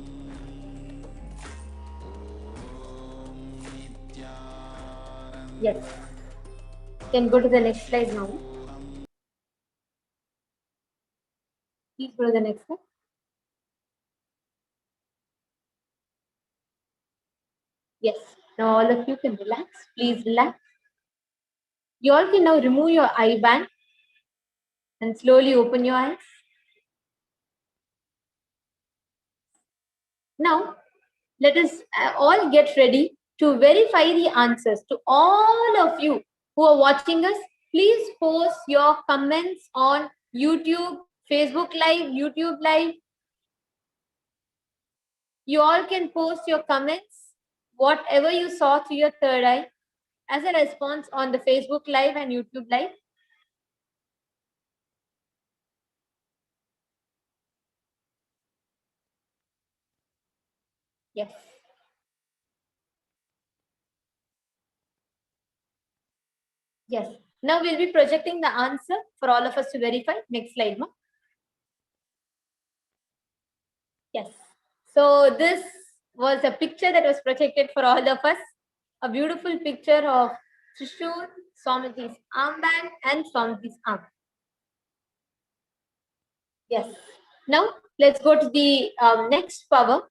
Speaker 12: Om Nithyananda
Speaker 4: Yes. Can go to the next slide now. Please go to the next slide. Yes. Now all of you can relax. Please relax. You all can now remove your eye band and slowly open your eyes. Now, let us all get ready to verify the answers. To all of you who are watching us, please post your comments on YouTube, Facebook Live, YouTube Live. You all can post your comments, whatever you saw through your third eye, as a response on the Facebook Live and YouTube Live. Yes. Yes. Now we'll be projecting the answer for all of us to verify. Next slide, ma. Yes. So this was a picture that was projected for all of us. A beautiful picture of Trishul, Swamiji's armband and Swamiji's arm. Yes. Now let's go to the next power.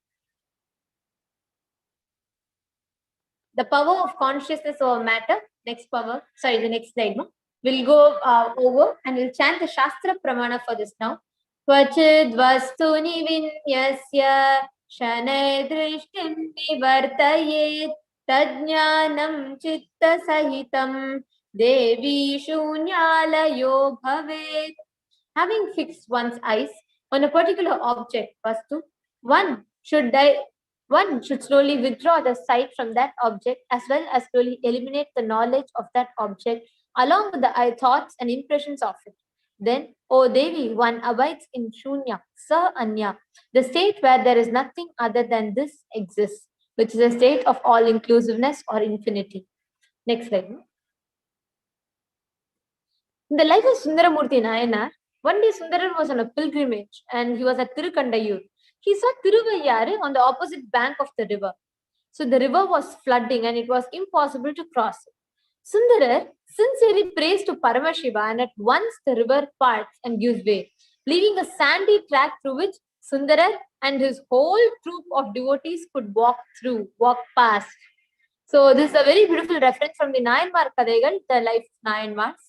Speaker 4: The power of consciousness over matter. Next power. Sorry, the next slide. No? We'll go over and we'll chant the Shastra Pramana for this now. Kvachid vastuni vinyasya shanay drishtim nivartayet tadjnanam chitta sahitam devi shunyalayo bhavet. Having fixed one's eyes on a particular object, vastu, one should slowly withdraw the sight from that object as well as slowly eliminate the knowledge of that object along with the thoughts and impressions of it. Then, O Devi, one abides in Shunya, Sa Anya, the state where there is nothing other than this exists, which is a state of all inclusiveness or infinity. Next slide. In the life of Sundaramurti Nayanar, one day Sundarar was on a pilgrimage and he was at Tirukandayur. He saw Thiruvayyar on the opposite bank of the river. So the river was flooding and it was impossible to cross it. Sundarar sincerely prays to Paramashiva and at once the river parts and gives way, leaving a sandy track through which Sundarar and his whole troop of devotees could walk past. So this is a very beautiful reference from the Nayanmar Kadegal, the life of Nayanmars.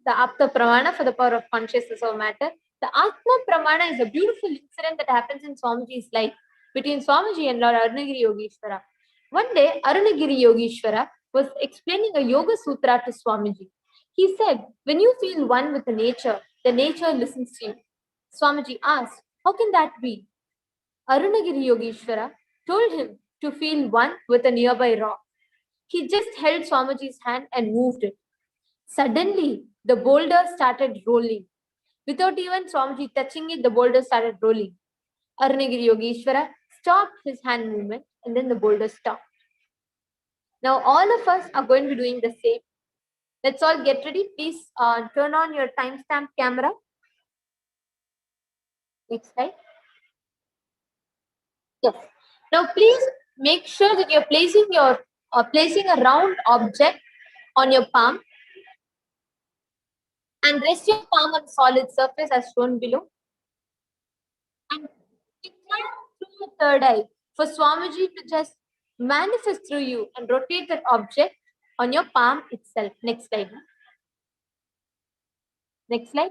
Speaker 4: The Apta Pramana for the power of consciousness over matter. The Atma Pramana is a beautiful incident that happens in Swamiji's life between Swamiji and Lord Arunagiri Yogeshwara. One day, Arunagiri Yogeshwara was explaining a Yoga Sutra to Swamiji. He said, when you feel one with the nature listens to you. Swamiji asked, how can that be? Arunagiri Yogeshwara told him to feel one with a nearby rock. He just held Swamiji's hand and moved it. Suddenly, the boulder started rolling. Without even Swamiji touching it, the boulder started rolling. Arunagiri Yogeshwara stopped his hand movement and then the boulder stopped. Now, all of us are going to be doing the same. Let's all get ready. Please turn on your timestamp camera. Next slide. Yes. Now, please make sure that you're placing a round object on your palm and rest your palm on solid surface as shown below. And declare through the third eye for Swamiji to just manifest through you and rotate that object on your palm itself. Next slide. Next slide.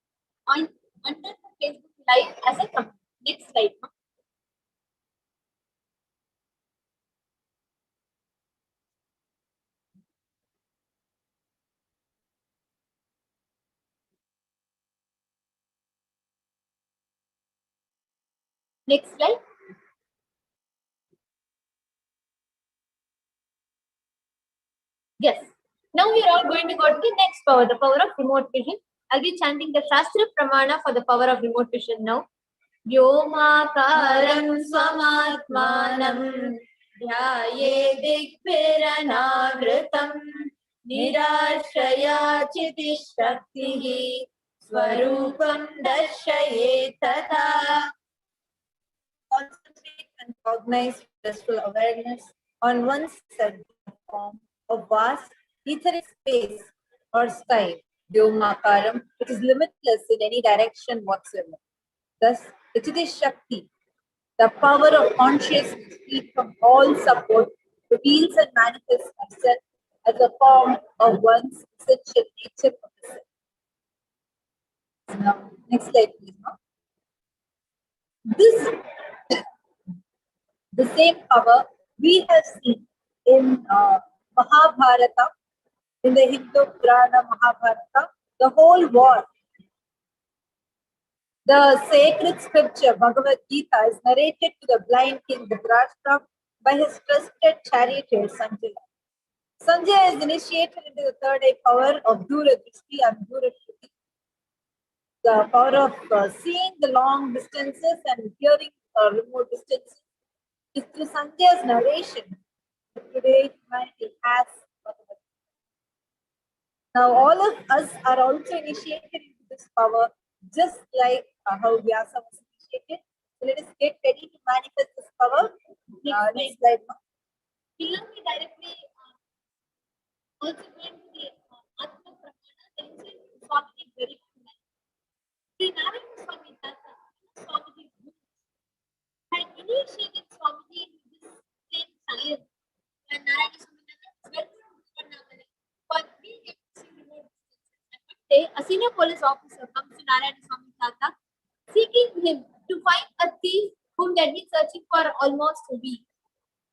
Speaker 4: on under the Facebook Live as a comment. Next slide. Next slide. Yes. Now we are all going to go to the next power, the power of remote vision. I'll be chanting the Shastra Pramana for the power of remote vision now. Vyomakaram swamatmanam dhyaye dikpiranavritam nirashaya chitishaktihi swarupam darshaye tata. Concentrate and cognize blissful awareness on one's form of vast etheric space or sky, Vyomakaram, which is limitless in any direction whatsoever. Thus, the Chiti Shakti, the power of consciousness free from all support, reveals and manifests herself as a form of one's essential nature of the self. Now, next slide, please. This, the same power we have seen in Mahabharata, in the Hindu Purana Mahabharata, the whole war. The sacred scripture, Bhagavad Gita, is narrated to the blind king Dhritarashtra by his trusted charioteer Sanjaya. Sanjaya is initiated into the third eye power of Dura Drishti and Dura Shruti, the power of seeing the long distances and hearing remote distances. Is through Sanjaya's narration that today humanity has Bhagavad Gita. Now, all of us are also initiated into this power, just like how Vyasa was initiated. So let us get ready to manifest this power. Next slide. We will be directly also going to the Atma Pramana, the incident Swamiji very good. Sri Narayana Swami Tata, Swamiji had initiated Swamiji into this same science, and Narayana Swami Tata was for being able to see remote distances. And one day, a senior police officer comes to Narayana Swami Tata, seeking him to find a thief whom they had been searching for almost a week.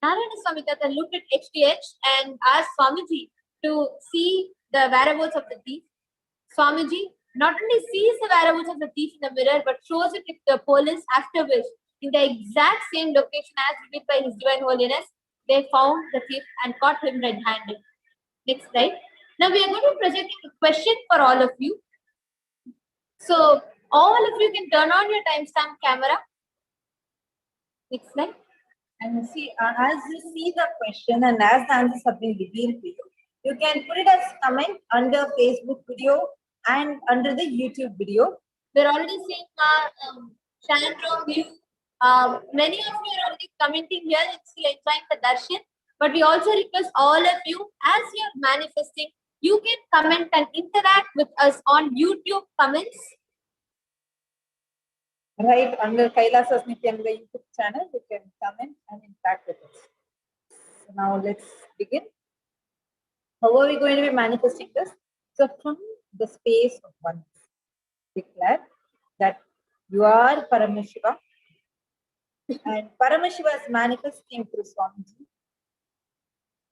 Speaker 4: Narayana Swami Tata looked at HDH and asked Swamiji to see the whereabouts of the thief. Swamiji not only sees the whereabouts of the thief in the mirror, but shows it to the police, after which, in the exact same location as revealed by His Divine Holiness, they found the thief and caught him red-handed. Next slide. Now we are going to present a question for all of you. So all of you can turn on your timestamp camera. Next slide. And see, as you see the question and as the answers have been revealed to you, you can put it as comment under Facebook video and under the YouTube video. We're already seeing Chandra view. Many of you are already commenting here and still enjoying the darshan. But we also request all of you, as you're manifesting, you can comment and interact with us on YouTube comments. Right under KAILASA's Nithyananda YouTube channel, you can comment and interact with us. So now let's begin. How are we going to be manifesting this? So from the space of oneness, declare that you are Paramashiva and Paramashiva is manifesting through Swamiji.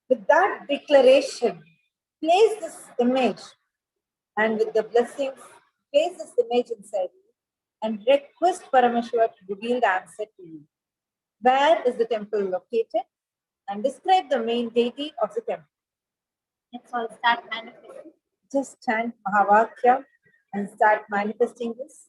Speaker 4: With that declaration, place this image and with the blessings, place this image inside you and request Paramashiva to reveal the answer to you. Where is the temple located? And describe the main deity of the temple. Let's all start manifesting. Just chant Mahavakya and start manifesting this.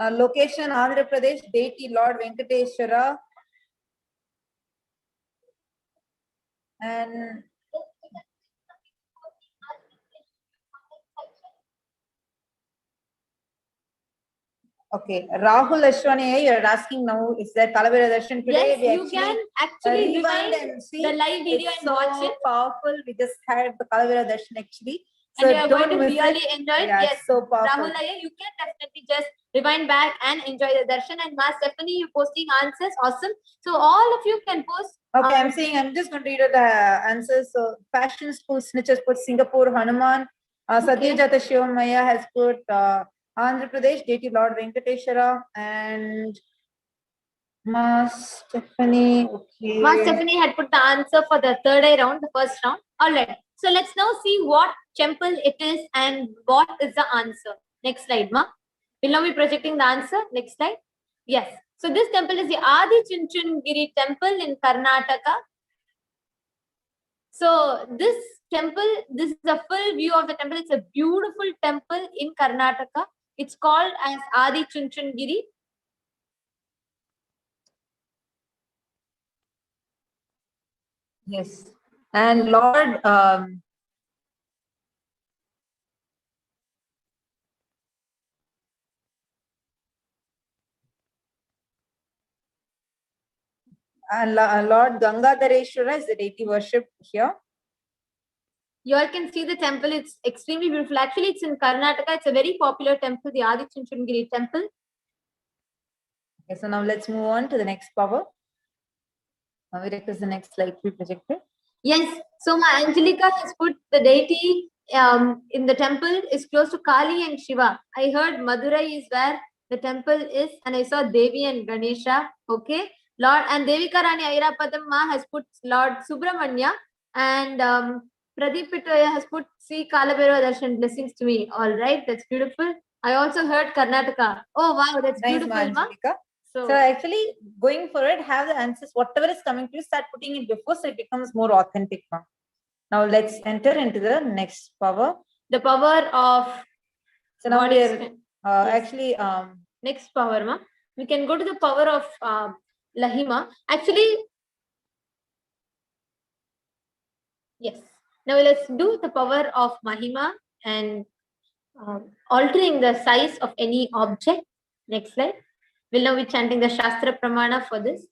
Speaker 3: Location Andhra Pradesh, deity Lord Venkateshwara. And okay, Rahul Ashwani, you're asking now, is there Kalabhairava Darshan today?
Speaker 4: Yes, you can actually
Speaker 3: rewind
Speaker 4: rewind
Speaker 3: and see.
Speaker 4: the live video
Speaker 3: It's
Speaker 4: and watch it.
Speaker 3: powerful. We just had the Kalabhairava Darshan actually. So
Speaker 4: And you are going
Speaker 3: don't
Speaker 4: to
Speaker 3: miss
Speaker 4: really
Speaker 3: it.
Speaker 4: enjoy it.
Speaker 3: Yeah,
Speaker 4: Yes,
Speaker 3: it's so powerful.
Speaker 4: Rahul Iyer, you can definitely just rewind back and enjoy the darshan. And Ma Stephanie, you posting answers, awesome. So all of you can post.
Speaker 3: Okay, I'm just going to read the answers. So Fashion School Snitches put Singapore, Hanuman. Satyajata Shivamaya has put Andhra Pradesh, deity Lord Venkateshwara, and Ma Stephanie. Okay.
Speaker 4: Ma Stephanie had put the answer for the third eye round, the first round. All right. So let's now see what temple it is and what is the answer. Next slide, Ma. We'll now be projecting the answer. Next slide. Yes. So this temple is the Adi Chunchungiri temple in Karnataka. So this temple, this is a full view of the temple. It's a beautiful temple in Karnataka. It's called as Adi Chunchungiri.
Speaker 3: Yes. And Lord Lord Gangadhareshwara is the deity worshipped here.
Speaker 4: You all can see the temple. It's extremely beautiful. Actually, it's in Karnataka. It's a very popular temple, the Adi Chunchungiri temple.
Speaker 3: Okay, so now let's move on to the next power. Now we request the next slide to be projected.
Speaker 4: Yes. So my Angelica has put the deity in the temple is close to Kali and Shiva. I heard Madurai is where the temple is, and I saw Devi and Ganesha. Okay. Lord and Devika Rani Airapadamma has put Lord Subramanya, and Pradeep Pittoya has put Sri Kalabhairava Darshan blessings to me. All right, that's beautiful. I also heard Karnataka. Oh wow, that's
Speaker 3: Nice,
Speaker 4: beautiful, Ma.
Speaker 3: So actually going forward, have the answers, whatever is coming to you, start putting it before so it becomes more authentic. Ma. Now let's enter into the next power.
Speaker 4: The power of.
Speaker 3: So now we are
Speaker 4: Yes.
Speaker 3: actually
Speaker 4: Next power, Ma. We can go to the power of Lahima. Actually, yes. Now let's do the power of Mahima and altering the size of any object. Next slide. We'll now be chanting the Shastra Pramana for this.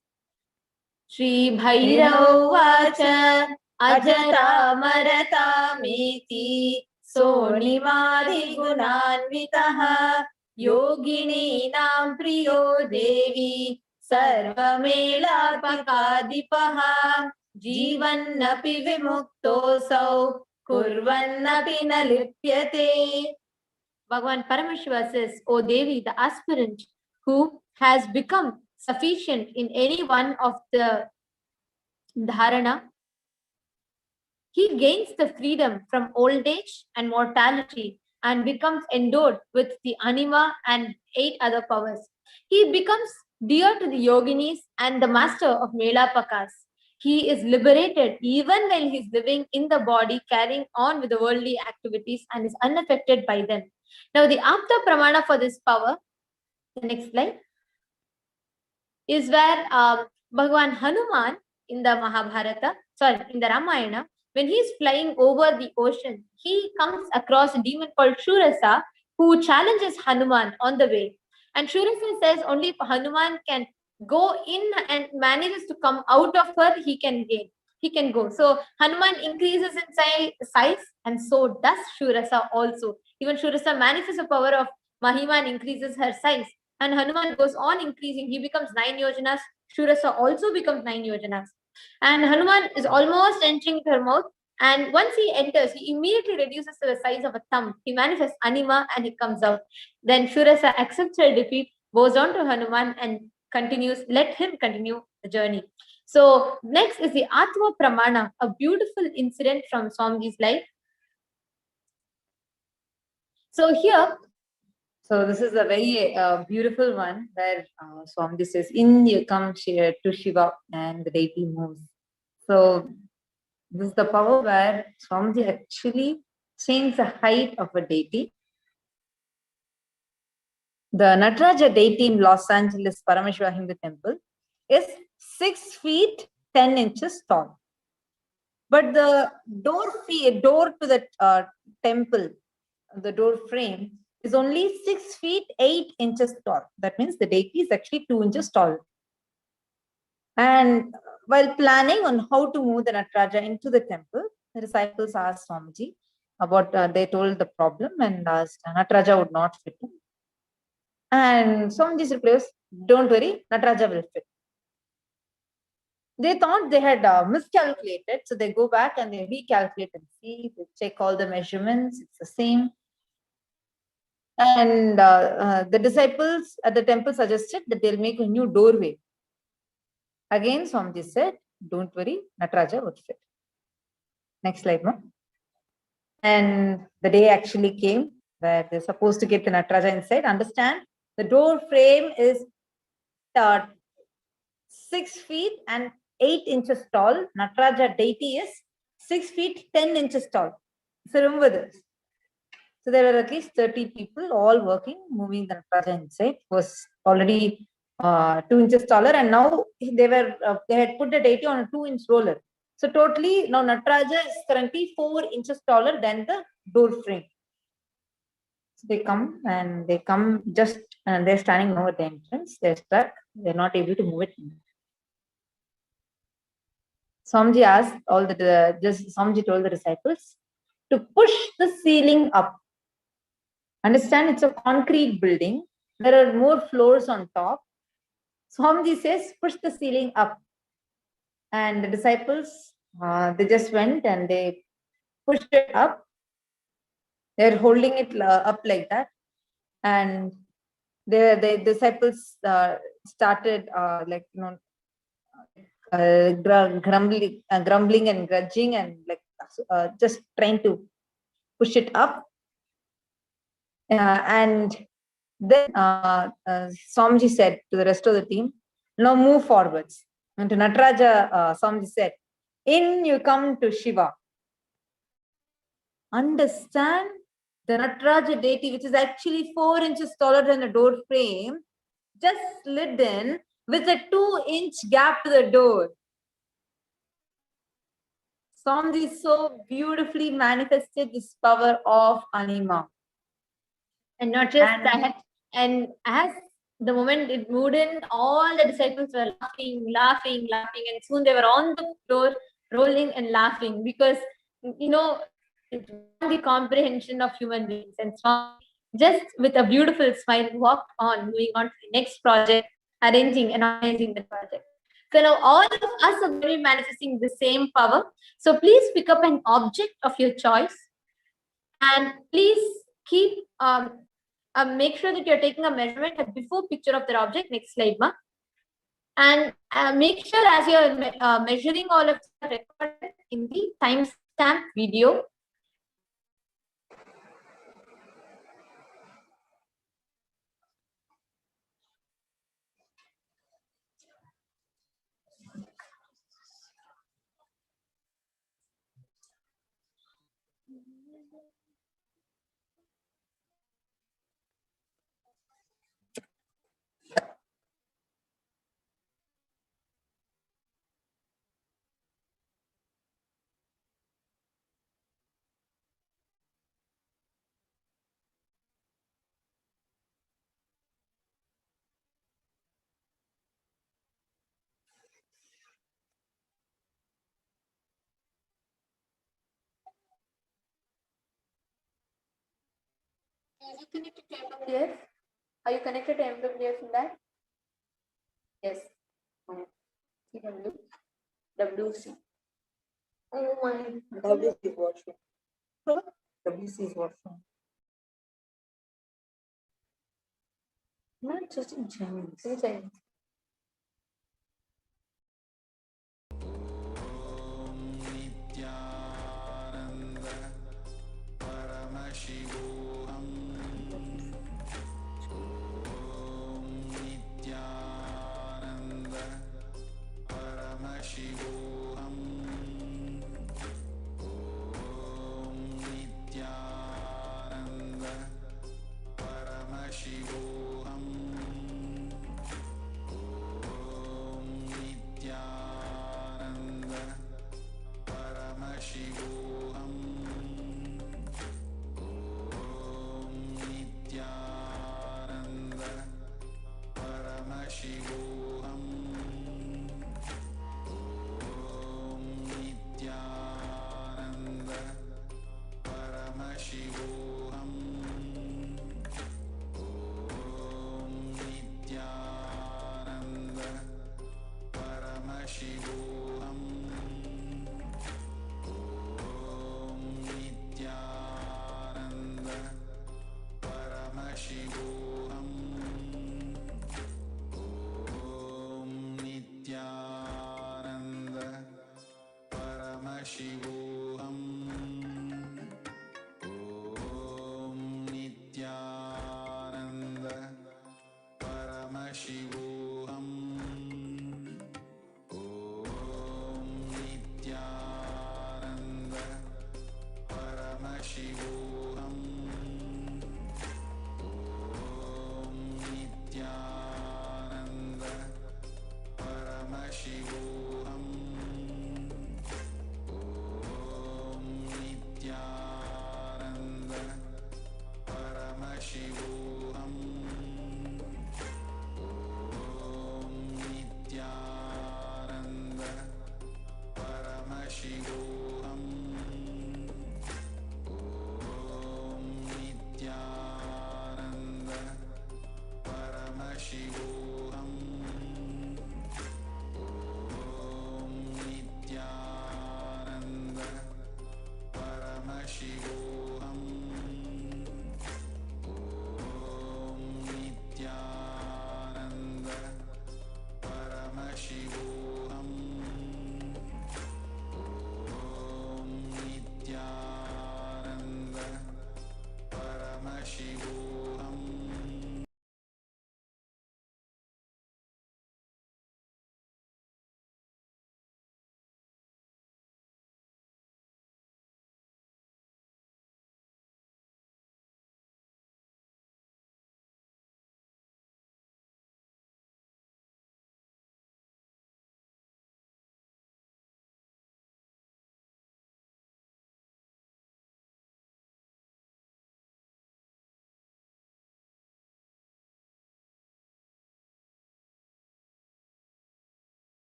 Speaker 4: Shri Bhairava Vacha Ajara Marata Meti Sonimadi Gunanvitaha Yogini Nam Priyo Devi Sarvamela Pakadipaha Jivannapi Vimuktosau Kurvannapi Nalipyate. Bhagavan Paramashiva says, O Devi, the aspirant who has become sufficient in any one of the dharana, he gains the freedom from old age and mortality and becomes endowed with the anima and 8 other powers. He becomes dear to the yoginis and the master of Melapakas. He is liberated even while he is living in the body, carrying on with the worldly activities and is unaffected by them. Now, the Apta Pramana for this power, the next slide, is where Bhagavan Hanuman in the in the Ramayana, when he is flying over the ocean, he comes across a demon called Shurasa who challenges Hanuman on the way. And Shurasa says only if Hanuman can go in and manages to come out of her, he can go. So Hanuman increases in size, and so does Shurasa also. Even Shurasa manifests the power of Mahima and increases her size. And Hanuman goes on increasing. He becomes 9 yojanas. Shurasa also becomes 9 yojanas. And Hanuman is almost entering her mouth. And once he enters, he immediately reduces to the size of a thumb. He manifests anima and he comes out. Then Shurasa accepts her defeat, goes on to Hanuman and let him continue the journey. So next is the Atma Pramana, a beautiful incident from Swamiji's life. So here,
Speaker 3: so this is a very beautiful one where Swamiji says, in you come to Shiva and the deity moves. So this is the power where Swamiji actually changed the height of a deity. the Nataraja deity in Los Angeles Paramashivoham Hindu temple is 6 feet 10 inches tall. But the door to the temple, the door frame, is only 6 feet 8 inches tall. That means the deity is actually 2 inches tall. And while planning on how to move the Nataraja into the temple, the disciples asked Swamiji about, they told the problem and asked, Nataraja would not fit in. And Swamiji's reply was, don't worry, Nataraja will fit. They thought they had miscalculated, so they go back and they recalculate and see, they check all the measurements, it's the same. And the disciples at the temple suggested that they'll make a new doorway. Again, Swamiji said, don't worry, Nataraja would fit. Next slide, ma'am. And the day actually came where they're supposed to get the Nataraja inside. Understand, the door frame is 6 feet and 8 inches tall. Nataraja deity is 6 feet 10 inches tall. So remember this. So there were at least 30 people all working, moving the Nataraja inside. It was already 2 inches taller, and now they had put the deity on a 2-inch roller. So totally now Nataraja is currently 4 inches taller than the door frame. So they come just, and they're standing over the entrance. They're stuck. They're not able to move it. Swamiji asked Swamiji told the disciples to push the ceiling up. Understand, it's a concrete building. There are more floors on top. Swamiji says, push the ceiling up. And the disciples, they just went and they pushed it up. They're holding it up like that. And the disciples started grumbling and grudging and just trying to push it up. And then Swamiji said to the rest of the team, now move forwards. And to Nataraja, Swamiji said, in you come to Shiva. Understand, the Nataraja deity, which is actually 4 inches taller than the door frame, just slid in with a 2-inch gap to the door. Swamiji so beautifully manifested this power of Anima.
Speaker 4: And not just that, and as the moment it moved in, all the disciples were laughing, and soon they were on the floor, rolling and laughing, because, it's beyond the comprehension of human beings. And Swami, just with a beautiful smile, walked on, moving on to the next project, arranging and organizing the project. So now all of us are going to be manifesting the same power. So please pick up an object of your choice, and please keep make sure that you're taking a measurement at before picture of that object. Next slide, ma. And make sure as you're measuring all of the recorded in the timestamp video. Are you connected to MWF? Are you connected to MWF in that? Yes. CW. WC. Oh my. WC is washroom. WC is washroom. Not just in Chinese. In Chinese.
Speaker 12: Nithyananda Paramashivoham. Nithyananda Paramashivoham. Nithyananda Paramashivoham. Paramashivoham. Om Nithyananda Paramashivoham. Om Nithyananda Paramashivoham. Om Nithyananda Paramashivoham. Om Nithyananda Paramashivoham. Om Nithyananda Paramashivoham. Om Nithyananda Paramashivoham. Om Nithyananda Paramashivoham. Om Nithyananda Paramashivoham. Om Nithyananda Paramashivoham. Om Nithyananda Paramashivoham. Om Nithyananda Paramashivoham. Om Nithyananda Paramashivoham. Om Nithyananda Paramashivoham.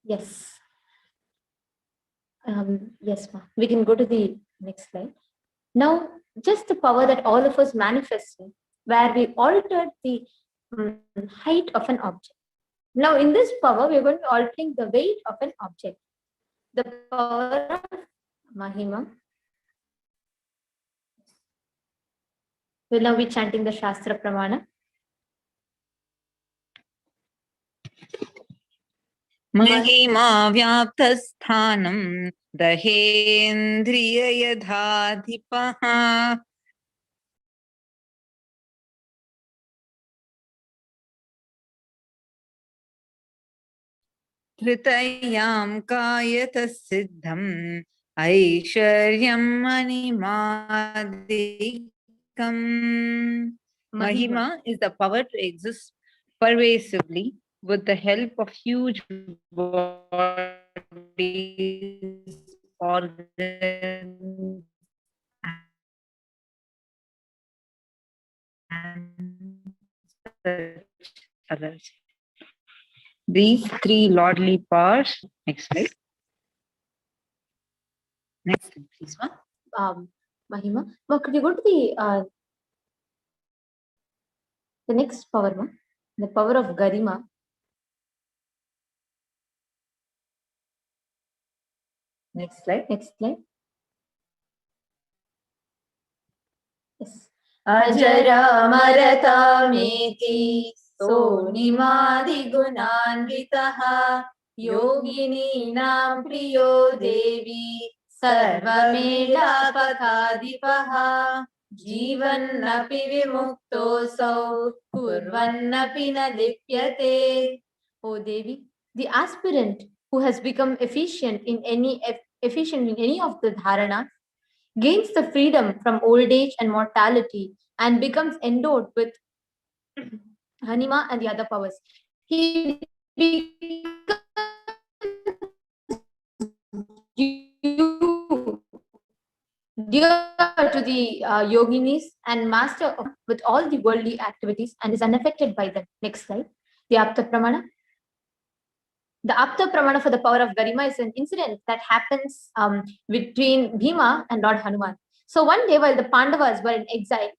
Speaker 4: Yes. Yes, ma. We can go to the next slide. Now, just the power that all of us manifested, where we altered the height of an object. Now, in this power, we are going to be altering the weight of an object. The power of Mahima. We'll now be chanting the Shastra Pramana.
Speaker 3: महिमा व्याप्तस्थानं दहेन्द्रिययधाधिपः धृतयां कायतः सिद्धम् ऐश्वर्यं मणिमादिकम्. Mahima is the power to exist pervasively with the help of huge bodies, organs, and others. These three lordly powers. Next slide. Next slide, please, ma.
Speaker 4: Mahima. Ma, could you go to the next power, ma? The power of Garima.
Speaker 3: Next slide.
Speaker 4: Next slide. Yes.
Speaker 3: अजरामरतामेति सोनिमादिगुणान्वितः योगिनीनां प्रियो देवी सर्वमेधापकाधिपः जीवन्नपि विमुक्तोऽसौ कुर्वन्नपि न लिप्यते. O Devi, the aspirant who has become efficient in any of the dharanas gains the freedom from old age and mortality and becomes endowed with Hanima and the other powers. He becomes dear to the yoginis and master of, with all the worldly activities and is unaffected by them. Next slide. The Apta Pramana. The Apta Pramana for the power of Garima is an incident that happens between Bhima and Lord Hanuman. So one day while the Pandavas were in exile,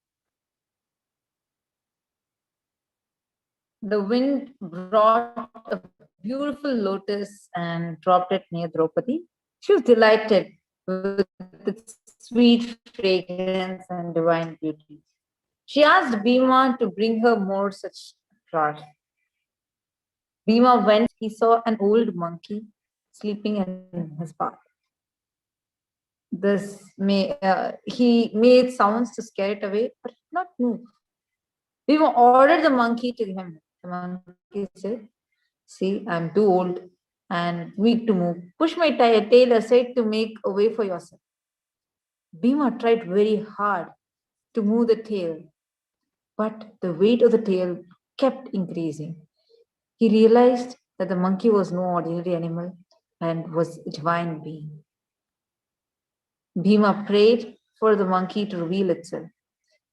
Speaker 3: the wind brought a beautiful lotus and dropped it near Draupadi. She was delighted with its sweet fragrance and divine beauty. She asked Bhima to bring her more such flowers. Bhima went, he saw an old monkey sleeping in his bath. He made sounds to scare it away, but it did not move. Bhima ordered the monkey to him. The monkey said, "See, I'm too old and weak to move. Push my tail aside to make a way for yourself." Bhima tried very hard to move the tail, but the weight of the tail kept increasing. He realized that the monkey was no ordinary animal and was a divine being. Bhima prayed for the monkey to reveal itself.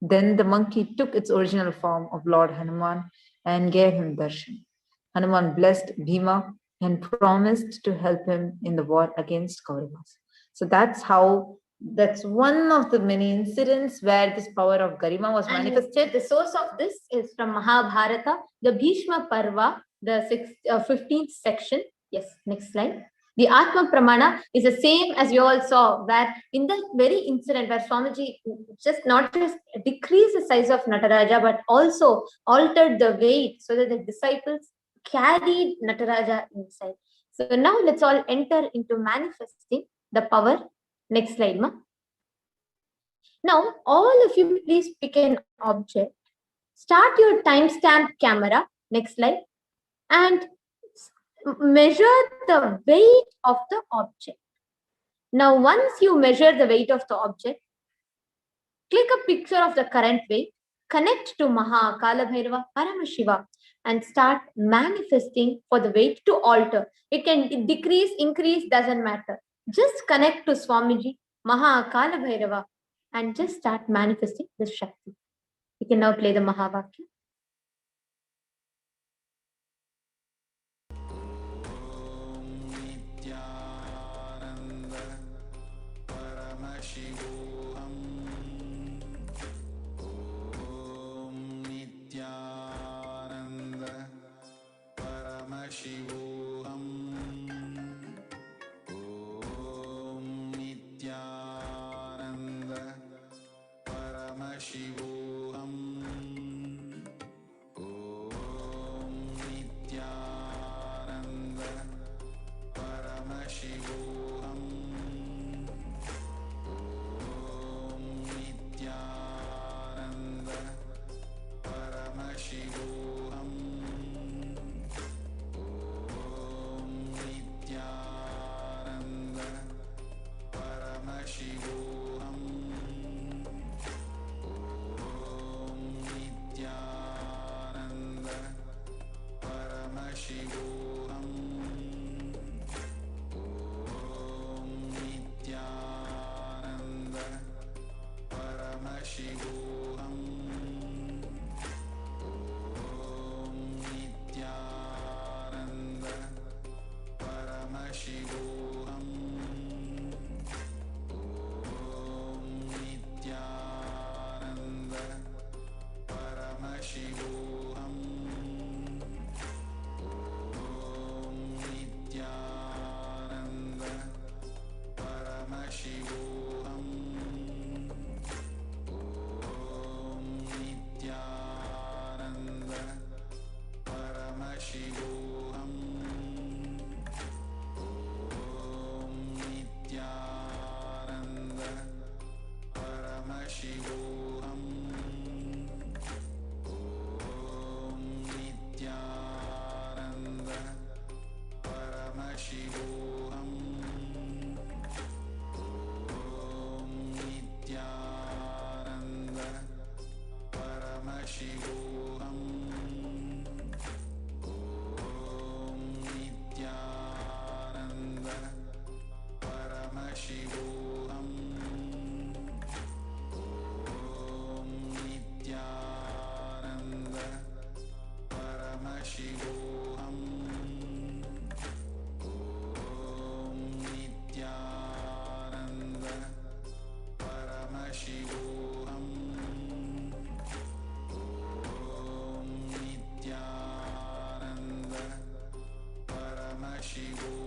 Speaker 3: Then the monkey took its original form of Lord Hanuman and gave him darshan. Hanuman blessed Bhima and promised to help him in the war against Kauravas. So that's one of the many incidents where this power of Garima was manifested. The source of this is from Mahabharata, the Bhishma Parva, the 15th section. Yes, next slide. The Atma Pramana is the same as you all saw, where in the very incident where Swamiji not just decreased the size of Nataraja, but also altered the weight so that the disciples carried Nataraja inside. So now let's all enter into manifesting the power. Next slide, ma. Now, all of you please pick an object. Start your timestamp camera. Next slide. And measure the weight of the object. Now, once you measure the weight of the object, click a picture of the current weight, connect to Maha, Kalabhairava, Paramashivoham, and start manifesting for the weight to alter. It can decrease, increase, doesn't matter. Just connect to Swamiji, Maha, Kalabhairava, and just start manifesting this Shakti. You can now play the Mahavakya.
Speaker 12: Paramashivoham. Om Nithyananda Paramashivoham. Om Nithyananda Paramashivoham. Om Nithyananda Paramashivoham. Nithyananda Paramashivoham. Om Nithyananda Paramashivoham. Om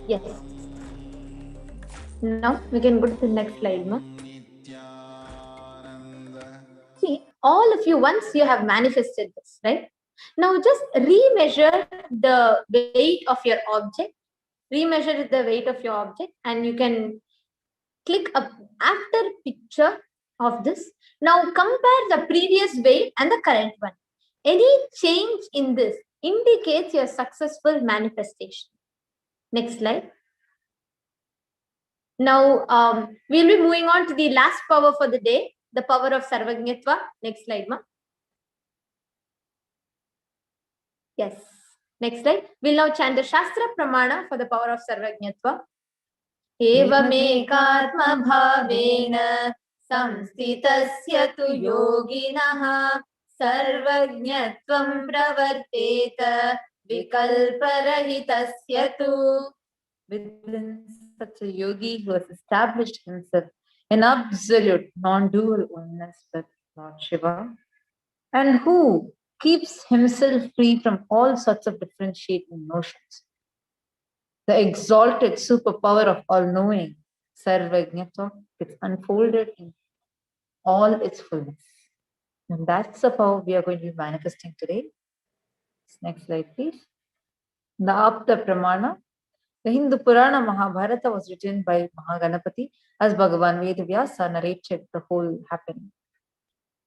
Speaker 4: Yes. Now we can go to the next slide, ma. See, all of you, once you have manifested this, right? Now just remeasure the weight of your object. Remeasure the weight of your object, and you can click a after picture of this. Now compare the previous weight and the current one. Any change in this indicates your successful manifestation. Next slide. Now we'll be moving on to the last power for the day, the power of Sarvajñatva. Next slide, ma. Yes. Next slide. We'll now chant the Shastra Pramana for the power of Sarvajñatva. Evamekatma bhavena samstitasya tu yoginaha sarvajñatvam pravarteta vikalparahitasya tu. Within such a yogi who has established himself in absolute non-dual oneness with Lord Shiva, and who keeps himself free from all sorts of differentiating notions. The exalted superpower of all-knowing, Sarvajñatva, gets unfolded in all its fullness. And that's the power we are going to be manifesting today. Next slide, please. The Apta Pramana. The Hindu Purana Mahabharata was written by Mahaganapati as Bhagavan Vedavyasa narrated the whole happening,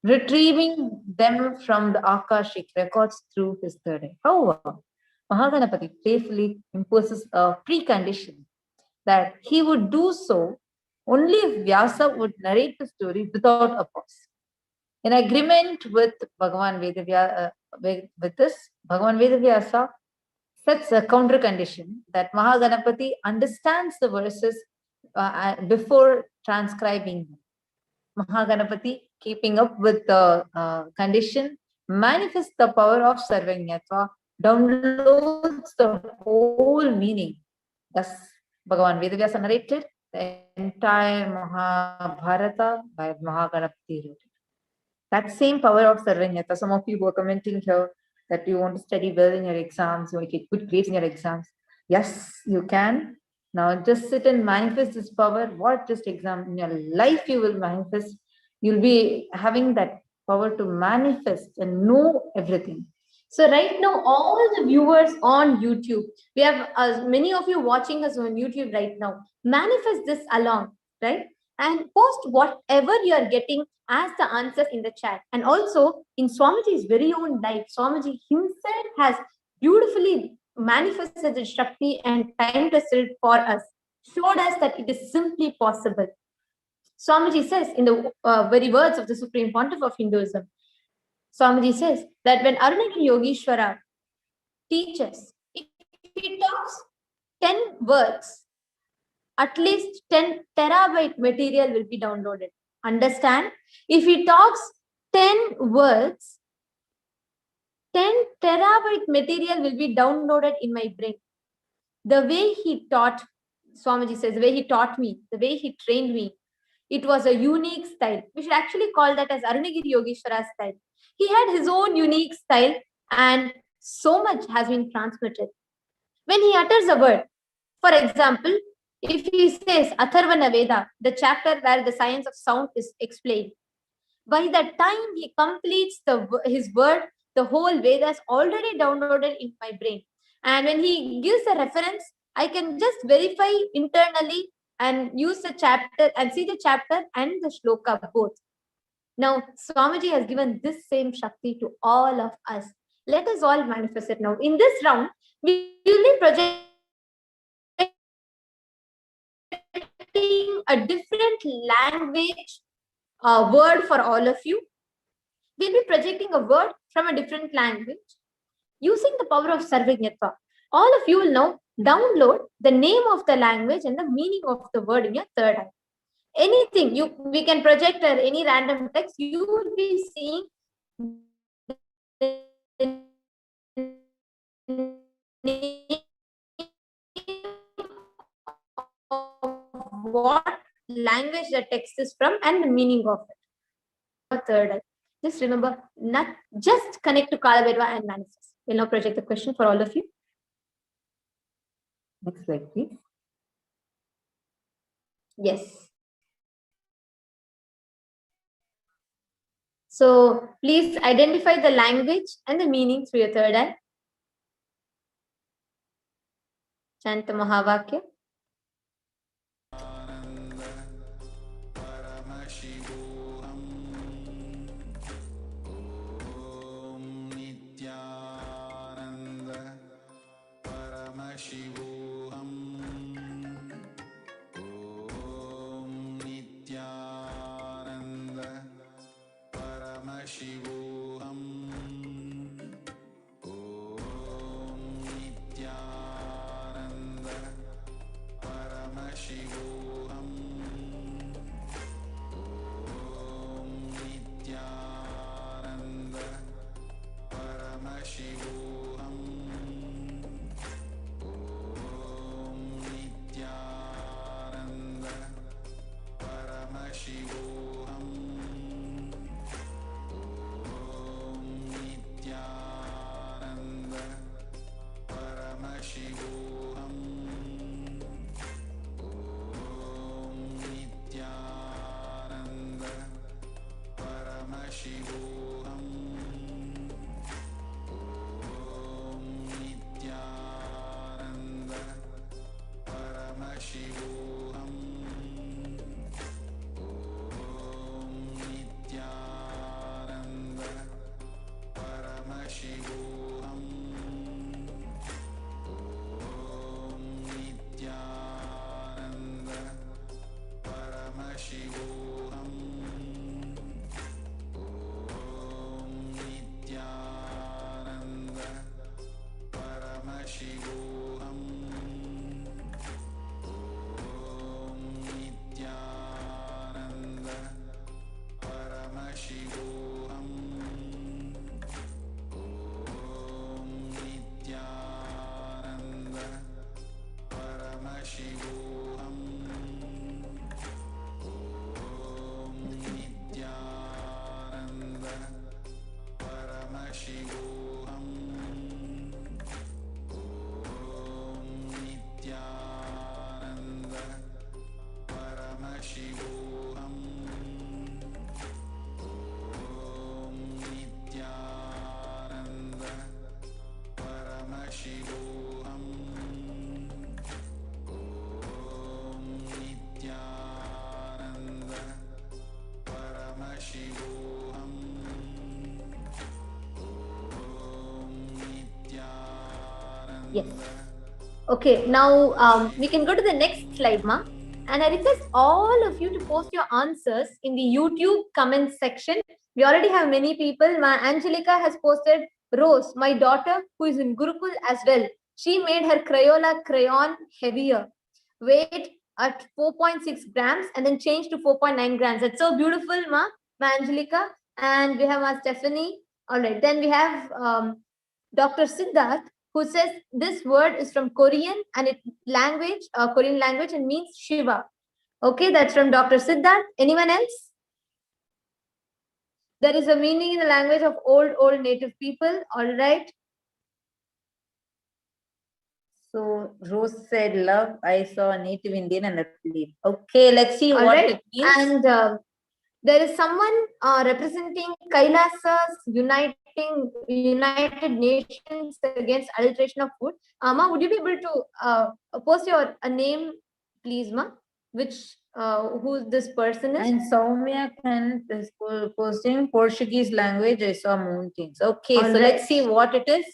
Speaker 4: retrieving them from the Akashic records through his third eye. However, Mahaganapati playfully imposes a precondition that he would do so only if Vyasa would narrate the story without a pause. In agreement with Bhagavan Vedavyasa, Bhagavan Vedavyasa sets a counter condition that Mahaganapati understands the verses before transcribing them. Mahaganapati, keeping up with the condition, manifests the power of Sarvajñatva, downloads the whole meaning. Thus, Bhagavan Vedavyasa narrated the entire Mahabharata by Mahaganapati wrote it. That same power of Sarvajñatva, some of you were commenting here that you want to study well in your exams, you want to get good grades in your exams. Yes, you can. Now just sit and manifest this power. What just exam in your life you will manifest. You'll be having that power to manifest and know everything. So right now, all the viewers on YouTube, we have many of you watching us on YouTube right now. Manifest this along, right? And post whatever you are getting as the answers in the chat. And also in Swamiji's very own life, Swamiji himself has beautifully manifested the Shakti and time result for us, showed us that it is simply possible. Swamiji says in the very words of the Supreme Pontiff of Hinduism, Swamiji says that when Arunagiri Yogeshwara teaches, if he talks 10 words, at least 10 terabyte material will be downloaded. Understand? If he talks 10 words, 10 terabyte material will be downloaded in my brain. The way he taught, Swamiji says, the way he taught me, the way he trained me, it was a unique style. We should actually call that as Arunagiri Yogeshwara style. He had his own unique style and so much has been transmitted. When he utters a word, for example, if he says Atharvana Veda, the chapter where the science of sound is explained, by the time he completes his word, the whole Veda is already downloaded in my brain. And when he gives a reference, I can just verify internally and use the chapter and see the chapter and the shloka both. Now, Swamiji has given this same Shakti to all of us. Let us all manifest it now. In this round, we will be projecting a different language word for all of you. We'll be projecting a word from a different language using the power of Sarvajñatva. All of you will now download the name of the language and the meaning of the word in your third eye. Anything, we can project any random text, you will be seeing what language the text is from and the meaning of it. Third eye. Just remember, just connect to Kalabhairava and manifest. We'll now project the question for all of you.
Speaker 3: Next slide, please.
Speaker 4: Yes. So please identify the language and the meaning through your third eye. Chant the Mahavakya.
Speaker 12: Paramashivoham. Om Nithyananda Paramashivoham. Om Nithyananda Paramashivoham. Om Nithyananda Paramashivoham. Om Nithyananda Paramashivoham. Om Nithyananda Paramashivoham. Om Nithyananda Paramashivoham. Om Nithyananda Paramashivoham. Om Nithyananda Paramashivoham. Om Nithyananda Paramashivoham. Om Nithyananda Paramashivoham. Om Nithyananda Paramashivoham. Om Nithyananda Paramashivoham. Om Nithyananda Paramashivoham. Om Nithyananda Paramashivoham. Om Nithyananda Paramashivoham. Om Nithyananda Paramashivoham. Om Nithyananda Paramashivoham. Om Nithyananda.
Speaker 4: Yes. Okay, now we can go to the next slide, Ma. And I request all of you to post your answers in the YouTube comment section. We already have many people. Ma Angelica has posted Rose, my daughter, who is in Gurukul as well. She made her Crayola crayon heavier, weight at 4.6 grams and then changed to 4.9 grams. That's so beautiful, Ma Angelica. And we have Ma Stephanie. All right, then we have Dr. Siddharth, who says this word is from Korean and it language, Korean language, and means Shiva. Okay, that's from Dr. Siddharth. Anyone else? There is a meaning in the language of old native people. All right.
Speaker 3: So Rose said love. I saw a native Indian and a belief. Okay, let's see
Speaker 4: All
Speaker 3: what
Speaker 4: right.
Speaker 3: it means.
Speaker 4: And there is someone representing Kailasa's United Nations against adulteration of food. Ma, would you be able to post your name, please, Ma? Which who this person is?
Speaker 3: And Soumya can is posting Portuguese language. I saw mountains. Okay,
Speaker 4: All
Speaker 3: so
Speaker 4: right.
Speaker 3: let's see what it is.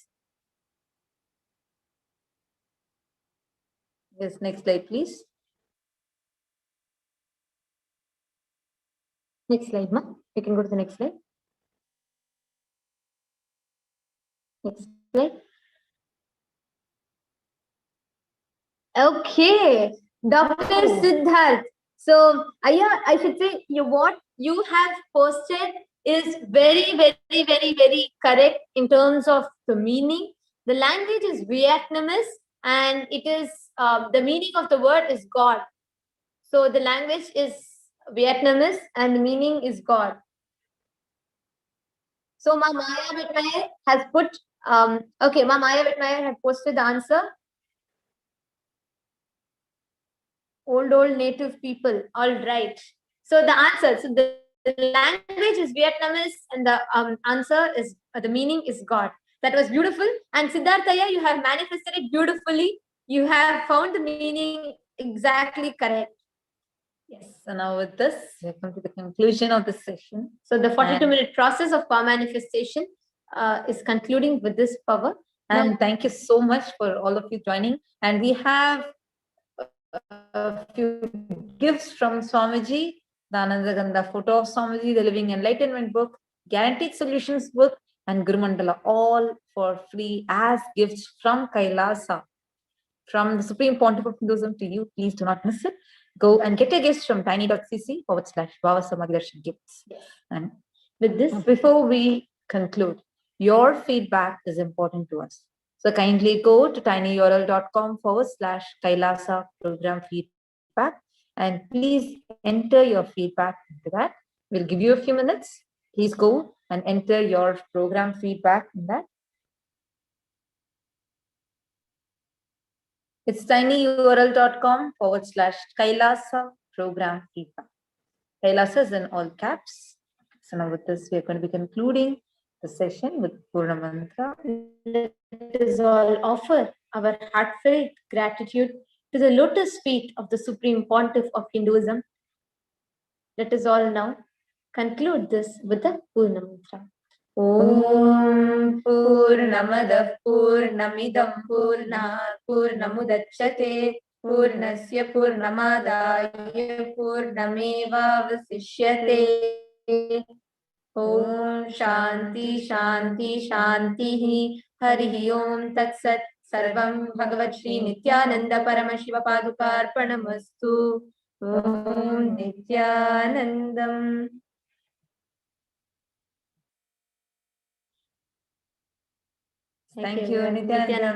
Speaker 3: Yes, next slide, please.
Speaker 4: Next slide, Ma. You can go to the next slide. Next slide. Okay, Dr. Siddharth. So, I should say what you have posted is very correct in terms of the meaning. The language is Vietnamese and it is the meaning of the word is God. So the language is Vietnamese and the meaning is God. So Ma Maya Vitmayer has put okay, Ma Maya Vitmayer has posted the answer. old native people. All right. So the answer, so the language is Vietnamese, and the answer is the meaning is God. That was beautiful. And Siddharthaya, you have manifested it beautifully. You have found the meaning exactly correct. Yes.
Speaker 3: So now with this, we come to the conclusion of this session.
Speaker 4: So the 42-minute process of power manifestation is concluding with this power.
Speaker 3: And
Speaker 4: Now,
Speaker 3: thank you so much for all of you joining. And we have a few gifts from Swamiji, the Anandagandha photo of Swamiji, the Living Enlightenment book, Guaranteed Solutions book, and Guru Mandala, all for free as gifts from Kailasa, from the Supreme Pontiff of Hinduism to you. Please do not miss it. Go and get your gifts from tiny.cc/Bhava Samadhi Darshan gifts. And
Speaker 4: with this,
Speaker 3: before we conclude, your feedback is important to us. So kindly go to tinyurl.com/Kailasa program feedback, and please enter your feedback into that. We'll give you a few minutes. Please go and enter your program feedback in that. It's tinyurl.com/Kailasa program feedback. Kailasa is in all caps. So now with this, we're going to be concluding the session with Purna Mantra.
Speaker 4: Let us all offer our heartfelt gratitude to the lotus feet of the Supreme Pontiff of Hinduism. Let us all now conclude this with the Purna Mantra.
Speaker 3: Om Purnamadah Purnamidam Purnat Purnamudachyate Purnasya Purnamadaya Purnameva Vasishyate. Om Shanti Shanti Shanti Hari Om Tat Sat Sarvam Bhagavat Shri Nithyananda Paramashiva Padukarpanamastu. Om Nithyanandam. Thank you, Nithyananda.